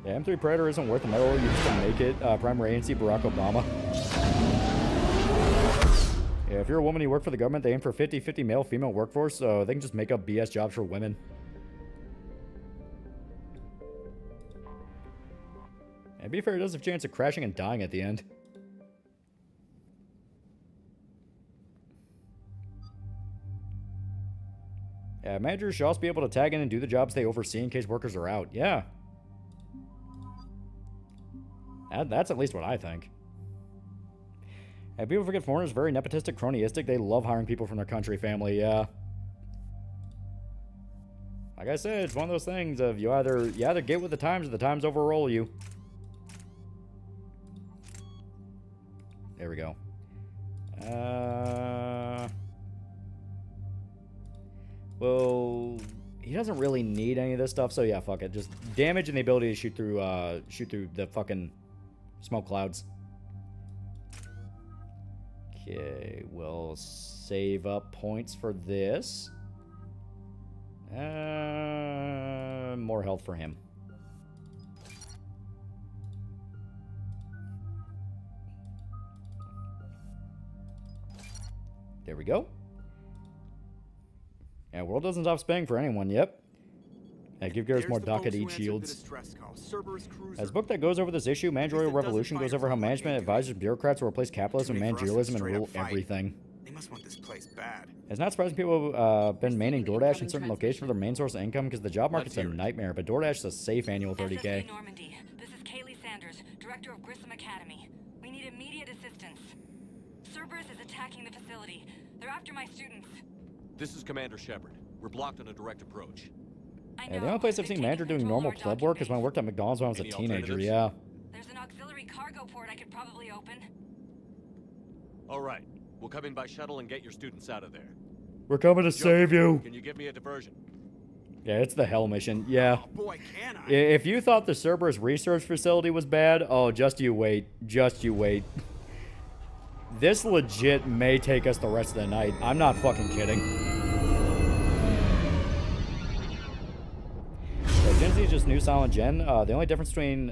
Yeah, M3 Predator isn't worth the medal. You just don't make it. Primary ANC Barack Obama. Yeah, if you're a woman, you work for the government, they aim for 50-50 male-female workforce, so they can just make up BS jobs for women. And be fair, it does have a chance of crashing and dying at the end. Yeah, managers should also be able to tag in and do the jobs they oversee in case workers are out. Yeah. That's at least what I think. And people forget foreigners are very nepotistic, cronyistic. They love hiring people from their country, family, yeah. Like I said, it's one of those things of you either get with the times or the times overroll you. There we go. Well, he doesn't really need any of this stuff, so yeah, fuck it. Just damage and the ability to shoot through the fucking smoke clouds. Okay, we'll save up points for this. More health for him. There we go. Yeah, world doesn't stop spending for anyone, yep. Yeah, give Garrus more docket each shields. As a book that goes over this issue, Managerial Revolution goes over how management advises bureaucrats will replace capitalism and managerialism and rule everything. They must want this place bad. It's not surprising people have been manning DoorDash in certain locations for their main source of income because the job market's a nightmare, but DoorDash is a safe annual 30K. Normandy. This is Kaylee Sanders, director of Grissom Academy. We need immediate assistance. Cerberus is attacking the facility. They're after my students. This is Commander Shepard. We're blocked on a direct approach. Yeah, the only place I've seen manager doing normal pleb work is when I worked at McDonald's when I was a teenager, yeah. There's an auxiliary cargo port I could probably open. All right. We'll come in by shuttle and get your students out of there. We're coming to save you. Can you give me a diversion? Yeah, it's the hell mission. Yeah. Oh boy, can I? If you thought the Cerberus research facility was bad, oh, just you wait. Just you wait. This legit may take us the rest of the night. I'm not fucking kidding. Gen Z is just new Silent Gen. The only difference between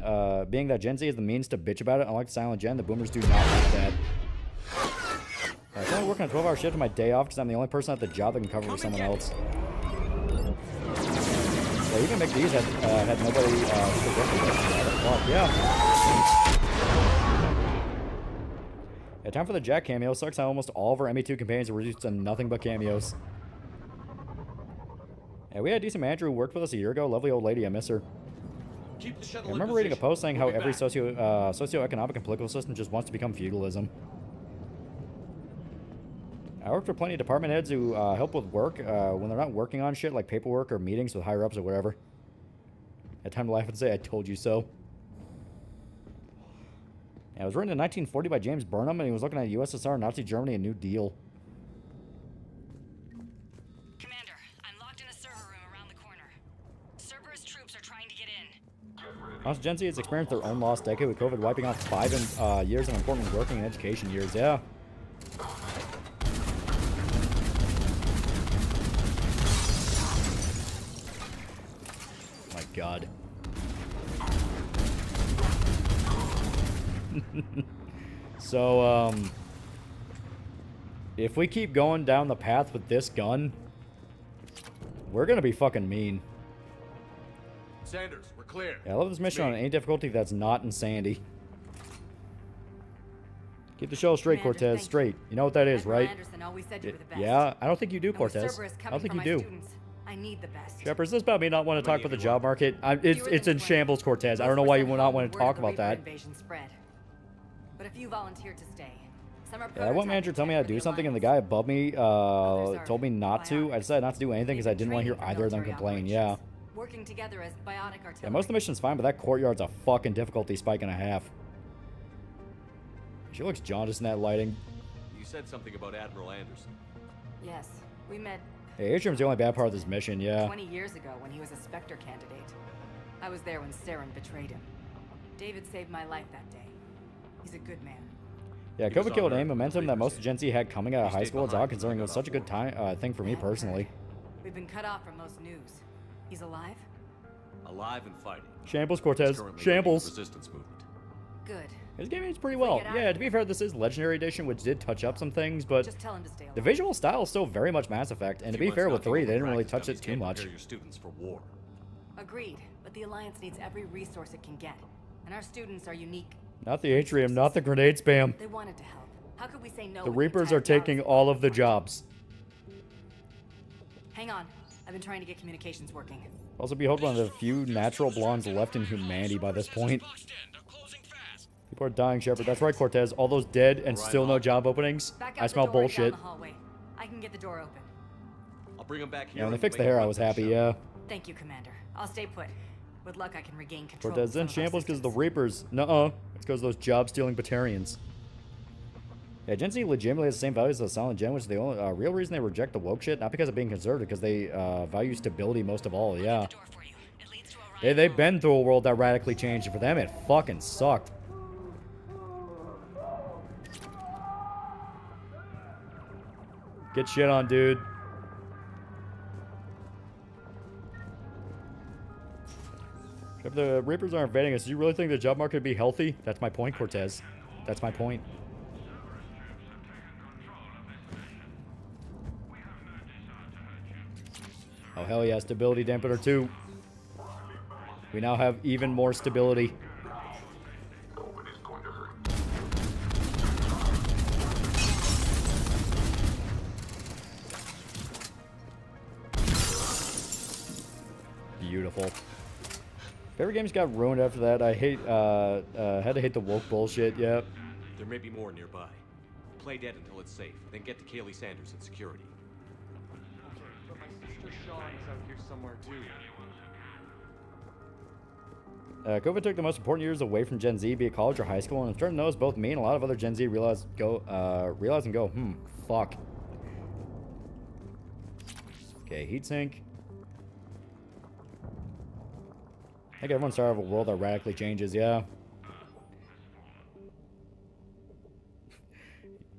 being that Gen Z is the means to bitch about it, unlike Silent Gen, the boomers do not like that. I was only working a 12-hour shift on my day off because I'm the only person at the job that can cover for someone else. So even McDee's had nobody fuck, yeah. Yeah, time for the Jack cameo. Sucks how almost all of our ME2 companions are reduced to nothing but cameos. Yeah, we had a decent manager who worked with us a year ago. Lovely old lady, I miss her. Keep the shuttle I remember reading a post saying how every socioeconomic and political system just wants to become feudalism. I worked for plenty of department heads who help with work when they're not working on shit like paperwork or meetings with higher ups or whatever. I had time to laugh and say, I told you so. Yeah, it was written in 1940 by James Burnham, and he was looking at USSR, Nazi Germany, and New Deal. Commander, I'm locked in a server room around the corner. Cerberus troops are trying to get in. Also, Gen Z has experienced their own lost decade with COVID wiping out 5 years of important working and education years, yeah. My God. So, if we keep going down the path with this gun, we're gonna be fucking mean. Sanders, we're clear. Yeah, I love this mission on any difficulty that's not insanity. Keep the show straight, Commander, Cortez. Straight. You know what that is, Admiral right? Anderson always said you were the best. Yeah, I don't think you do, And with Cortez. Cerberus I coming don't think for you my do. students, I need the best. Shepard, is this about me not wanting to talk about the job market? It's in shambles, Cortez. I don't know why you would not want to talk about that. Invasion spread. But if you volunteered to stay, Yeah, one manager told me how to do something, and the guy above me told me not to. I decided not to do anything because I didn't want to hear either of them complain. Yeah. Working together as biotic artillery. Yeah, most of the mission's fine, but that courtyard's a fucking difficulty spike and a half. She looks jaundiced in that lighting. You said something about Admiral Anderson. Yes, we met Hey, Atrium's the only bad part of this mission, yeah. 20 years ago when he was a Spectre candidate. I was there when Saren betrayed him. David saved my life that day. He's a good man. Yeah, COVID killed any momentum that most of Gen Z had coming out of high school. It's odd considering it was such a good thing for me personally. We've been cut off from most news. He's alive? Alive and fighting. Shambles, Cortez. Shambles. Resistance movement. Good. His game is pretty well. Yeah, to be fair, this is Legendary Edition, which did touch up some things, but Just tell him to stay the visual style is still very much Mass Effect. And to be fair, with 3, they didn't really touch it too much. Your students for war. Agreed, but the Alliance needs every resource it can get. And our students are unique. Not the Atrium, not the grenade spam. They wanted to help. How could we say no? The when Reapers entire are taking all of the jobs. Hang on. I've been trying to get communications working. Also, behold one of the few natural blondes left in humanity by this point. People are dying, Shepard. That's right, Cortez. All those dead and still no job openings. I smell bullshit. I can get the door open. I'll bring him back here. Yeah, when they fixed the hair, I was happy, yeah. Thank you, Commander. I'll stay put. With luck, I can regain control. Cortez in shambles because of the Reapers. Nuh-uh. It's because of those job-stealing Batarians. Yeah, Gen Z legitimately has the same values as the Silent Gen, which is the only real reason they reject the woke shit. Not because of being conservative, because they value stability most of all, yeah. They've been through a world that radically changed, and for them, it fucking sucked. Get shit on, dude. If the Reapers aren't invading us, do you really think the job market would be healthy? That's my point, Cortez. That's my point. Oh, hell yeah. Stability dampener 2. We now have even more stability. Beautiful. Favorite games got ruined after that. I hate, had to hate the woke bullshit, yeah. There may be more nearby. Play dead until it's safe, then get to Kaylee Sanders at security. Okay, but my sister Sean is out here somewhere too. COVID took the most important years away from Gen Z, be it college or high school, and I'm starting to notice both me and a lot of other Gen Z realize and go, fuck. Okay, heatsink. I think everyone's tired of a world that radically changes, yeah.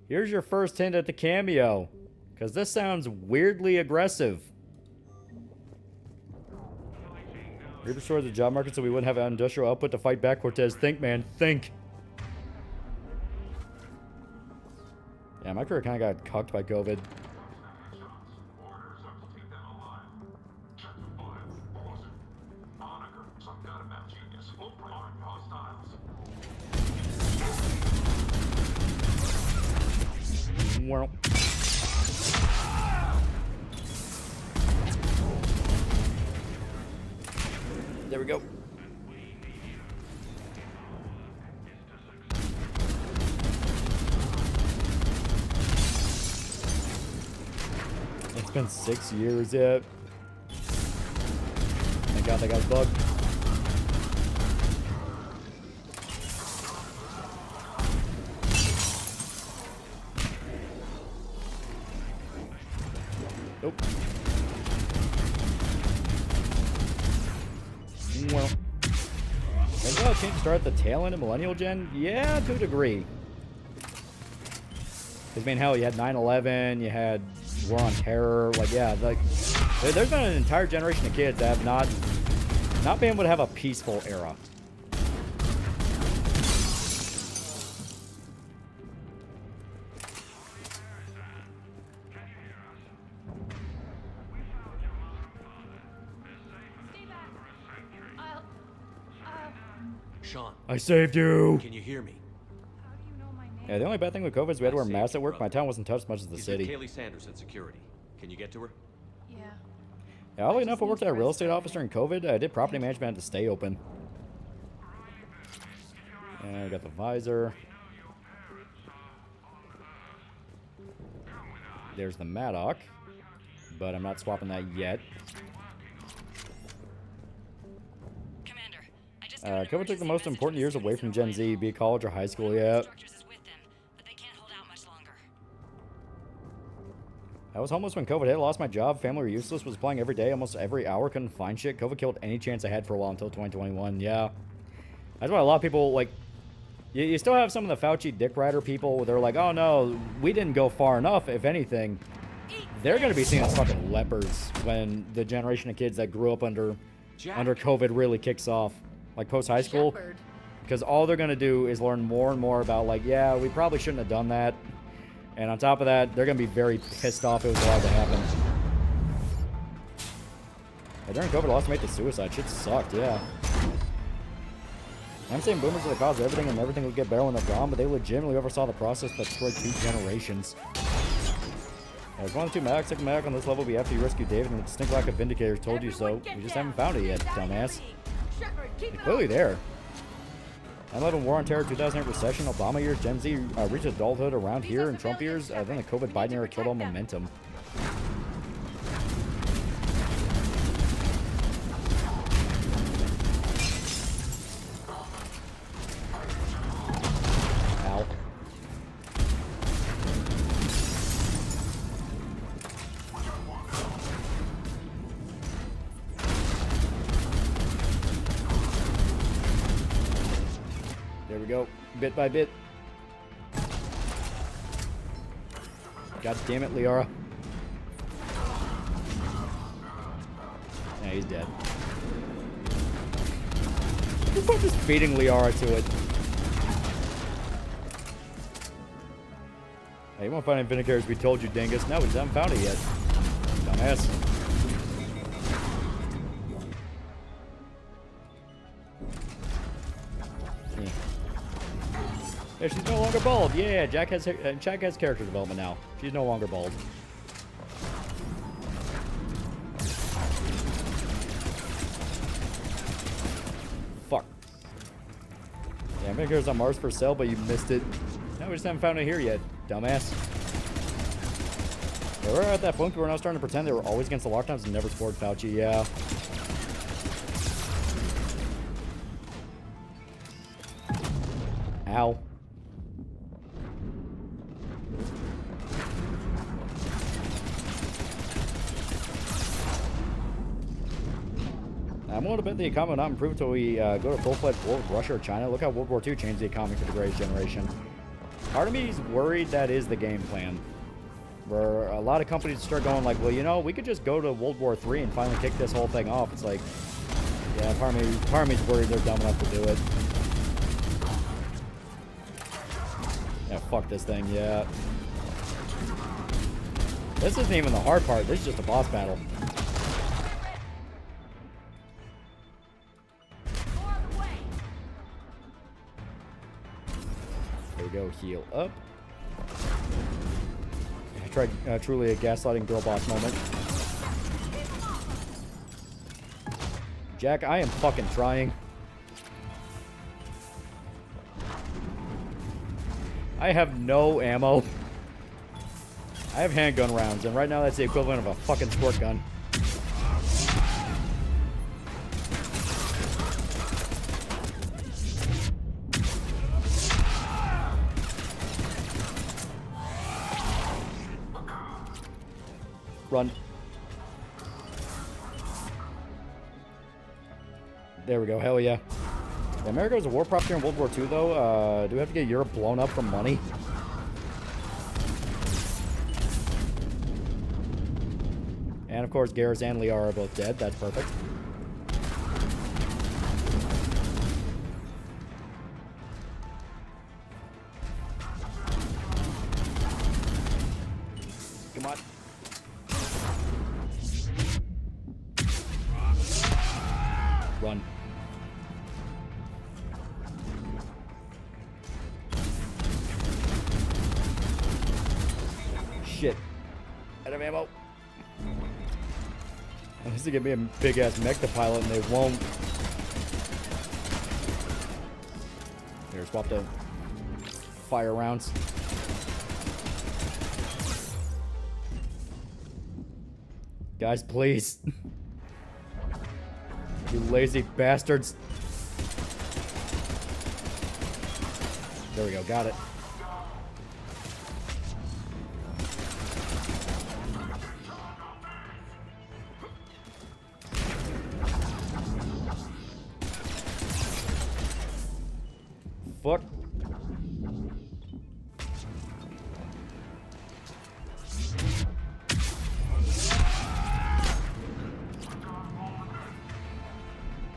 Here's your first hint at the cameo, because this sounds weirdly aggressive. We restored the job market so we wouldn't have industrial output to fight back, Cortez. Think, man, think. Yeah, my career kind of got cucked by COVID. Well. There we go. It's been 6 years yet. Thank God that guy's bugged. Nope. Well. Maybe I'll change to start at the tail end of Millennial Gen? Yeah, to a degree. Because, I mean, hell, you had 9/11, you had War on Terror, like, yeah, like, there's been an entire generation of kids that have not been able to have a peaceful era. Sean. I saved you! Can you hear me? Yeah, the only bad thing with COVID is we had to wear masks at work. My town wasn't touched as much as the city. Kaylee Sanders at security. Can you get to her? Yeah, oddly enough, I worked at a real estate office during COVID. I did property management to stay open. And I got the visor. There's the Maddock, but I'm not swapping that yet. COVID took the most important years away from Gen Z, be it college or high school yet. I was homeless when COVID hit, lost my job, family were useless, was applying every day, almost every hour, couldn't find shit. COVID killed any chance I had for a while until 2021, yeah. That's why a lot of people, like, you still have some of the Fauci dick rider people, they're like, oh no, we didn't go far enough, if anything. They're going to be seen as fucking lepers when the generation of kids that grew up under COVID really kicks off. Like post-high school. Because all they're going to do is learn more and more about, like, yeah, we probably shouldn't have done that. And on top of that, they're going to be very pissed off it was allowed to happen. Yeah, during COVID, I lost a mate to suicide. Shit sucked, yeah. I'm saying boomers are the cause of everything and everything will get better when they're gone, but they legitimately oversaw the process that destroyed 2 generations. There's 1 of 2 Maddox. Second Maddox on this level will be after you rescue David, and the distinct lack of Vindicators told you so. We just haven't found it yet, dumbass. They're clearly there. 9/11 War on Terror, 2008 recession, Obama years, Gen Z reached adulthood around here, and Trump years, then the COVID Biden era killed all momentum. Ow. There we go, bit by bit. God damn it, Liara. Yeah, he's dead. We're just beating Liara to it. Hey, you won't find any Vindicators, we told you, dingus. No, we just haven't found it yet. Dumbass. Yeah, she's no longer bald. Yeah, Jack has character development now. She's no longer bald. Fuck. Yeah, Vindicators on Mars for sale, but you missed it. No, we just haven't found it here yet, dumbass. Yeah, we're at that point where we're now starting to pretend they were always against the lockdowns and never supported Fauci, yeah. Ow. I'm willing to bet the economy will not improve until we go to full-fledged war with Russia or China. Look how World War II changed the economy for the greatest generation. Part of me is worried that is the game plan. Where a lot of companies start going like, well, you know, we could just go to World War III and finally kick this whole thing off. It's like, yeah, part of me's worried they're dumb enough to do it. Yeah, fuck this thing, yeah. This isn't even the hard part. This is just a boss battle. There we go, heal up. I tried truly a gaslighting girl boss moment. Jack, I am fucking trying. I have no ammo. I have handgun rounds, and right now that's the equivalent of a fucking squirt gun. Run. There we go, hell yeah. America was a war prop here in World War II, though. Do we have to get Europe blown up for money? And of course, Garrus and Liara are both dead. That's perfect. Come on. Run. Shit. Out of ammo. Unless they give me a big ass mech to pilot and they won't. Here, swap the fire rounds. Guys, please. You lazy bastards. There we go, got it. Fuck.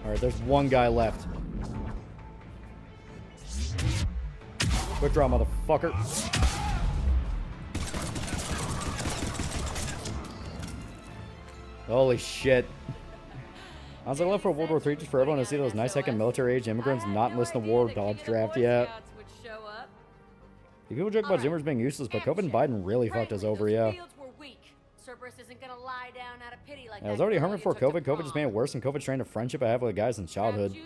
Alright, there's one guy left. Quick draw, motherfucker. Holy shit. I was like, love for World War III just for everyone to see those nice heckin' military-age immigrants not enlist in the war dodge draft yet. The people joke about Zoomers being useless, but COVID and Biden really fucked us over, yeah. Yeah, I was already harming before COVID. COVID just made it worse, and COVID strained a friendship I have with guys in childhood.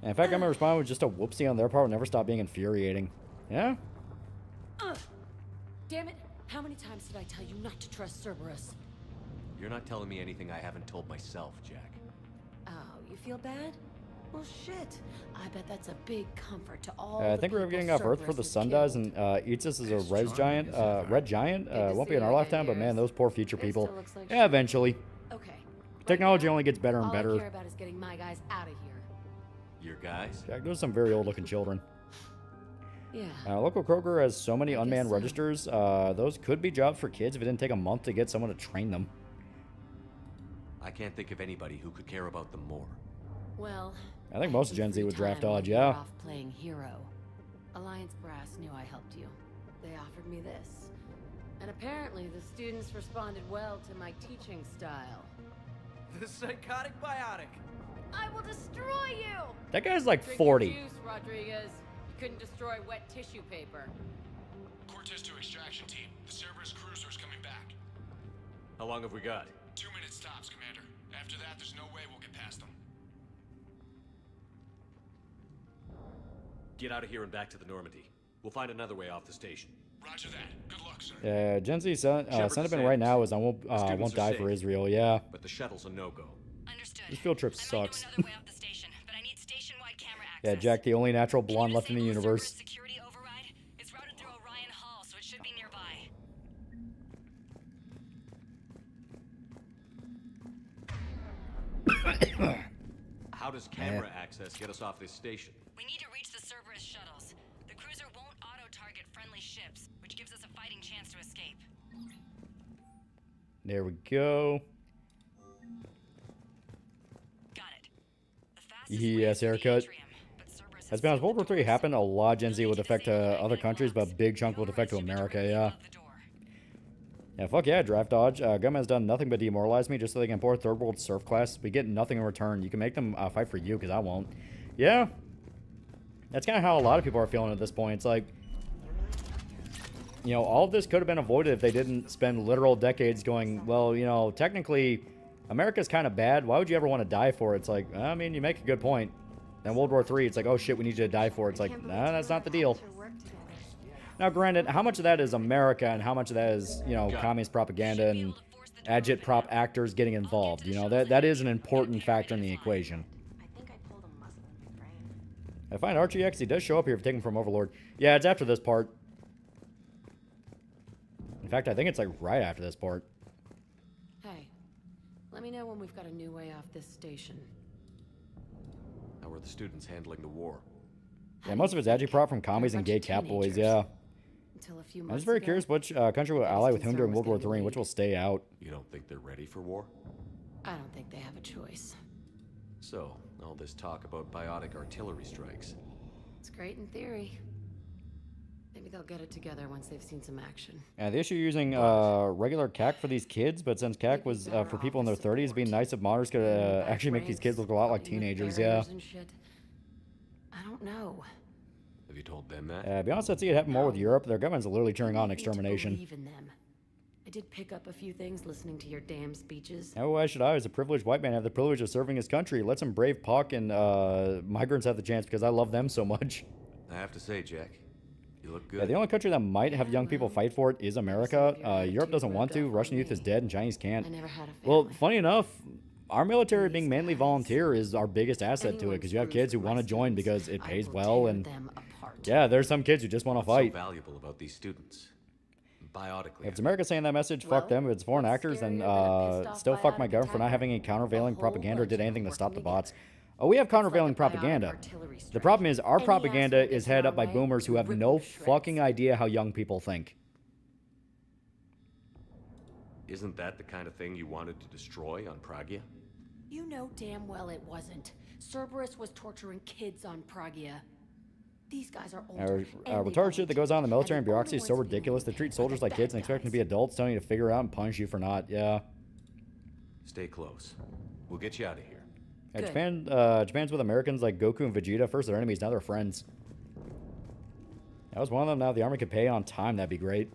And in fact, I'm gonna respond with just a whoopsie on their part will never stop being infuriating. Yeah? Damn it! How many times did I tell you not to trust Cerberus? You're not telling me anything I haven't told myself, Jack. Oh, you feel bad? Well, shit. I bet that's a big comfort to all. I think we're getting off Earth before the sun dies and eats us as a red giant. Won't be in our lifetime, but man, those poor future people. Yeah, eventually. Okay. Technology only gets better and All better. I care about is getting my guys out of here. Your guys? Jack, those are some very old-looking children. Yeah. Local Kroger has so many unmanned registers. Those could be jobs for kids if it didn't take a month to get someone to train them. I can't think of anybody who could care about them more. Well, I think most Gen Z would draft dodge, you're yeah. off playing hero. Alliance Brass knew I helped you. They offered me this. And apparently the students responded well to my teaching style. The psychotic biotic. I will destroy you! That guy's like Drink 40. your juice, Rodriguez. You couldn't destroy wet tissue paper. Cortez to extraction team. The Cerberus cruiser's coming back. How long have we got? 2 minutes tops, Commander. After that, there's no way we'll get past them. Get out of here and back to the Normandy. We'll find another way off the station. Roger that. Good luck, sir. Yeah, Gen Z sentiment right now is I won't die for Israel, yeah. But the shuttle's a no-go. This field trip sucks. Yeah, Jack, the only natural blonde left in the universe. How does camera access get us off this station? We need to reach the Cerberus shuttles. The cruiser won't auto-target friendly ships, which gives us a fighting chance to escape. There we go. Yes, haircut. As been honest, World War III happened, a lot of Gen Z would affect other countries, but a big chunk would affect to America, yeah. Yeah, fuck yeah, draft dodge. Government has done nothing but demoralize me just so they can import third world surf class. We get nothing in return. You can make them fight for you, because I won't. Yeah. That's kind of how a lot of people are feeling at this point. It's like, you know, all of this could have been avoided if they didn't spend literal decades going, well, you know, technically America's kind of bad. Why would you ever want to die for it? It's like, I mean, you make a good point. Then World War III, it's like, oh shit, we need you to die for it. It's like, nah, that's not the deal. Now, granted, how much of that is America and how much of that is, you know, communist propaganda and agitprop actors getting involved? You know, that is an important factor in the equation. I find Archie X, he does show up here if taken from Overlord. Yeah, it's after this part. In fact, I think it's like right after this part. Hey, let me know when we've got a new way off this station. How are the students handling the war? Yeah, most of it's agitprop from commies and gay cat boys, yeah. Until a few I'm months just very ago, curious which country will ally with whom during World War III and which will stay out. You don't think they're ready for war? I don't think they have a choice. So, all this talk about biotic artillery strikes. It's great in theory. Maybe they'll get it together once they've seen some action. Yeah, the issue using regular CAC for these kids, but since CAC was for people in their 30s, it'd be nice if modders could actually make these kids look a lot like teenagers, yeah. I don't know. Have you told them that? To be honest, I'd see it happen more with Europe. Their government's literally turning on extermination. Believe in them. I did pick up a few things listening to your damn speeches. How why should I, as a privileged white man, have the privilege of serving his country? Let some brave POC and migrants have the chance because I love them so much. I have to say, Jack, You look good. Yeah, the only country that might have young people fight for it is America. Europe doesn't want to. Russian youth is dead, and Chinese can't. Well, funny enough, our military being mainly volunteer is our biggest asset to it, because you have kids who want to join because it pays well, and yeah, there's some kids who just want to fight. What's so valuable about these students? Biotically. If it's America saying that message, fuck them. If it's foreign actors, then still fuck my government for not having any countervailing propaganda or did anything to stop the bots. Oh, we have countervailing propaganda. The problem is our propaganda is headed up by boomers who have no fucking idea how young people think. Isn't that the kind of thing you wanted to destroy on Pragia? You know damn well it wasn't. Cerberus was torturing kids on Pragia. These guys are older. Retarded shit that goes on in the military and bureaucracy is so ridiculous. They treat soldiers like kids and expect them to be adults, telling you to figure it out and punish you for not. Yeah. Stay close. We'll get you out of here. Yeah, Japan's with Americans like Goku and Vegeta. First they're enemies, now they're friends. That was one of them. Now the army could pay on time. That'd be great.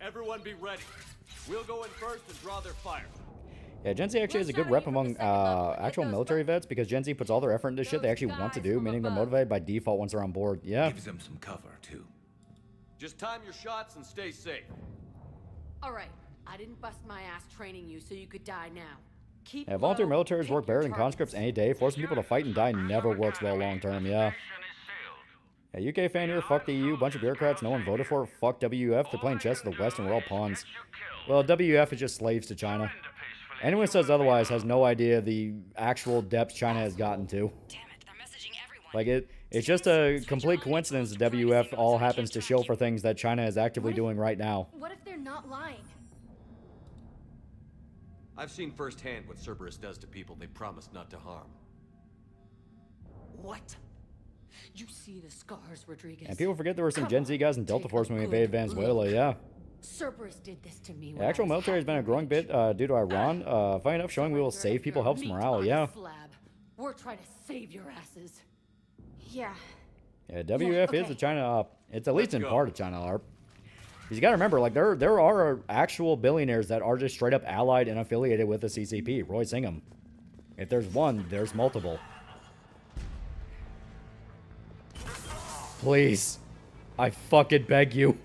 Everyone be ready. We'll go in first and draw their fire. Yeah, Gen Z actually has a good rep among actual military vets because Gen Z puts all their effort into shit they actually want to do, meaning they're motivated by default once they're on board. Yeah. Gives them some cover, too. Just time your shots and stay safe. All right, I didn't bust my ass training you so you could die now. Keep Yeah, volunteer militaries work better than conscripts any day. Forcing people to fight and die never works well long term, yeah. Yeah, UK fan here, fuck the EU, bunch of bureaucrats no one voted for, fuck WF, they're playing chess with the West and we're all pawns. Well, WF is just slaves to China. Anyone who says otherwise has no idea the actual depth China has gotten to. Like, it's just a complete coincidence that WF all happens to show for things that China is actively doing right now. What if they're not lying? I've seen firsthand what Cerberus does to people they promised not to harm. What? You see the scars, Rodriguez. And people forget there were some Gen Z guys in Delta Force when we invaded Venezuela, yeah. Cerberus did this to me. The actual military has been a growing bit due to Iran. Funny enough, showing we will save people helps morale, yeah. We're trying to save your asses. Yeah. Yeah, WF is a China op. It's at least in part a China ARP. Because you gotta remember, like, there are actual billionaires that are just straight up allied and affiliated with the CCP. Roy Singham. If there's one, there's multiple. Please. I fucking beg you.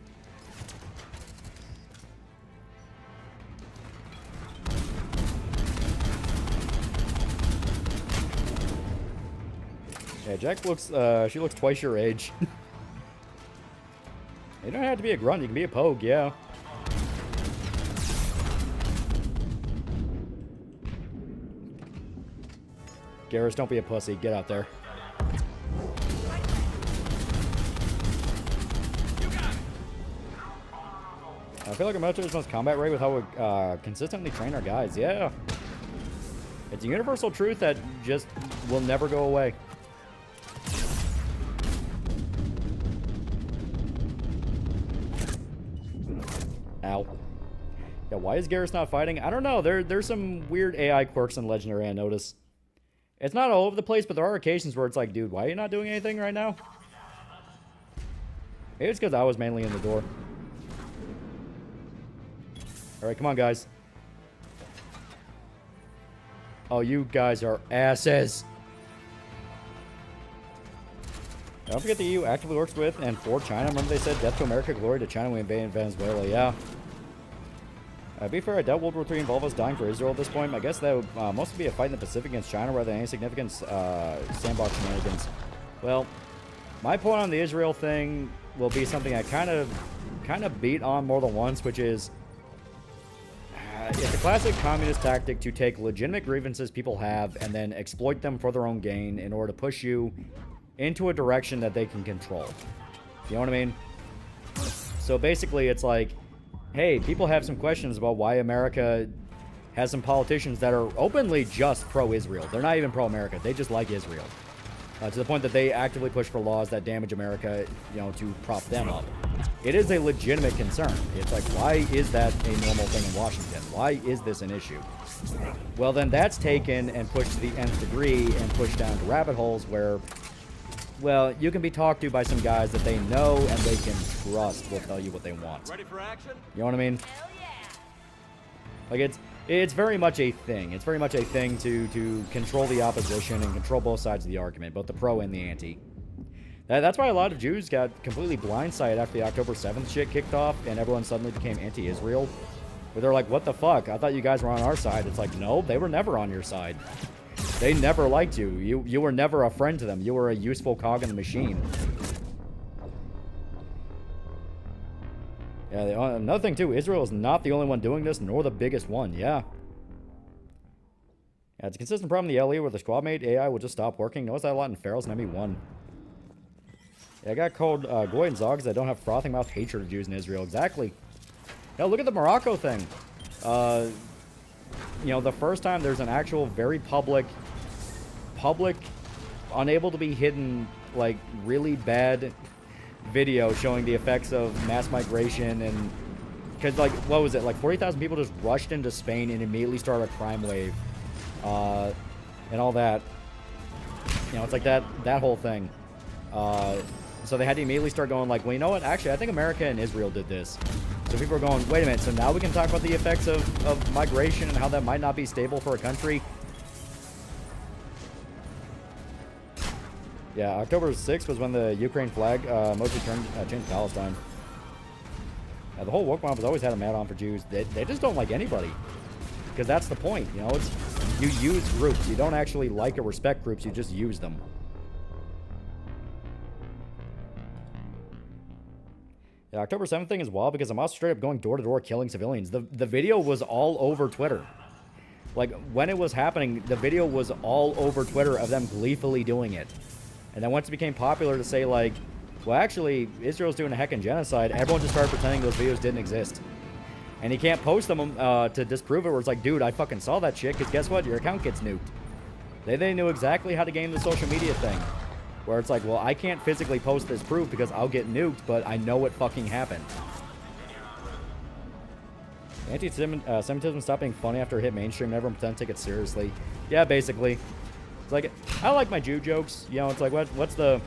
Yeah, Jack looks, she looks twice your age. You don't have to be a grunt, you can be a pogue, yeah. Garrus, don't be a pussy, get out there. I feel like our military is most combat ready with how we consistently train our guys, yeah. It's a universal truth that just will never go away. Ow. Yeah, why is Garrus not fighting? I don't know. There's some weird AI quirks in Legendary I notice. It's not all over the place, but there are occasions where it's like, dude, why are you not doing anything right now? Maybe it's because I was mainly in the door. Alright, come on, guys. Oh, you guys are asses. Don't forget the EU actively works with and for China. Remember they said death to America, glory to China when we invaded Venezuela. Yeah. To be fair, I doubt World War III involved us dying for Israel at this point. I guess that would mostly be a fight in the Pacific against China rather than any significant sandbox shenanigans. Well, my point on the Israel thing will be something I kind of beat on more than once, which is it's a classic communist tactic to take legitimate grievances people have and then exploit them for their own gain in order to push you into a direction that they can control. You know what I mean? So basically it's like, hey, people have some questions about why America has some politicians that are openly just pro-Israel. They're not even pro-America. They just like Israel. To the point that they actively push for laws that damage America, you know, to prop them up. It is a legitimate concern. It's like, why is that a normal thing in Washington? Why is this an issue? Well, then that's taken and pushed to the nth degree and pushed down to rabbit holes where, well, you can be talked to by some guys that they know and they can trust will tell you what they want. Ready for action? You know what I mean? Like, It's very much a thing. It's very much a thing to control the opposition and control both sides of the argument, both the pro and the anti. That's why a lot of Jews got completely blindsided after the October 7th shit kicked off and everyone suddenly became anti-Israel. Where they're like, what the fuck? I thought you guys were on our side. It's like, no, they were never on your side. They never liked you. You were never a friend to them. You were a useful cog in the machine. Yeah, another thing too, Israel is not the only one doing this, nor the biggest one, yeah. Yeah, it's a consistent problem in the LE where the squad mate AI will just stop working. Notice that a lot in Ferals and ME1. Yeah, I got called Goy and Zogs that don't have frothing mouth hatred of Jews in Israel. Exactly. Yeah, look at the Morocco thing. You know, the first time there's an actual very public, unable to be hidden, like, really bad video showing the effects of mass migration and... Because, like, what was it? Like, 40,000 people just rushed into Spain and immediately started a crime wave. And all that. You know, it's like that whole thing. So they had to immediately start going like, well, you know what? Actually, I think America and Israel did this. So people are going, wait a minute, so now we can talk about the effects of migration and how that might not be stable for a country. Yeah, October 6th was when the Ukraine flag mostly changed to Palestine. Yeah, the whole woke mob has always had a mad on for Jews. They just don't like anybody. Because that's the point, you know? It's you use groups. You don't actually like or respect groups, you just use them. The October 7th thing is wild because Hamas straight up going door to door killing civilians. The video was all over Twitter. Like, when it was happening, the video was all over Twitter of them gleefully doing it. And then once it became popular to say, like, well, actually, Israel's doing a heckin' genocide, everyone just started pretending those videos didn't exist. And you can't post them to disprove it, where it's like, dude, I fucking saw that shit, because guess what? Your account gets nuked. They knew exactly how to game the social media thing. Where it's like, well, I can't physically post this proof because I'll get nuked, but I know it fucking happened. Anti-Semitism stopped being funny after it hit mainstream and everyone pretend to take it seriously. Yeah, basically. It's like, I like my Jew jokes. You know, it's like, what's the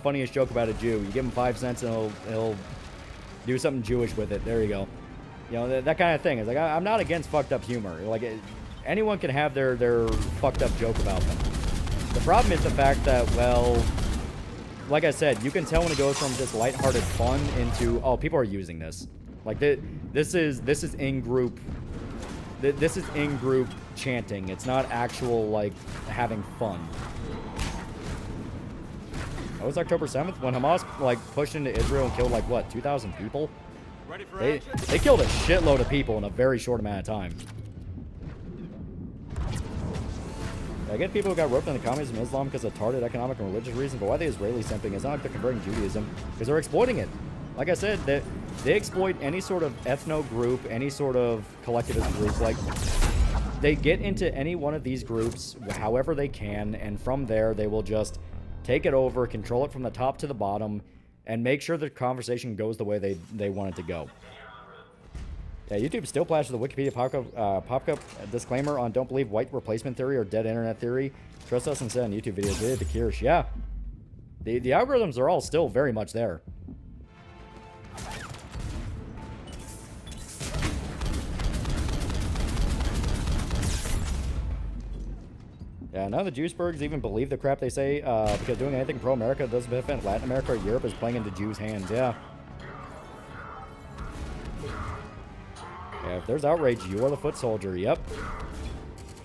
funniest joke about a Jew? You give him 5 cents and he'll do something Jewish with it. There you go. You know, that kind of thing. It's like, I'm not against fucked up humor. Like, anyone can have their fucked up joke about them. The problem is the fact that, well, like I said, you can tell when it goes from just lighthearted fun into, oh, people are using this. Like, this is in-group, this is in-group chanting. It's not actual, like, having fun. That was October 7th when Hamas, like, pushed into Israel and killed, like, what, 2,000 people? They killed a shitload of people in a very short amount of time. I get people who got roped into communism and Islam because of retarded economic and religious reasons, but why the Israeli simping? It's not like they're converting Judaism, because they're exploiting it. Like I said, they exploit any sort of ethno group, any sort of collectivist group. Like, they get into any one of these groups however they can, and from there they will just take it over, control it from the top to the bottom, and make sure the conversation goes the way they want it to go. Yeah, YouTube still flashes the Wikipedia pop-up disclaimer on don't believe white replacement theory or dead internet theory. Trust us instead on YouTube videos. They did the Kirsch. Yeah. The algorithms are all still very much there. Yeah, none of the Jewsburgs even believe the crap they say, because doing anything pro-America doesn't benefit Latin America or Europe is playing into Jews' hands. Yeah. Yeah, if there's outrage, you are the foot soldier. Yep.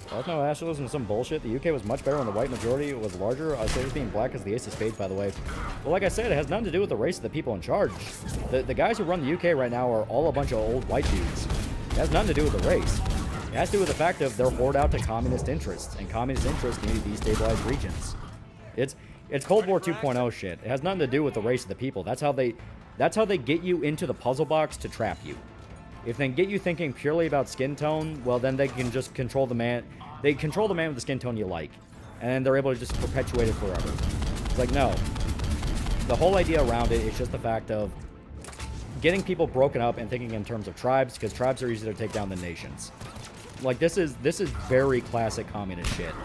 Ethno nationalism is some bullshit. The UK was much better when the white majority was larger. I say being black is the ace of spades, by the way. Well, like I said, it has nothing to do with the race of the people in charge. The guys who run the UK right now are all a bunch of old white dudes. It has nothing to do with the race. It has to do with the fact of they're hoard out to communist interests, and communist interests need to destabilize regions. It's Cold War 2.0 shit. It has nothing to do with the race of the people. That's how they get you into the puzzle box to trap you. If they get you thinking purely about skin tone, well, then they can just control the man. They control the man with the skin tone you like. And they're able to just perpetuate it forever. It's like, no. The whole idea around it is just the fact of getting people broken up and thinking in terms of tribes, because tribes are easier to take down than nations. Like, this is very classic communist shit.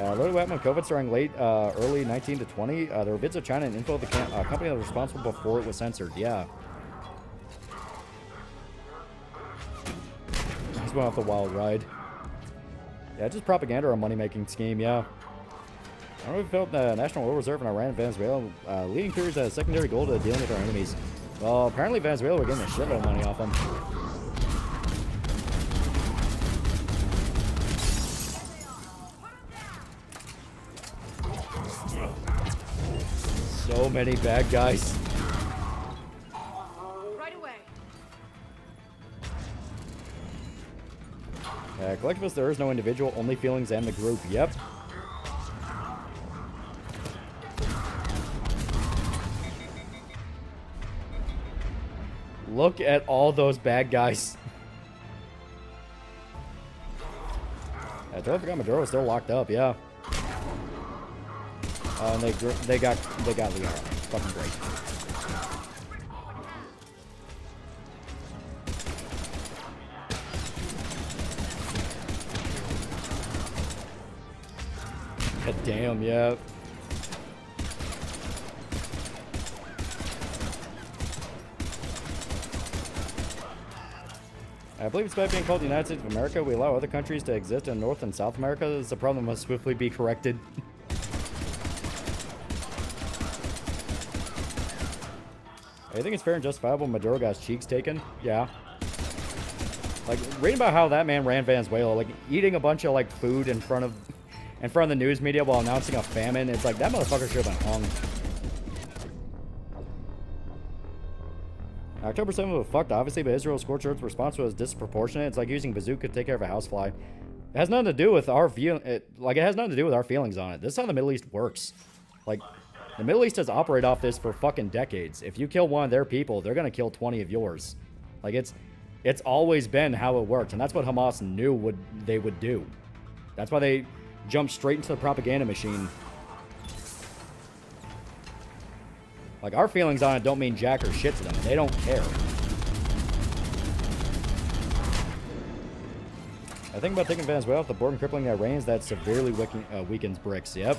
Loaded weapon COVID starting late, early 19 to 20. There were bits of China and info of the company that was responsible before it was censored. Yeah. Just went off the wild ride. Yeah, just propaganda or a money-making scheme, yeah. I don't know if we felt the National Oil Reserve in Iran and Venezuela leading periods as a secondary goal to dealing with our enemies. Well, apparently Venezuela were getting a shitload of money off them. So many bad guys. Right away. Collectivist, there is no individual, only feelings and the group. Yep. Look at all those bad guys. I totally forgot Maduro was still locked up, yeah. And they got Liara. Fucking great. God damn, yeah. I believe despite being called the United States of America, we allow other countries to exist in North and South America. This is a problem that must swiftly be corrected. I think it's fair and justifiable Maduro got his cheeks taken. Yeah. Like, reading about how that man ran Venezuela, like, eating a bunch of, like, food in front of the news media while announcing a famine, it's like, that motherfucker should have been hung. October 7th was fucked, obviously, but Israel's scorched earth's response was disproportionate. It's like using bazooka to take care of a housefly. It has nothing to do with our it has nothing to do with our feelings on it. This is how the Middle East works. Like, the Middle East has operated off this for fucking decades. If you kill one of their people, they're gonna kill 20 of yours. Like, it's always been how it worked, and that's what Hamas knew they would do. That's why they jumped straight into the propaganda machine. Like, our feelings on it don't mean jack or shit to them. They don't care. I think about taking Venezuela off the board and crippling the Iranians, that severely weakens BRICS. Yep.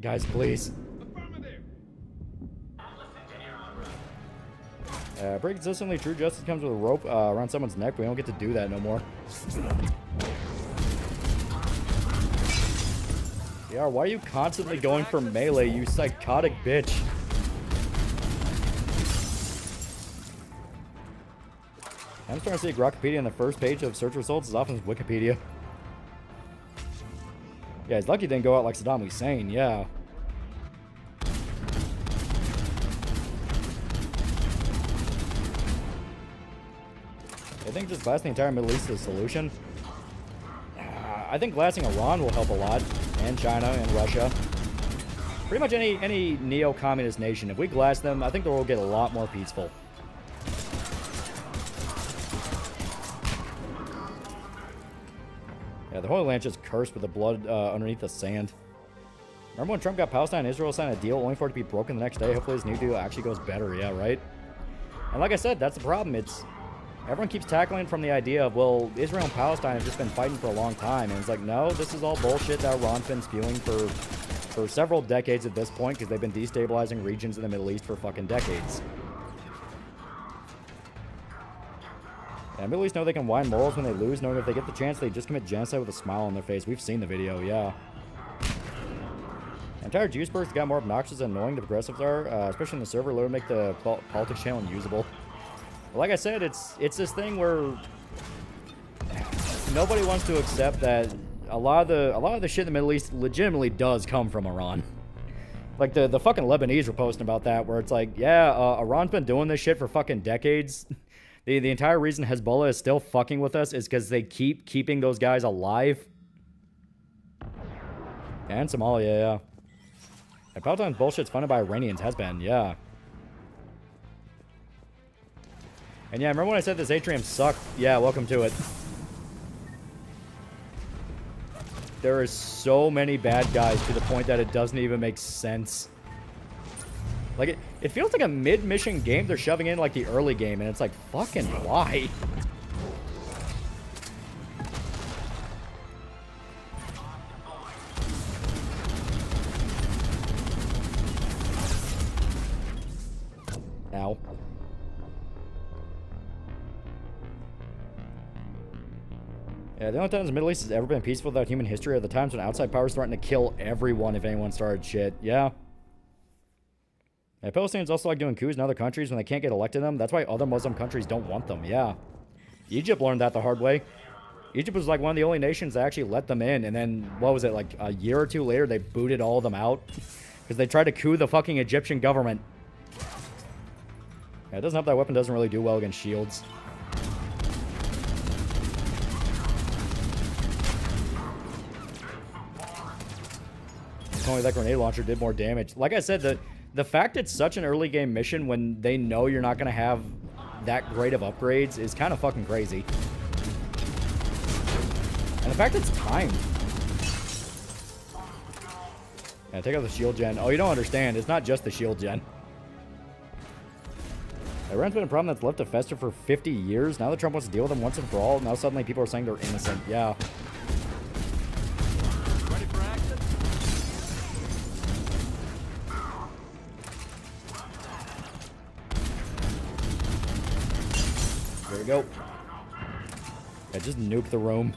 Guys, please. Pretty consistently, true justice comes with a rope around someone's neck. We don't get to do that no more. Yeah, why are you constantly going for melee, you psychotic bitch? I'm starting to see Grokpedia on the first page of search results as often as Wikipedia. Yeah, he's lucky he didn't go out like Saddam Hussein, yeah. I think just blasting the entire Middle East is the solution. I think blasting Iran will help a lot, and China and Russia. Pretty much any neo-communist nation. If we glass them, I think the world will get a lot more peaceful. Yeah, the Holy Land just cursed with the blood underneath the sand. Remember when Trump got Palestine and Israel signed a deal only for it to be broken the next day? Hopefully this new deal actually goes better, yeah, right? And like I said, that's the problem. Everyone keeps tackling from the idea of, well, Israel and Palestine have just been fighting for a long time. And it's like, no, this is all bullshit that Iran's been spewing for several decades at this point, because they've been destabilizing regions in the Middle East for fucking decades. And the Middle East know they can whine morals when they lose, knowing if they get the chance, they just commit genocide with a smile on their face. We've seen the video, yeah. I'm tired Juice Bursts got more obnoxious and annoying the progressives are, especially in the server load to make the politics channel unusable. Like I said, it's this thing where nobody wants to accept that a lot of the shit in the Middle East legitimately does come from Iran. Like the fucking Lebanese were posting about that, where it's like, yeah, Iran's been doing this shit for fucking decades. The entire reason Hezbollah is still fucking with us is because they keep keeping those guys alive. And Somalia, yeah. And Palestine's bullshit's funded by Iranians, has been, yeah. And yeah, remember when I said this atrium sucked? Yeah, welcome to it. There are so many bad guys to the point that it doesn't even make sense. Like, It feels like a mid-mission game they're shoving in like the early game, and it's like, fucking why? Ow. Yeah, the only times the Middle East has ever been peaceful without human history are the times when outside powers threaten to kill everyone if anyone started shit. Yeah. Yeah, Palestinians also like doing coups in other countries when they can't get elected them. That's why other Muslim countries don't want them. Yeah. Egypt learned that the hard way. Egypt was like one of the only nations that actually let them in. And then, what was it, like a year or two later, they booted all of them out. Because they tried to coup the fucking Egyptian government. Yeah, it doesn't help that weapon doesn't really do well against shields. Only that grenade launcher did more damage. Like I said, the fact it's such an early game mission when they know you're not going to have that great of upgrades is kind of fucking crazy. And the fact it's timed. Yeah, take out the shield gen. Oh, you don't understand. It's not just the shield gen. Iran's been a problem that's left to fester for 50 years. Now that Trump wants to deal with them once and for all, now suddenly people are saying they're innocent. Yeah. Ready for action? There we go. Yeah, just nuke the room.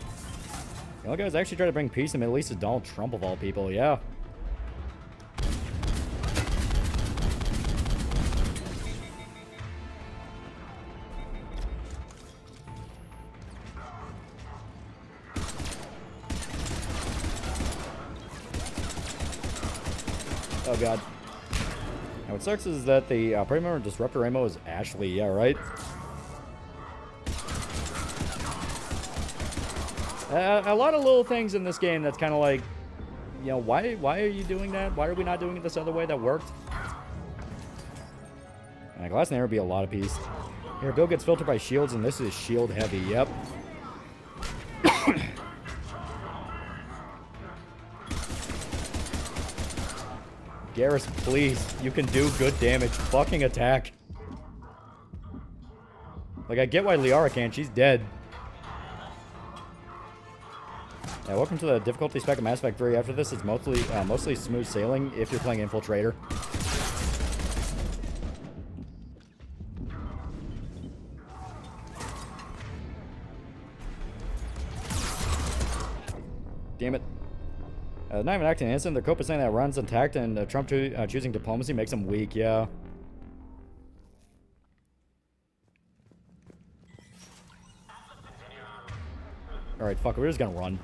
The only guy who's actually trying to bring peace in the Middle East is Donald Trump of all people, yeah. Oh god. Now what sucks is that the operating member Disruptor ammo is Ashley, yeah, right? A lot of little things in this game that's kind of like, you know, why are you doing that? Why are we not doing it this other way that worked? Like, last name would be a lot of peace. Here, Bill gets filtered by shields, and this is shield heavy, yep. Garrus, please. You can do good damage. Fucking attack. Like, I get why Liara can't. She's dead. Yeah, welcome to the difficulty spec of Mass Effect 3. After this, it's mostly smooth sailing if you're playing Infiltrator. Damn it. Not even acting innocent. Their cope is saying that runs intact, and Trump choosing diplomacy makes them weak, yeah. Alright, fuck it. We're just gonna run.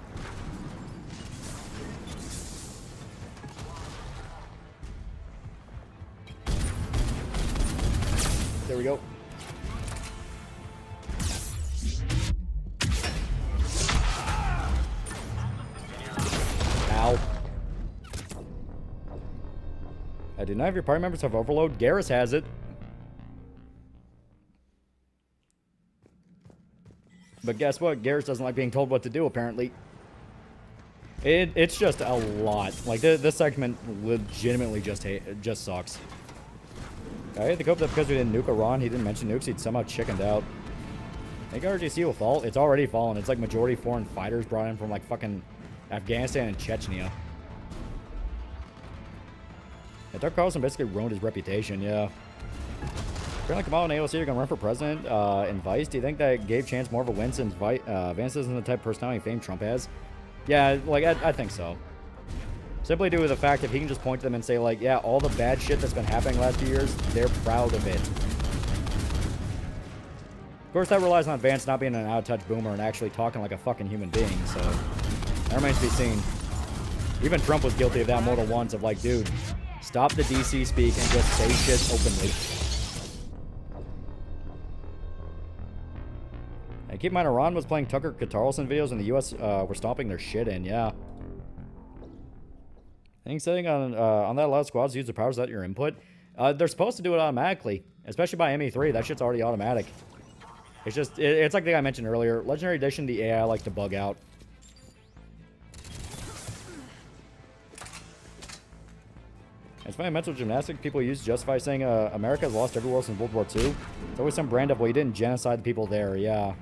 There we go. Ow. Do none of your party members have overload? Garrus has it. But guess what? Garrus doesn't like being told what to do, apparently. It's just a lot. Like, this segment legitimately just sucks. I hate the cope that because we didn't nuke Iran, he didn't mention nukes, he'd somehow chickened out. I think RGC will fall. It's already fallen. It's like majority foreign fighters brought in from, like, fucking Afghanistan and Chechnya. Yeah, Tucker Carlson basically ruined his reputation, yeah. Apparently Kamala and AOC are going to run for president in Vice. Do you think that gave Chance more of a win since Vance isn't the type of personality and fame Trump has? Yeah, like, I think so. Simply due to the fact that he can just point to them and say, like, yeah, all the bad shit that's been happening the last few years, they're proud of it. Of course, that relies on Vance not being an out-of-touch boomer and actually talking like a fucking human being, so that remains to be seen. Even Trump was guilty of that more than once, of like, dude, stop the DC speak and just say shit openly. And keep in mind, Iran was playing Tucker Carlson videos and the US were stomping their shit in, yeah. I think setting on that allows squads to use their powers without your input. They're supposed to do it automatically, especially by ME3. That shit's already automatic. It's just, it's like the guy I mentioned earlier. Legendary Edition, the AI likes to bug out. It's funny, mental gymnastics people use to justify saying America has lost every war since World War II. It's always some brand of, well, you didn't genocide the people there, yeah.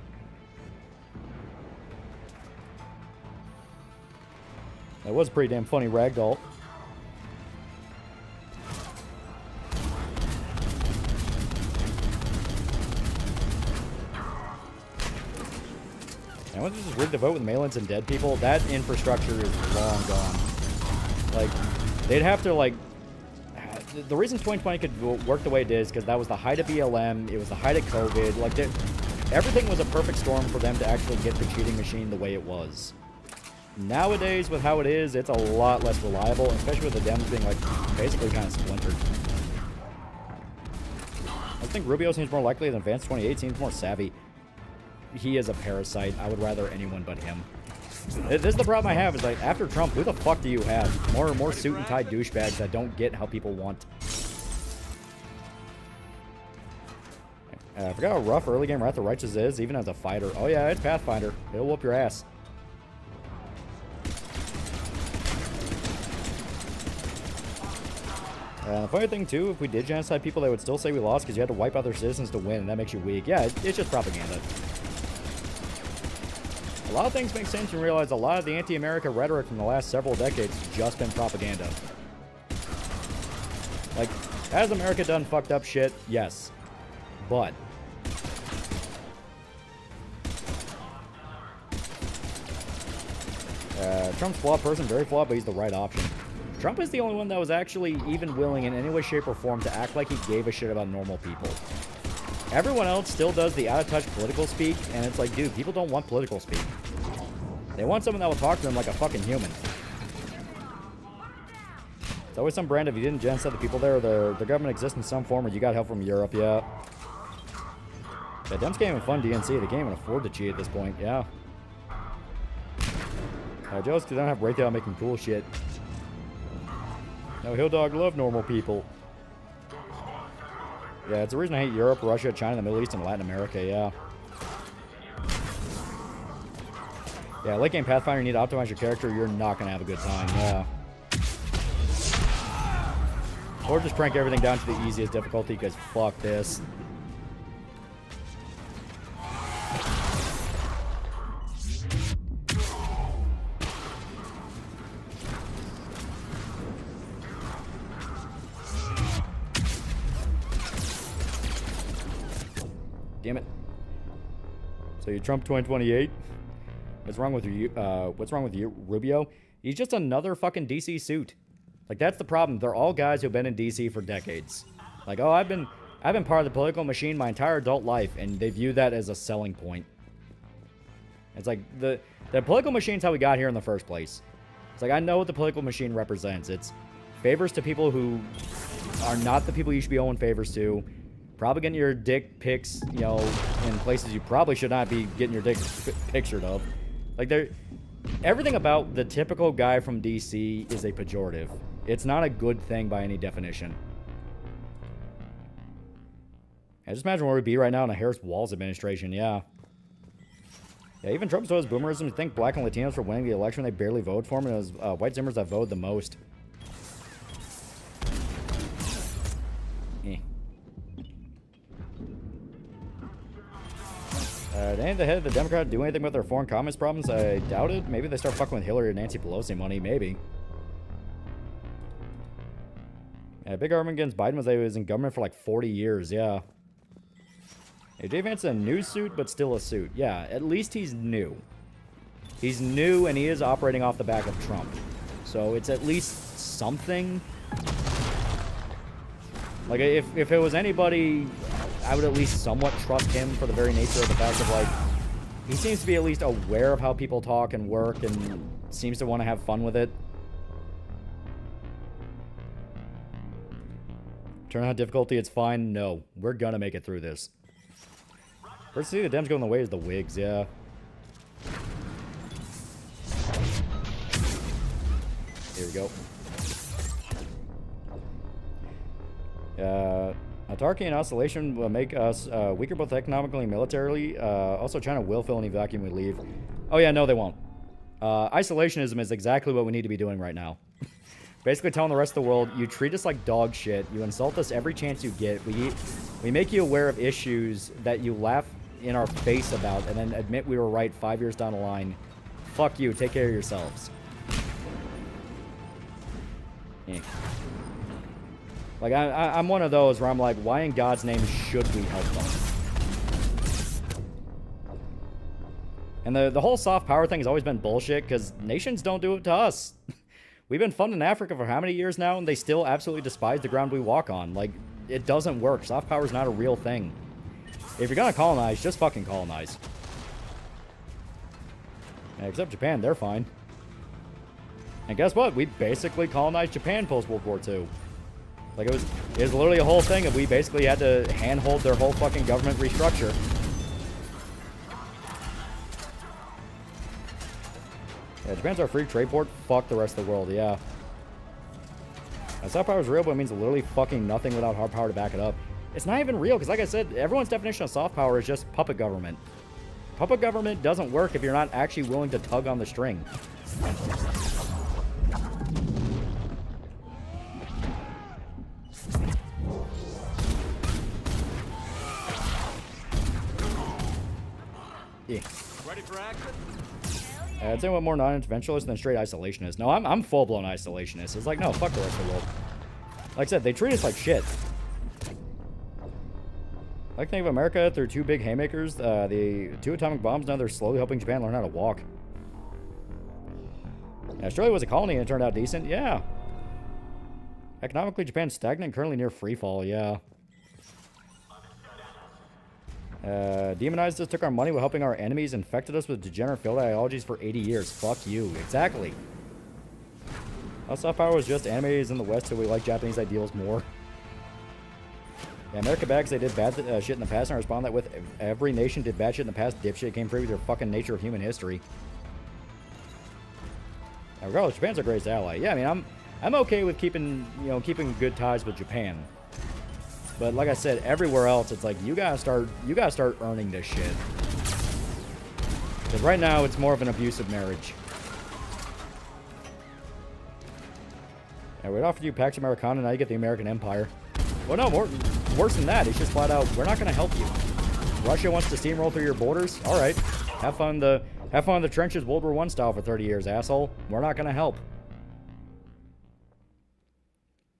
That was a pretty damn funny ragdoll. And once this is rigged to vote with mail-ins and dead people, that infrastructure is long gone. Like, they'd have to, like... The reason 2020 could work the way it did is because that was the height of BLM, it was the height of COVID, like, everything was a perfect storm for them to actually get the cheating machine the way it was. Nowadays, with how it is, it's a lot less reliable, especially with the Dems being, like, basically kind of splintered. I think Rubio seems more likely than Vance 28 seems more savvy. He is a parasite. I would rather anyone but him. This is the problem I have, is like, after Trump, who the fuck do you have? More suit and tie douchebags that don't get how people want. I forgot how rough early game Wrath of the Righteous is, even as a fighter. Oh yeah, it's Pathfinder. It'll whoop your ass. The funny thing, too, if we did genocide people, they would still say we lost because you had to wipe out their citizens to win, and that makes you weak. Yeah, it's just propaganda. A lot of things make sense when you realize a lot of the anti-America rhetoric from the last several decades has just been propaganda. Like, has America done fucked up shit? Yes. But... Trump's flawed person, very flawed, but he's the right option. Trump is the only one that was actually even willing in any way, shape, or form to act like he gave a shit about normal people. Everyone else still does the out-of-touch political speak, and it's like, dude, people don't want political speak. They want someone that will talk to them like a fucking human. It's always some brand of you didn't genocide the people there, or the government exists in some form, or you got help from Europe, yeah. Yeah, Dems can't even fund DNC. They can't even afford to cheat at this point, yeah. Joe's because they don't have breakdown making cool shit. No, Hill Dog love normal people. Yeah, it's the reason I hate Europe, Russia, China, the Middle East, and Latin America, yeah. Yeah, late game Pathfinder, you need to optimize your character, you're not going to have a good time, yeah. Or just crank everything down to the easiest difficulty, because fuck this. Damn it. So you Trump 2028? What's wrong with you, Rubio? He's just another fucking DC suit. Like, that's the problem. They're all guys who've been in DC for decades. Like, oh, I've been part of the political machine my entire adult life, and they view that as a selling point. It's like the political machine's how we got here in the first place. It's like, I know what the political machine represents. It's favors to people who are not the people you should be owing favors to. Probably getting your dick pics, you know, in places you probably should not be getting your dick pictured of. Like, everything about the typical guy from DC is a pejorative. It's not a good thing by any definition. I just imagine where we'd be right now in a Harris-Walz administration, yeah. Yeah, even Trump still has boomerism. You think black and Latinos were winning the election when they barely voted for him, and it was white Zimmers that voted the most. Did any of the head of the Democrat do anything about their foreign comments problems? I doubt it. Maybe they start fucking with Hillary or Nancy Pelosi money. Maybe. Yeah, big argument against Biden was that he was in government for like 40 years. Yeah. Hey, Jay Vance is a new suit, but still a suit. Yeah, at least he's new. He's new, and he is operating off the back of Trump. So it's at least something. Like, if it was anybody, I would at least somewhat trust him for the very nature of the fact of, like, he seems to be at least aware of how people talk and work and seems to want to have fun with it. Turn on difficulty, it's fine. No, we're gonna make it through this. First to see the Dems going the way is the Whigs, yeah. Here we go. Autarky and oscillation will make us weaker both economically and militarily. Also, China will fill any vacuum we leave. Oh yeah, no they won't. Isolationism is exactly what we need to be doing right now. Basically telling the rest of the world, you treat us like dog shit. You insult us every chance you get. We make you aware of issues that you laugh in our face about and then admit we were right 5 years down the line. Fuck you. Take care of yourselves. Yeah. Like, I'm one of those where I'm like, why in God's name should we help them? And the whole soft power thing has always been bullshit because nations don't do it to us. We've been funding Africa for how many years now, and they still absolutely despise the ground we walk on. Like, it doesn't work. Soft power is not a real thing. If you're gonna colonize, just fucking colonize. Yeah, except Japan, they're fine. And guess what? We basically colonized Japan post-World War II. Like, it was literally a whole thing of we basically had to handhold their whole fucking government restructure. Yeah, Japan's our free trade port. Fuck the rest of the world, yeah. And soft power is real, but it means literally fucking nothing without hard power to back it up. It's not even real, because like I said, everyone's definition of soft power is just puppet government. Puppet government doesn't work if you're not actually willing to tug on the string. Yeah. Ready for action? I'd say one more non-interventionalist than straight isolationist. No, I'm full-blown isolationist. It's like, no, fuck the rest of the world. Like I said, they treat us like shit. I like to think of America through two big haymakers, the 2 atomic bombs. Now they're slowly helping Japan learn how to walk. Yeah, Australia was a colony and it turned out decent. Yeah. Economically, Japan's stagnant, currently near freefall. Yeah. Demonized us, took our money while helping our enemies, infected us with degenerate failed ideologies for 80 years. Fuck you. Exactly. Our soft power was just animes in the West, so we like Japanese ideals more. Yeah, America bags, they did bad shit in the past, and I respond that with every nation did bad shit in the past. Dipshit came free with your fucking nature of human history. Now, regardless, Japan's our greatest ally. Yeah, I mean, I'm okay with keeping good ties with Japan. But like I said, everywhere else, it's like you gotta start earning this shit. Because right now, it's more of an abusive marriage. Yeah, we'd offered you Pax Americana, now you get the American Empire. Well, no, worse than that. It's just flat out, we're not gonna help you. Russia wants to steamroll through your borders. All right, have fun in the trenches, World War I style for 30 years, asshole. We're not gonna help.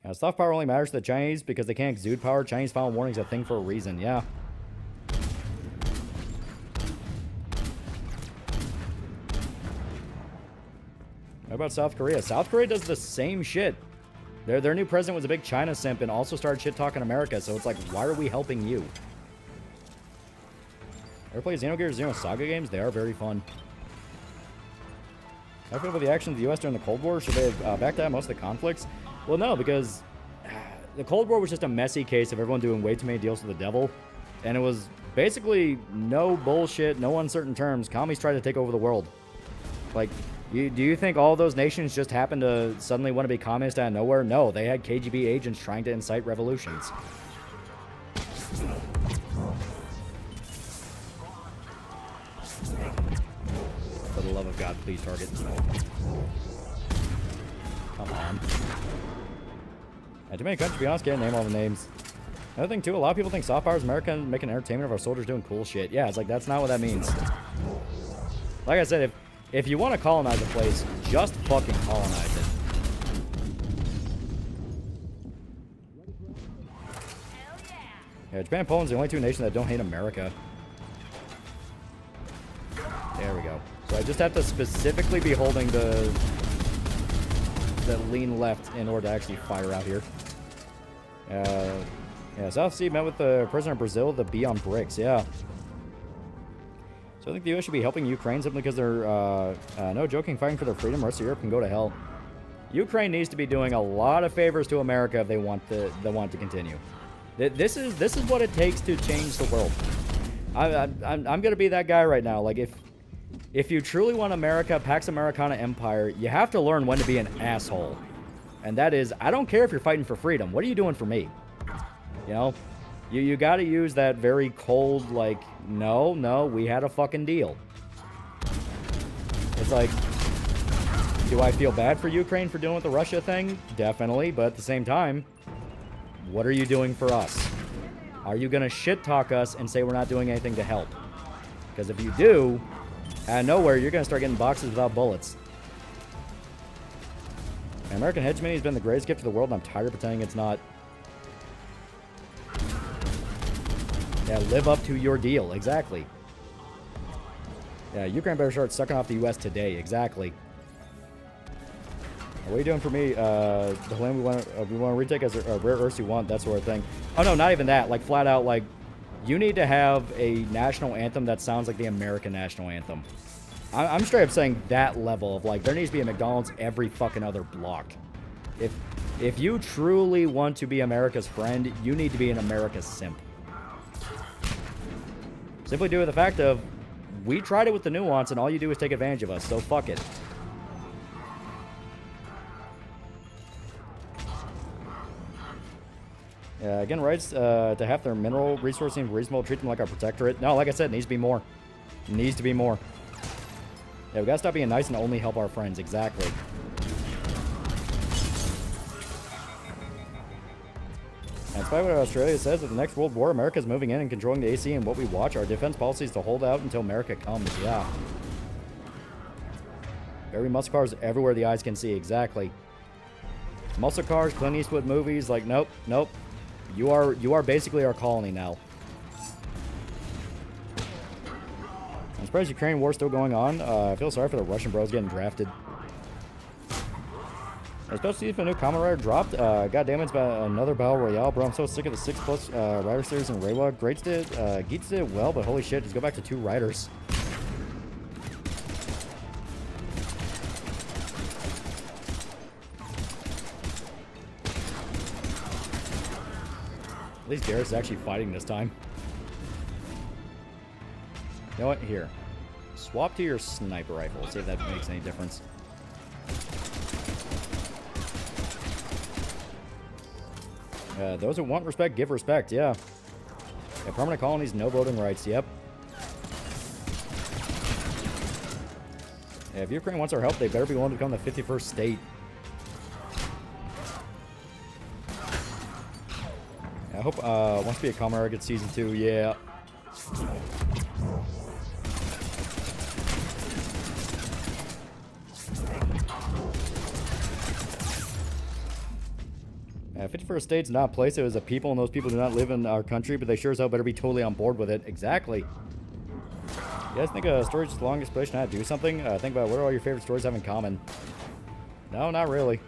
Now, soft power only matters to the Chinese because they can't exude power. Chinese final warning's a thing for a reason, yeah. What about South Korea? South Korea does the same shit. Their new president was a big China simp and also started shit-talking America, so it's like, why are we helping you? Ever play Xenogears Xenosaga games? They are very fun. How do you feel about the actions of the U.S. during the Cold War? Should they have backed out most of the conflicts? Well, no, because the Cold War was just a messy case of everyone doing way too many deals with the devil. And it was basically no bullshit, no uncertain terms. Commies tried to take over the world. Like, do you think all those nations just happened to suddenly want to be communist out of nowhere? No, they had KGB agents trying to incite revolutions. For the love of God, please target. Come on. Too many countries, to be honest, can't name all the names. Another thing, too, a lot of people think soft power is America and making entertainment of our soldiers doing cool shit. Yeah, it's like, that's not what that means. Like I said, if you want to colonize a place, just fucking colonize it. Yeah, Japan and Poland's the only two nations that don't hate America. There we go. So I just have to specifically be holding the lean left in order to actually fire out here. Yeah, South Sea met with the president of Brazil, the B on bricks, yeah. So I think the U.S. should be helping Ukraine simply because they're, no joking, fighting for their freedom. The rest of Europe can go to hell. Ukraine needs to be doing a lot of favors to America if they want to continue. This is what it takes to change the world. I'm gonna be that guy right now. Like, if you truly want America, Pax Americana Empire, you have to learn when to be an asshole. And that is, I don't care if you're fighting for freedom. What are you doing for me? You know? You gotta use that very cold, like, no, we had a fucking deal. It's like, Do I feel bad for Ukraine for dealing with the Russia thing? Definitely, but at the same time, what are you doing for us? Are you going to shit talk us and say we're not doing anything to help? Because if you do, out of nowhere, you're going to start getting boxes without bullets. American hegemony has been the greatest gift to the world, and I'm tired of pretending it's not. Yeah, live up to your deal. Exactly. Yeah, Ukraine better start sucking off the U.S. today. Exactly. What are you doing for me? The land we want to retake as rare earths you want, that sort of thing. Oh, no, not even that. Like, flat out, like, you need to have a national anthem that sounds like the American national anthem. I'm straight up saying that level of, like, there needs to be a McDonald's every fucking other block. If you truly want to be America's friend, you need to be an America's simp. Simply due to the fact of, we tried it with the nuance, and all you do is take advantage of us, so fuck it. Again, rights to have their mineral resources seem reasonable. Treat them like our protectorate. No, like I said, it needs to be more. It needs to be more. Yeah, we gotta stop being nice and only help our friends. Exactly. And despite what Australia says, that the next World War, America is moving in and controlling the AC and what we watch. Our defense policy is to hold out until America comes. Yeah. Very muscle cars everywhere the eyes can see. Exactly. Muscle cars, Clint Eastwood movies. Like, nope, nope. You are basically our colony now. I'm surprised Ukraine war's still going on. I feel sorry for the Russian bros getting drafted. I was supposed to see if a new Kamen Rider dropped. God damn it, it's about another Battle Royale, bro. I'm so sick of the 6+ Rider series in Reiwa. Geats did it well, but holy shit, just go back to 2 Riders. At least Garrett's actually fighting this time. You know what? Here. Swap to your sniper rifle. See if that makes any difference. Those who want respect, give respect. Yeah. Yeah, permanent colonies, no voting rights. Yep. Yeah, if Ukraine wants our help, they better be willing to become the 51st state. I hope wants to be a Kamen Rider gets season 2. Yeah. 51st state's not a place. It was a people, and those people do not live in our country, but they sure as hell better be totally on board with it. Exactly. You guys think a story's the longest explanation how to do something? Think about what all your favorite stories have in common. No, not really.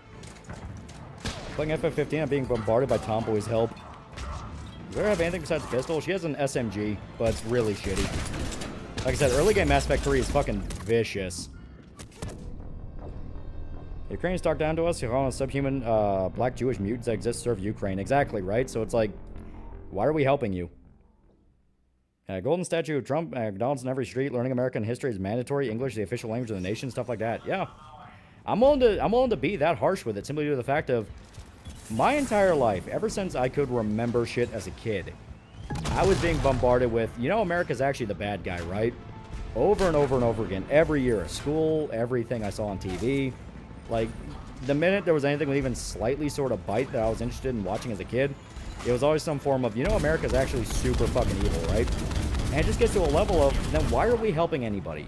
Playing FF15 and being bombarded by tomboys help. Does there have anything besides pistol? She has an SMG, but it's really shitty. Like I said, early game Mass Effect 3 is fucking vicious. Ukrainians talk down to us. You're calling subhuman black Jewish mutants that exist to serve Ukraine. Exactly, right? So it's like, why are we helping you? Golden statue of Trump, McDonald's in every street. Learning American history is mandatory. English, the official language of the nation. Stuff like that. Yeah, I'm willing to be that harsh with it, simply due to the fact of my entire life, ever since I could remember shit as a kid, I was being bombarded with, you know, America's actually the bad guy, right? Over and over and over again. Every year at school, everything I saw on TV. Like, the minute there was anything with even slightly sort of bite that I was interested in watching as a kid, it was always some form of, you know, America's actually super fucking evil, right? And it just gets to a level of, then why are we helping anybody?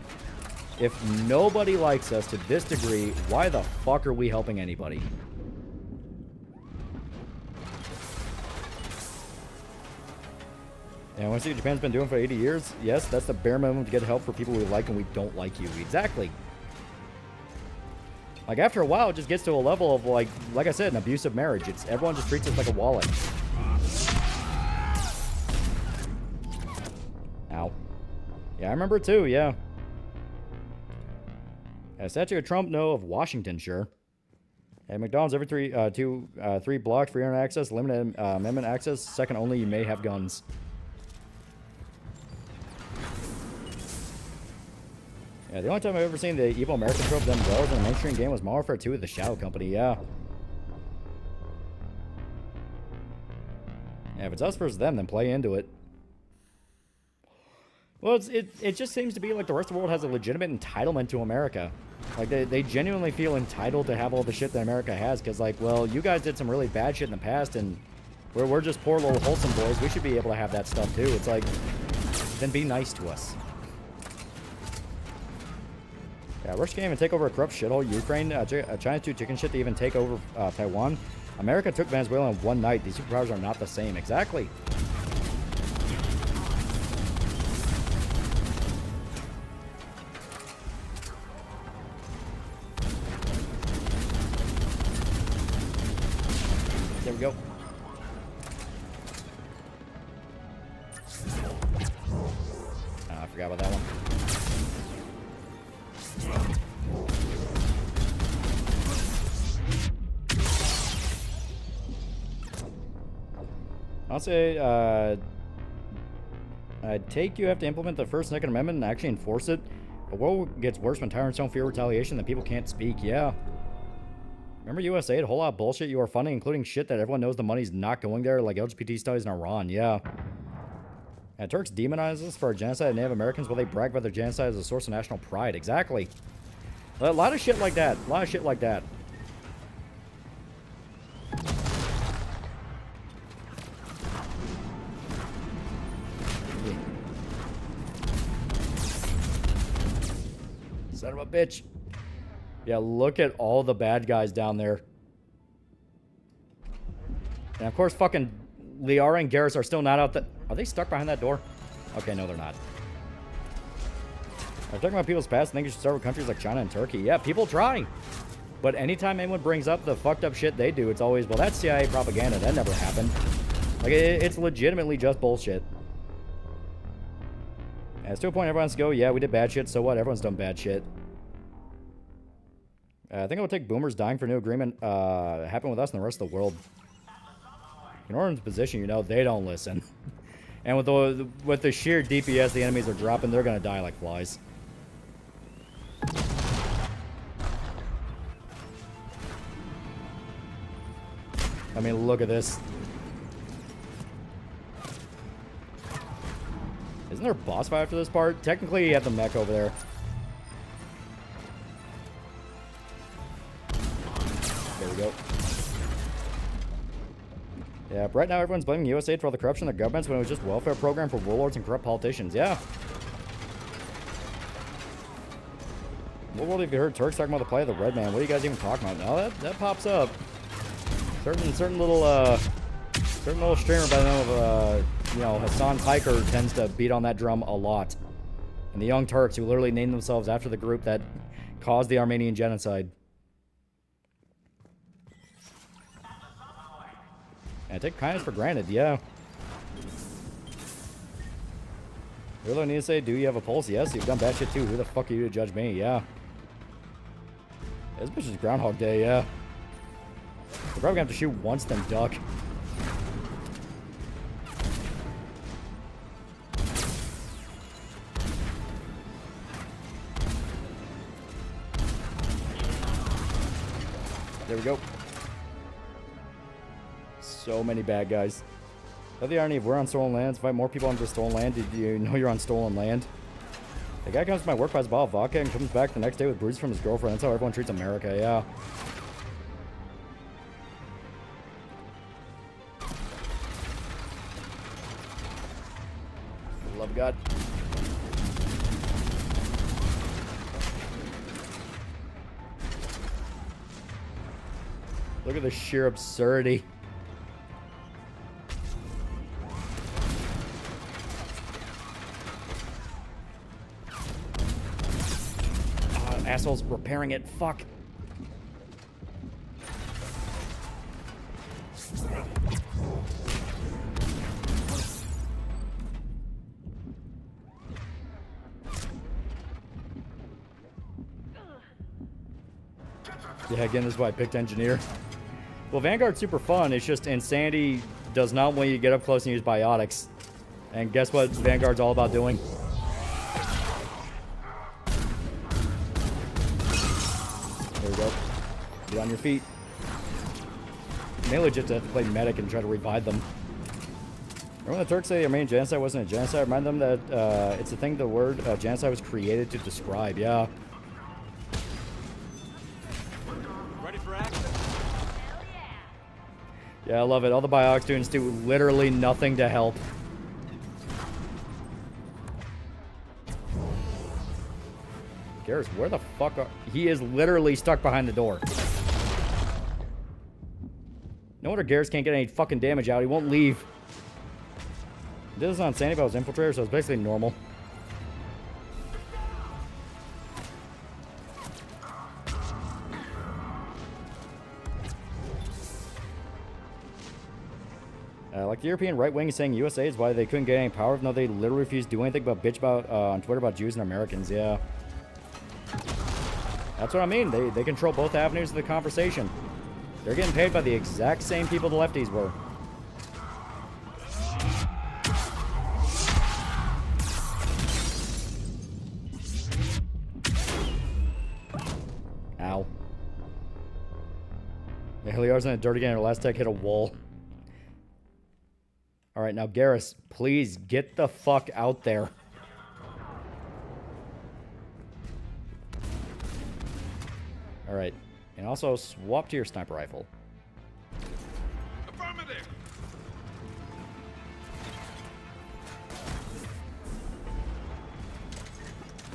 If nobody likes us to this degree, why the fuck are we helping anybody? And I want to see what Japan's been doing for 80 years. Yes, that's the bare minimum to get help for people we like and we don't like you. Exactly. Like, after a while, it just gets to a level of, like I said, an abusive marriage. It's everyone just treats us like a wallet. Ow. Yeah, I remember it too, yeah. Statue of Trump, no. Of Washington, sure. At McDonald's, every three blocks, free internet access, limited amendment access, second only, you may have guns. Yeah, the only time I've ever seen the evil American trope done well in a mainstream game was Modern Warfare 2 with the Shadow Company, yeah. Yeah, if it's us versus them, then play into it. Well, it just seems to be like the rest of the world has a legitimate entitlement to America. Like, they genuinely feel entitled to have all the shit that America has, because, like, well, you guys did some really bad shit in the past, and we're just poor little wholesome boys. We should be able to have that stuff, too. It's like, then be nice to us. Yeah, Russia can't even take over a corrupt shithole Ukraine. China's too chicken shit to even take over Taiwan. America took Venezuela in one night. These superpowers are not the same. Exactly. There we go. I forgot about that one. I'll say, I take you have to implement the First and Second Amendment and actually enforce it. The world gets worse when tyrants don't fear retaliation, then people can't speak. Yeah. Remember USA? A whole lot of bullshit you are funding, including shit that everyone knows the money's not going there, like LGBT studies in Iran. Yeah. And Turks demonize us for our genocide of Native Americans while they brag about their genocide as a source of national pride. Exactly. A lot of shit like that. A lot of shit like that. Son of a bitch. Yeah, look at all the bad guys down there. And of course, fucking Liara and Garrus are still not out there. Are they stuck behind that door? Okay, no, they're not. I'm talking about people's past. I think you should start with countries like China and Turkey. Yeah, people try. But anytime anyone brings up the fucked up shit they do, it's always, well, that's CIA propaganda. That never happened. Like, it's legitimately just bullshit. And it's to a point everyone wants to go, yeah, we did bad shit, so what? Everyone's done bad shit. I think it would take boomers dying for new agreement happen with us and the rest of the world. In Orion's position, you know, they don't listen. And with the sheer DPS the enemies are dropping, they're gonna die like flies. I mean, look at this. Isn't there a boss fight after this part? Technically, you have the mech over there. There we go. Yeah, right now everyone's blaming USAID for all the corruption of their governments when it was just a welfare program for warlords and corrupt politicians. Yeah. What world have you heard Turks talking about the play of the Red Man? What are you guys even talking about? No, that pops up. Certain little streamer by the name of you know, Hassan Piker tends to beat on that drum a lot. And the Young Turks, who literally named themselves after the group that caused the Armenian genocide. And I take kindness for granted, yeah. Really need to say, do you have a pulse? Yes, you've done bad shit too. Who the fuck are you to judge me? Yeah. This bitch is Groundhog Day, yeah. We're probably gonna have to shoot once, then duck. There we go. So many bad guys. That's the irony of we're on stolen lands. Fight more people on the stolen land. Did you know you're on stolen land? The guy comes to my work, buys a bottle of vodka, and comes back the next day with bruises from his girlfriend. That's how everyone treats America, yeah. Love of God. Look at the sheer absurdity. Assholes repairing it. Fuck. Yeah, again, this is why I picked engineer. Well, Vanguard's super fun. It's just Insanity does not want you to get up close and use biotics. And guess what Vanguard's all about doing? There we go. Get on your feet. Mainly just to have to play medic and try to revive them. Remember when the Turks say the Armenian genocide wasn't a genocide? Remind them that it's a thing the word genocide was created to describe. Yeah. Yeah, I love it. All the biotic students do literally nothing to help. Garrus, where the fuck are... He is literally stuck behind the door. No wonder Garrus can't get any fucking damage out. He won't leave. This is on Sandy Bell's infiltrator, so it's basically normal. Like the European right wing is saying USA is why they couldn't get any power, even though they literally refused to do anything but bitch about on Twitter about Jews and Americans. Yeah. That's what I mean. They control both avenues of the conversation. They're getting paid by the exact same people the lefties were. Ow. The Heliar's in a dirt again. Her last tech hit a wall. Alright, now Garrus, please get the fuck out there. Alright. And also swap to your sniper rifle. Affirmative.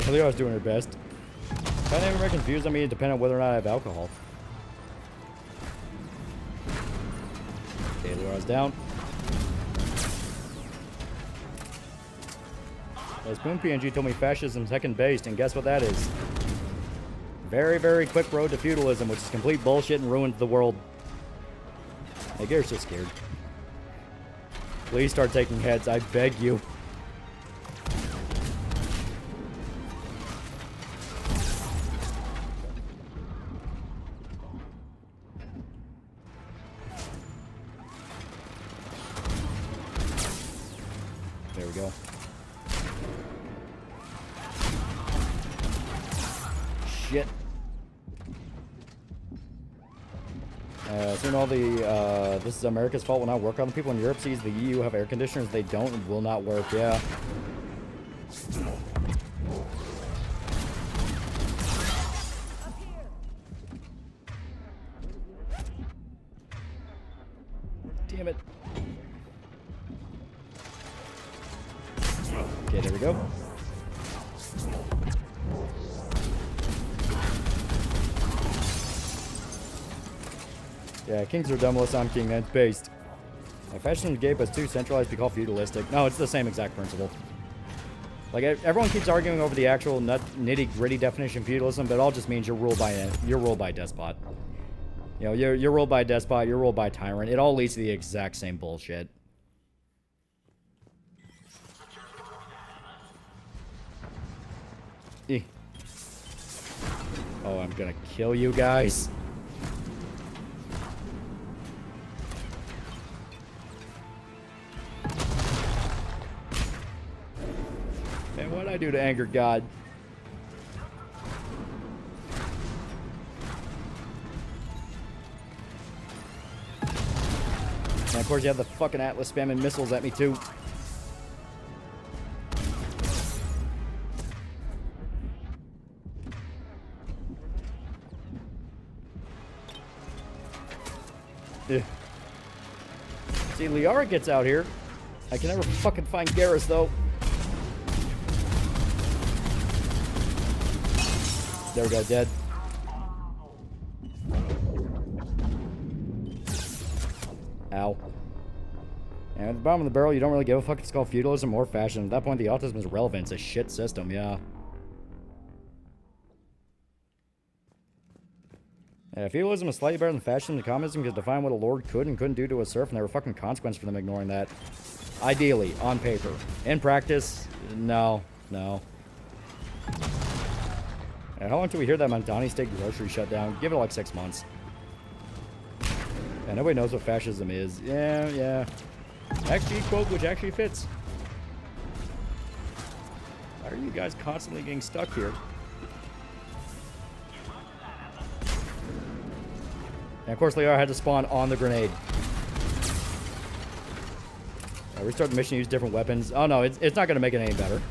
Heliar's doing her best. If I never get confused, I mean, depending on whether or not I have alcohol. Okay, Heliar's down. Spoon PNG told me fascism's second-based, and guess what that is? Very, very quick road to feudalism, which is complete bullshit and ruins the world. Hey, Garrett's just scared. Please start taking heads, I beg you. There we go. Shit. Soon all the, this is America's fault will not work on the people in Europe sees the EU have air conditioners. They don't and will not work, yeah. Damn it. Okay, there we go. Yeah, kings are dumb unless I'm king, that's based. Fascism gave us too centralized to call feudalistic. No, it's the same exact principle. Like, everyone keeps arguing over the actual nitty-gritty definition of feudalism, but it all just means you're ruled by a despot. You know, you're ruled by a despot, you're ruled by a tyrant. It all leads to the exact same bullshit. Oh, I'm gonna kill you guys. Man, what'd I do to anger God? And of course you have the fucking Atlas spamming missiles at me too. Ugh. See, Liara gets out here. I can never fucking find Garrus though. There we go, dead. Ow. And at the bottom of the barrel, you don't really give a fuck if it's called feudalism or fascism. At that point, the autism is irrelevant. It's a shit system, yeah. Yeah, feudalism is slightly better than fascism and communism because define what a lord could and couldn't do to a serf, and there were fucking consequences for them ignoring that. Ideally, on paper. In practice, no. No. Yeah, how long till we hear that Montani State grocery shut down? Give it like 6 months. Yeah, nobody knows what fascism is. Yeah. XG quote, which actually fits. Why are you guys constantly getting stuck here? And of course, Liara had to spawn on the grenade. Restart the mission, use different weapons. Oh no, it's not going to make it any better.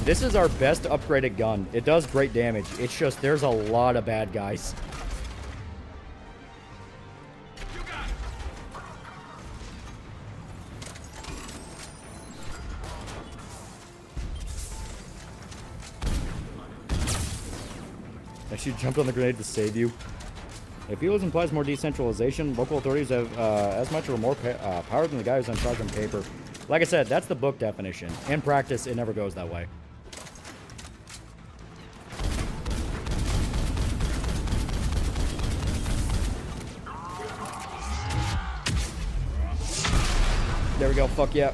This is our best upgraded gun. It does great damage. It's just, there's a lot of bad guys. Like she jumped on the grenade to save you. If Feudalism implies more decentralization, local authorities have as much or more power than the guy who's in charge on paper. Like I said, that's the book definition. In practice, it never goes that way. There we go, fuck yeah.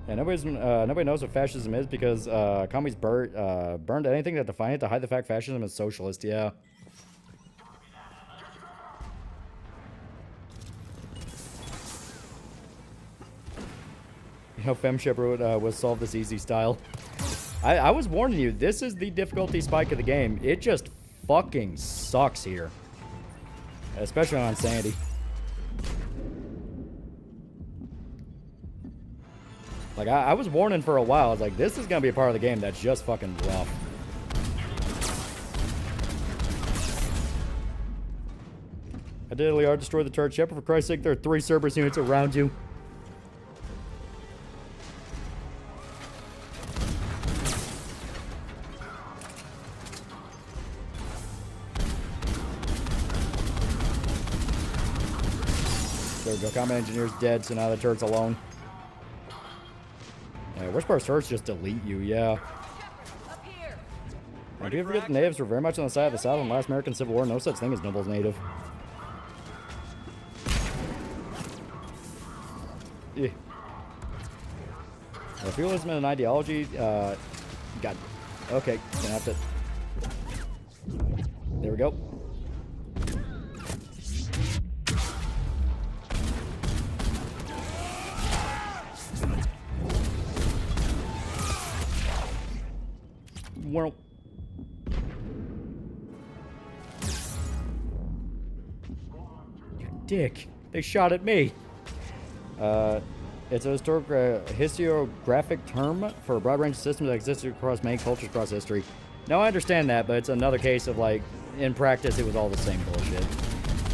Yeah, nobody knows what fascism is because commies burned anything that defined it to hide the fact fascism is socialist, yeah. You know, Fem Shepard would solve this easy style. I was warning you, this is the difficulty spike of the game. It just fucking sucks here. Especially on Sandy. Like, I was warning for a while. I was like, this is going to be a part of the game that's just fucking rough. I did Liard destroy the turret. Shepard, for Christ's sake, there are 3 Cerberus units around you. There we go. Combat engineer's dead, so now the turret's alone. Yeah, worst part is turrets just delete you, yeah. I do forget the natives were very much on the side of the South in the last American Civil War. No such thing as nobles native. Yeah. Well, feudalism and an ideology, God. Okay, gonna have to. There we go. Well, dick. They shot at me. It's a historiographic term for a broad range of systems that existed across many cultures across history. Now, I understand that, but it's another case of, like, in practice, it was all the same bullshit.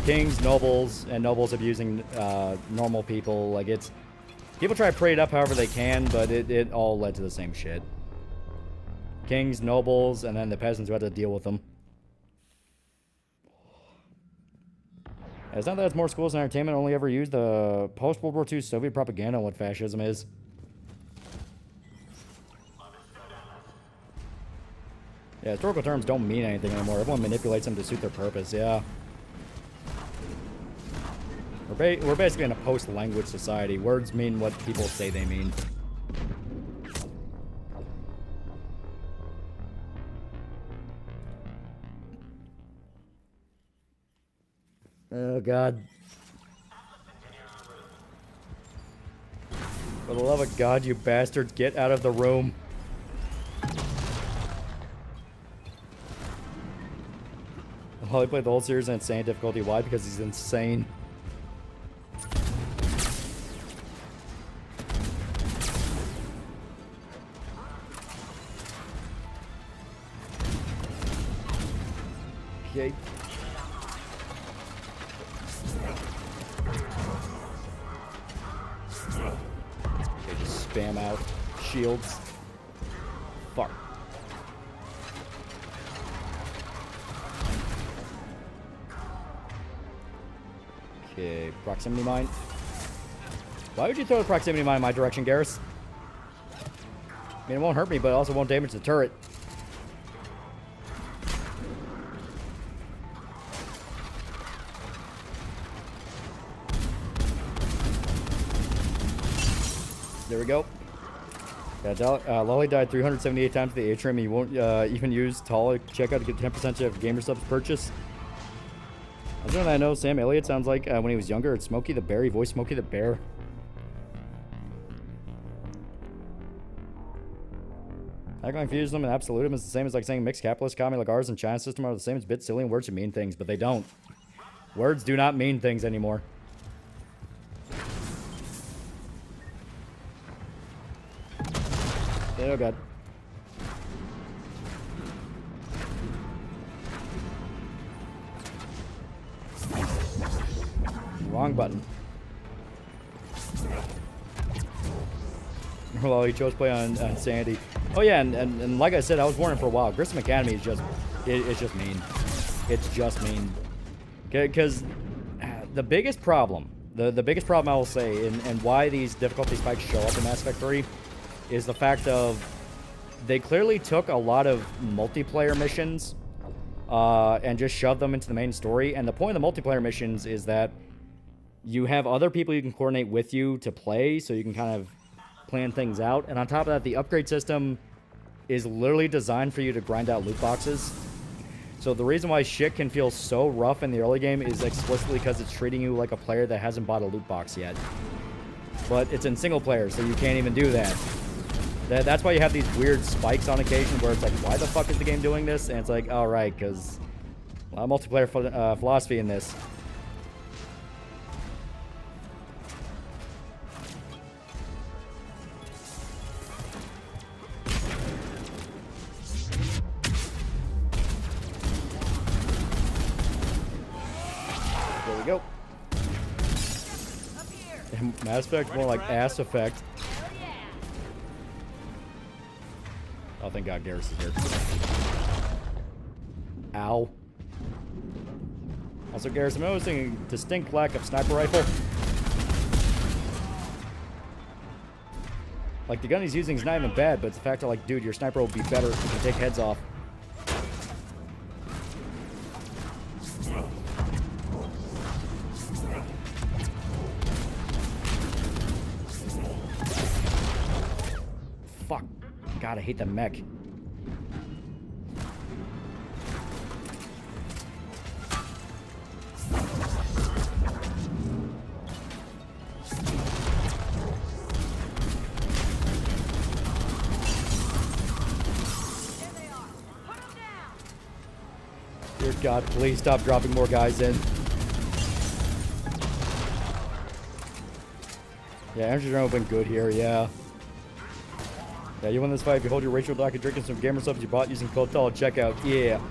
Kings, nobles, and nobles abusing normal people. Like, it's... People try to pray it up however they can, but it all led to the same shit. Kings, nobles, and then the peasants who had to deal with them. It's not that it's more schools and entertainment only ever used the post-World War II Soviet propaganda on what fascism is. Yeah, historical terms don't mean anything anymore. Everyone manipulates them to suit their purpose, yeah. We're basically in a post-language society. Words mean what people say they mean. Oh, God. For the love of God, you bastards, get out of the room. Well, he played the whole series on insane difficulty. Why? Because he's insane. Okay. Spam out shields. Fuck. Okay, proximity mine. Why would you throw the proximity mine in my direction, Garrus? I mean, it won't hurt me, but it also won't damage the turret. There we go. Yeah, Lolly died 378 times to the atrium. He won't even use Tall checkout to get 10% of Gamer Subs purchase. As I know, Sam Elliott sounds like when he was younger, it's Smokey the Bear. He voiced Smokey the Bear. Acting feudalism and absolutism is the same as like saying mixed capitalist economy like ours and China system are the same. It's a bit silly and words should mean things, but they don't. Words do not mean things anymore. Oh, God. Wrong button. Well, he chose play on Sandy. Oh yeah, and like I said, I was warning for a while. Grissom Academy is just it's just mean. It's just mean. Because the biggest problem, the biggest problem I will say, and why these difficulty spikes show up in Mass Effect 3, is the fact of they clearly took a lot of multiplayer missions and just shoved them into the main story. And the point of the multiplayer missions is that you have other people you can coordinate with you to play, so you can kind of plan things out. And on top of that, the upgrade system is literally designed for you to grind out loot boxes. So the reason why shit can feel so rough in the early game is explicitly because it's treating you like a player that hasn't bought a loot box yet. But it's in single player, so you can't even do that. That's why you have these weird spikes on occasion where it's like, why the fuck is the game doing this? And it's like, alright, because a lot of multiplayer philosophy in this. There we go. Mass Effect, more like ass effect. Oh, thank God Garrus is here. Ow. Also, Garrus, I'm noticing a distinct lack of sniper rifle. Like, the gun he's using is not even bad, but it's the fact that, like, dude, your sniper will be better if you can take heads off. Fuck. God, I hate the mech. Dear God, please stop dropping more guys in. Yeah, energy drone would have been good here, yeah. Yeah, you win this fight if you hold your racial dock and drinking some gamer subs you bought using code TEL at checkout. Yeah.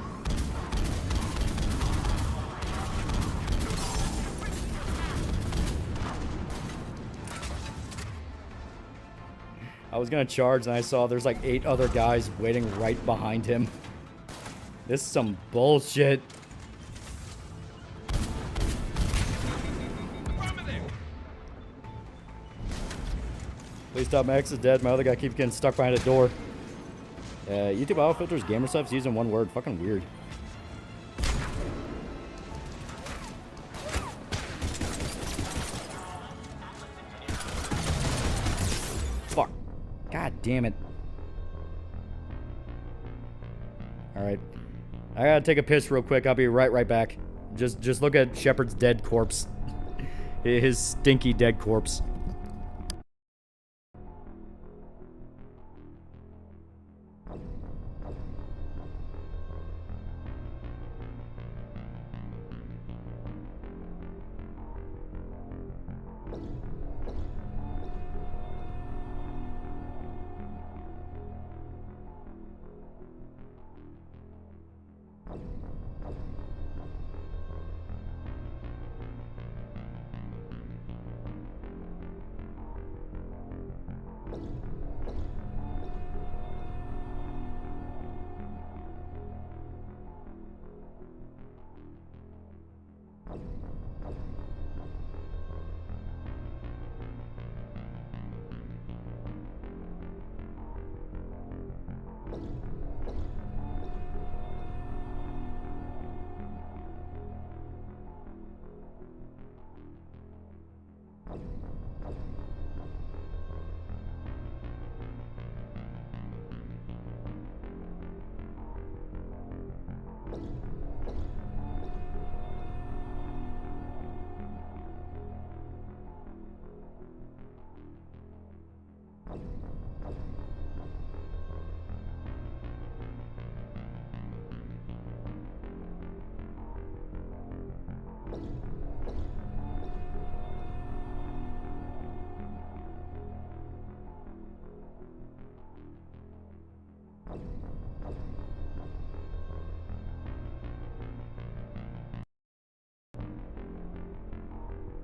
I was gonna charge and I saw there's like 8 other guys waiting right behind him. This is some bullshit. Please stop, my ex is dead. My other guy keeps getting stuck behind a door. YouTube auto filters gamer subs using one word. Fucking weird. Fuck. God damn it. Alright. I gotta take a piss real quick. I'll be right back. Just look at Shepard's dead corpse. His stinky dead corpse.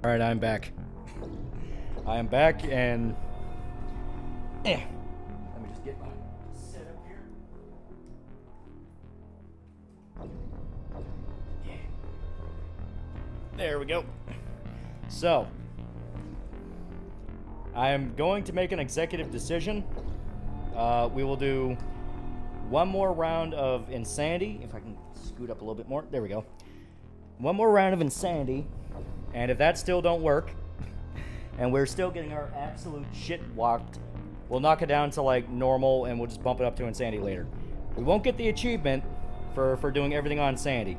Alright, I'm back. I am back, and Let me just get my setup here. Yeah. There we go. So, I am going to make an executive decision. We will do one more round of insanity. If I can scoot up a little bit more. There we go. One more round of insanity. And if that still don't work, and we're still getting our absolute shit whopped, we'll knock it down to like normal and we'll just bump it up to insanity later. We won't get the achievement for doing everything on insanity.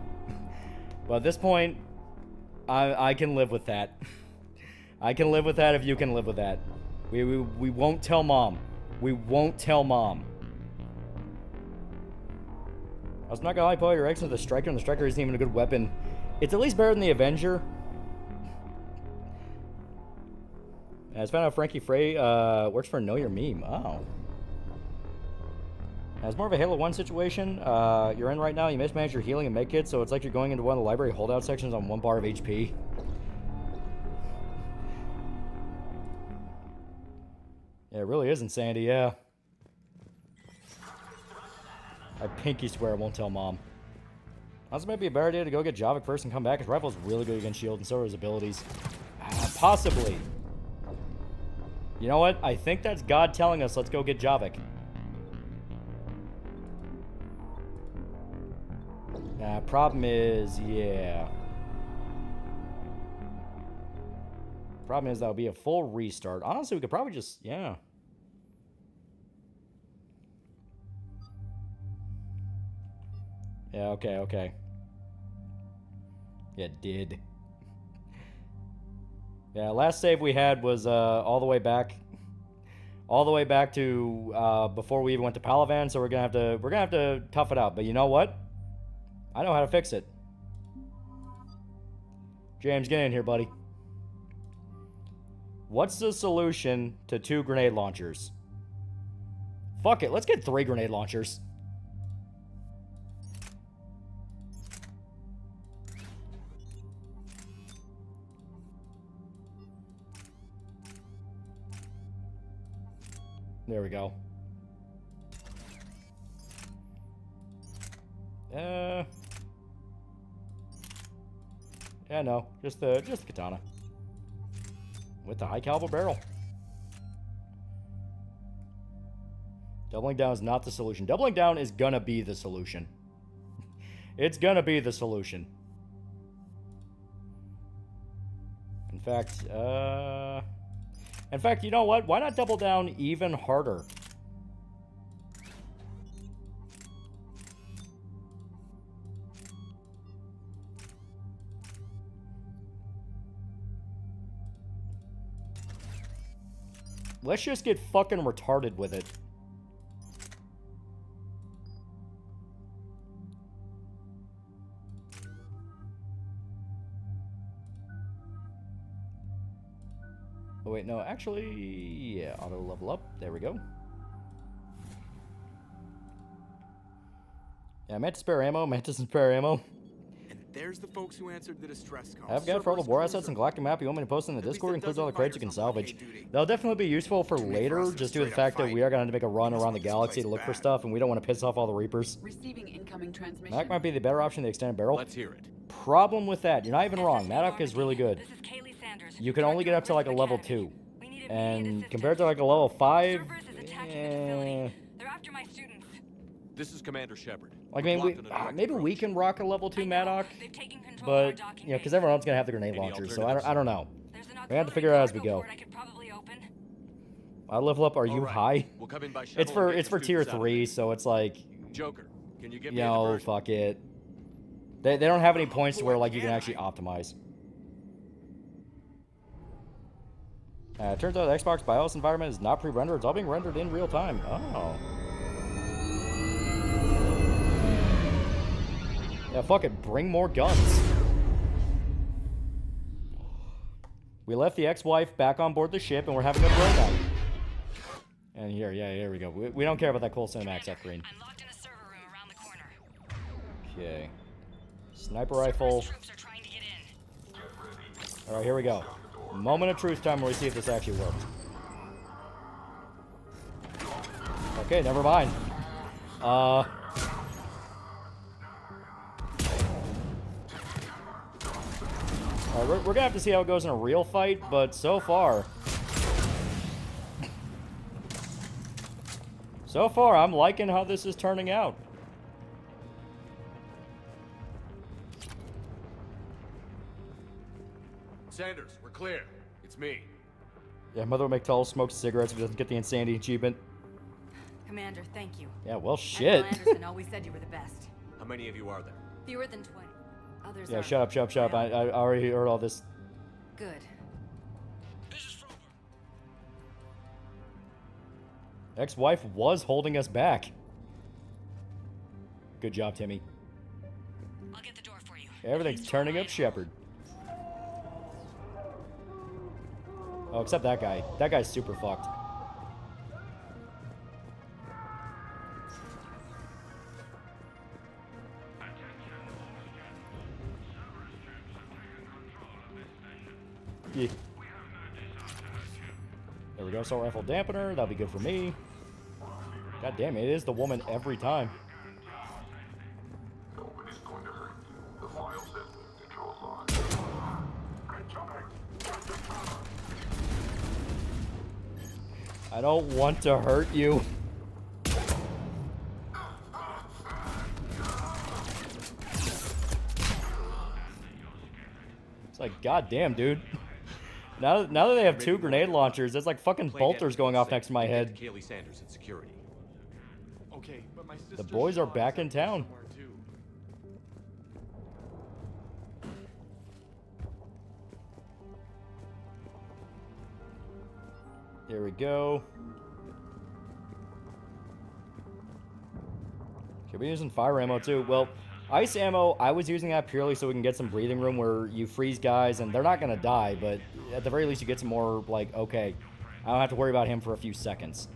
But at this point, I can live with that. I can live with that if you can live with that. We won't tell Mom. We won't tell Mom. I was not gonna lie, Paul, your ex with the Striker, and the Striker isn't even a good weapon. It's at least better than the Avenger. I just found out Frankie Frey works for Know Your Meme. Oh. It's more of a Halo 1 situation. You're in right now, you mismanage your healing and medkits, so it's like you're going into one of the library holdout sections on 1 bar of HP. Yeah, it really is insanity, yeah. I pinky swear I won't tell Mom. Also, might be a better idea to go get Javik first and come back. His rifle's really good against shield, and so are his abilities. Possibly. You know what? I think that's God telling us, let's go get Javik. Problem is, yeah. Problem is, that'll be a full restart. Honestly, we could probably just, yeah. Yeah, okay. Yeah, it did. Yeah, last save we had was all the way back to before we even went to Palavan, so we're gonna have to tough it out. But you know what? I know how to fix it. James, get in here, buddy. What's the solution to 2 grenade launchers? Fuck it, let's get 3 grenade launchers. There we go. Yeah, no, just the katana with the high caliber barrel. Doubling down is not the solution. Doubling down is gonna be the solution. It's gonna be the solution. In fact, you know what? Why not double down even harder? Let's just get fucking retarded with it. Oh wait, no, actually, yeah, auto level up. There we go. Yeah, Mantis spare ammo, Mantis and spare ammo. And there's the folks who answered the distress call. I've got for all the war assets and Galactic map you want me to post in the Discord, includes all the crates you can salvage. They'll definitely be useful for later, just due to the fact that we are going to make a run around the galaxy to look for stuff, and we don't want to piss off all the Reapers. Receiving incoming transmission. Mac might be the better option, the extended barrel. Let's hear it. Problem with that, you're not even wrong. Maddock is really good. You can only get up to like a level 2. And compared to like a level 5, They're after my students. This is Commander Shepard. Like, I mean, maybe we can rock a level 2 Maddock, but, you know, because everyone else is going to have the grenade launchers, so I don't know. We have to figure it out as we go. I level up, are you high? It's for tier 3, so it's like, Joker, can you get you know, fuck it. They don't have any points to where, like, you can actually optimize. Turns out the Xbox BIOS environment is not pre-rendered. It's all being rendered in real time. Oh. Yeah, fuck it. Bring more guns. We left the ex-wife back on board the ship, and we're having a throwdown. And here we go. We don't care about that cool Cinemax F green. I'm locked in a server room around the corner. Okay. Sniper rifle. Alright, here we go. Moment of truth time where we see if this actually works. Okay, never mind. We're gonna have to see how it goes in a real fight, but so far, I'm liking how this is turning out. Sanders, we're clear. It's me. Yeah, Mother McTull smokes cigarettes if he doesn't get the insanity achievement. Commander, thank you. Yeah, well, shit. Admiral Anderson always said you were the best. How many of you are there? Fewer than 20. Others Yeah, are... shut up. I already heard all this. Good. Ex-wife was holding us back. Good job, Timmy. I'll get the door for you. Everything's turning up Shepard. Oh, except that guy. That guy's super fucked. Yeah. There we go, assault rifle dampener. That'll be good for me. God damn it, it is the woman every time. I don't want to hurt you. It's like, goddamn, dude. Now that they have 2 grenade launchers, it's like fucking bolters going off next to my head. Kaylee Sanders at security. Okay, but my sister The boys are back in town. There we go. Should be using fire ammo too. Well, ice ammo, I was using that purely so we can get some breathing room where you freeze guys and they're not going to die, but at the very least you get some more, like, okay, I don't have to worry about him for a few seconds.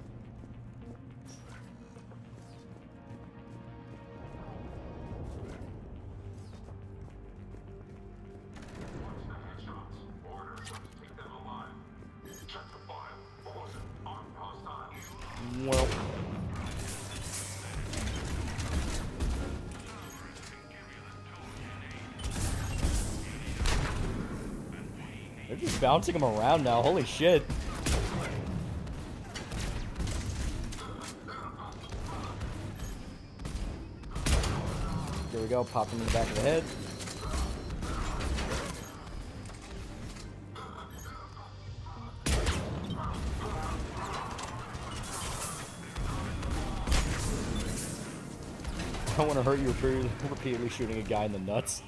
Well... They're just bouncing him around now. Holy shit. Here we go. Pop him in the back of the head. I don't want to hurt you repeatedly shooting a guy in the nuts.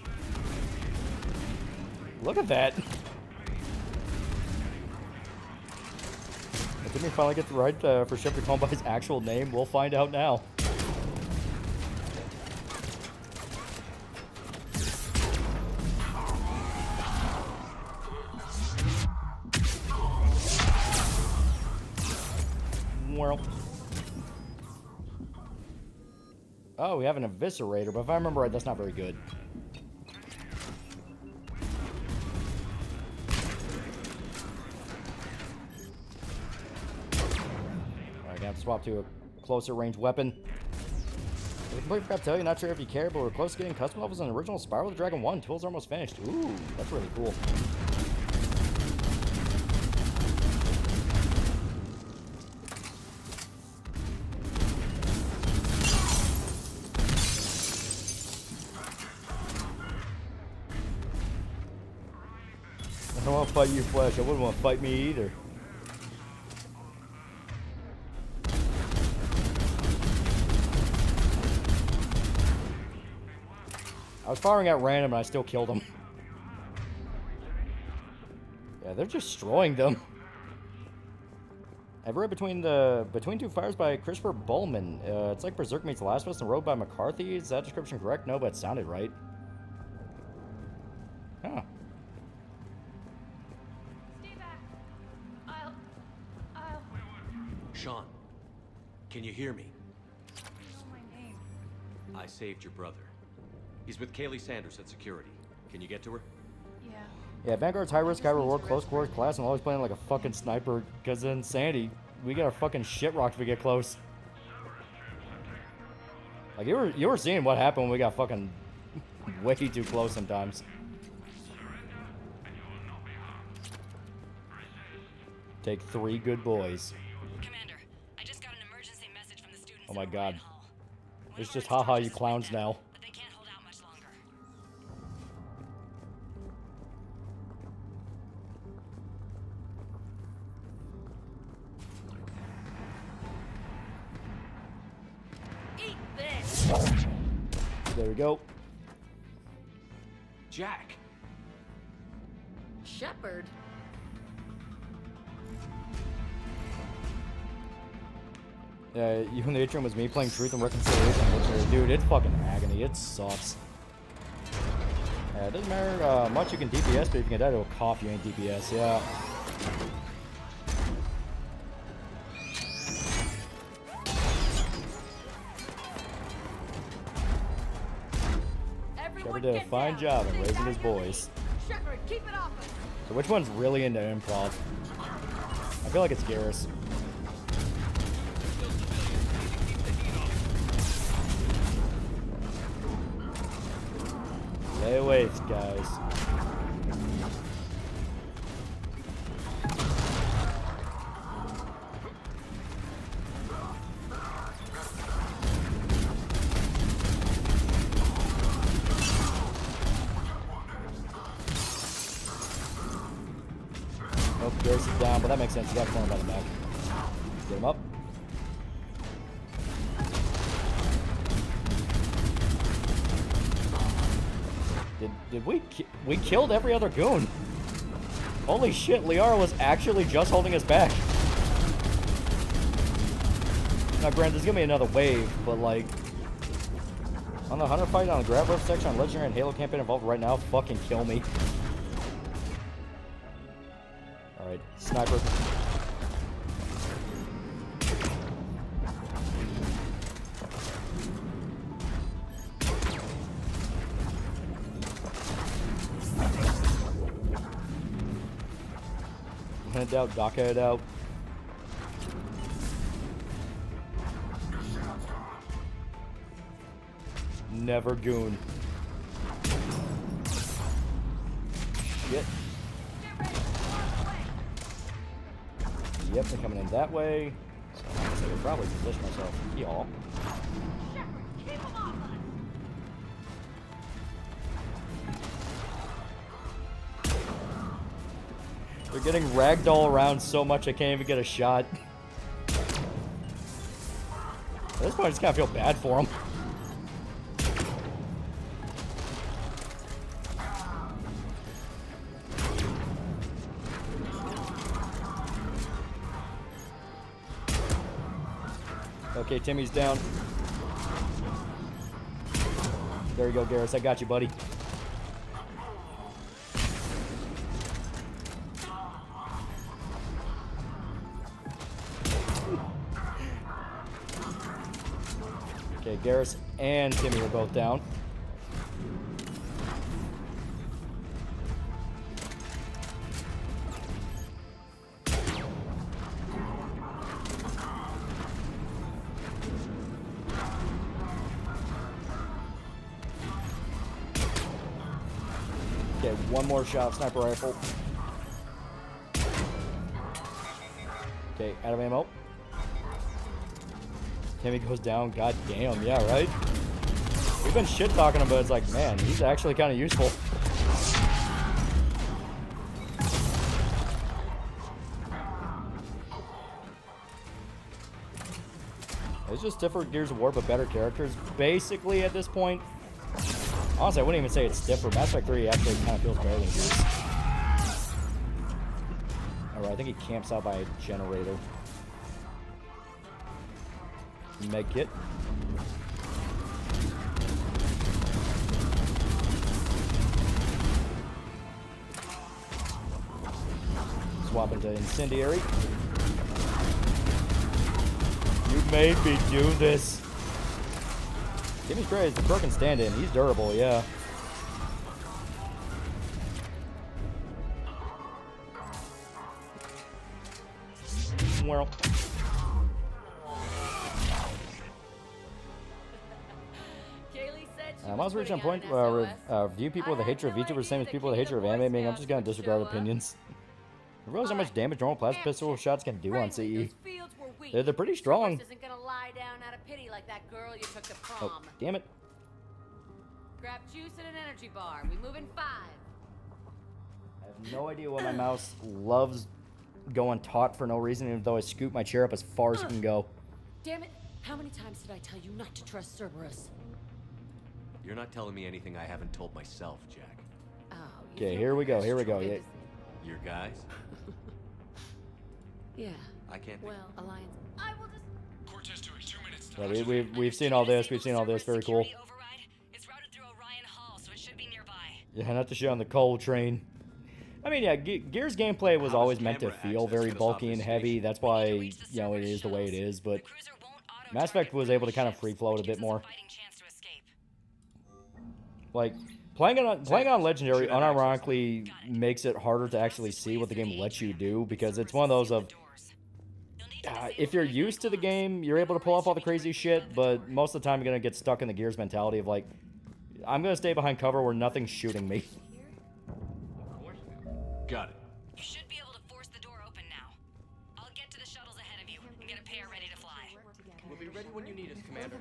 Look at that. Didn't we finally get the right for Shepard to call him by his actual name? We'll find out now. Well. Oh, we have an eviscerator, but if I remember right, that's not very good. Swap to a closer range weapon. I completely forgot to tell you, not sure if you care, but we're close to getting custom levels on the original Spiral the Dragon 1. Tools are almost finished. Ooh, that's really cool. I don't want to fight you, Flesh. I wouldn't want to fight me either. I was firing at random and I still killed them. Yeah, they're destroying them. I've read Between Two Fires by Christopher Bowman. It's like Berserk meets The Last of Us and Road by McCarthy. Is that description correct? No, but it sounded right. Huh. Stay back. I'll... Sean, can you hear me? What's my name? I saved your brother. He's with Kaylee Sanders at security. Can you get to her? Yeah. Yeah, Vanguard's high risk, high reward, close quarters class, and always playing like a fucking sniper. Because in Sandy, we get our fucking shit rocked if we get close. Like, you were seeing what happened when we got fucking way too close sometimes. Take 3 good boys. Commander, I just got an emergency message from the students. Oh my god. It's just haha, you clowns now. But they can't hold out much longer. Eat this! There we go. Jack. Shepard. You in the atrium was me playing Truth and Reconciliation. Dude, it's fucking agony. It sucks. It doesn't matter much you can DPS, but if you can die to a cough, you ain't DPS. Yeah. Shepard did a fine job in raising his boys. Shepard, keep it off us. So which one's really into improv? I feel like it's Garrus. Stay away, guys. Oh, Garrus is down, but that makes sense. You got corner by the back. Get him up. Did we killed every other goon? Holy shit, Liara was actually just holding us back. Now, granted, there's gonna be another wave, but like, on the Hunter fight on the grab rope section on Legendary and Halo campaign involved right now, fucking kill me. Alright, sniper. Head out, dock head out. Never goon. Shit. Yep, they're coming in that way. So I could probably position myself here. They're getting ragdoll around so much I can't even get a shot. At this point, I just kind of feel bad for them. Okay, Timmy's down. There you go, Garrus. I got you, buddy. Okay, Garrus and Timmy are both down. Okay, one more shot, sniper rifle. Okay, out of ammo. Timmy goes down. God damn, yeah, right? We've been shit talking him, but it's like, man, he's actually kind of useful. It's just different Gears of War, but better characters, basically, at this point. Honestly, I wouldn't even say it's different. Mass Effect 3 actually kind of feels better than Gears. Alright, I think he camps out by a generator. Med kit. Swap into incendiary. You made me do this. Timmy's great. The crook can stand in. He's durable, yeah. Well. I'm also reaching a point where view people with a hatred of VTuber the same as people with a hatred of anime, meaning I'm just gonna disregard opinions. I realize how much damage normal plastic pistol shots can do on CE. They're pretty strong. Isn't gonna lie down out of pity like that girl you took to prom. Oh, damn it. Grab juice and an energy bar. We move in 5. I have no idea why my mouse loves going taut for no reason, even though I scoot my chair up as far as it can go. Damn it! How many times did I tell you not to trust Cerberus? You're not telling me anything I haven't told myself, Jack. Oh. Okay, here we go. Here we go. Yeah. Your guys? Yeah. I can't. Well, Alliance. I will just. Cortez to it. 2 minutes. Yeah, we've seen all this. We've seen all this. Very cool. It's routed through Orion Hall, so it should be nearby. Yeah, not to shit on the coal train. I mean, yeah, Gears gameplay was always meant to feel very bulky and heavy. That's why, you know, it is the way it is. But Mass Effect was able to kind of free float a bit more. Like, playing on Legendary unironically makes it harder to actually see what the game lets you do, because it's one of those of, if you're used to the game, you're able to pull off all the crazy shit, but most of the time you're going to get stuck in the Gears mentality of like, I'm going to stay behind cover where nothing's shooting me. Got it. You should be able to force the door open now. I'll get to the shuttles ahead of you and get a pair ready to fly. We'll be ready when you need us, Commander.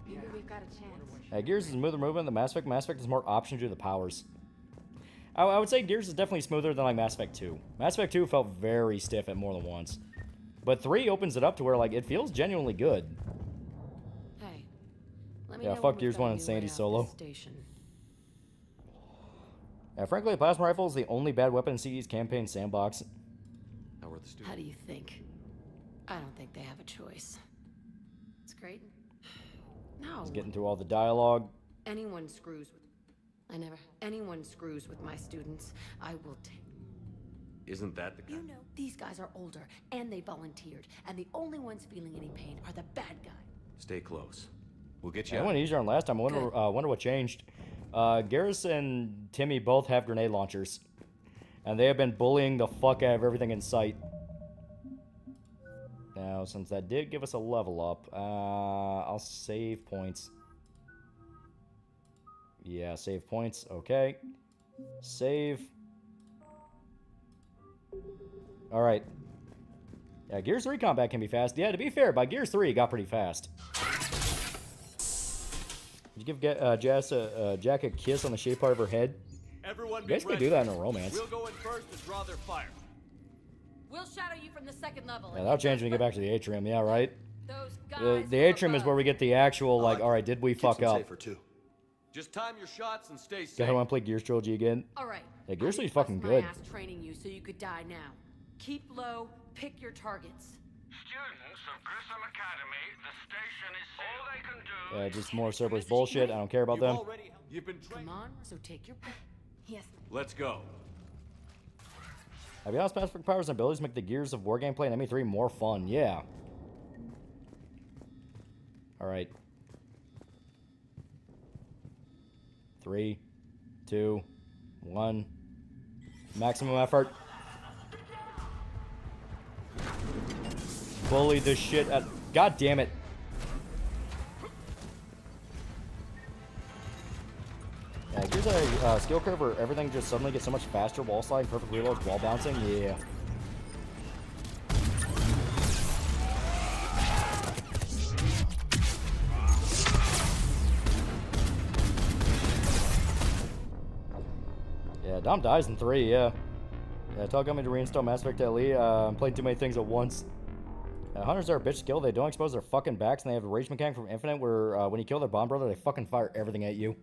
Maybe we've got a chance. Gears is smoother movement than Mass Effect. Mass Effect has more options to the powers. I would say Gears is definitely smoother than like Mass Effect 2. Mass Effect 2 felt very stiff at more than once. But 3 opens it up to where like it feels genuinely good. Hey. Let me Yeah, know fuck when Gears we've got 1 a and new Sandy way off Solo. this station. Yeah, frankly, a plasma rifle is the only bad weapon in CE's campaign sandbox. How are the students? How do you think? I don't think they have a choice. It's great. No. It's getting through all the dialogue. Anyone screws with... Anyone screws with my students, I will take... Isn't that the kind? You know, these guys are older, and they volunteered, and the only ones feeling any pain are the bad guys. Stay close. We'll get you I out. went easier on last time. I wonder what changed. Garrus and Timmy both have grenade launchers. And they have been bullying the fuck out of everything in sight. Now, since that did give us a level up, I'll save points. Yeah, save points. Okay. Save. Alright. Yeah, Gears 3 combat can be fast. Yeah, to be fair, by Gears 3 it got pretty fast. Did you give Jack a kiss on the shape part of her head? Everyone You guys could do that in a romance. We'll go in first and draw their fire. We'll shadow you from the second level. Yeah, that'll change when we get back to the atrium. Yeah, right? Those guys The atrium is where we get the actual, like, alright, did we fuck up? Just time your shots and stay safe. Guys, I want to play Gears Trilogy again. All right. Yeah, Gears 3 is fucking My good. ass training you so you could die now. Keep low, pick your targets. Students of Grissom Academy, the station is all they can do. Just more Cerberus bullshit. I don't care about them. You've been Come on, so take your... Yes. Let's go. Have you honest Pacific powers and abilities make the Gears of War gameplay in ME3 more fun? Yeah. Alright. 3, 2, 1. Maximum effort. Bully the shit out. God damn it. Yeah, here's a skill curve where everything just suddenly gets so much faster. Wall sliding, perfect reloads, wall bouncing. Yeah. Yeah, Dom dies in 3, yeah. Yeah, Tell got me to reinstall Mass Effect LE. I'm playing too many things at once. Hunters are a bitch skill. They don't expose their fucking backs, and they have a rage mechanic from Infinite where when you kill their bomb brother, they fucking fire everything at you.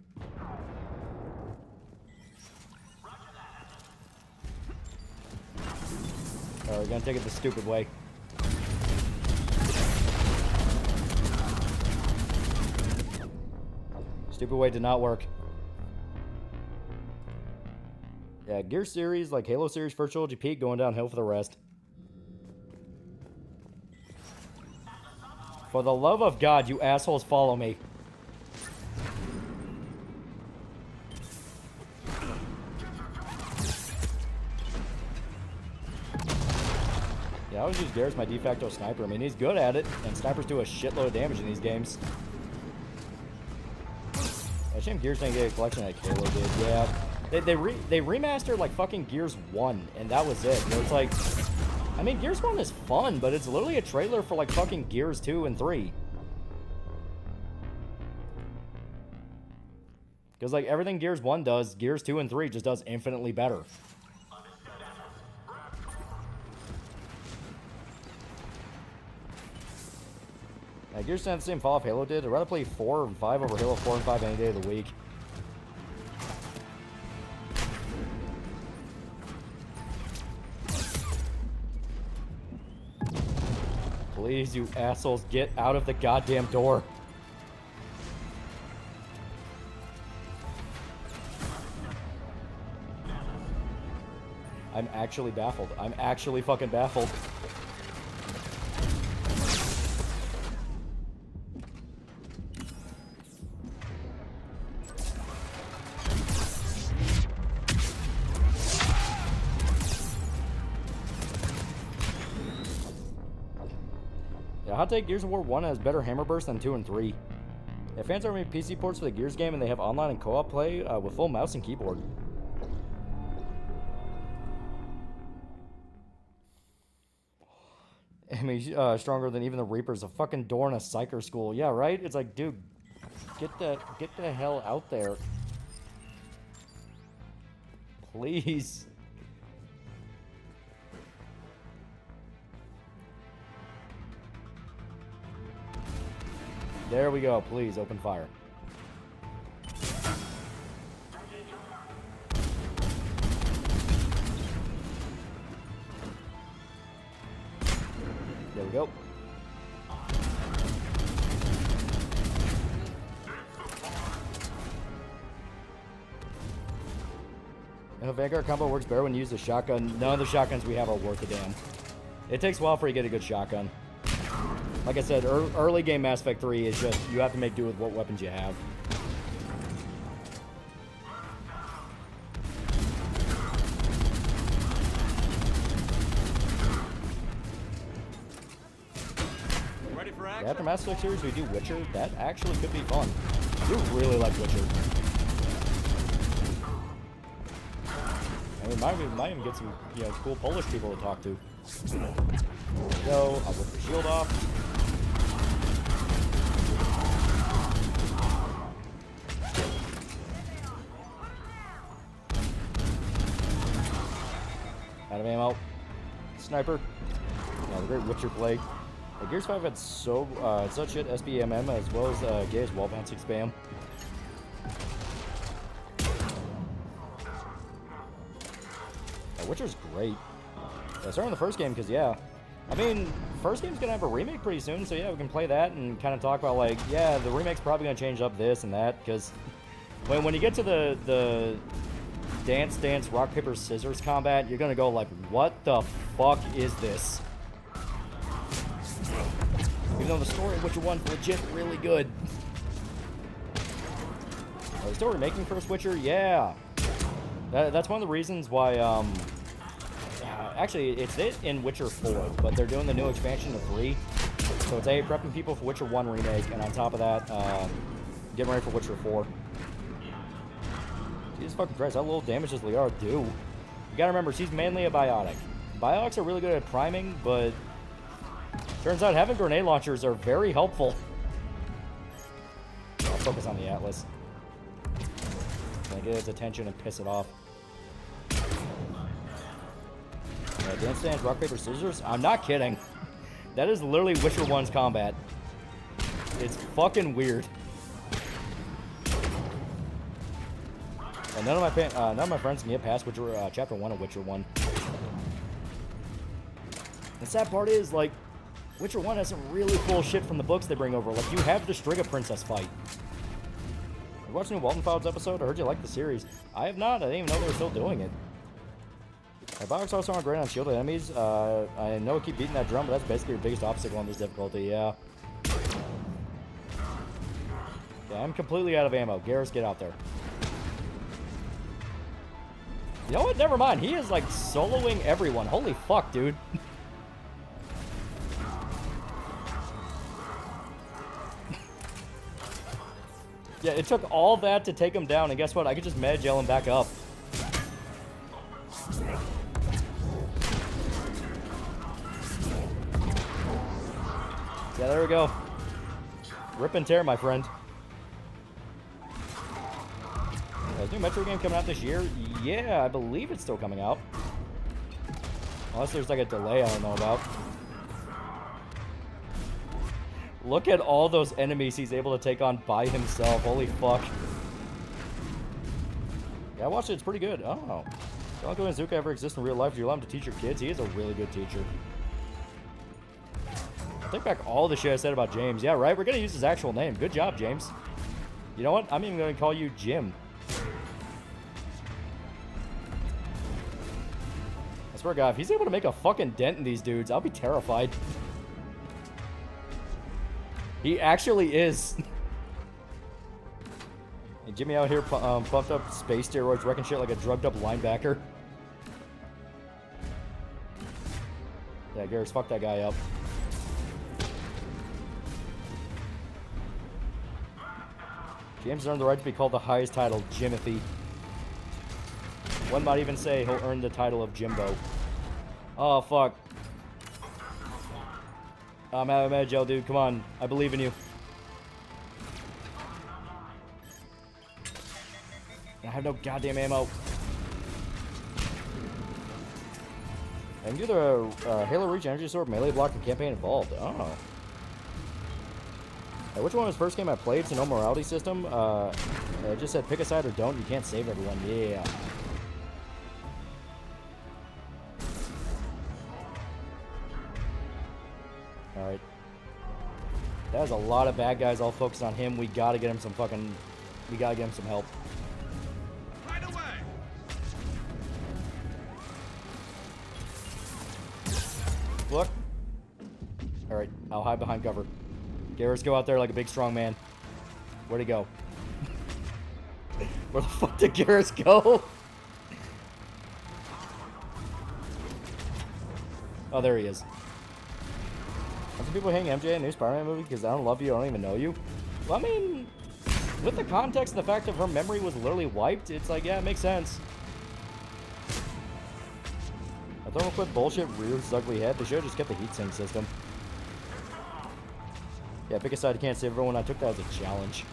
We're gonna take it the stupid way. Stupid way did not work. Yeah, Gear series, like Halo series, First Trilogy peak, going downhill for the rest. For the love of God, you assholes follow me. Yeah, I always use Garrus my de facto sniper. I mean, he's good at it, and snipers do a shitload of damage in these games. I shame Gears didn't get a collection like Halo did. Yeah, they remastered like fucking Gears 1, and that was it. You know, it's like, I mean, Gears 1 is fun, but it's literally a trailer for like fucking Gears 2 and 3. Because like everything Gears 1 does, Gears 2 and 3 just does infinitely better. Gears 10 has the same fall off Halo did. I'd rather play 4 and 5 over Halo 4 and 5 any day of the week. Please, you assholes, get out of the goddamn door. I'm actually baffled. I'm actually fucking baffled. Yeah, hot take, Gears of War 1 has better hammer burst than 2 and 3. If fans are making PC ports for the Gears game and they have online and co-op play with full mouse and keyboard. I mean, stronger than even the Reapers, a fucking door in a psyker school. Yeah, right? It's like, dude, get the hell out there. Please. There we go. Please, open fire. There we go. And the Vanguard combo works better when you use the shotgun. None of the shotguns we have are worth a damn. It takes a while for you to get a good shotgun. Like I said, early game Mass Effect 3 is just, you have to make do with what weapons you have. Yeah, after Mass Effect series, we do Witcher. That actually could be fun. I do really like Witcher. And we might even get some, you know, cool Polish people to talk to. There we go. I'll rip the shield off. Out of ammo. Sniper. Yeah, the great Witcher play. Gears 5 had such shit SBMM as well as Gears wall bouncing spam. Witcher's great. Yeah, starting the first game because yeah, I mean first game's gonna have a remake pretty soon, so yeah, we can play that and kind of talk about like yeah, the remake's probably gonna change up this and that because when you get to the dance rock paper scissors combat, you're gonna go like what the fuck is this? Even though the story of Witcher 1's legit really good. Are they still remaking First Witcher? Yeah. That's one of the reasons why, actually, it's it in Witcher 4, but they're doing the new expansion to 3. So it's prepping people for Witcher 1 remake, and on top of that, getting ready for Witcher 4. Jesus fucking Christ, how little damage does Liara do? You gotta remember, she's mainly a biotic. Biotics are really good at priming, but turns out having grenade launchers are very helpful. I'll focus on the Atlas. Gonna get its attention and piss it off. Dance Dance, Rock, Paper, Scissors? I'm not kidding. That is literally Witcher 1's combat. It's fucking weird. And none of my friends can get past Witcher, Chapter 1 of Witcher 1. The sad part is, like, Witcher 1 has some really cool shit from the books they bring over. Like, you have the Striga Princess fight. You watched the new Walton Files episode? I heard you liked the series. I have not. I didn't even know they were still doing it. Biotics also aren't great on shielded enemies. I know I keep beating that drum, but that's basically your biggest obstacle on this difficulty, yeah. Yeah, I'm completely out of ammo. Garrus, get out there. You know what? Never mind. He is, like, soloing everyone. Holy fuck, dude. Yeah, it took all that to take him down, and guess what? I could just med gel him back up. Yeah, there we go. Rip and tear, my friend. Is new Metro game coming out this year? Yeah, I believe it's still coming out. Unless there's like a delay I don't know about. Look at all those enemies he's able to take on by himself. Holy fuck. Yeah, I watched it. It's pretty good. Oh. Don't go Zuka ever exist in real life. Do you allow him to teach your kids? He is a really good teacher. Take back all the shit I said about James. Yeah, right? We're going to use his actual name. Good job, James. You know what? I'm even going to call you Jim. I swear to God, if he's able to make a fucking dent in these dudes, I'll be terrified. He actually is. Hey, Jimmy out here pumped up space steroids, wrecking shit like a drugged up linebacker. Yeah, Garrus, fuck that guy up. James earned the right to be called the highest title, Jimothy. One might even say he'll earn the title of Jimbo. Oh, fuck. I'm out of med gel, dude. Come on. I believe in you. I have no goddamn ammo. I can do the Halo Reach Energy Sword melee block and campaign involved. Oh. Which one was the first game I played? It's a no morality system. It just said pick a side or don't. You can't save everyone. Yeah. Alright. That was a lot of bad guys all focused on him. We gotta get him some fucking... We gotta get him some help. Right away. Look. Alright, I'll hide behind cover. Garrus, go out there like a big strong man. Where'd he go? Where the fuck did Garrus go? Oh, there he is. Some people hang MJ in a new Spider-Man movie because I don't love you, I don't even know you. Well, I mean, with the context of the fact that her memory was literally wiped, it's like, yeah, it makes sense. I don't quit bullshit, rears his ugly head. They should have just kept the heatsink system. Yeah, pick a side, you can't save everyone. I took that as a challenge.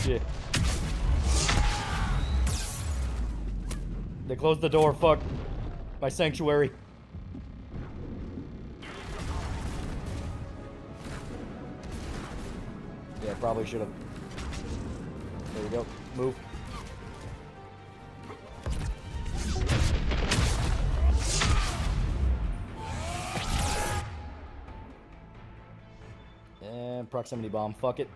Shit. They closed the door, fuck. My sanctuary. Yeah, probably should have. There we go. Move. And proximity bomb. Fuck it.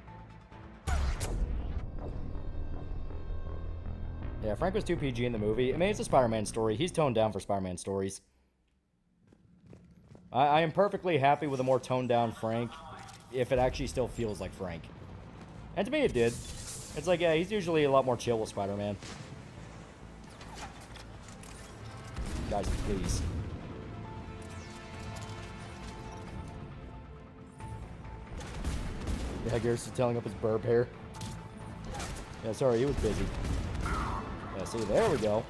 Yeah, Frank was too PG in the movie. I mean, it's a Spider-Man story. He's toned down for Spider-Man stories. I am perfectly happy with a more toned down Frank if it actually still feels like Frank. And to me, it did. It's like, yeah, he's usually a lot more chill with Spider-Man. Guys, please. Yeah, Garrus is telling up his burp hair. Yeah, sorry, he was busy. Yeah, see, there we go.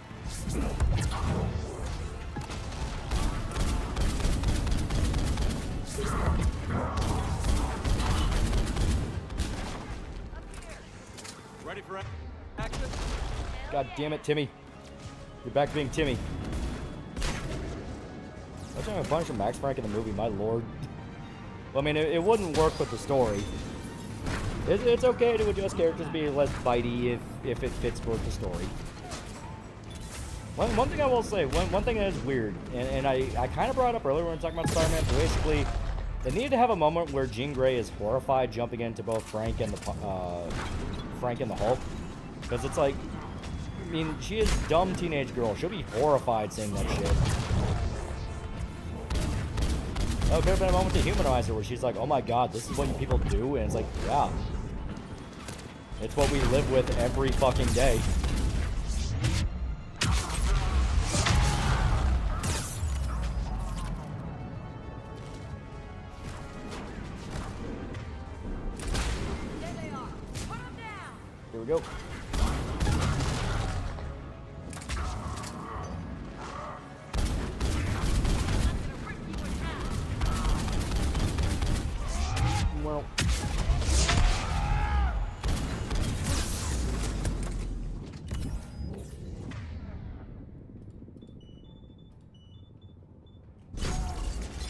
Ready for action? God damn it, Timmy. You're back being Timmy. I'm trying to punish Max Frank in the movie, my lord. Well, I mean, it wouldn't work with the story. It's okay to adjust characters to be less bitey if it fits with the story. One thing I will say, one thing that is weird, and I kind of brought it up earlier when we were talking about Spider-Man, but basically, they needed to have a moment where Jean Grey is horrified jumping into both Frank and the Hulk. Because it's like, I mean, she is a dumb teenage girl. She'll be horrified seeing that shit. Oh, could have been a moment to humanize her where she's like, oh my god, this is what you people do? And it's like, yeah. It's what we live with every fucking day. we go. Well.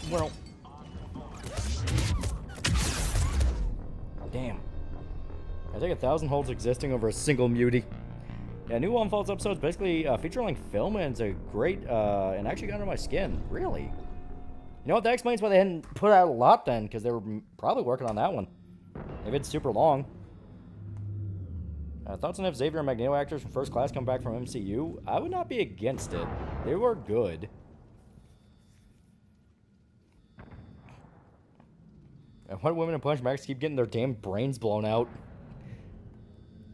Well. Damn. I think 1,000 holds existing over a single mutie. Yeah, new One Falls episode is basically feature-length film, and it's a great, and actually got under my skin. Really? You know what? That explains why they hadn't put out a lot then, because they were probably working on that one. If it's super long. Thoughts on if Xavier and Magneto actors from First Class come back from MCU? I would not be against it. They were good. And why do women in Punch Max keep getting their damn brains blown out?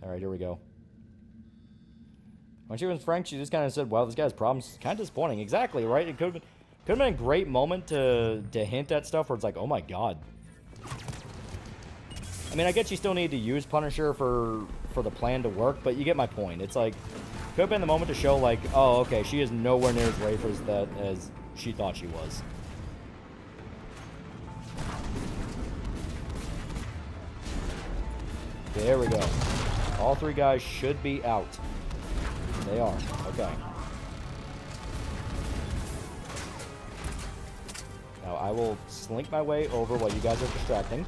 Alright, here we go. When she was Frank, she just kind of said, wow, this guy has problems. Kind of disappointing. Exactly, right? It could have been a great moment to hint at stuff where it's like, oh my god. I mean, I get you still need to use Punisher for the plan to work, but you get my point. It's like, could have been the moment to show, like, oh, okay, she is nowhere near as brave as she thought she was. There we go. All three guys should be out. They are. Okay. Now I will slink my way over while you guys are distracting.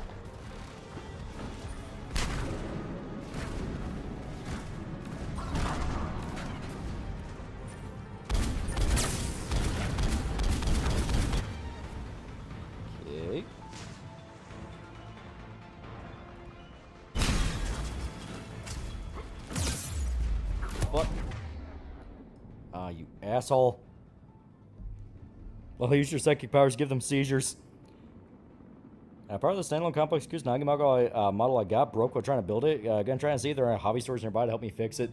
Okay. What? Ah, you asshole. Well, use your psychic powers to give them seizures. Part of the standalone complex excuse Nagimago model I got broke while trying to build it. Gonna try and see if there are hobby stores nearby to help me fix it.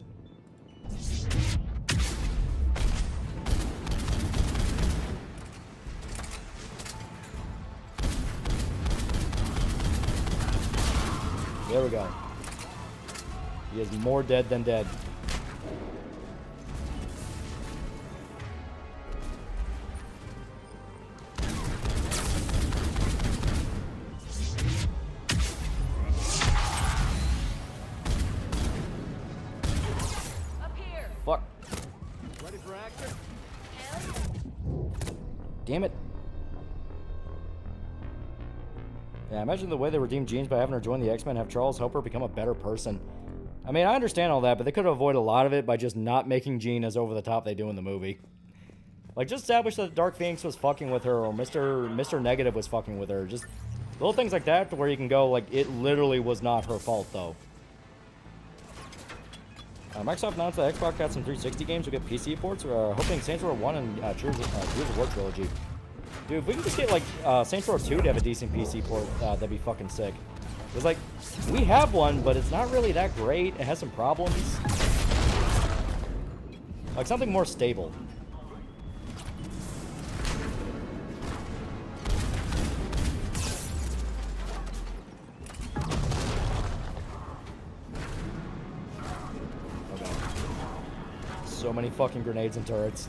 There we go. He is more dead than dead. Fuck. Ready for action? Damn it. Yeah, imagine the way they redeemed Jean by having her join the X-Men, have Charles help her become a better person. I mean, I understand all that, but they could have avoided a lot of it by just not making Jean as over the top they do in the movie. Like, just establish that Dark Phoenix was fucking with her, or Mr. Negative was fucking with her. Just little things like that to where you can go, like, it literally was not her fault, though. Microsoft announced that Xbox got some 360 games will get PC ports. We're hoping Saints Row 1 and Gears of War trilogy. Dude, if we can just get, like, Saints Row 2 to have a decent PC port, that'd be fucking sick. Because, like, we have one, but it's not really that great. It has some problems. Like, something more stable. Okay. So many fucking grenades and turrets.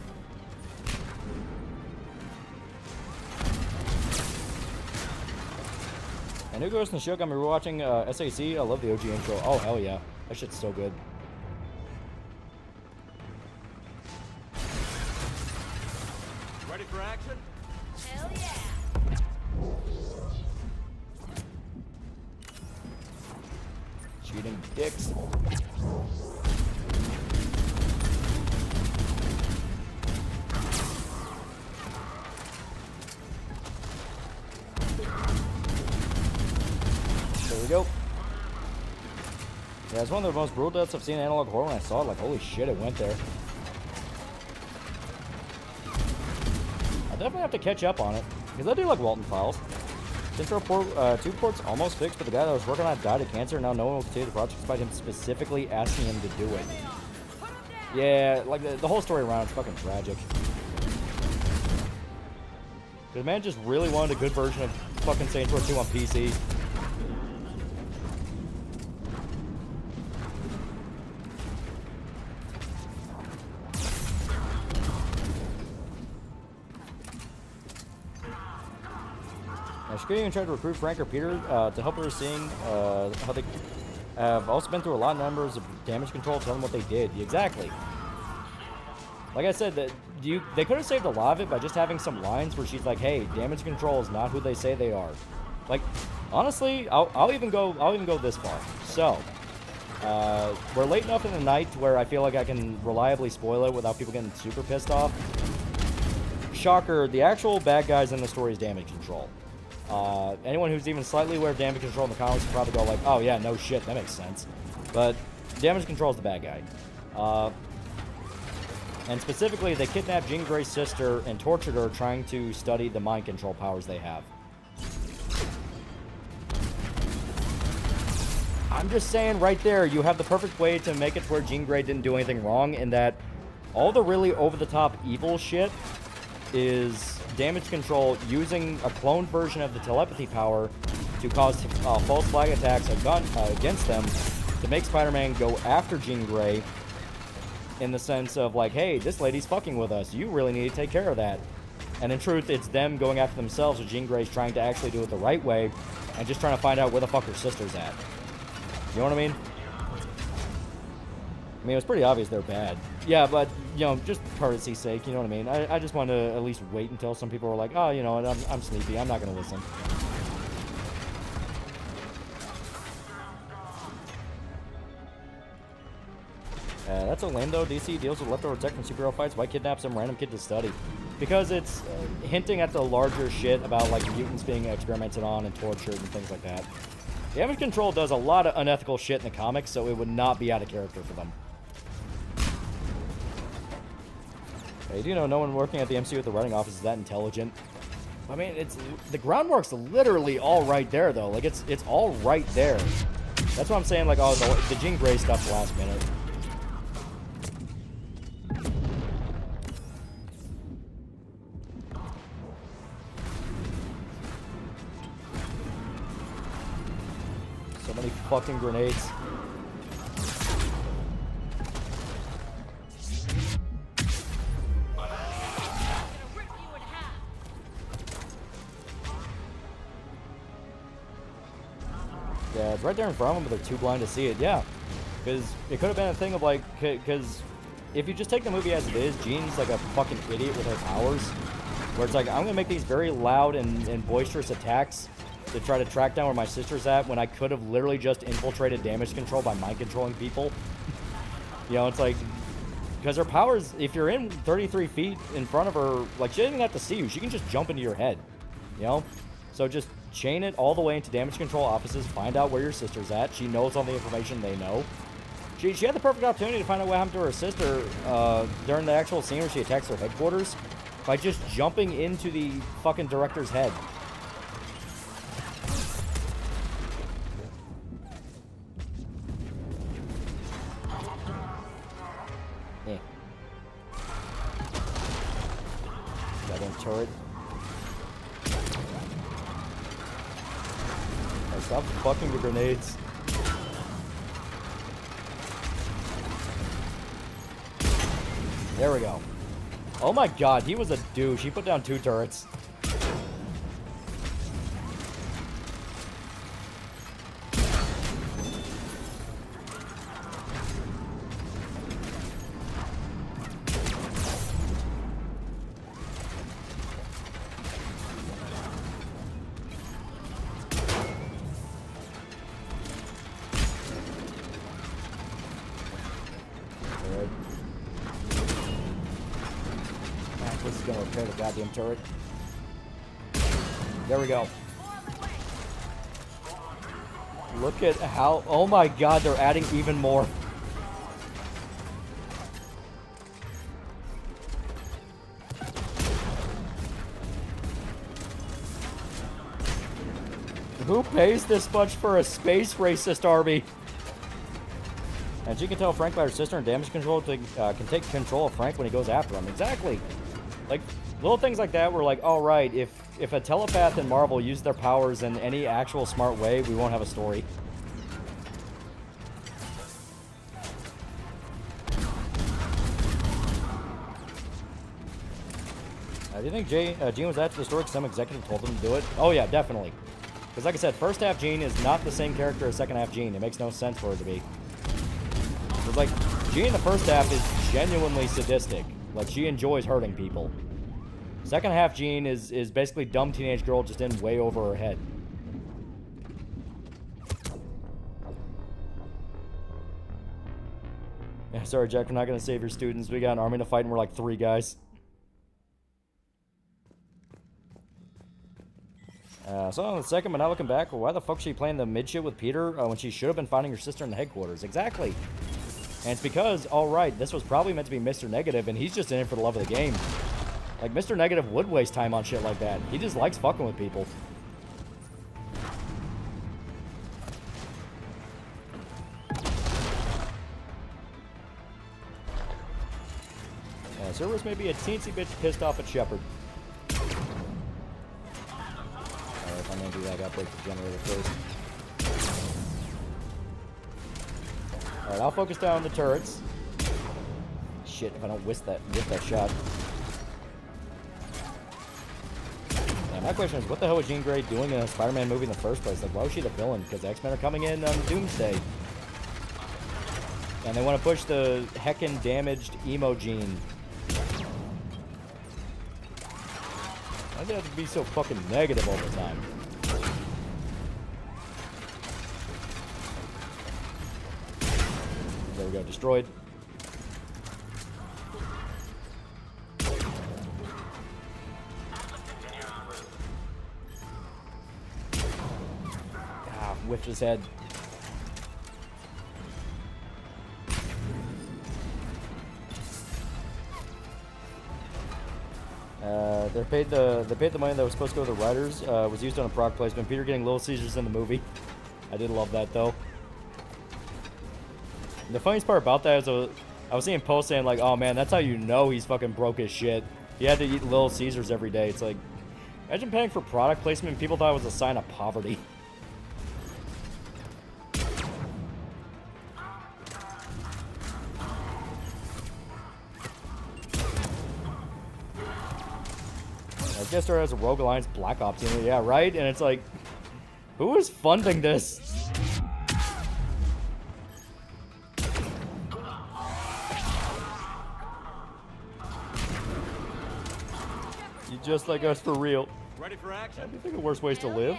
And who goes in the show? Got me rewatching SAC. I love the OG intro. Oh, hell yeah. That shit's so good. Ready for action? Hell yeah! Cheating dicks. There we go. Yeah, it's one of the most brutal deaths I've seen in analog horror. When I saw it, like, holy shit, it went there. I'll definitely have to catch up on it, because I do like Walton Files. Central port, 2 ports almost fixed, but the guy that was working on it died of cancer, and now no one will continue the project despite him specifically asking him to do it. Yeah, like, the whole story around it's fucking tragic. The man just really wanted a good version of fucking Saints Row 2 on PC. She could even try to recruit Frank or Peter to help her, seeing how they have also been through a lot of numbers of damage control. Tell them what they did. Exactly. Like I said, they could have saved a lot of it by just having some lines where she's like, "Hey, damage control is not who they say they are." Like, honestly, I'll even go this far. So, we're late enough in the night to where I feel like I can reliably spoil it without people getting super pissed off. Shocker, the actual bad guys in the story is damage control. Anyone who's even slightly aware of damage control in the comics will probably go like, "Oh yeah, no shit, that makes sense." But damage control is the bad guy. And specifically, they kidnapped Jean Grey's sister and tortured her, trying to study the mind control powers they have. I'm just saying right there, you have the perfect way to make it to where Jean Grey didn't do anything wrong, in that all the really over-the-top evil shit is damage control using a cloned version of the telepathy power to cause false flag attacks against them to make Spider-Man go after Jean Grey, in the sense of like, "Hey, this lady's fucking with us. You really need to take care of that." And in truth, it's them going after themselves, with Jean Grey's trying to actually do it the right way and just trying to find out where the fuck her sister's at. You know what I mean? I mean, it was pretty obvious they're bad. Yeah, but, you know, just courtesy's sake, you know what I mean? I just wanted to at least wait until some people were like, "Oh, you know what, I'm sleepy. I'm not going to listen." That's so lame, though. DC deals with leftover tech from superhero fights. Why kidnap some random kid to study? Because it's hinting at the larger shit about, like, mutants being experimented on and tortured and things like that. Damage control does a lot of unethical shit in the comics, so it would not be out of character for them. You do know no one working at the MCU at the writing office is that intelligent. I mean, the groundwork's literally all right there, though. Like, it's all right there. That's what I'm saying, like, oh, the Jean Grey stuff's last minute. So many fucking grenades. Yeah, it's right there in front of them, but they're too blind to see it. Yeah, because it could have been a thing of like, because if you just take the movie as it is, Jean's like a fucking idiot with her powers, where it's like, I'm gonna make these very loud and boisterous attacks to try to track down where my sister's at, when I could have literally just infiltrated damage control by mind controlling people. You know, it's like, because her powers, if you're in 33 feet in front of her, like, she doesn't even have to see you. She can just jump into your head, you know? So just chain it all the way into damage control offices, find out where your sister's at. She knows all the information they know. She had the perfect opportunity to find out what happened to her sister during the actual scene where she attacks her headquarters by just jumping into the fucking director's head. Goddamn turret. Stop fucking the grenades. There we go. Oh my god, he was a douche. He put down 2 turrets. This is gonna repair the goddamn turret. There we go. Look at how... Oh my god, they're adding even more. Who pays this much for a space racist army? And she can tell Frank by her sister and damage control can take control of Frank when he goes after him. Exactly. Like, little things like that were like, all right, if a telepath in Marvel used their powers in any actual smart way, we won't have a story. Do you think Gene was after the story because some executive told him to do it? Oh yeah, definitely. Because like I said, first half Gene is not the same character as second half Gene. It makes no sense for it to be. It's like, Gene in the first half is genuinely sadistic. Like, she enjoys hurting people. Second half Gene is basically dumb teenage girl just in way over her head. Yeah, sorry, Jack, we're not going to save your students. We got an army to fight and we're like 3 guys. So on the second, but not looking back, well, why the fuck is she playing the mid shit with Peter when she should have been finding her sister in the headquarters? Exactly. And it's because, alright, this was probably meant to be Mr. Negative, and he's just in it for the love of the game. Like, Mr. Negative would waste time on shit like that. He just likes fucking with people. Cerberus may be a teensy bitch pissed off at Shepard. Alright, if I'm gonna do that, I gotta break the generator first. Alright, I'll focus down the turrets. Shit, if I don't whiff that shot. Yeah, my question is, what the hell was Jean Grey doing in a Spider-Man movie in the first place? Like, why was she the villain? Because X-Men are coming in on Doomsday. And they want to push the heckin' damaged emo Jean. Why do they have to be so fucking negative all the time? There we go, destroyed. Ah, whiffed his head. They paid the money that was supposed to go to the writers. Was used on a product placement. Peter getting Little Caesars in the movie. I did love that though. And the funniest part about that is I was seeing posts saying like, "Oh man, that's how you know he's fucking broke as shit. He had to eat Little Caesars every day." It's like, imagine paying for product placement and people thought it was a sign of poverty. I guess there has a Rogue Alliance Black Ops team. Yeah, right? And it's like, who is funding this? You just like us for real. Ready for action? Do you think of worse ways to live?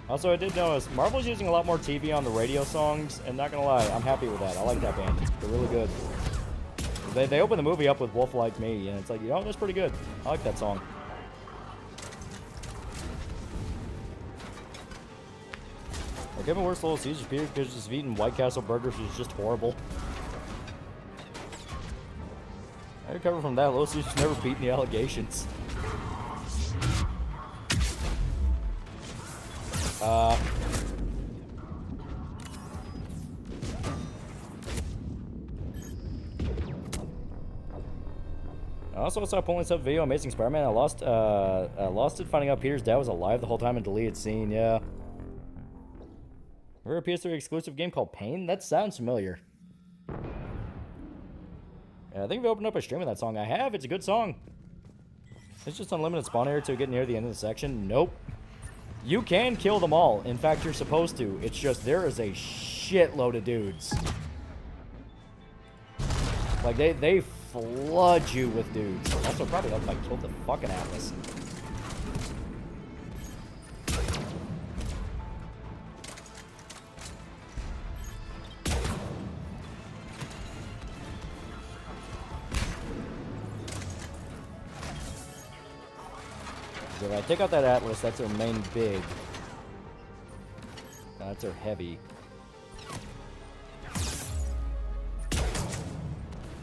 Also, I did notice Marvel's using a lot more TV on the radio songs, and not gonna lie, I'm happy with that. I like that band. They're really good. They open the movie up with Wolf Like Me, and it's like, you know, that's pretty good. I like that song. Like, even worse, Little Caesars, Peter, because just eating White Castle burgers is just horrible. I recover from that. Little Caesars never beaten the allegations. I also saw a Pulling Up video, Amazing Spider-Man. I lost it finding out Peter's dad was alive the whole time and deleted scene, yeah. Remember a PS3 exclusive game called Pain? That sounds familiar. Yeah, I think we opened up a stream of that song. I have, it's a good song. It's just unlimited spawn area to get near the end of the section. Nope. You can kill them all. In fact, you're supposed to. It's just there is a shitload of dudes. Like, they flood you with dudes. Also, probably helped if I killed the fucking Atlas. So if I take out that Atlas, that's her main big. That's her heavy.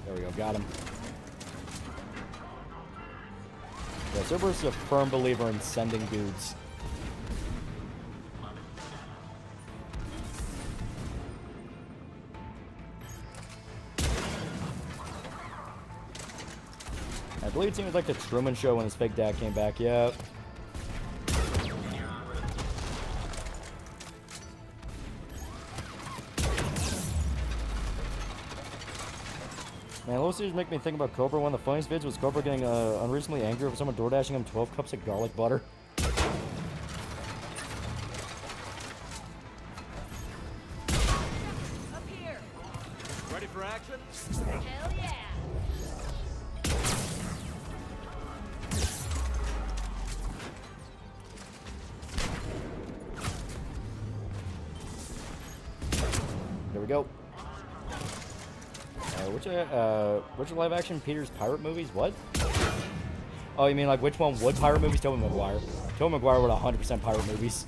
There we go, got him. Yeah, Cerberus is a firm believer in sending dudes. I believe it seems like the Truman Show when his fake dad came back, yeah. Man, those series make me think about Cobra. One of the funniest vids was Cobra getting unreasonably angry over someone door dashing him 12 cups of garlic butter. Ready for action? Hell yeah! There we go. Which live action Peter's pirate movies? What? Oh, you mean like which one would pirate movies? Tobey Maguire. Tobey Maguire would 100% pirate movies.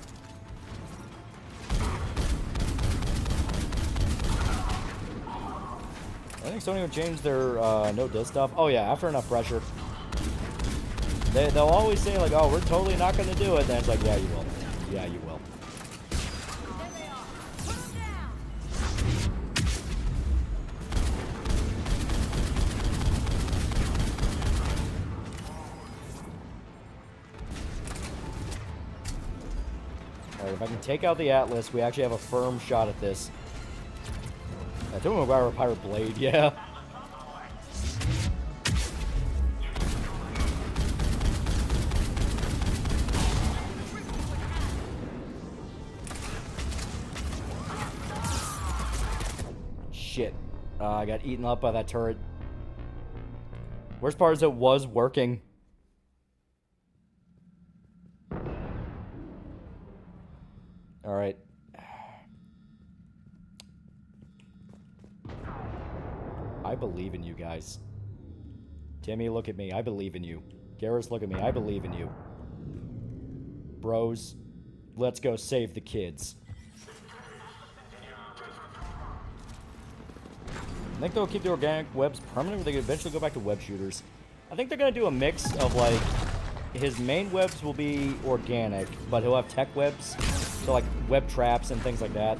I think Sony would change their no diss stuff. Oh yeah, after enough pressure. They'll always say like, oh, we're totally not going to do it. Then it's like, yeah, you will. Yeah, you will. Alright, if I can take out the Atlas, we actually have a firm shot at this. Tobey Maguire with Pirate Blade, yeah. Shit. I got eaten up by that turret. Worst part is it was working. Alright. I believe in you guys. Timmy, look at me. I believe in you. Garrus, look at me. I believe in you. Bros, let's go save the kids. I think they'll keep the organic webs permanent, or they could eventually go back to web shooters. I think they're going to do a mix of, like, his main webs will be organic, but he'll have tech webs, so, like, web traps and things like that.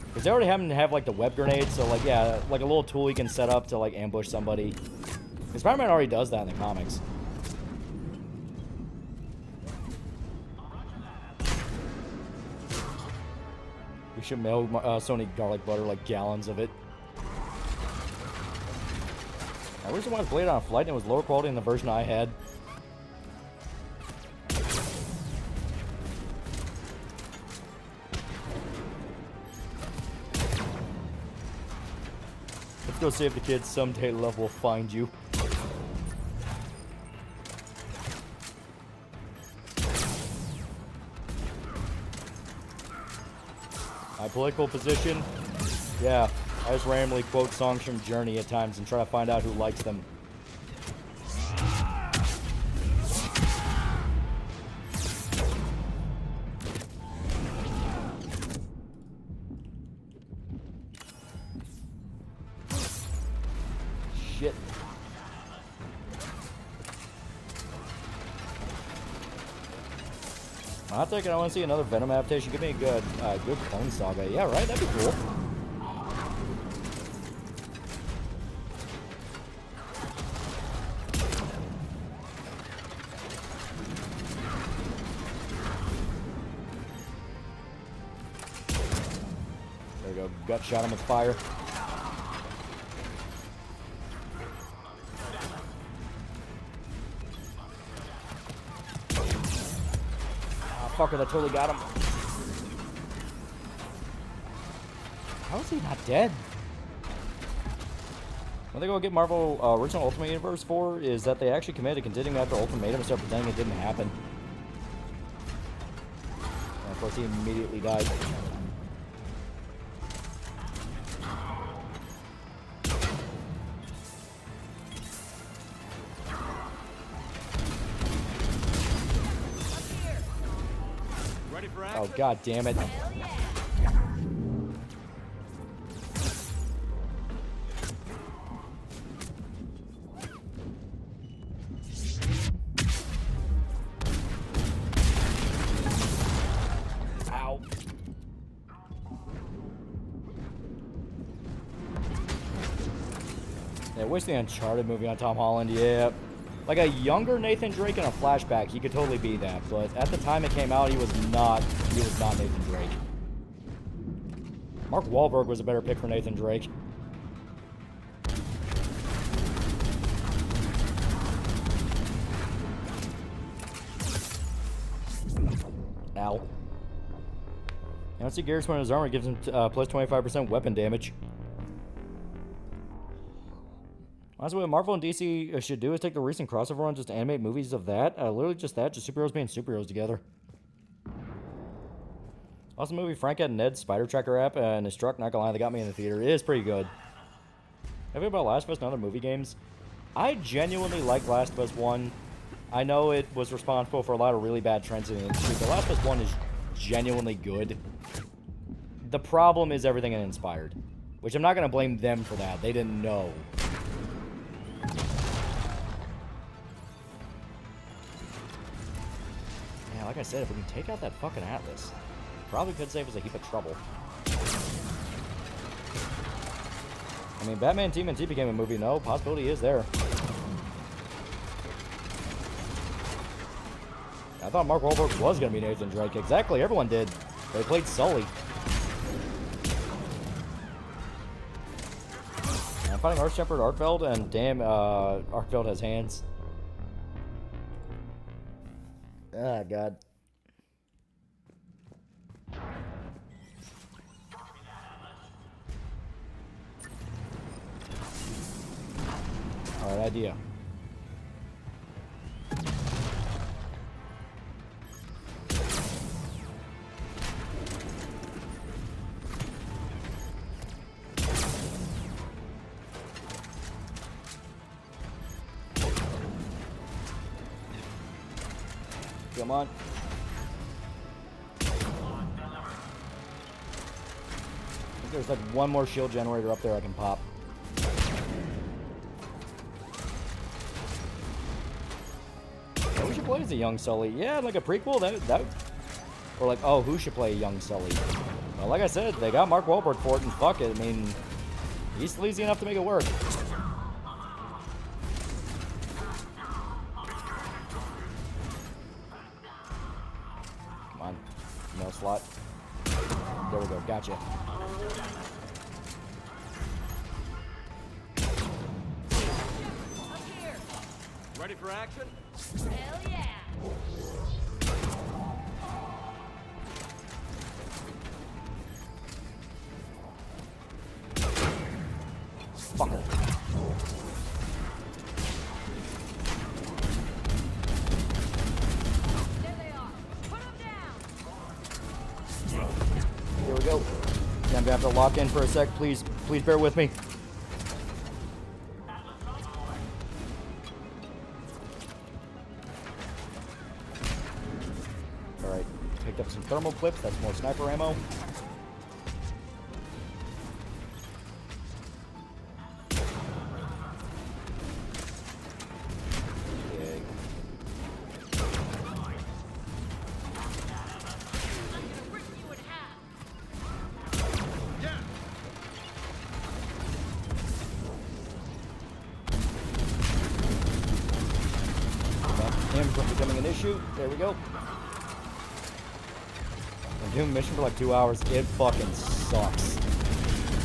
Because they already happen to have, like, the web grenades, so, like, yeah, like a little tool you can set up to, like, ambush somebody. Because Spider-Man already does that in the comics. We should mail Sony garlic butter, like, gallons of it. I recently watched Blade on a flight and it was lower quality than the version I had. Let's go save the kids. Someday love will find you. My political position? Yeah. I just randomly quote songs from Journey at times and try to find out who likes them. Shit. I'm thinking I want to see another Venom adaptation. Give me a good Clone Saga. Yeah, right? That'd be cool. Gut shot him with fire. Ah, fucker, that totally got him. How is he not dead? What they go get Marvel original Ultimate Universe for is that they actually committed to continuing after Ultimatum and start pretending it didn't happen. And of course, he immediately died. Oh, god damn it. Ow. Yeah, wish the Uncharted movie on Tom Holland, yeah. Like a younger Nathan Drake in a flashback, he could totally be that. But at the time it came out, he was not Nathan Drake. Mark Wahlberg was a better pick for Nathan Drake. now. You don't see Garrus when his armor gives him plus 25% weapon damage. Honestly, what Marvel and DC should do is take the recent crossover run, just animate movies of that. Literally just that, just superheroes being superheroes together. Awesome movie, Frank had Ned's Spider Tracker app and his truck, not gonna lie, they got me in the theater. It is pretty good. Have you about Last of Us and other movie games? I genuinely like Last of Us 1. I know it was responsible for a lot of really bad trends in the industry, but Last of Us 1 is genuinely good. The problem is everything it inspired, which I'm not gonna blame them for that. They didn't know. Yeah, like I said, if we can take out that fucking Atlas, probably could save us a heap of trouble. I mean, Batman TMNT became a movie. No, possibility is there. I thought Mark Wahlberg was going to be Nathan Drake. Exactly, everyone did. They played Sully. I'm fighting Shepard Arkfeld, and damn, Arkfeld has hands. Ah, God. Alright, idea. Come on. I think there's like one more shield generator up there I can pop. Oh, who should play as a young Sully? Yeah, like a prequel. That or like, oh, who should play a young Sully? Well, like I said, they got Mark Wahlberg for it, and fuck it. I mean, he's sleazy enough to make it work. No slot. There we go. Gotcha. Ready for action? Hell yeah! Fucker. Here we go. Yeah, I'm gonna have to lock in for a sec. Please bear with me. Alright, picked up some thermal clips. That's more sniper ammo. Becoming an issue. There we go. I'm doing a mission for like 2 hours. It fucking sucks.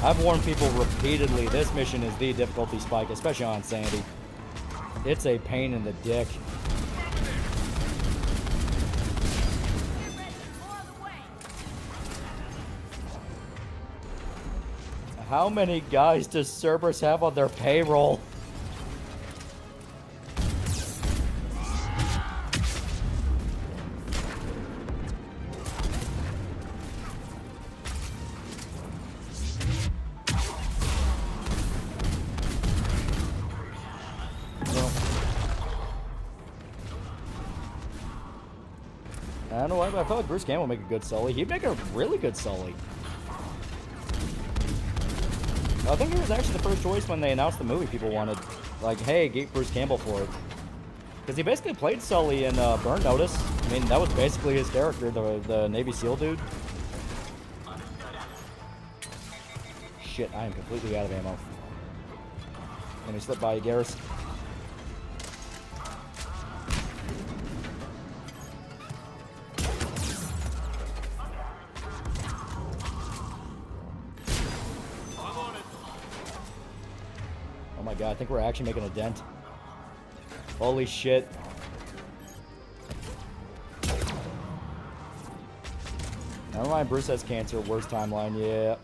I've warned people repeatedly, this mission is the difficulty spike, especially on Sandy. It's a pain in the dick. How many guys does Cerberus have on their payroll? I don't know why, but I felt like Bruce Campbell would make a good Sully. He'd make a really good Sully. I think he was actually the first choice when they announced the movie. People wanted, like, hey, get Bruce Campbell for it. Because he basically played Sully in Burn Notice. I mean, that was basically his character, the Navy SEAL dude. Shit, I am completely out of ammo. Let me slip by you, Garrus. Oh my god, I think we're actually making a dent. Holy shit. Never mind, Bruce has cancer. Worst timeline, yeah.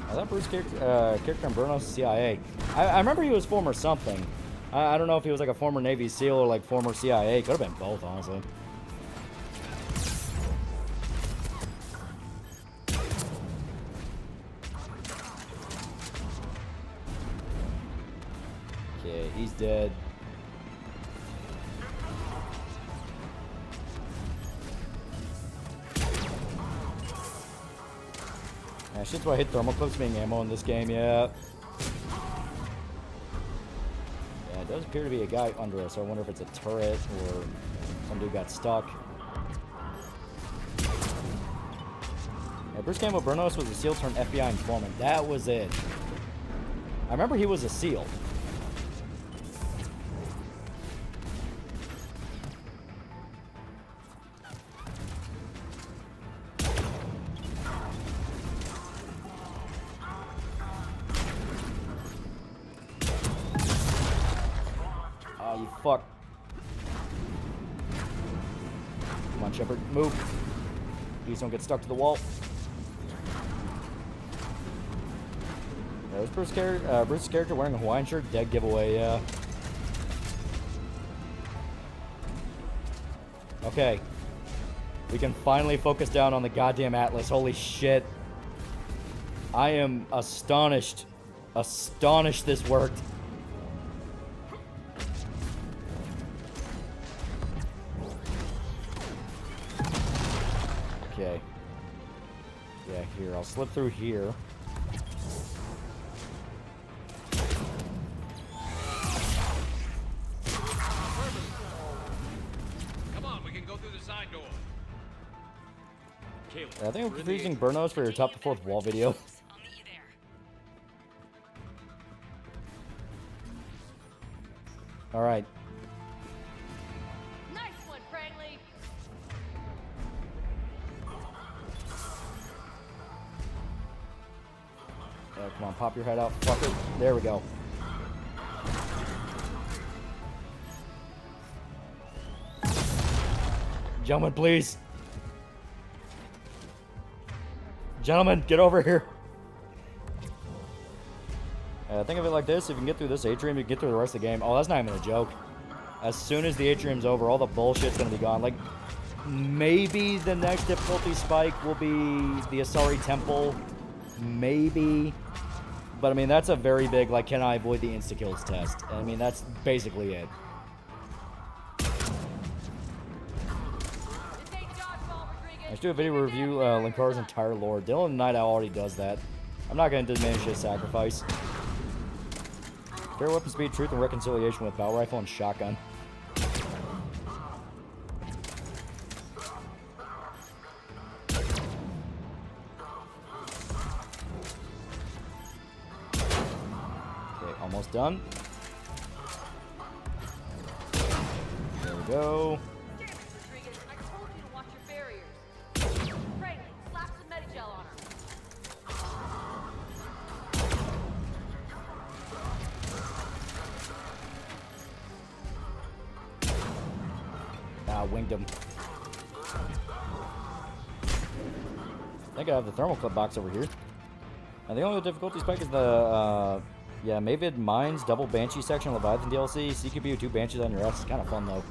I thought Bruce character in Burno's CIA. I remember he was former something. I don't know if he was like a former Navy SEAL or like former CIA. Could have been both, honestly. Okay, he's dead. Shit's why I hit thermal clips being ammo in this game, yeah. Yeah, it does appear to be a guy under us, so I wonder if it's a turret or some dude got stuck. Yeah, Bruce Campbell Burnos was a SEAL turned FBI informant. That was it. I remember he was a SEAL. Fuck. Come on, Shepard. Move. Please don't get stuck to the wall. Yeah, was Bruce's character wearing a Hawaiian shirt? Dead giveaway, yeah. Okay. We can finally focus down on the goddamn Atlas. Holy shit. I am astonished. Astonished this worked. Okay. Yeah, here. I'll slip through here. Come on, we can go through the side door. I think I'm confusing Burnos for your top to fourth wall video. Alright. Nice one, Franklin. Come on, pop your head out. Fuck it. There we go. Gentlemen, please. Gentlemen, get over here. Think of it like this. If you can get through this atrium, you can get through the rest of the game. Oh, that's not even a joke. As soon as the atrium's over, all the bullshit's going to be gone. Like, maybe the next difficulty spike will be the Asari Temple. Maybe. But, I mean, that's a very big, like, can I avoid the insta-kills test? I mean, that's basically it. Let's do a video review Linkar's entire lore. Dylan Night Owl already does that. I'm not going to diminish his sacrifice. Fair weapon speed, truth, and reconciliation with battle rifle and shotgun. Okay, almost done. There we go. Winged him. I think I have the thermal clip box over here. And the only difficulty spike is the, yeah, Mavid Mines double Banshee section Leviathan DLC. CQB with 2 Banshees on your ass. It's kind of fun, though.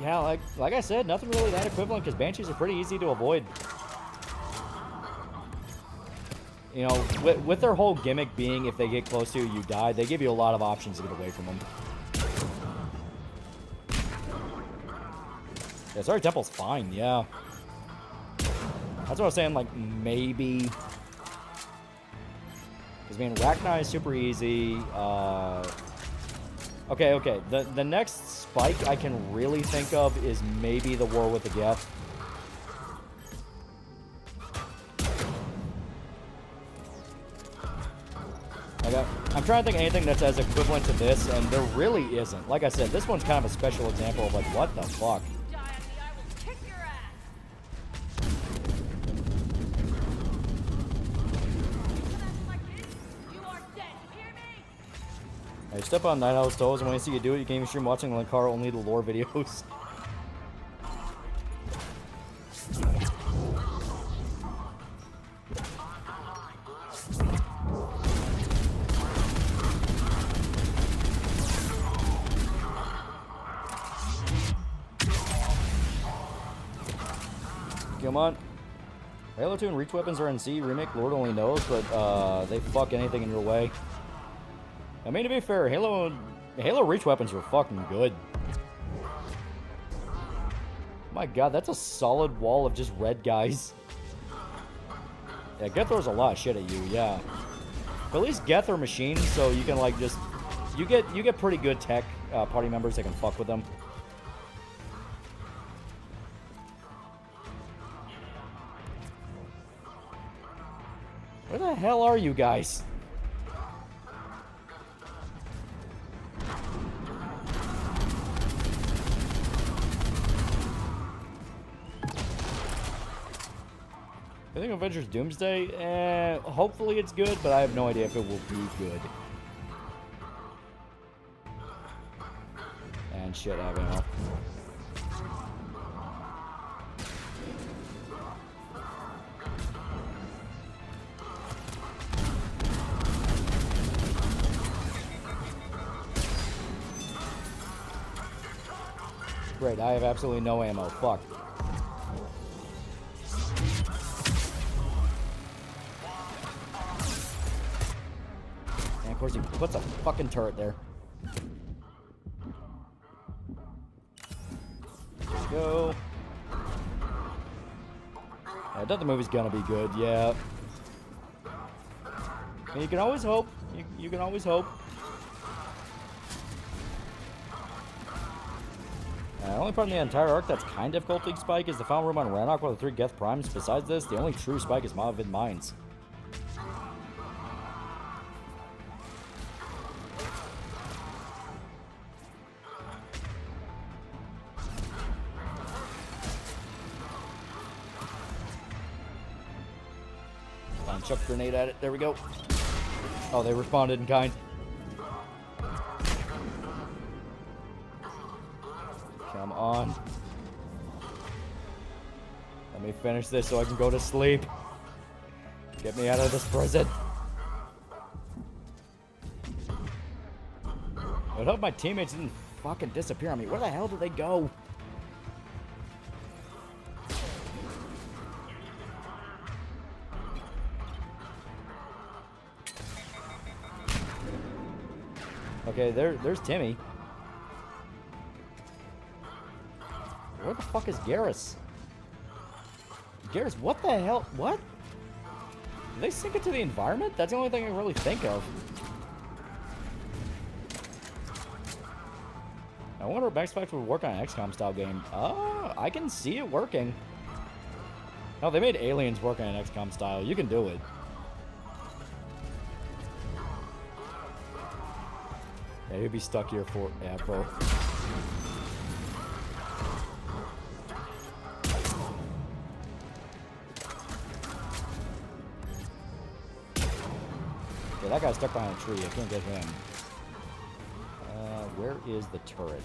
Yeah, like I said, nothing really that equivalent because Banshees are pretty easy to avoid. You know, with their whole gimmick being if they get close to you, you die, they give you a lot of options to get away from them. Yeah, sorry, Temple's fine, yeah. That's what I was saying, like, maybe. Because, I mean, Rachni is super easy. Okay. The next spike I can really think of is maybe the War with the Geth. I'm trying to think of anything that's as equivalent to this, and there really isn't. Like I said, this one's kind of a special example of, like, what the fuck? Hey, step on Night Owl's toes, and when I see you do it, you can even stream watching Lankar only the lore videos. Come on. Halo 2 and Reach weapons are in C remake, Lord only knows, but they fuck anything in your way. I mean, to be fair, Halo Reach weapons are fucking good. My god, that's a solid wall of just red guys. Yeah, Geth throws a lot of shit at you, yeah. But at least Geth are machines, so you can like just you get pretty good tech party members that can fuck with them. Where the hell are you guys? I think Avengers Doomsday, hopefully it's good, but I have no idea if it will be good. And shit, I have ammo. Great, I have absolutely no ammo. Fuck. And of course he puts a fucking turret there. There we go. I thought the movie's gonna be good, yeah. And you can always hope. You can always hope. The only part in the entire arc that's kind of Gold League Spike is the final room on Rannoch with the 3 Geth Primes. Besides this, the only true Spike is Mavid Mines. Fine, chuck grenade at it. There we go. Oh, they responded in kind. Come on. Let me finish this so I can go to sleep. Get me out of this prison. I hope my teammates didn't fucking disappear on me. Where the hell did they go? Okay, there's Timmy. Where the fuck is Garrus? Garrus, what the hell? What? Did they sink into the environment? That's the only thing I can really think of. I wonder if Max Effect would work on an XCOM style game. I can see it working. No, they made Aliens work on an XCOM style. You can do it. Yeah, he'd be stuck here forever. Yeah, that guy's stuck behind a tree. I can't get him. Where is the turret?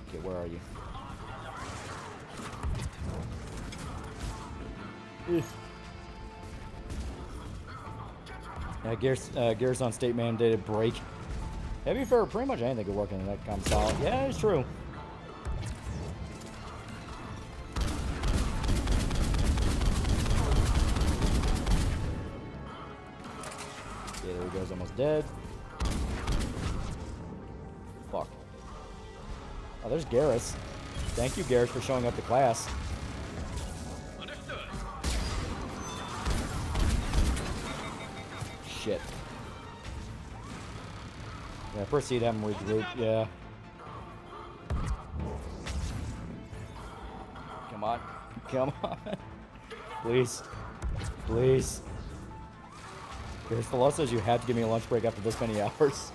Okay, where are you? Yeah, Gears on state mandated break. To be fair, pretty much anything could work in that kind of style. Yeah, it's true. Yeah, there he goes, almost dead. Fuck. Oh, there's Garrus. Thank you, Garrus, for showing up to class. Shit. Yeah, proceed, have him regroup, yeah. Come on. Come on. Please. Please. Here's the law says you have to give me a lunch break after this many hours.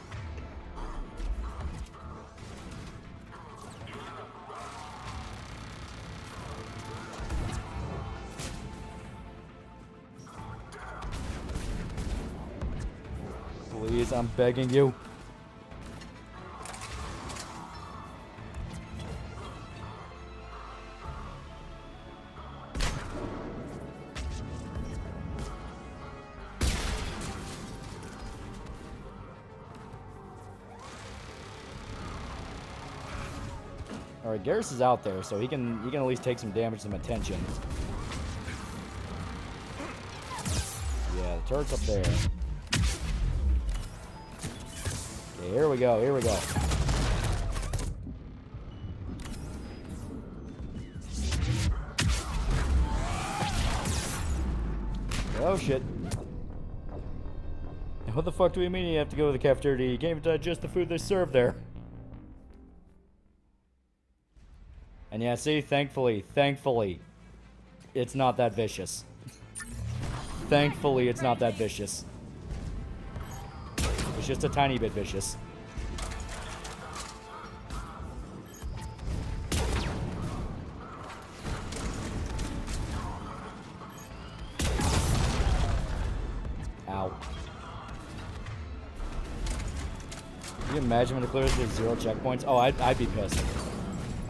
Please, I'm begging you. Alright, Garrus is out there, so he can at least take some damage, some attention. Yeah, the turret's up there. Okay, here we go, here we go. Oh shit. Now what the fuck do we mean you have to go to the cafeteria? You can't even digest the food they serve there. And yeah, see, thankfully, it's not that vicious. Thankfully, it's not that vicious. It's just a tiny bit vicious. Ow. Can you imagine when it clears with 0 checkpoints? Oh, I'd be pissed.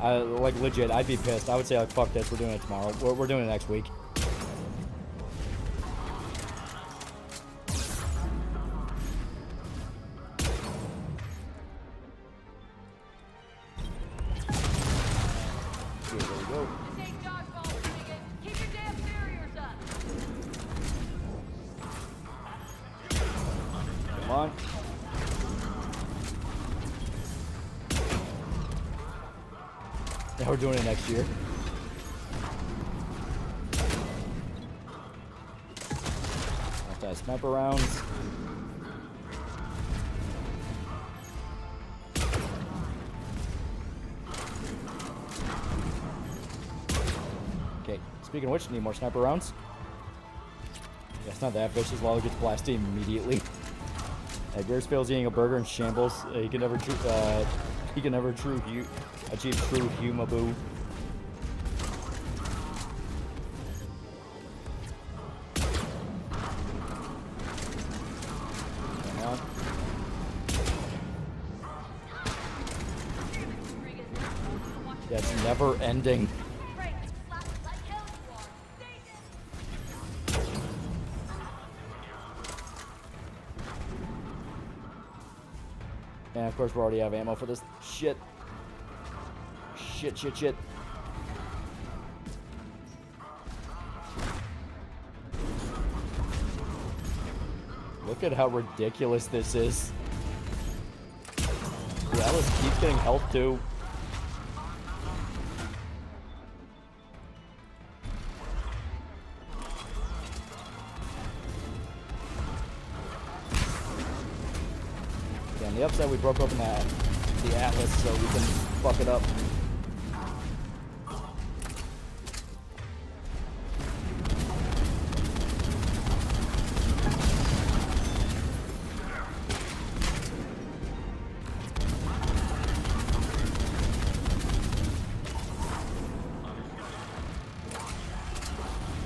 Like, legit, I'd be pissed. I would say, like, fuck this, we're doing it tomorrow. We're doing it next week. Here we go. Keep your damn barriers up. Come on. Now we're doing it next year. Sniper rounds. Okay, speaking of which, need more sniper rounds. Yeah, it's not that vicious. Lalo gets blasted immediately. Garrus fails eating a burger in shambles. He can never achieve true humaboo. Come on. Yeah, it's never ending. And of course, we already have ammo for this shit. Shit. Look at how ridiculous this is. Yeah, Alice keeps getting health too. Yeah, on the upside, we broke open the Atlas so we can fuck it up.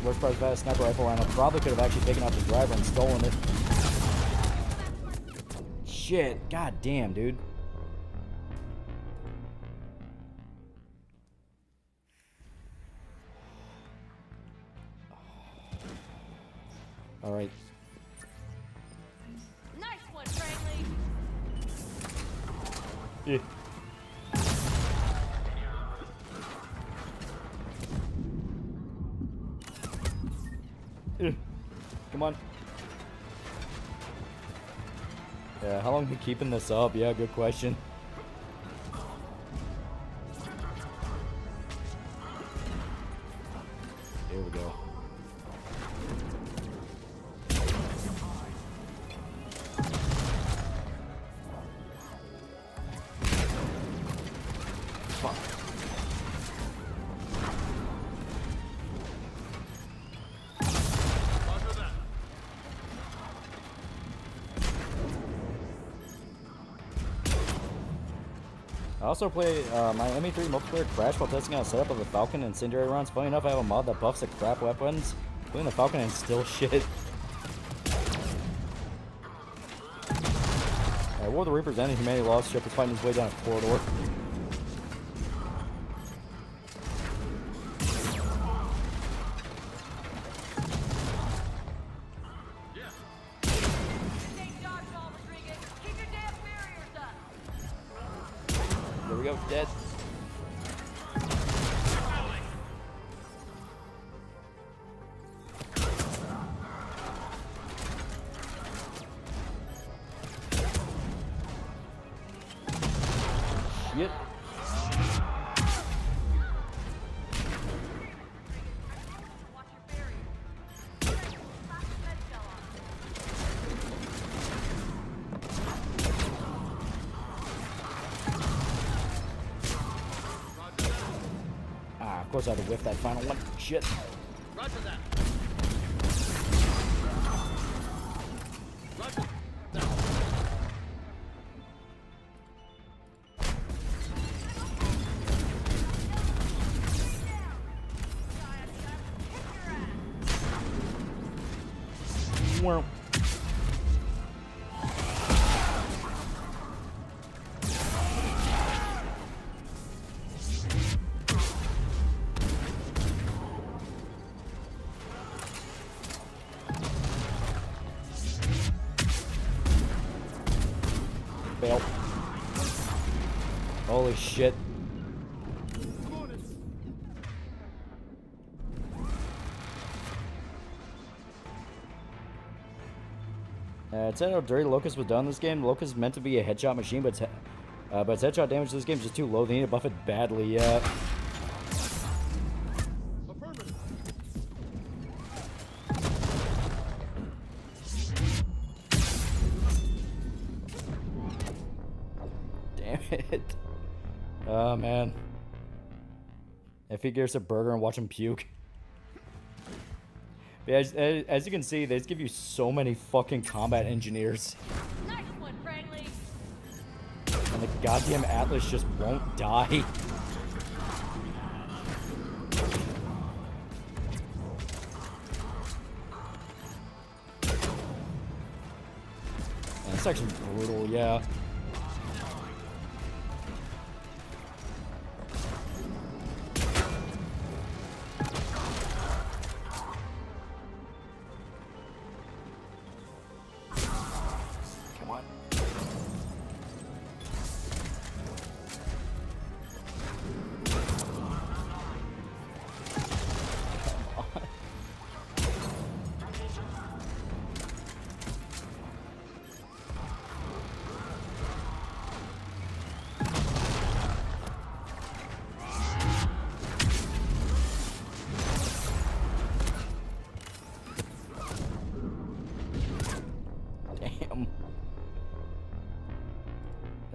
Worst part about a sniper rifle round, I probably could have actually taken out the driver and stolen it. Shit, god damn, dude. All right. Nice one, Franklin. Yeah. Come on. Yeah, how long are we keeping this up? Yeah, good question. Here we go. Fuck. also play my ME3 multiplayer crashed while testing out a setup of the Falcon and incendiary rounds. Funny enough, I have a mod that buffs the crap weapons, including the Falcon, and still shit. Alright, War of the Reapers ended. Humanity lost. Shepard's fighting his way down a corridor. There we go, dead. Shit. Of course I had to whiff that final one. Shit. Roger that. Roger that. Well. Fail. Holy shit. It's how dirty Locust was done in this game. Locust is meant to be a headshot machine, but its headshot damage to this game is just too low. They need to buff it badly, yeah. Damn it. Oh, man. If he gives a burger and watch him puke. But as you can see, they just give you so many fucking combat engineers. Nice one, Franklin. And the goddamn Atlas just won't die. Man, this section's brutal, yeah.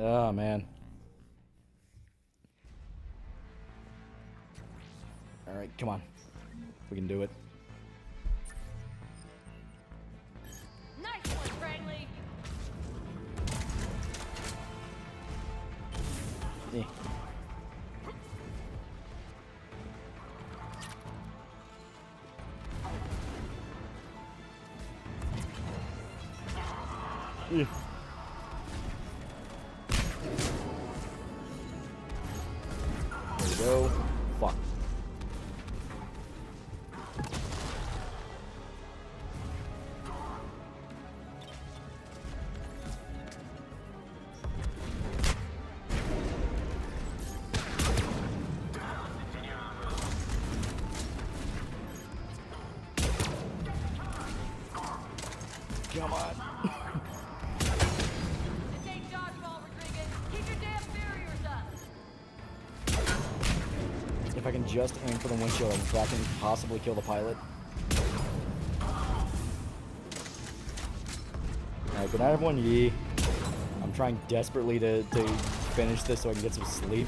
Oh, man. Alright, come on. We can do it. Nice one, Franklin. Yeah. Yeah. There we go. Fuck. Come on. If I can just aim for the windshield, I can possibly kill the pilot. Alright, good night everyone, yee. I'm trying desperately to finish this so I can get some sleep.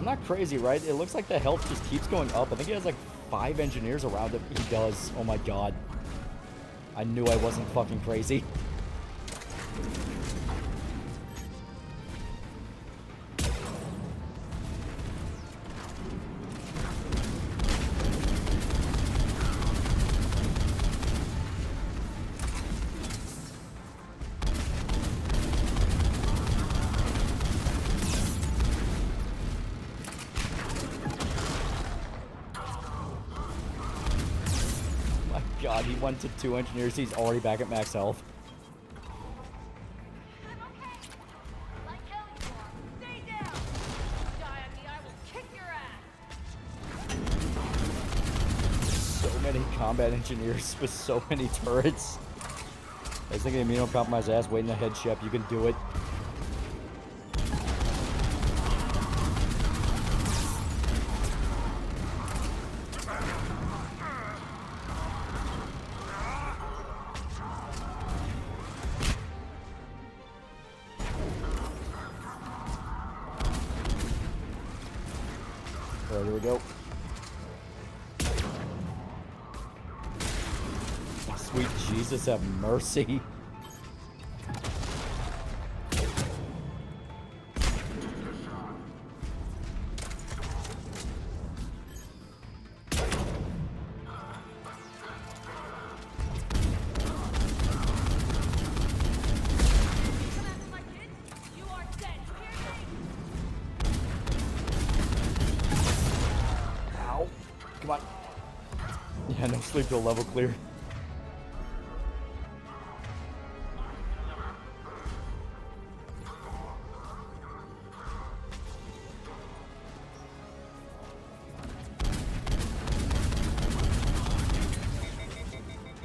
I'm not crazy, right? It looks like the health just keeps going up. I think he has like 5 engineers around him. He does. Oh my god. I knew I wasn't fucking crazy. God, he went to 2 engineers. He's already back at max health. So many combat engineers with so many turrets. I was thinking immunocompromised ass waiting the head Shep. You can do it. There we go. Sweet Jesus, have mercy. Come on. Yeah, no sleep till level clear.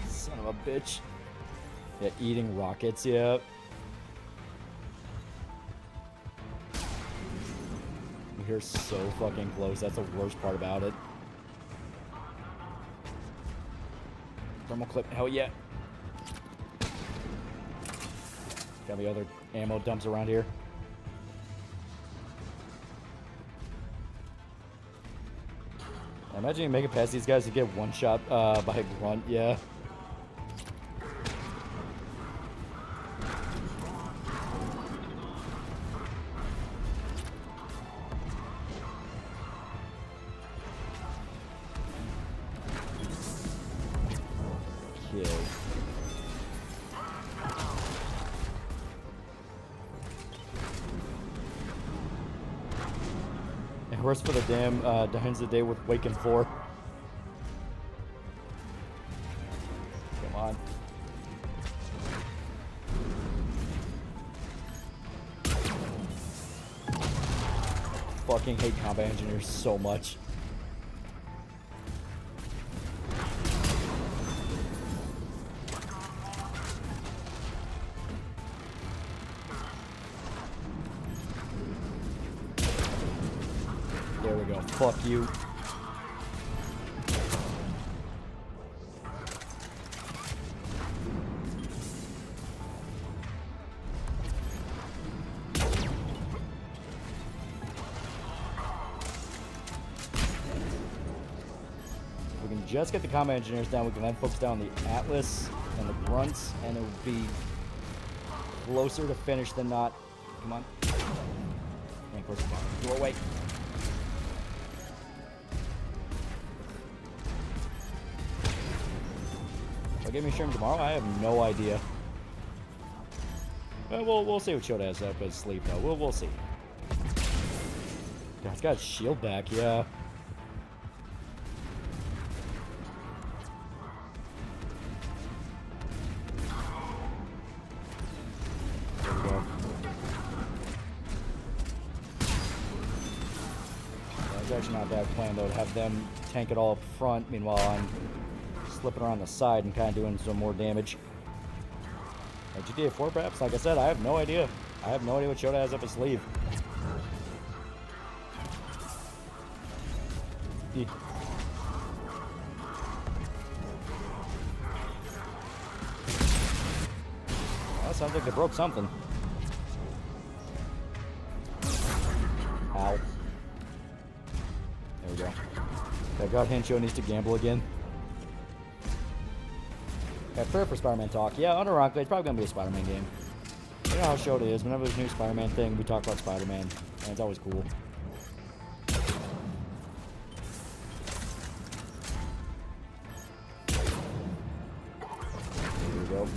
Son of a bitch. Yeah, eating rockets, yeah. We're so fucking close. That's the worst part about it. Thermal clip, hell yeah. Got any other ammo dumps around here? I imagine you make it past these guys to get one shot by a grunt, yeah. Rest for the damn ends the day with Waken 4. Come on. Fucking hate combat engineers so much. There we go. Fuck you. We can just get the combat engineers down. We can then focus down the Atlas and the grunts, and it would be closer to finish than not. Come on. And of course, go away. I'll give me a stream tomorrow. I have no idea. Well, we'll see what Shota has up his sleeve though. We'll see. God, it's got his shield back, yeah. There we go. That's actually not a bad plan though, to have them tank it all up front. Meanwhile, I'm slipping around the side and kind of doing some more damage. GTA 4 perhaps? Like I said, I have no idea. I have no idea what Shota has up his sleeve. Well, sounds like they broke something. Ow. That God Hencho needs to gamble again. Yeah, prayer for Spider-Man talk. Yeah, unironically, it's probably gonna be a Spider-Man game. You know how Showed is. Whenever there's a new Spider-Man thing, we talk about Spider-Man. And it's always cool. Here we go.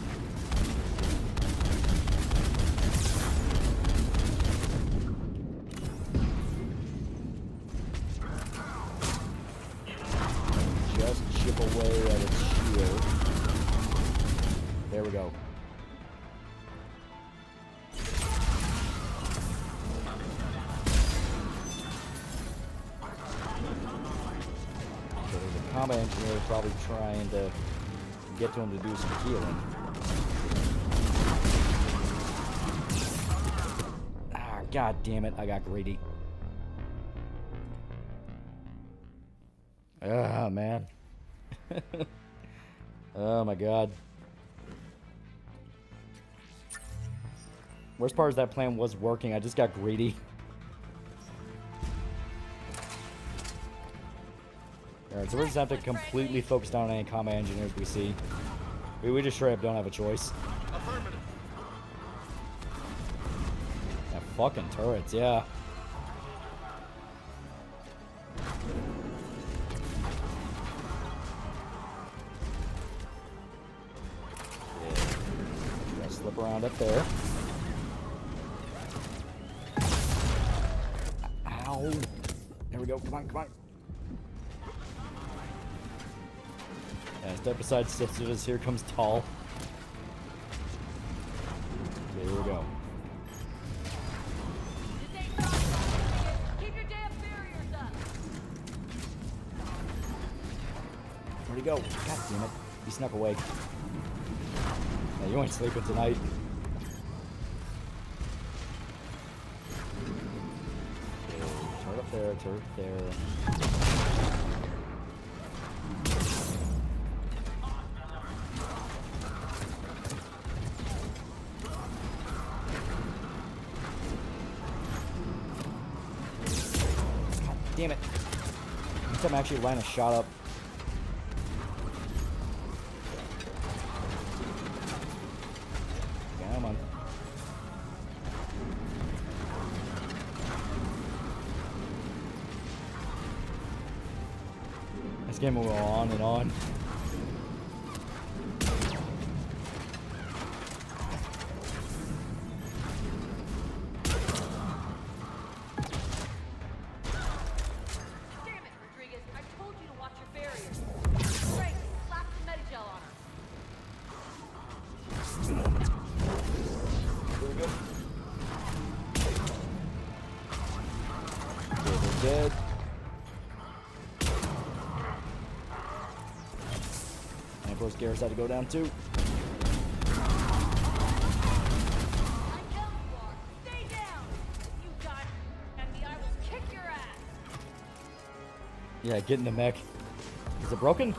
Just chip away at its shield. There we go. So the combat engineer is probably trying to get to him to do some healing. Ah, god damn it, I got greedy. Ah, man. Oh my god. Worst part is that plan was working, I just got greedy. Alright, so we're just have to completely focus down on any combat engineers we see. We just straight up don't have a choice. That fucking turrets, yeah. Gotta slip around up there. Ow. There we go, come on, come on. Yeah, step aside, Sisyphus. Here comes Tall. Okay, here we go. Keep your damn barriers up. Where'd he go? God damn it. He snuck away. Yeah, you ain't sleeping tonight. Okay, turret up there, turret there. Damn it. Next time I actually line a shot up. Come on. This game will go on and on. Dead. And of course Garrus had to go down too. Yeah, get in the mech. Is it broken?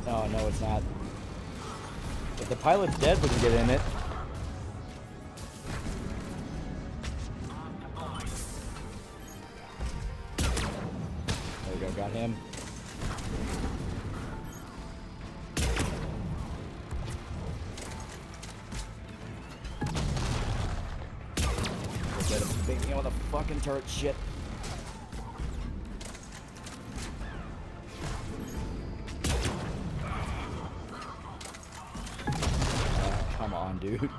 Oh, no, it's not. If the pilot's dead, we can get in it. There we go, got him. Get him, beat me with a fucking turret shit. Come on, dude.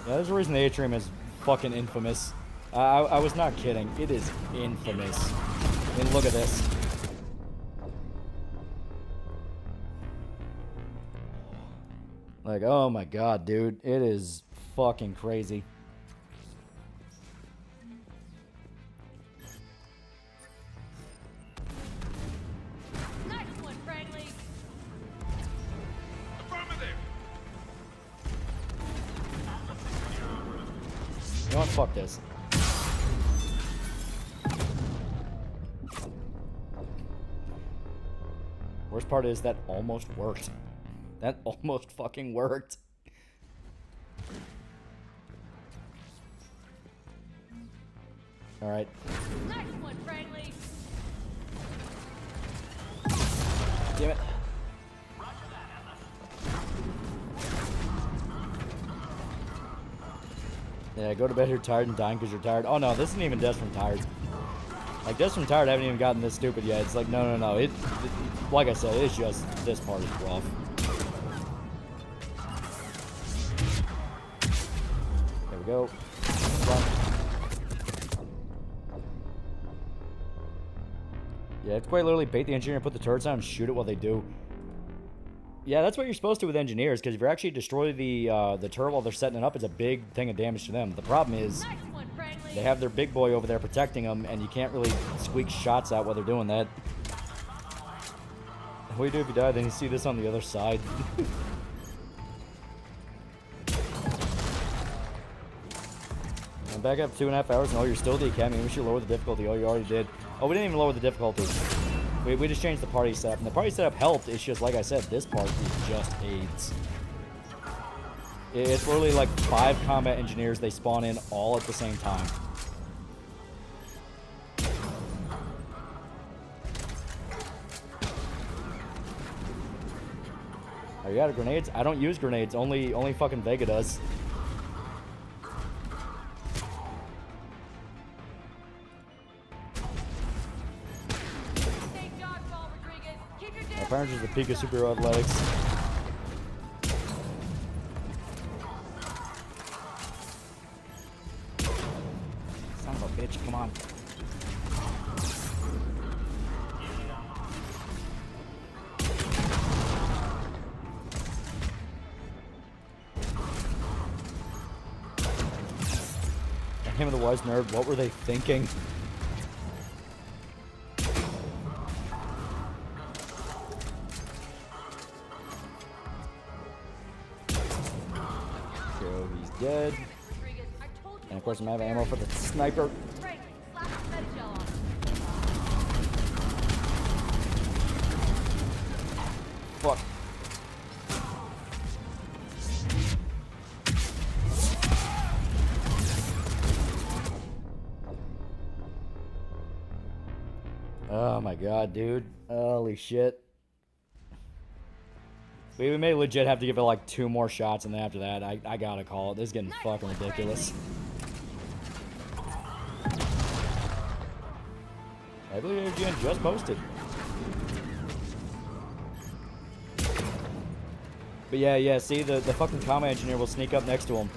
Yeah, there's a reason the Atrium is fucking infamous. I was not kidding. It is infamous. I mean, look at this. Like, oh my god, dude. It is fucking crazy. Nice one, Fragley. You know what? Fuck this. Worst part is that almost worked. That almost fucking worked. All right. Nice one, Franklin. Damn it. Yeah, go to bed, you're tired and dying because you're tired. Oh no, this isn't even Death from Tired. Like, Death from Tired haven't even gotten this stupid yet. It's like, no. It like I said, it's just, this part is rough. There we go. Run. Yeah, it's quite literally bait the engineer and put the turrets down and shoot it while they do. Yeah, that's what you're supposed to with engineers, because if you actually destroy the turret while they're setting it up, it's a big thing of damage to them. The problem is, they have their big boy over there protecting them, and you can't really squeak shots out while they're doing that. What do you do if you die? Then you see this on the other side. And back up 2.5 hours, and oh, you're still at the academy. We should lower the difficulty. Oh, you already did. Oh, we didn't even lower the difficulty. We just changed the party setup, and the party setup helped. It's just, like I said, this part is just AIDS. It's literally like 5 combat engineers. They spawn in all at the same time. Are you out of grenades? I don't use grenades. Only fucking Vega does. Apparently, the peak of superhero athletics. Son of a bitch, come on. Him and the wise nerd, what were they thinking? Dead. And of course I'm out of ammo for the sniper. Fuck. Oh my god, dude. Holy shit. We may legit have to give it like 2 more shots, and then after that, I gotta call it. This is getting fucking ridiculous. I believe AGN just posted. But yeah, see, the fucking combat engineer will sneak up next to him.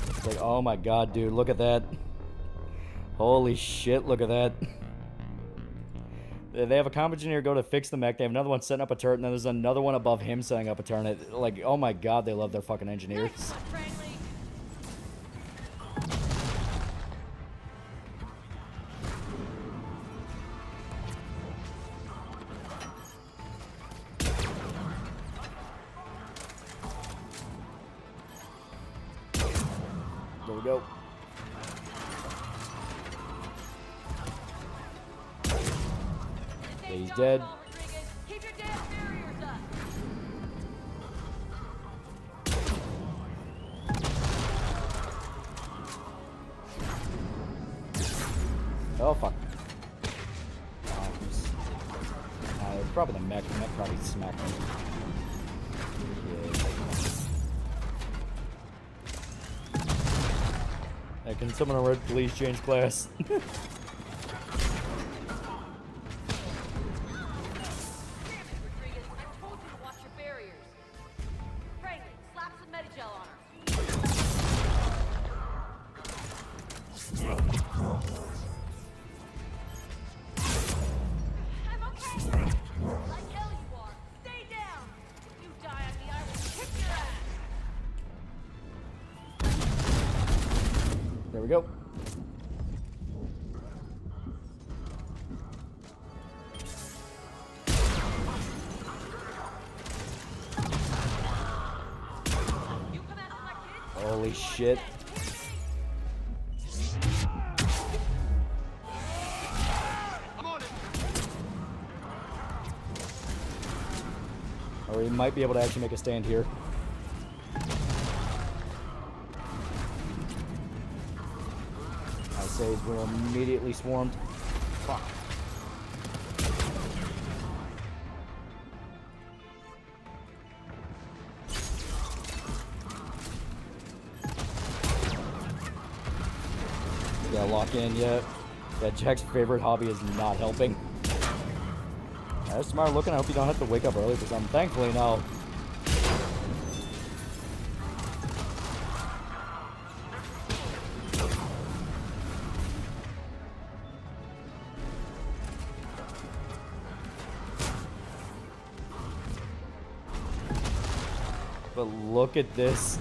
It's like, oh my god, dude, look at that. Holy shit, look at that. They have a combat engineer go to fix the mech. They have another one setting up a turret, and then there's another one above him setting up a turret. Like, oh my god, they love their fucking engineers. There we go. He's dead. Oh fuck. Probably the mech. The mech probably smacked me. Yeah. Can someone alert please change class? There we go. Holy shit. Or he might be able to actually make a stand here. saves. We're immediately swarmed. Fuck. Yeah, lock in yet. Yeah, Jack's favorite hobby is not helping. That's smart looking. I hope you don't have to wake up early for something. Thankfully, no. But look at this.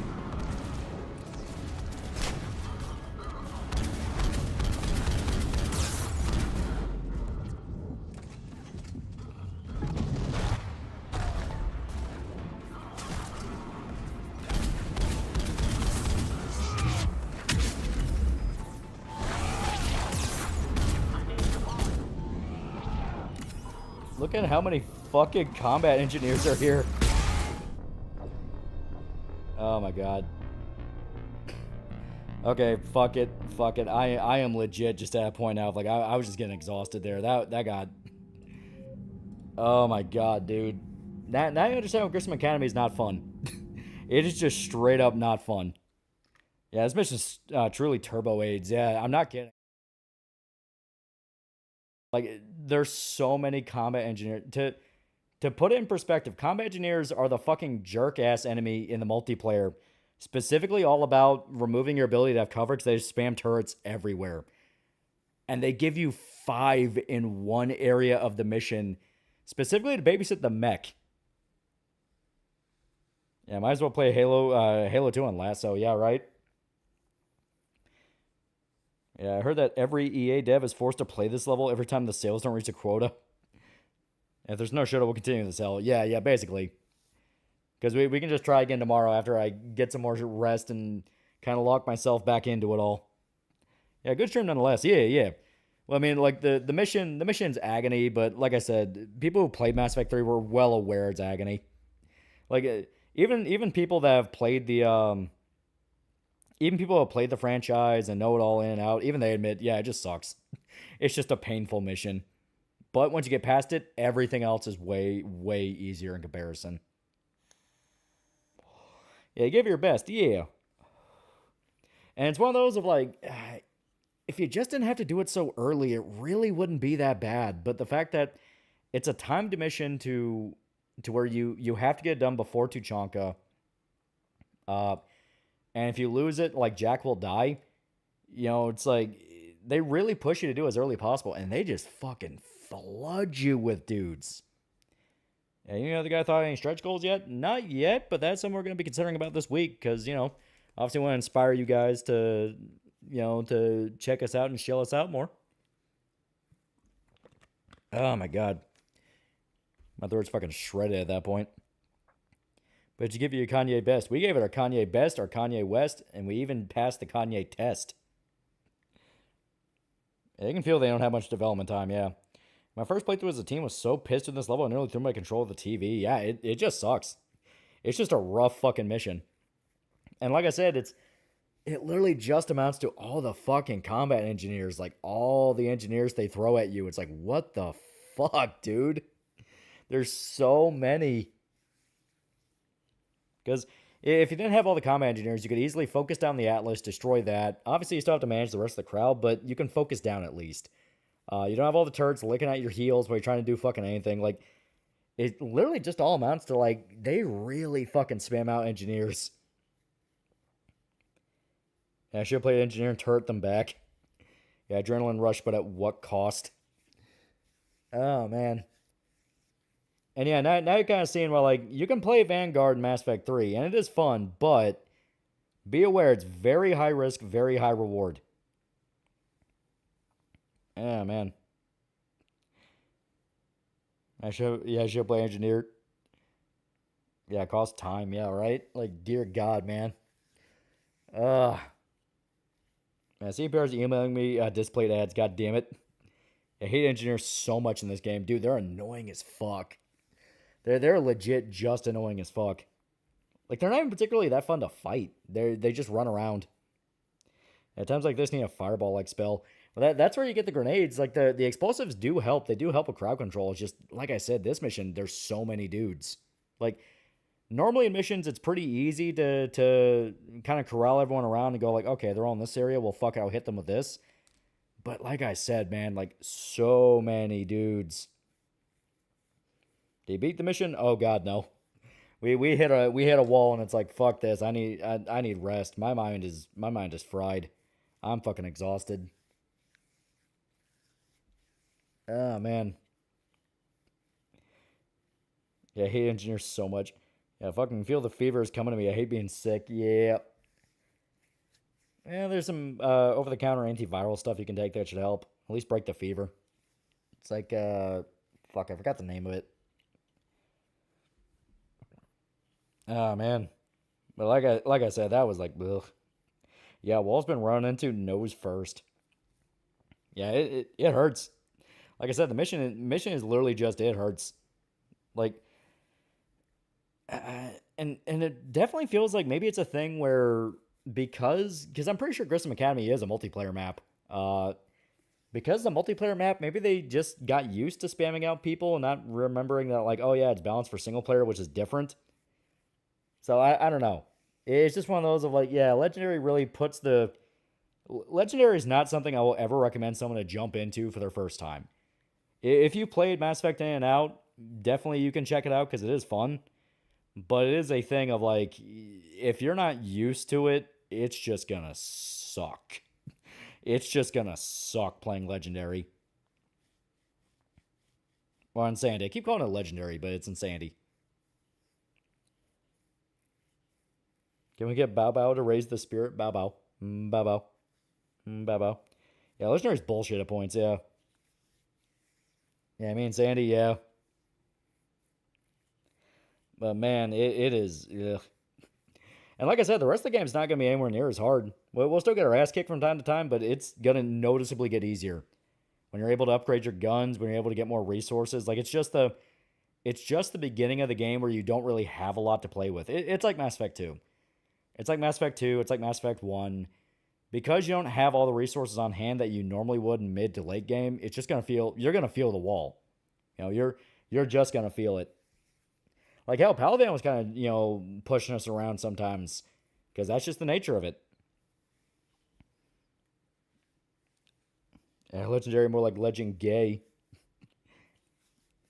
Look at how many fucking combat engineers are here. Oh my god. Okay, fuck it. Fuck it. I am legit just at a point now of like I was just getting exhausted there. That got. Oh my god, dude. Now you understand why Grissom Academy is not fun. It is just straight up not fun. Yeah, this mission's truly turbo AIDS. Yeah, I'm not kidding. Like, there's so many combat engineers. To put it in perspective, combat engineers are the fucking jerk-ass enemy in the multiplayer. Specifically all about removing your ability to have coverage. They just spam turrets everywhere. And they give you 5 in one area of the mission. Specifically to babysit the mech. Yeah, might as well play Halo 2 on last, so yeah, right? Yeah, I heard that every EA dev is forced to play this level every time the sales don't reach a quota. If there's no shooter, we'll continue to sell. Yeah, basically. Because we can just try again tomorrow after I get some more rest and kind of lock myself back into it all. Yeah, good stream nonetheless. Yeah. Well, I mean, like, the mission's agony, but like I said, people who played Mass Effect 3 were well aware it's agony. Like, even people that have played the, even people who have played the franchise and know it all in and out, even they admit, yeah, it just sucks. It's just a painful mission. But once you get past it, everything else is way, way easier in comparison. Yeah, give it your best. Yeah. And it's one of those of like, if you just didn't have to do it so early, it really wouldn't be that bad. But the fact that it's a timed mission to where you have to get it done before Tuchanka. And if you lose it, like, Jack will die. You know, it's like, they really push you to do it as early as possible. And they just fucking flood you with dudes. And you know the guy thought of any stretch goals yet? Not yet, but that's something we're going to be considering about this week. Because, you know, obviously want to inspire you guys to, you know, to check us out and shell us out more. Oh my god. My throat's fucking shredded at that point. But to give you a Kanye best, we gave it our Kanye best, our Kanye West, and we even passed the Kanye test. Yeah, you can feel they don't have much development time, yeah. My first playthrough as a team was so pissed with this level, I nearly threw my control of the TV. Yeah, it just sucks. It's just a rough fucking mission. And like I said, it literally just amounts to all the fucking combat engineers. Like, all the engineers they throw at you. It's like, what the fuck, dude? There's so many. Because if you didn't have all the combat engineers, you could easily focus down the Atlas, destroy that. Obviously, you still have to manage the rest of the crowd, but you can focus down at least. You don't have all the turrets licking at your heels while you're trying to do fucking anything. Like, it literally just all amounts to, like, they really fucking spam out engineers. Yeah, I should have played engineer and turret them back. Yeah, adrenaline rush, but at what cost? Oh, man. And yeah, now you're kind of seeing, well, like, you can play Vanguard in Mass Effect 3, and it is fun, but be aware it's very high risk, very high reward. Yeah, man. I should play engineer. Yeah, it costs time, yeah, right? Like, dear God, man. Man, CPR's emailing me displayed ads, god damn it. I hate engineers so much in this game. Dude, they're annoying as fuck. They're legit just annoying as fuck. Like, they're not even particularly that fun to fight. They just run around. At times like this, need a fireball-like spell. But that's where you get the grenades. Like, the explosives do help. They do help with crowd control. It's just, like I said, this mission, there's so many dudes. Like, normally in missions, it's pretty easy to kind of corral everyone around and go like, okay, they're all in this area. Well, fuck it, I'll hit them with this. But like I said, man, like, so many dudes. Did you beat the mission? Oh, God, no. We hit a wall, and it's like, fuck this. I need rest. My mind is fried. I'm fucking exhausted. Oh, man. Yeah, I hate engineers so much. Yeah, I fucking feel the fever is coming to me. I hate being sick. Yeah. Yeah, there's some over-the-counter antiviral stuff you can take that should help. At least break the fever. It's like, fuck, I forgot the name of it. Oh, man. But like I said, that was like, ugh. Yeah, wall's been run into nose first. Yeah, it hurts. Like I said, the mission is literally just, it hurts. Like, and it definitely feels like maybe it's a thing where, because I'm pretty sure Grissom Academy is a multiplayer map. Because the multiplayer map, maybe they just got used to spamming out people and not remembering that, like, oh yeah, it's balanced for single player, which is different. So I don't know. It's just one of those of like, yeah, Legendary really puts the... Legendary is not something I will ever recommend someone to jump into for their first time. If you played Mass Effect in and out, definitely you can check it out because it is fun. But it is a thing of like, if you're not used to it, it's just gonna suck. It's just gonna suck playing Legendary. Or Insanity. I keep calling it Legendary, but it's Insanity. Can we get Bow Bow to raise the spirit? Bow Bow. Bow Bow. Bow Bow. Yeah, Legendary's bullshit at points, yeah. Yeah, I mean, Sandy, yeah. But man, it is... Ugh. And like I said, the rest of the game's not going to be anywhere near as hard. We'll still get our ass kicked from time to time, but it's going to noticeably get easier. When you're able to upgrade your guns, when you're able to get more resources. Like, it's just the beginning of the game where you don't really have a lot to play with. It's like Mass Effect 2. It's like Mass Effect 2. It's like Mass Effect 1. Because you don't have all the resources on hand that you normally would in mid to late game, it's just going to feel... You're going to feel the wall. You know, you're just going to feel it. Like, hell, Paladin was kind of, you know, pushing us around sometimes. Because that's just the nature of it. Yeah, Legendary, more like Legend Gay.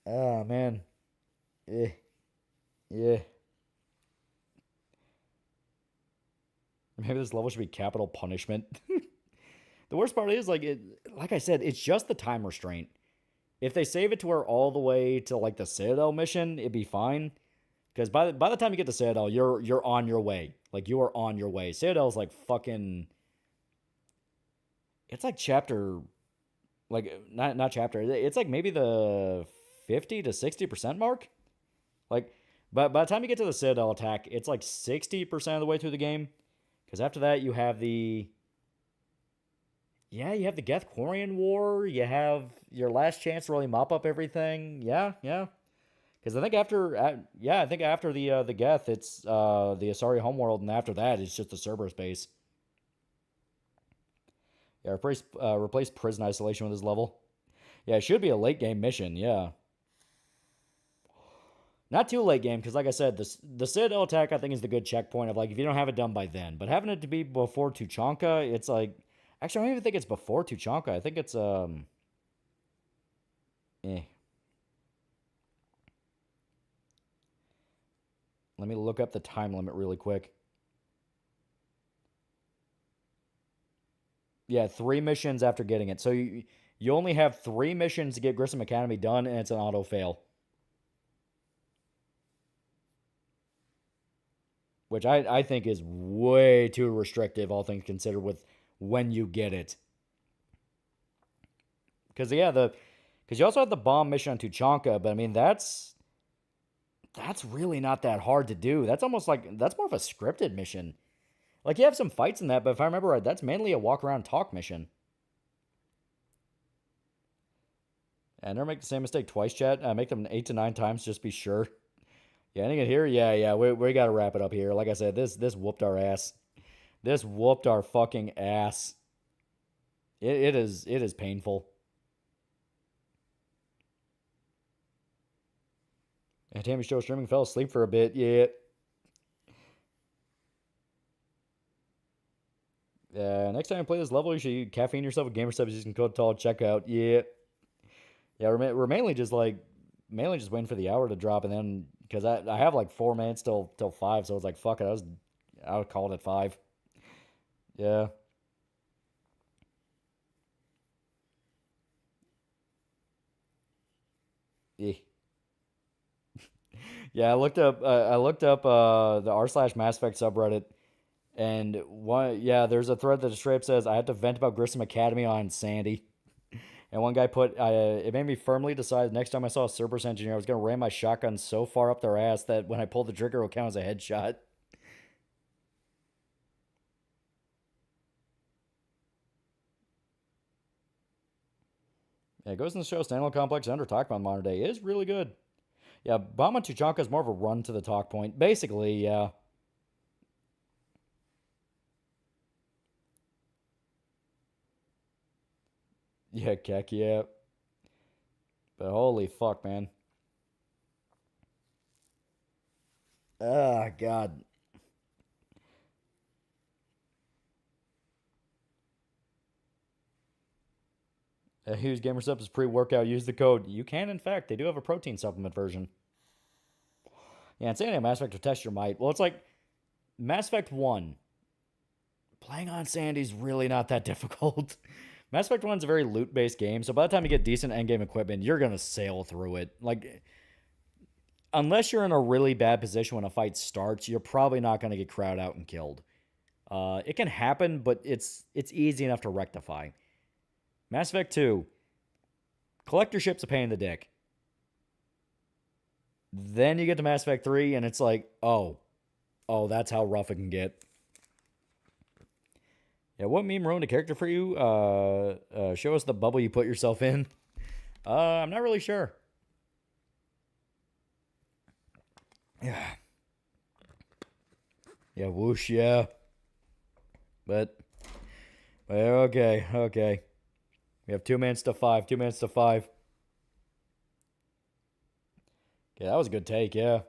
Oh, man. Yeah. Maybe this level should be capital punishment. The worst part is, like I said, it's just the time restraint. If they save it to where all the way to, like, the Citadel mission, it'd be fine. Because by the time you get to Citadel, you're on your way. Like, you are on your way. Citadel's like fucking... It's like chapter... Like, not chapter. It's like maybe the 50 to 60% mark. Like, by the time you get to the Citadel attack, it's like 60% of the way through the game. Because after that, you have the... Yeah, you have the Geth Quarian War. You have your last chance to really mop up everything. Yeah. Because I think after the Geth, it's the Asari homeworld, and after that, it's just the Cerberus base. Yeah, replace prison isolation with this level. Yeah, it should be a late game mission. Yeah, not too late game because, like I said, the Citadel attack I think is the good checkpoint of like if you don't have it done by then. But having it to be before Tuchanka, it's like actually I don't even think it's before Tuchanka. I think it's Let me look up the time limit really quick. Yeah, 3 missions after getting it. So you only have 3 missions to get Grissom Academy done, and it's an auto fail. Which I think is way too restrictive, all things considered, with when you get it. Because, yeah, because you also have the bomb mission on Tuchanka, but, I mean, that's really not that hard to do. That's almost like... That's more of a scripted mission. Like, you have some fights in that, but if I remember right, that's mainly a walk-around talk mission. And never make the same mistake twice, chat. Make them 8 to 9 times, just be sure. Yeah, anything here? Yeah, we got to wrap it up here. Like I said, this whooped our ass. This whooped our fucking ass. It is painful. And Tammy Show streaming fell asleep for a bit. Yeah. Next time you play this level, you should caffeine yourself with gamer subs using code TALL checkout. Yeah. Yeah, we're mainly just waiting for the hour to drop, and then because I have like 4 minutes till 5, so it's like fuck it. I would call it at 5. Yeah. Yeah. Yeah, I looked up the r/Mass Effect subreddit, and there's a thread that straight up says I had to vent about Grissom Academy on Sandy. And one guy put, it made me firmly decide next time I saw a Cerberus engineer, I was going to ram my shotgun so far up their ass that when I pulled the trigger, it would count as a headshot. Yeah, it goes in the show, Standalone Complex under talk about modern day is really good. Yeah, Bomb on Tuchanka is more of a run to the talk point. Basically, yeah. Yeah, Keck, yeah. But holy fuck, man. Ah, God. Hughes Gamer Subs is pre-workout. Use the code. You can, in fact. They do have a protein supplement version. Yeah, and saying Mass Effect to test your might. Well, it's like Mass Effect 1. Playing on Sandy's really not that difficult. Mass Effect 1 is a very loot-based game, so by the time you get decent endgame equipment, you're going to sail through it. Like, unless you're in a really bad position when a fight starts, you're probably not going to get crowd out and killed. It can happen, but it's easy enough to rectify. Mass Effect 2. Collector ship's a pain in the dick. Then you get to Mass Effect 3, and it's like, oh, that's how rough it can get. Yeah, what meme ruined a character for you? Show us the bubble you put yourself in. I'm not really sure. Yeah. Yeah, whoosh, yeah. But okay. We have 2 minutes to 5. 2 minutes to 5. Yeah, that was a good take, yeah.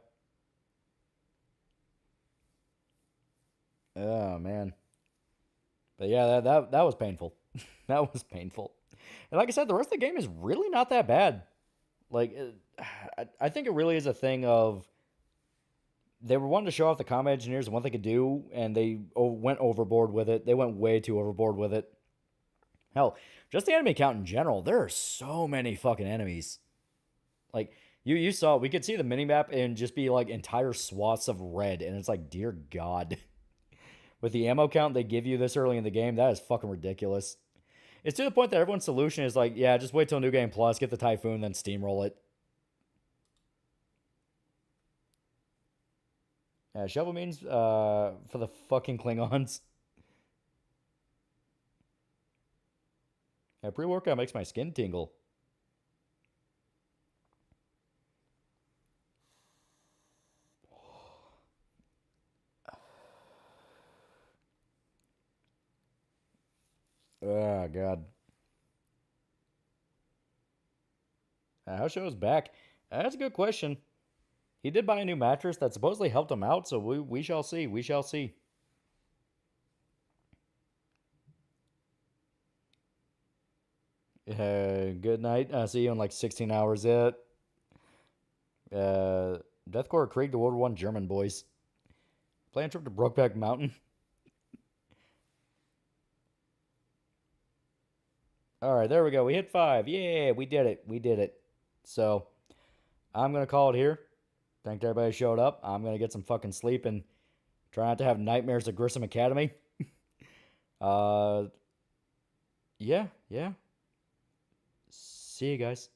Oh, man. But yeah, that was painful. That was painful. And like I said, the rest of the game is really not that bad. Like, I think it really is a thing of they were wanting to show off the combat engineers and what they could do, and they went overboard with it. They went way too overboard with it. Hell, just the enemy count in general, there are so many fucking enemies. Like, you saw, we could see the minimap and just be like entire swaths of red, and it's like, dear God. With the ammo count they give you this early in the game, that is fucking ridiculous. It's to the point that everyone's solution is like, yeah, just wait till New Game Plus, get the Typhoon, then steamroll it. Yeah, shovel means for the fucking Klingons. Yeah, pre-workout makes my skin tingle. Oh, God. How show's back? That's a good question. He did buy a new mattress that supposedly helped him out, so we shall see. We shall see. Good night. See you in like 16 hours yet. Deathcore Krieg to World War I German boys. Plan trip to Brokeback Mountain. Alright, there we go. We hit 5. Yeah, we did it. We did it. So, I'm going to call it here. Thank everybody who showed up. I'm going to get some fucking sleep and try not to have nightmares at Grissom Academy. Yeah. See you guys.